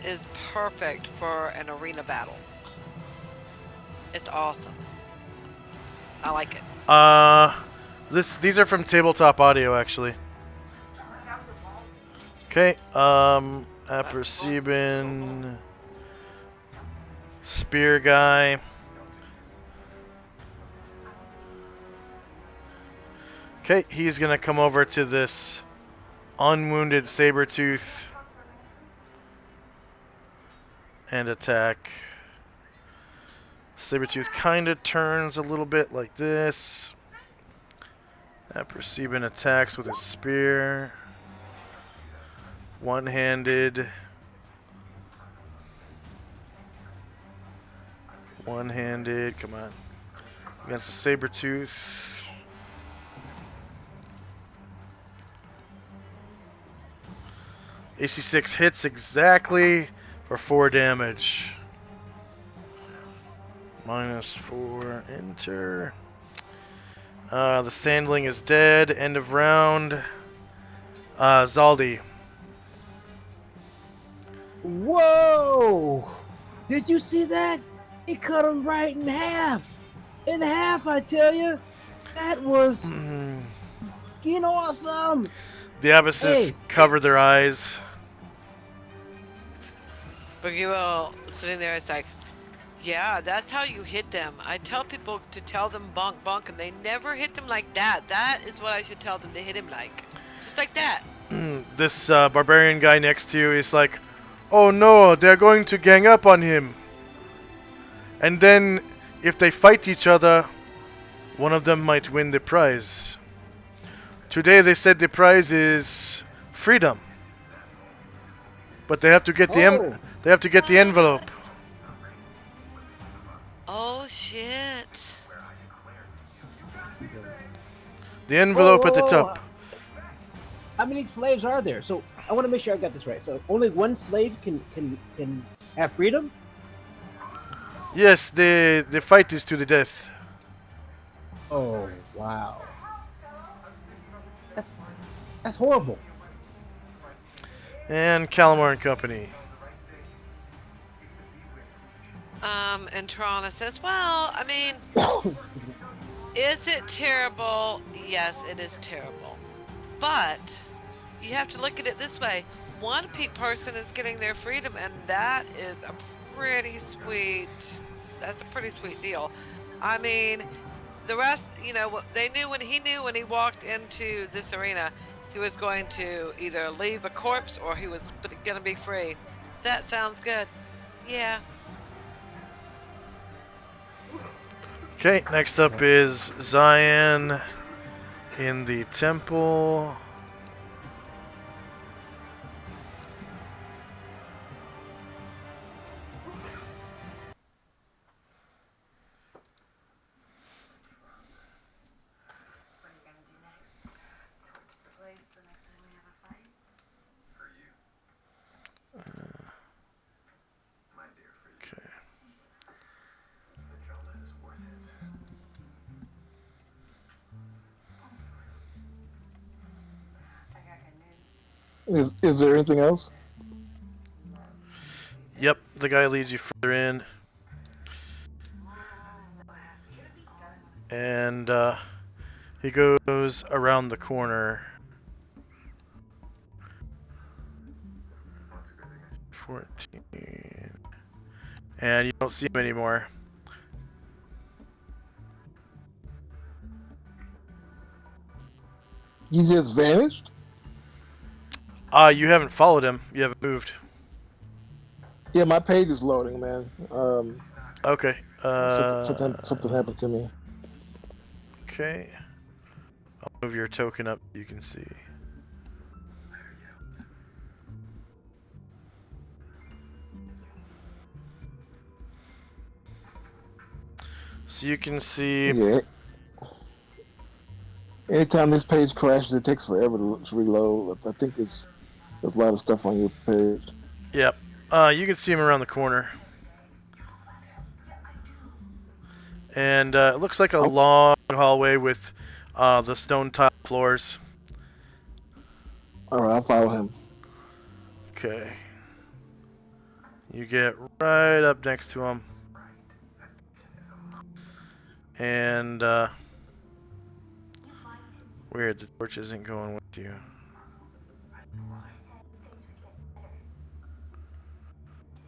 [SPEAKER 2] is perfect for an arena battle. It's awesome. I like it.
[SPEAKER 1] These are from Tabletop Audio, actually. Okay, Apricebin, Spear Guy. Okay, he's gonna come over to this unwounded Sabretooth and attack. Sabretooth kind of turns a little bit like this. Apricebin attacks with his spear. One-handed. One-handed, come on. Against the Sabretooth. AC 6 hits exactly for 4 damage. -4, enter. The Sandling is dead. End of round. Zaldi.
[SPEAKER 4] Whoa! Did you see that? He cut him right in half. In half, I tell you. That was fucking awesome.
[SPEAKER 1] The Abysses
[SPEAKER 4] Hey,
[SPEAKER 1] cover their eyes.
[SPEAKER 2] Boogie sitting there, it's like, yeah, that's how you hit them. I tell people to tell them bonk bonk, and they never hit them like that. That is what I should tell them to hit him like. Just like that.
[SPEAKER 1] This barbarian guy next to you is like, oh no, they're going to gang up on him. And then, if they fight each other, one of them might win the prize. Today they said the prize is freedom. But they have to get they have to get the envelope.
[SPEAKER 2] Oh, shit.
[SPEAKER 1] The envelope at the
[SPEAKER 4] whoa.
[SPEAKER 1] top.
[SPEAKER 4] How many slaves are there? So I want to make sure I got this right. So only one slave can have freedom?
[SPEAKER 1] Yes, the fight is to the death.
[SPEAKER 4] Oh wow. That's horrible.
[SPEAKER 1] And Calamar and Company.
[SPEAKER 2] And Toronto says, well, I mean, is it terrible? Yes, it is terrible. But you have to look at it this way. One person is getting their freedom, and that is a pretty sweet, that's a pretty sweet deal. I mean, the rest, you know, he knew when he walked into this arena, he was going to either leave a corpse or he was going to be free. That sounds good. Yeah.
[SPEAKER 1] Okay, next up is Zion in the temple.
[SPEAKER 7] What are you gonna do next? Torch the place the next time we have a fight?
[SPEAKER 8] For you. My dear freak.
[SPEAKER 1] Okay.
[SPEAKER 8] The drama is worth it.
[SPEAKER 7] I got good news.
[SPEAKER 5] Is there anything else?
[SPEAKER 1] Yep, the guy leads you further in. And he goes around the corner. 14. And you don't see him anymore.
[SPEAKER 5] You just vanished?
[SPEAKER 1] You haven't followed him. You haven't moved.
[SPEAKER 5] Yeah, my page is loading, man.
[SPEAKER 1] Okay.
[SPEAKER 5] Something happened to me.
[SPEAKER 1] Okay. I'll move your token up. You can see. So you can see.
[SPEAKER 5] Yeah. Anytime this page crashes, it takes forever to reload. I think there's a lot of stuff on your page.
[SPEAKER 1] Yep. You can see him around the corner. And it looks like a long hallway with the stone tile floors.
[SPEAKER 5] All right, I'll follow him.
[SPEAKER 1] Okay. You get right up next to him. And weird, the torch isn't going with you.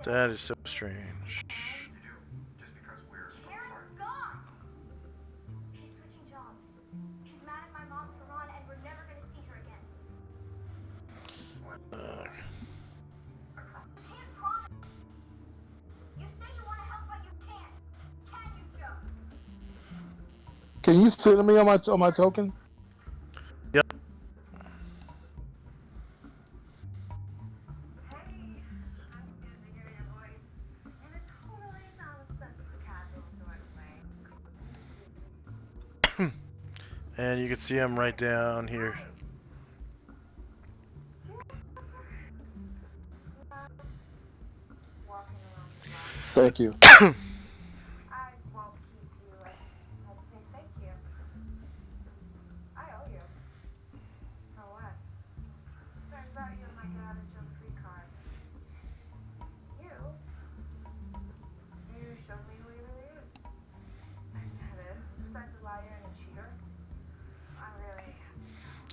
[SPEAKER 1] That is so strange.
[SPEAKER 8] Just because we're
[SPEAKER 7] Karen's gone! She's switching jobs. She's mad at my mom for Ron, and we're never gonna see her again. I can't promise. You say you want to help, but you can't. Can you, Joe?
[SPEAKER 5] Can you send me on my token?
[SPEAKER 1] Yep.
[SPEAKER 7] Hey, I'm good to hear your voice. And it totally sounds sus the casual sort of way.
[SPEAKER 1] And you can see him right down here.
[SPEAKER 7] Just walking around the block.
[SPEAKER 5] Thank you.
[SPEAKER 7] I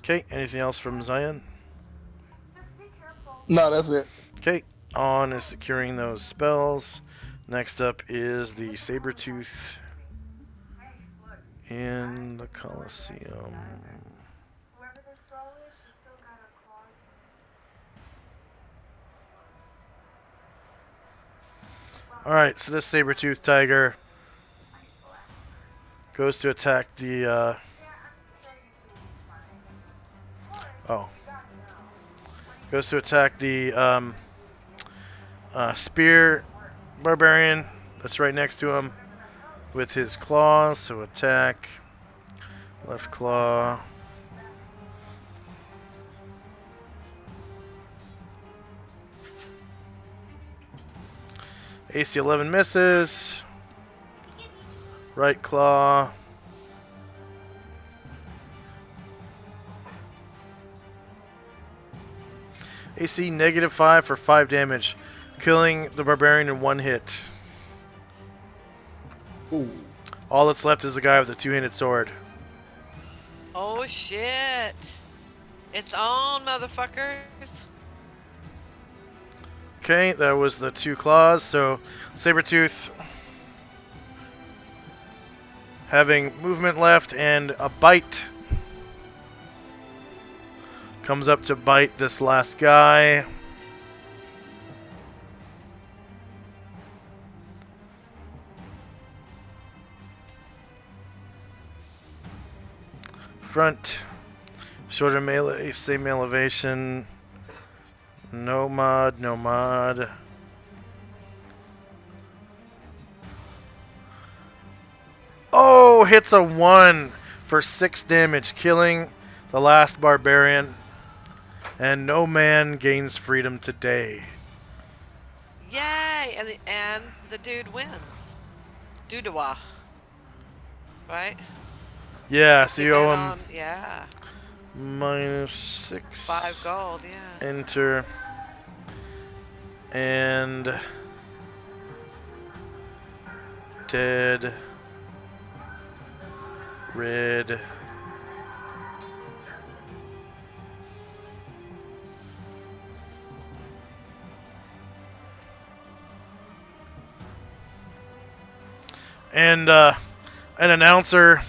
[SPEAKER 1] Okay, anything else from Zion?
[SPEAKER 7] Just be careful.
[SPEAKER 5] No, that's it.
[SPEAKER 1] Okay, on is securing those spells. Next up is the Sabertooth
[SPEAKER 7] Hey, look.
[SPEAKER 1] in the Colosseum.
[SPEAKER 7] Whoever this girl is, she's still got her claws in.
[SPEAKER 1] Alright, so this Sabertooth tiger goes to attack the,
[SPEAKER 7] Yeah, I'm sure you two will be fine. Of course,
[SPEAKER 1] oh.
[SPEAKER 7] you gotta know.
[SPEAKER 1] Goes to attack the, spear barbarian that's right next to him with his claws. So attack, left claw. AC 11 misses. Right claw. AC -5 for 5 damage, killing the barbarian in one hit.
[SPEAKER 4] Ooh.
[SPEAKER 1] All that's left is the guy with the two-handed sword.
[SPEAKER 2] Oh shit! It's on, motherfuckers.
[SPEAKER 1] Okay, that was the 2 claws. So Sabertooth, having movement left and a bite, comes up to bite this last guy. Front, shorter melee, same elevation. No mod, no mod. Oh, hits a 1 for 6 damage, killing the last barbarian. And no man gains freedom today.
[SPEAKER 2] Yay! And the dude wins. Dudawa. Right?
[SPEAKER 1] Yeah, so you
[SPEAKER 2] Get
[SPEAKER 1] owe
[SPEAKER 2] that
[SPEAKER 1] him
[SPEAKER 2] on- Yeah.
[SPEAKER 1] -6.
[SPEAKER 2] 5 gold, yeah.
[SPEAKER 1] Enter. And dead. Red. And an announcer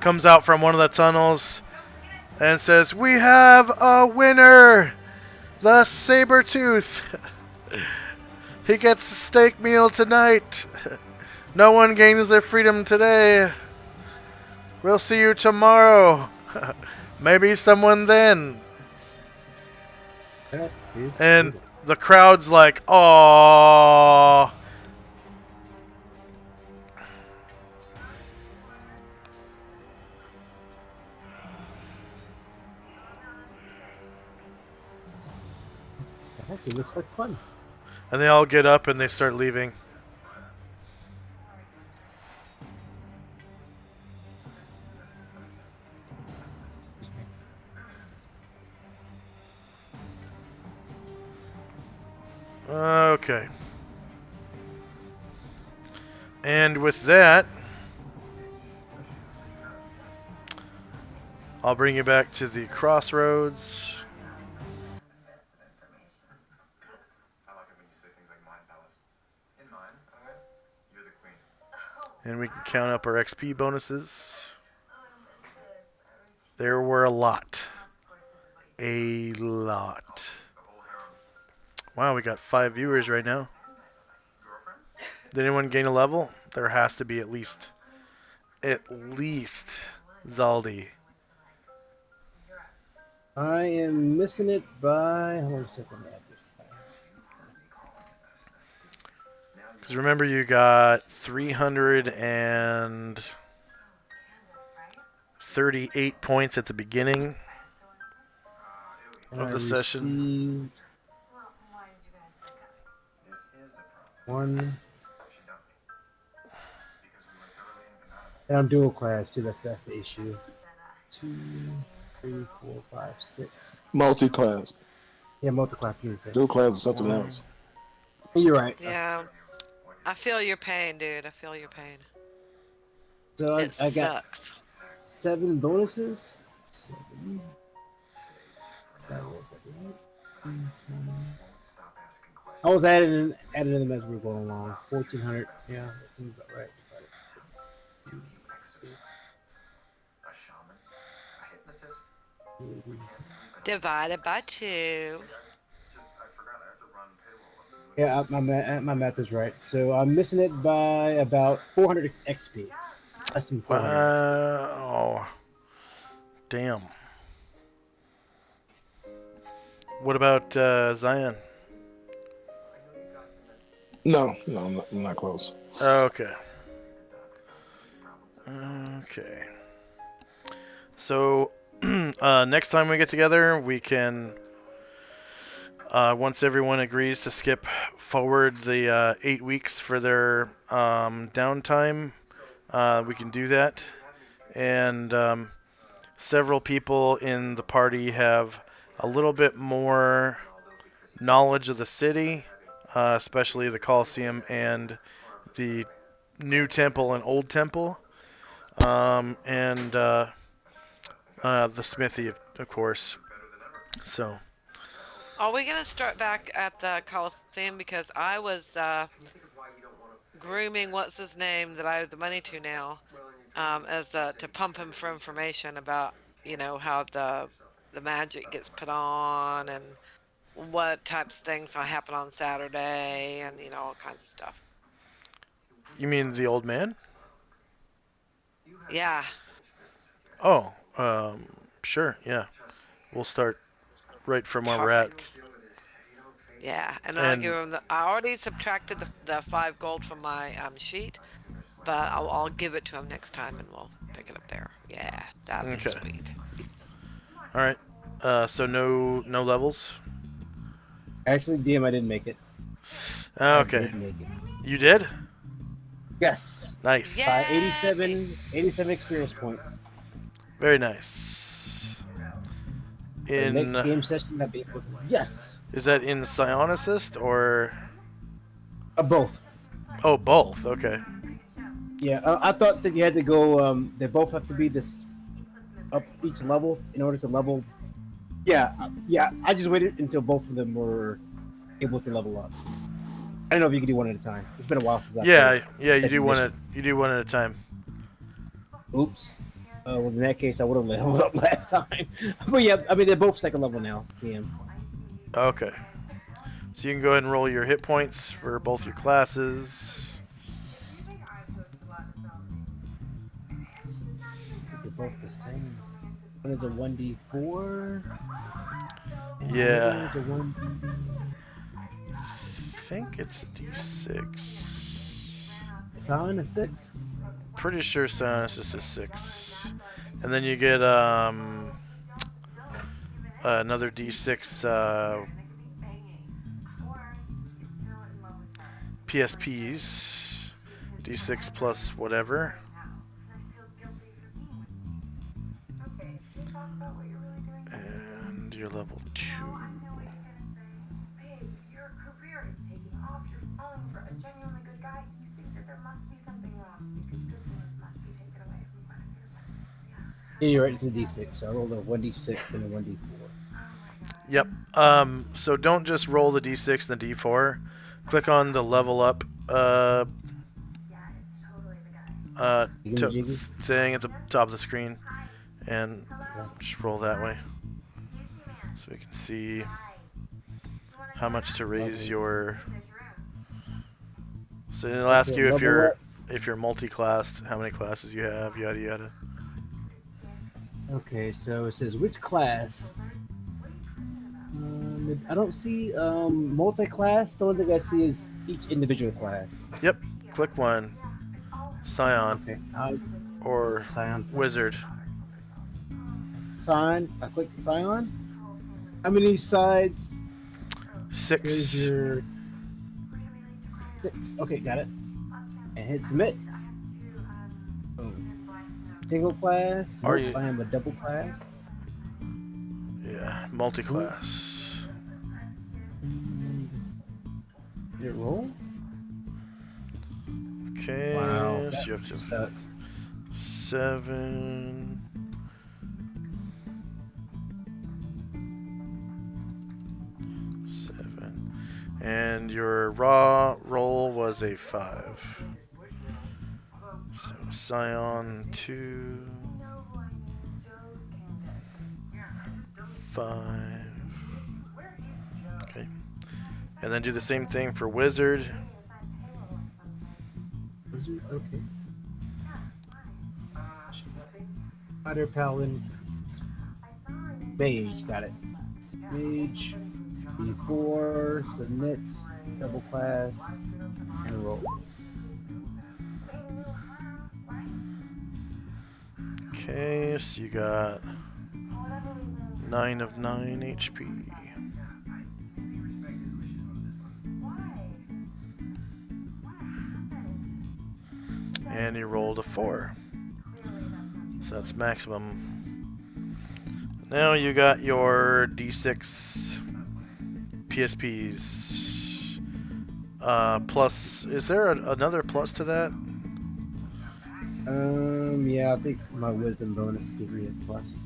[SPEAKER 1] comes out from one of the tunnels and says, "We have a winner! The Sabertooth! He gets a steak meal tonight. No one gains their freedom today. We'll see you tomorrow. Maybe someone then."
[SPEAKER 4] That is
[SPEAKER 1] And
[SPEAKER 4] cool.
[SPEAKER 1] the crowd's like, "Aww."
[SPEAKER 4] That actually looks like fun.
[SPEAKER 1] And they all get up and they start leaving. Okay. And with that, I'll bring you back to the crossroads.
[SPEAKER 8] I like it when you say things like mine palace. In mine, okay? You're the queen.
[SPEAKER 1] And we can count up our XP bonuses. There were a lot. A lot. Wow, we got 5 viewers right now. Did anyone gain a level? There has to be at least Zaldi.
[SPEAKER 4] I am missing it by. Hold on a second. At this time.
[SPEAKER 1] Because remember, you got 338 points at the beginning of the session.
[SPEAKER 7] Well, why did you guys break up?
[SPEAKER 8] This is a problem.
[SPEAKER 4] One.
[SPEAKER 8] She dumped me. Because we were thoroughly incompatible.
[SPEAKER 4] And I'm dual class too. That's the issue.
[SPEAKER 7] Said,
[SPEAKER 4] 2, 3, 4, 5, 6.
[SPEAKER 5] Multi-class.
[SPEAKER 4] Yeah, multi-class music.
[SPEAKER 5] Dual class is something else.
[SPEAKER 4] You're right.
[SPEAKER 2] Yeah. I feel your pain, dude. I feel your pain.
[SPEAKER 4] So
[SPEAKER 2] It
[SPEAKER 4] I got
[SPEAKER 2] sucks.
[SPEAKER 4] 7 bonuses. 7.
[SPEAKER 8] Stop asking
[SPEAKER 4] I
[SPEAKER 8] questions.
[SPEAKER 4] was adding them as we were going along. 1400. Yeah, that seems about right.
[SPEAKER 8] Do you exercise? A shaman? A hypnotist? We can't sleep in our
[SPEAKER 2] Divided by 2.
[SPEAKER 8] Hey guys, just I forgot I have to run payroll up to the
[SPEAKER 4] Yeah, my math is right. So I'm missing it by about 400 XP. Less than 400 XP.
[SPEAKER 1] Wow. Damn. What about Zion?
[SPEAKER 5] No, I'm not close.
[SPEAKER 1] Okay.
[SPEAKER 8] doc's done. Problems.
[SPEAKER 1] Okay. So next time we get together, we can, once everyone agrees to skip forward the 8 weeks for their downtime, we can do that. And several people in the party have a little bit more knowledge of the city, especially the Colosseum and the new temple and old temple, and the smithy, of course. So,
[SPEAKER 2] Are we going to start back at the Coliseum? Because I was grooming what's his name that I owe the money to now, as to pump him for information about how the magic gets put on and what types of things might happen on Saturday and all kinds of stuff.
[SPEAKER 1] you mean the old man?
[SPEAKER 2] Yeah,
[SPEAKER 1] Oh, sure, yeah. We'll start right from where we're at.
[SPEAKER 2] perfect. Yeah, and then I'll give
[SPEAKER 1] And
[SPEAKER 2] him I already subtracted the 5 gold from my sheet, but I'll give it to him next time and we'll pick it up there. Yeah, that'd be
[SPEAKER 1] okay,
[SPEAKER 2] sweet.
[SPEAKER 1] all right. So no levels.
[SPEAKER 4] Actually, DM, I didn't make it. I
[SPEAKER 1] Okay,
[SPEAKER 4] did make it.
[SPEAKER 1] you did.
[SPEAKER 4] Yes.
[SPEAKER 1] Nice.
[SPEAKER 4] By
[SPEAKER 2] Yeah.
[SPEAKER 4] 87 experience points.
[SPEAKER 1] Very nice.
[SPEAKER 4] The next
[SPEAKER 1] In
[SPEAKER 4] game session, I'll be able to. Yes.
[SPEAKER 1] is that in Psionicist or?
[SPEAKER 4] Both.
[SPEAKER 1] Oh, both. Okay.
[SPEAKER 4] Yeah, I thought that you had to go. They both have to be this up each level in order to level. Yeah, yeah. I just waited until both of them were able to level up. I don't know if you can do one at a time. It's been a while since I played.
[SPEAKER 1] Yeah. You do
[SPEAKER 4] Second
[SPEAKER 1] one
[SPEAKER 4] edition.
[SPEAKER 1] at a time.
[SPEAKER 4] Oops. Well, in that case, I would have leveled up last time. But yeah, I mean they're both second level now. DM.
[SPEAKER 1] Okay. So you can go ahead and roll your hit points for both your classes.
[SPEAKER 4] They're both the same. One is a 1d4. And the other
[SPEAKER 1] Yeah.
[SPEAKER 4] one's a 1d.
[SPEAKER 1] I think it's a D6.
[SPEAKER 4] Silent a 6.
[SPEAKER 1] Pretty sure Psionicist is 6. And then you get another D6 PSPs. D6 plus whatever. And you're level 2.
[SPEAKER 7] Babe, your career is taking off. You're falling for a genuinely good guy. You think that there must be something wrong because goodness must be taken away from one of your friends.
[SPEAKER 4] Yeah, you're right. It's a d6. So I rolled a 1d6 and a 1d4.
[SPEAKER 1] Yep. So don't just roll the D6 and the D4. Click on the level up
[SPEAKER 7] Yeah, it's totally the guy.
[SPEAKER 4] Jiggy.
[SPEAKER 1] thing at the top of the screen, and just roll that way,
[SPEAKER 7] Douchey man.
[SPEAKER 1] so we can see
[SPEAKER 7] Hi.
[SPEAKER 1] how much to raise your.
[SPEAKER 7] There's room.
[SPEAKER 1] So it'll ask
[SPEAKER 4] Okay,
[SPEAKER 1] you
[SPEAKER 4] level up.
[SPEAKER 1] if you're multi-classed, how many classes you have, yada yada.
[SPEAKER 4] Okay, so it says which class? I don't see multi-class. The only thing I see is each individual class.
[SPEAKER 1] Yep. Click one. Scion
[SPEAKER 4] Okay.
[SPEAKER 1] or
[SPEAKER 4] Scion.
[SPEAKER 1] Wizard.
[SPEAKER 4] Scion. I click the Scion. How many sides?
[SPEAKER 1] 6.
[SPEAKER 4] Here's your 6. Okay, got it. And hit submit. Boom. Single class.
[SPEAKER 1] Are
[SPEAKER 4] Nope,
[SPEAKER 1] you-
[SPEAKER 4] I am a double class.
[SPEAKER 1] Yeah. Multi-class.
[SPEAKER 4] Did it roll?
[SPEAKER 1] Okay.
[SPEAKER 4] Wow.
[SPEAKER 1] So you
[SPEAKER 4] That
[SPEAKER 1] have to
[SPEAKER 4] sucks.
[SPEAKER 1] 7. And your raw roll was a 5. So Scion 2, 5. Okay. And then do the same thing for Wizard.
[SPEAKER 4] Okay. Fighter, Paladin, Mage, got it. Mage, D4, submit, double class, and roll.
[SPEAKER 1] Okay, so you got 9 of 9 HP. And you rolled a 4. So that's maximum. Now you got your D6 PSPs. Plus, is there another plus to that?
[SPEAKER 4] Yeah, I think my wisdom bonus gives me a plus.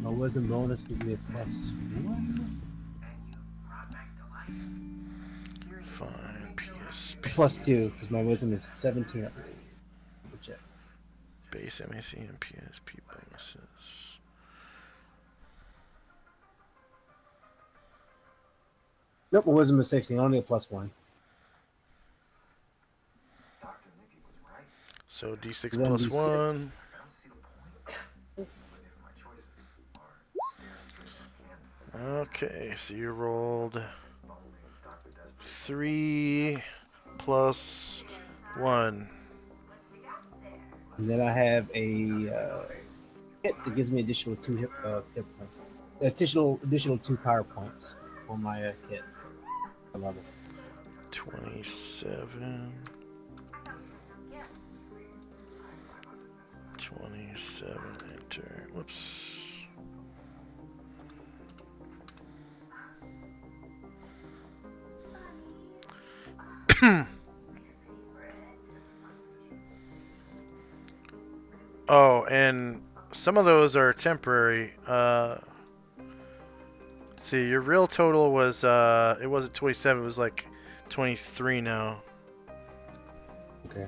[SPEAKER 4] My wisdom bonus gives me a +1.
[SPEAKER 1] Fine, PSP.
[SPEAKER 4] +2, because my wisdom is 17, I believe. Double check.
[SPEAKER 1] Base MAC and PSP bonuses.
[SPEAKER 4] Nope, my wisdom is 16, only a +1.
[SPEAKER 1] So D6
[SPEAKER 4] Then
[SPEAKER 1] plus
[SPEAKER 4] D6.
[SPEAKER 1] 1. Okay, so you rolled 3 plus 1.
[SPEAKER 4] And then I have a hit that gives me additional 2 hit points. Additional 2 power points for my kit level.
[SPEAKER 1] 27. 27, enter. Whoops. Oh, and some of those are temporary. Let's see, your real total was, it wasn't 27, it was like 23 now.
[SPEAKER 4] Okay.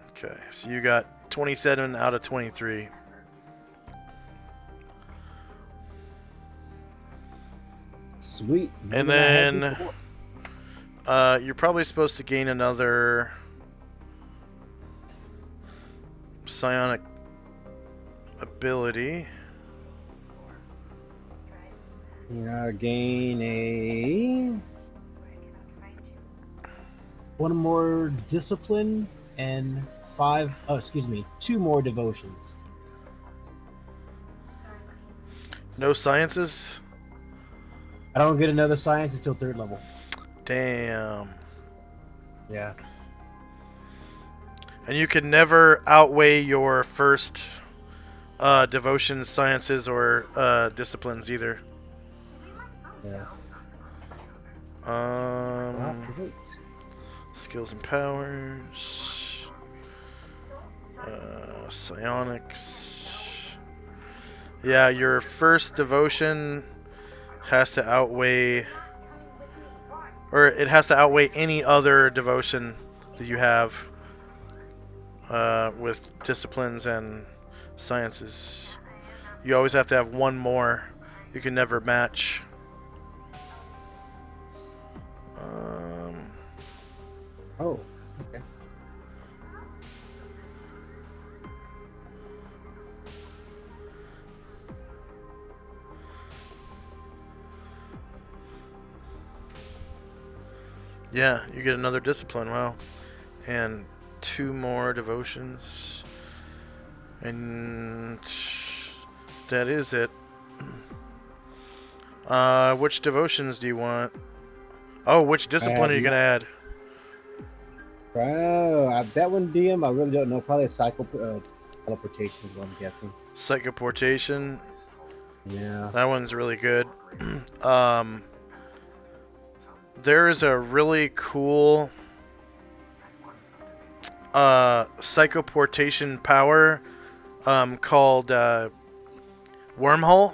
[SPEAKER 1] Okay, so you got 27 out of 23.
[SPEAKER 4] Sweet.
[SPEAKER 1] And then you're probably supposed to gain another psionic ability.
[SPEAKER 4] Gain a 1 more discipline and 2 more devotions.
[SPEAKER 1] No sciences?
[SPEAKER 4] I don't get another science until 3rd level.
[SPEAKER 1] Damn.
[SPEAKER 4] Yeah.
[SPEAKER 1] And you can never outweigh your first devotion, sciences, or disciplines either.
[SPEAKER 4] Yeah.
[SPEAKER 1] Um, skills and powers. Psionics. Yeah, your first devotion has to outweigh, or it has to outweigh any other devotion that you have with disciplines and sciences. You always have to have one more. You can never match.
[SPEAKER 4] Oh, okay.
[SPEAKER 1] Yeah, you get another discipline. Wow. And 2 more devotions. And that is it. Which devotions do you want? Oh, which discipline are you going to add?
[SPEAKER 4] That one, DM, I really don't know. Probably a teleportation is what I'm guessing.
[SPEAKER 1] Psychoportation.
[SPEAKER 4] Yeah.
[SPEAKER 1] That one's really good. There is a really cool psychoportation power called Wormhole.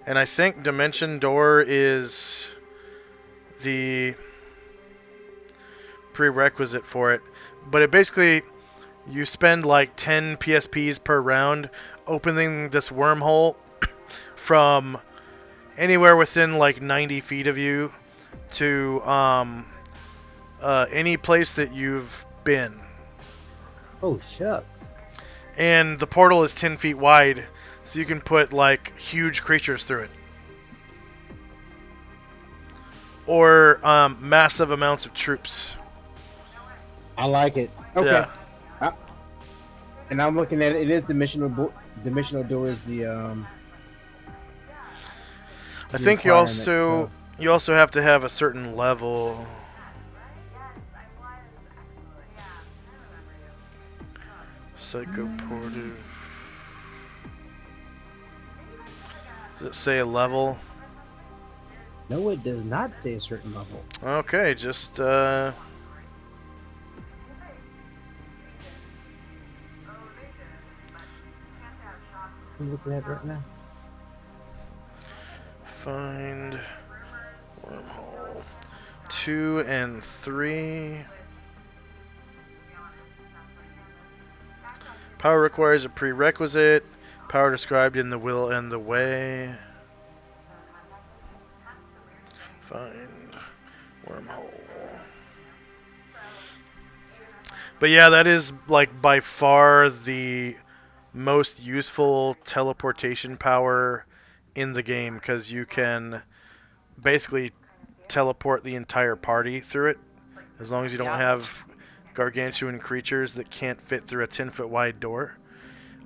[SPEAKER 1] And I think Dimension Door is the prerequisite for it. But it basically, you spend like 10 PSPs per round opening this wormhole from anywhere within like 90 feet of you to any place that you've been.
[SPEAKER 4] Oh shucks.
[SPEAKER 1] And the portal is 10 feet wide, so you can put like huge creatures through it. Or massive amounts of troops.
[SPEAKER 4] I like it. Okay.
[SPEAKER 1] Yeah.
[SPEAKER 4] And I'm looking at it. It is dimensional door is the
[SPEAKER 1] I think you
[SPEAKER 4] requirement,
[SPEAKER 1] also have to have a certain level. Psychoportive. Does it say a level?
[SPEAKER 4] No, it does not say a certain level.
[SPEAKER 1] Okay, just
[SPEAKER 4] I'm looking at it right now.
[SPEAKER 1] find wormhole 2 and 3. Power requires a prerequisite. Power described in the will and the way. Find wormhole. But yeah, that is like by far the most useful teleportation power in the game, because you can basically teleport the entire party through it, as long as you don't have gargantuan creatures that can't fit through a 10-foot wide door.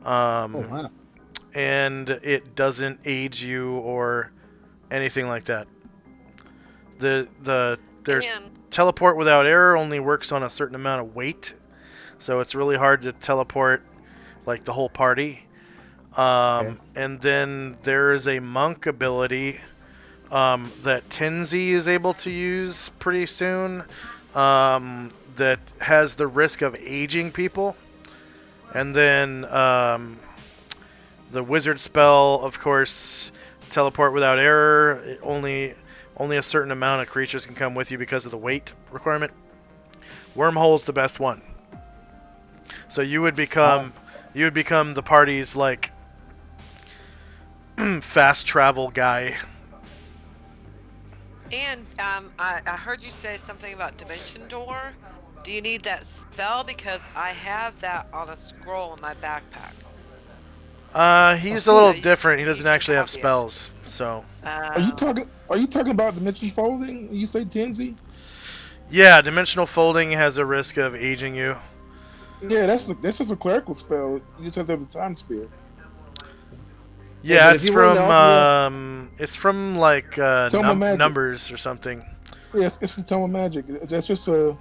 [SPEAKER 4] Oh wow.
[SPEAKER 1] And it doesn't age you or anything like that. There's
[SPEAKER 2] And
[SPEAKER 1] teleport without error only works on a certain amount of weight, so it's really hard to teleport like the whole party. And then there is a monk ability that Tenzi is able to use pretty soon, that has the risk of aging people. And then the wizard spell, of course, teleport without error. Only a certain amount of creatures can come with you because of the weight requirement. Wormhole's the best one. So you would become the party's like fast travel guy.
[SPEAKER 2] And I heard you say something about Dimension Door. Do you need that spell? Because I have that on a scroll in my backpack.
[SPEAKER 1] He's a little
[SPEAKER 2] So
[SPEAKER 1] different. He
[SPEAKER 2] you
[SPEAKER 1] doesn't
[SPEAKER 2] can
[SPEAKER 1] actually have
[SPEAKER 2] copy it.
[SPEAKER 1] spells. So
[SPEAKER 5] Are you talking about dimension folding? You say Tenzi?
[SPEAKER 1] yeah, dimensional folding has a risk of aging you.
[SPEAKER 5] Yeah, that's just a clerical spell. You just have to have the time spear.
[SPEAKER 1] Yeah,
[SPEAKER 4] but
[SPEAKER 1] it's
[SPEAKER 4] if you were
[SPEAKER 1] from it's from like
[SPEAKER 5] Tome of Magic.
[SPEAKER 1] numbers or something.
[SPEAKER 5] Yeah, it's from Tome of Magic. That's just a.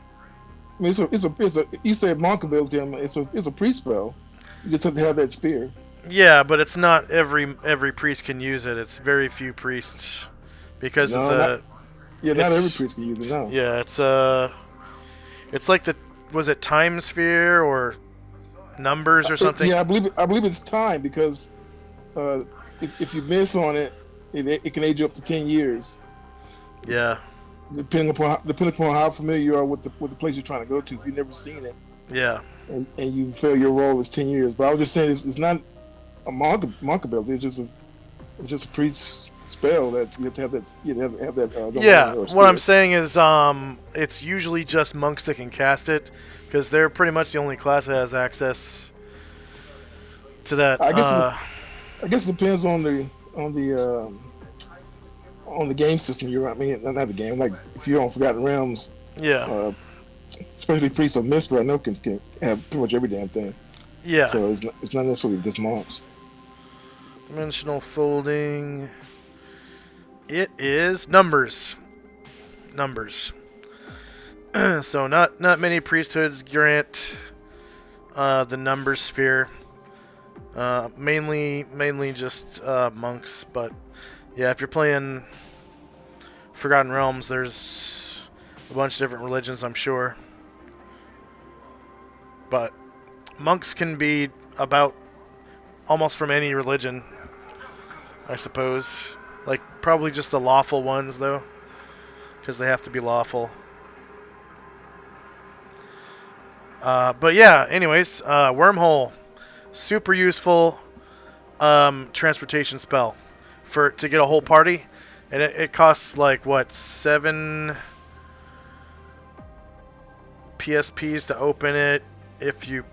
[SPEAKER 5] I mean, it's a. You said monk ability. I mean, it's a priest spell. You just have to have that spear.
[SPEAKER 1] Yeah, but it's not every priest can use it. It's very few priests because
[SPEAKER 5] No,
[SPEAKER 1] of the
[SPEAKER 5] not every
[SPEAKER 1] it's-
[SPEAKER 5] priest can use it. No.
[SPEAKER 1] yeah. It's like was it time sphere or numbers or something?
[SPEAKER 5] Yeah, I believe it's time because if you miss on it, it can age you up to 10 years,
[SPEAKER 1] Yeah,
[SPEAKER 5] depending upon how familiar you are with the place you're trying to go to. If you've never seen it
[SPEAKER 1] yeah.
[SPEAKER 5] and you fail your role, it's 10 years. But I was just saying it's not a monk ability. It's just a priest spell that you have to have that. You have that.
[SPEAKER 1] Yeah,
[SPEAKER 5] or
[SPEAKER 1] what I'm
[SPEAKER 5] spirit.
[SPEAKER 1] saying is, it's usually just monks that can cast it, because they're pretty much the only class that has access to that.
[SPEAKER 5] I guess it depends on the game system you're on. I mean, not the game. Like if you're on Forgotten Realms,
[SPEAKER 1] yeah,
[SPEAKER 5] especially Priests of Mystery, I know can have pretty much every damn thing.
[SPEAKER 1] yeah.
[SPEAKER 5] So it's not necessarily just monks.
[SPEAKER 1] Dimensional folding. It is numbers. Numbers. So not many priesthoods grant the number sphere. Mainly just monks, but yeah, if you're playing Forgotten Realms, there's a bunch of different religions, I'm sure. But monks can be about almost from any religion, I suppose. Like probably just the lawful ones though, because they have to be lawful. But yeah, anyways, wormhole, super useful transportation spell to get a whole party, and it costs like what 7 PSPs to open it. If you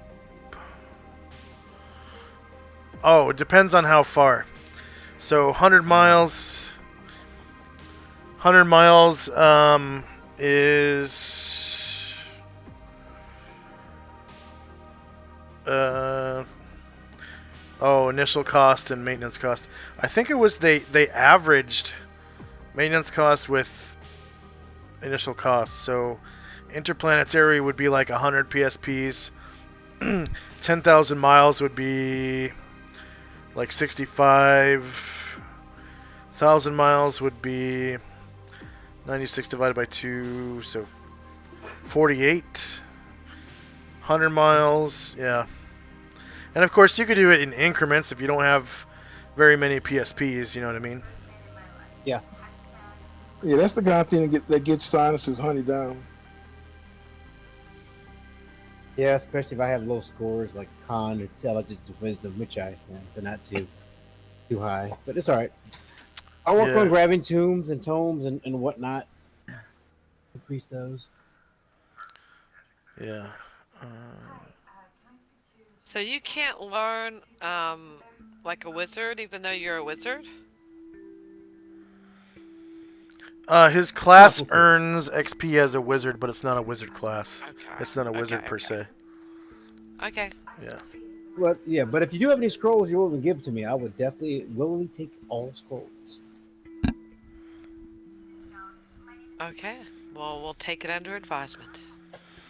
[SPEAKER 1] it depends on how far. So 100 miles. 100 miles is initial cost and maintenance cost. I think it was they averaged maintenance cost with initial cost. So interplanetary would be like 100 PSPs. 10,000 miles would be like 65,000 miles would be 96 divided by 2, so 48. 100 miles, yeah. And of course, you could do it in increments if you don't have very many PSPs, you know what I mean?
[SPEAKER 4] Yeah.
[SPEAKER 5] Yeah, that's the kind of thing that gets sinuses honey down.
[SPEAKER 4] Yeah, especially if I have low scores like con, intelligence, and wisdom, which they're not too high, but it's all right. I work on grabbing tomes and whatnot. Increase those.
[SPEAKER 1] Yeah.
[SPEAKER 2] So you can't learn like a wizard, even though you're a wizard?
[SPEAKER 1] His class earns XP as a wizard, but it's not a wizard class.
[SPEAKER 2] Okay.
[SPEAKER 1] It's not a wizard per se.
[SPEAKER 2] Okay.
[SPEAKER 1] Yeah.
[SPEAKER 4] Well, yeah, but if you do have any scrolls you're willing to give to me, I would definitely willingly take all scrolls.
[SPEAKER 2] Okay. Well, we'll take it under advisement.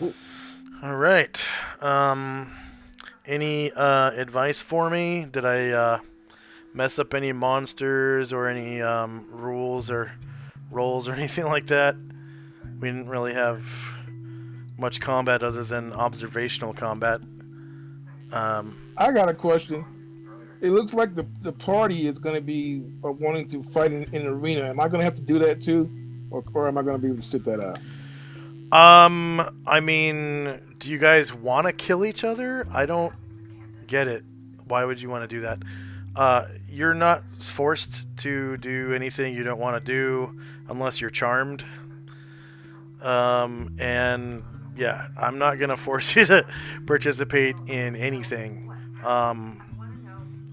[SPEAKER 4] Ooh.
[SPEAKER 1] All right. Any advice for me? Did I mess up any monsters or any rules or rolls or anything like that? We didn't really have much combat other than observational combat.
[SPEAKER 5] I got a question. It looks like the party is going to be wanting to fight in an arena. Am I going to have to do that too? Or am I going to be able to sit that out?
[SPEAKER 1] I mean, do you guys want to kill each other? I don't get it. Why would you want to do that? You're not forced to do anything you don't want to do unless you're charmed. And yeah, I'm not going to force you to participate in anything. I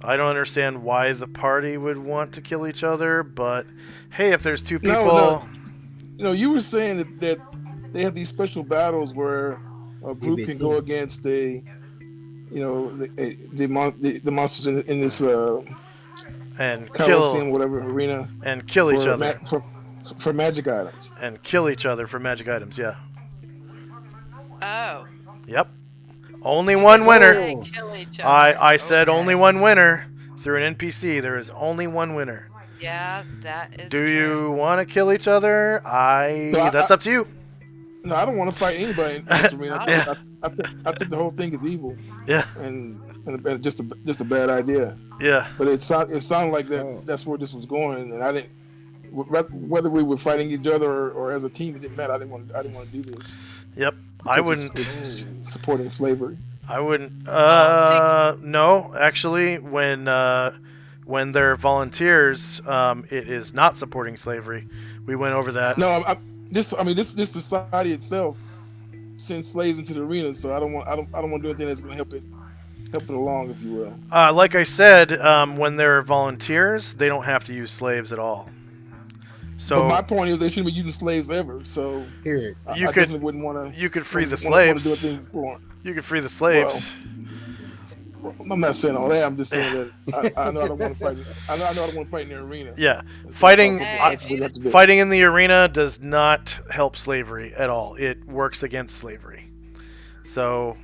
[SPEAKER 1] don't understand why the party would want to kill each other, but hey, if there's two people...
[SPEAKER 5] No, you were saying that they have these special battles where a group can go against the monsters in this
[SPEAKER 1] and
[SPEAKER 5] Coliseum, whatever arena,
[SPEAKER 1] and kill each other
[SPEAKER 5] for magic items,
[SPEAKER 1] and kill each other for magic items. Yeah.
[SPEAKER 2] Oh.
[SPEAKER 1] Yep. Only one winner.
[SPEAKER 2] Kill each other.
[SPEAKER 1] I said only one winner through an NPC. There is only one winner.
[SPEAKER 2] Yeah, that is
[SPEAKER 1] Do
[SPEAKER 2] true.
[SPEAKER 1] you want to kill each other? That's up to you.
[SPEAKER 5] No, I don't want to fight anybody in this arena. I think the whole thing is evil.
[SPEAKER 1] Yeah.
[SPEAKER 5] And just a bad idea.
[SPEAKER 1] Yeah.
[SPEAKER 5] But it sounded like that's where this was going, and I didn't. Whether we were fighting each other or as a team, it didn't matter. I didn't want to do this.
[SPEAKER 1] Yep. I wouldn't.
[SPEAKER 5] It's supporting slavery.
[SPEAKER 1] I wouldn't. No, actually, when they're volunteers, it is not supporting slavery. We went over that.
[SPEAKER 5] No, this society itself sends slaves into the arena, so I don't want to do anything that's going to help it along, if you will.
[SPEAKER 1] Like I said, when they're volunteers, they don't have to use slaves at all. So,
[SPEAKER 5] but my point is, they shouldn't be using slaves ever. So
[SPEAKER 4] period.
[SPEAKER 1] You
[SPEAKER 5] wouldn't want to.
[SPEAKER 1] You could free the slaves. You could free the slaves.
[SPEAKER 5] Well, I'm not saying all that. I'm just saying that I know I don't want to fight. I know I don't want to fight in the arena.
[SPEAKER 1] Yeah, fighting in the arena does not help slavery at all. It works against slavery. So,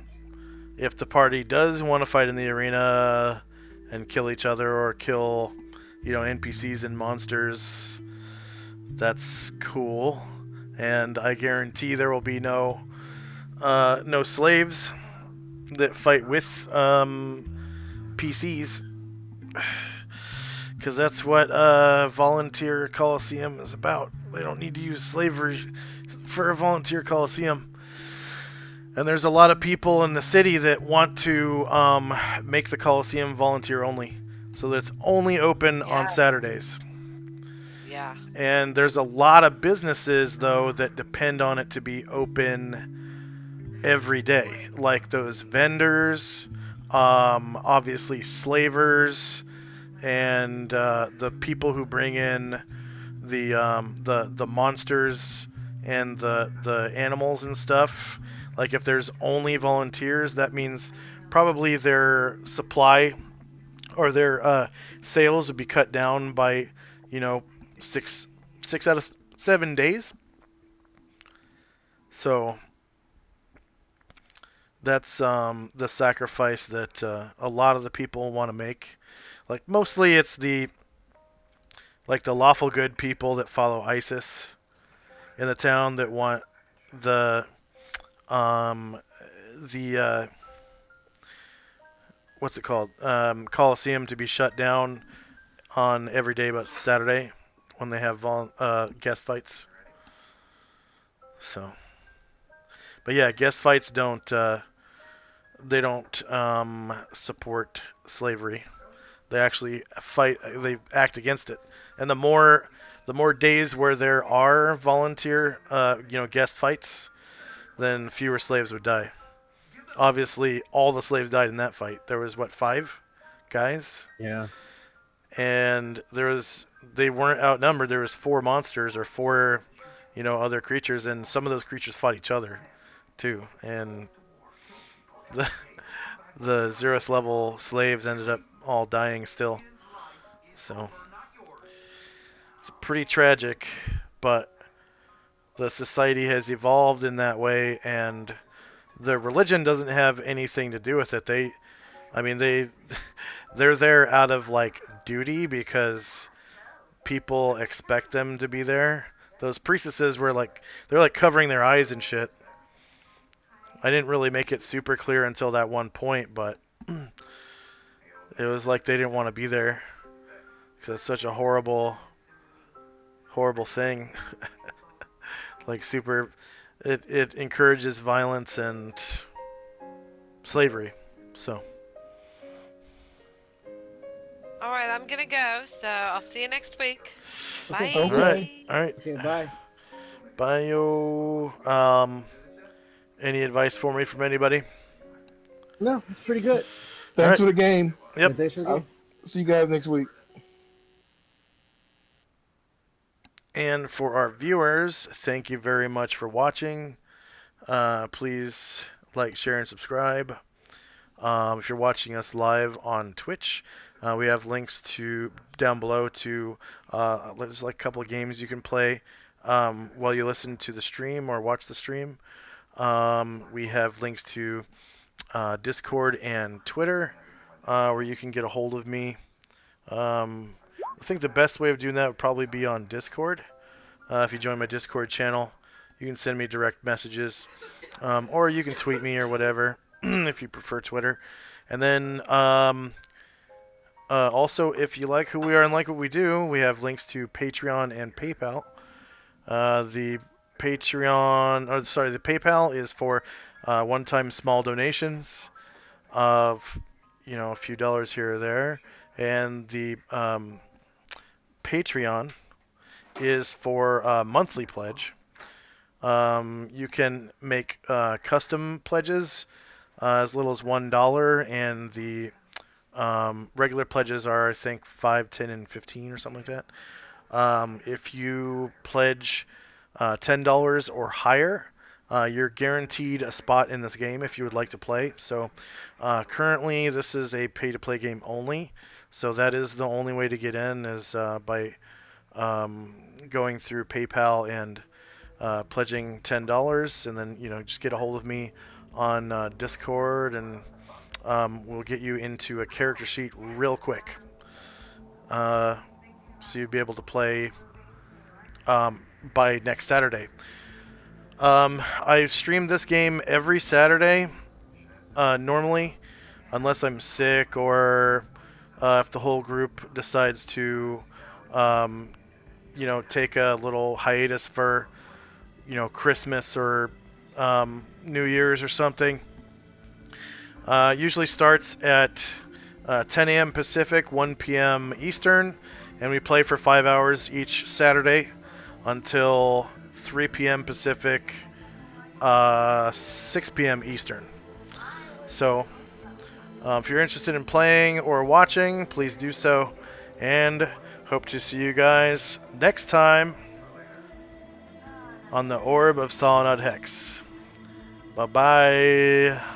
[SPEAKER 1] if the party does want to fight in the arena and kill each other or kill, NPCs and monsters, that's cool. And I guarantee there will be no slaves that fight with PCs, because that's what Volunteer Coliseum is about. They don't need to use slavery for a volunteer coliseum. And there's a lot of people in the city that want to make the coliseum volunteer only, so that it's only open on
[SPEAKER 2] Yeah.
[SPEAKER 1] Saturdays.
[SPEAKER 2] Yeah.
[SPEAKER 1] And there's a lot of businesses though that depend on it to be open every day, like those vendors, obviously slavers, and the people who bring in the monsters and the animals and stuff. Like if there's only volunteers, that means probably their supply or their sales would be cut down by, you know, six out of 7 days. So that's the sacrifice that a lot of the people want to make. Like mostly it's the lawful good people that follow ISIS in the town that want the um the what's it called, Coliseum to be shut down on every day but Saturday when they have guest fights. So, but yeah, guest fights don't they don't support slavery. They actually fight. They act against it. And the more days where there are volunteer, guest fights, then fewer slaves would die. Obviously, all the slaves died in that fight. There was what, 5 guys,
[SPEAKER 4] Yeah.
[SPEAKER 1] and they weren't outnumbered. There was 4 monsters or 4, other creatures, and some of those creatures fought each other too. And the the 0th level slaves ended up all dying still. So it's pretty tragic, but the society has evolved in that way, and the religion doesn't have anything to do with it. They're there out of like duty because people expect them to be there. Those priestesses were they're like covering their eyes and shit. I didn't really make it super clear until that one point, but it was like they didn't want to be there because it's such a horrible thing. Like it encourages violence and slavery. So
[SPEAKER 2] All right, I'm gonna go. So I'll see you next week. Bye.
[SPEAKER 4] Okay.
[SPEAKER 1] all right,
[SPEAKER 4] Okay, bye.
[SPEAKER 1] bye yo. Any advice for me from anybody?
[SPEAKER 4] No, it's pretty good.
[SPEAKER 5] Thanks
[SPEAKER 1] All
[SPEAKER 5] for the game.
[SPEAKER 1] Yep.
[SPEAKER 4] Yeah, thanks for the game.
[SPEAKER 5] See you guys next week.
[SPEAKER 1] And for our viewers, thank you very much for watching. Please like, share, and subscribe. If you're watching us live on Twitch, we have links to down below to there's like a couple of games you can play while you listen to the stream or watch the stream. We have links to Discord and Twitter where you can get a hold of me. I think the best way of doing that would probably be on Discord. If you join my Discord channel, you can send me direct messages, or you can tweet me or whatever if you prefer Twitter. And then also, if you like who we are and like what we do, we have links to Patreon and PayPal. The PayPal is for one-time small donations of a few dollars here or there, and the Patreon is for a monthly pledge. You can make custom pledges as little as $1, and the regular pledges are, I think, 5, 10, and 15 or something like that. If you pledge $10 or higher, you're guaranteed a spot in this game if you would like to play. So currently this is a pay-to-play game only, so that is the only way to get in is by going through PayPal and pledging $10, and then just get a hold of me on Discord, and we'll get you into a character sheet real quick, so you'll be able to play by next Saturday. I stream this game every Saturday, normally, unless I'm sick or if the whole group decides to take a little hiatus for, Christmas or New Year's or something. Usually starts at 10 a.m. Pacific, 1 p.m. Eastern, and we play for 5 hours each Saturday until 3 p.m. Pacific, 6 p.m. Eastern. So, if you're interested in playing or watching, please do so, and hope to see you guys next time on the Orb of Solynod Hex. Bye-bye.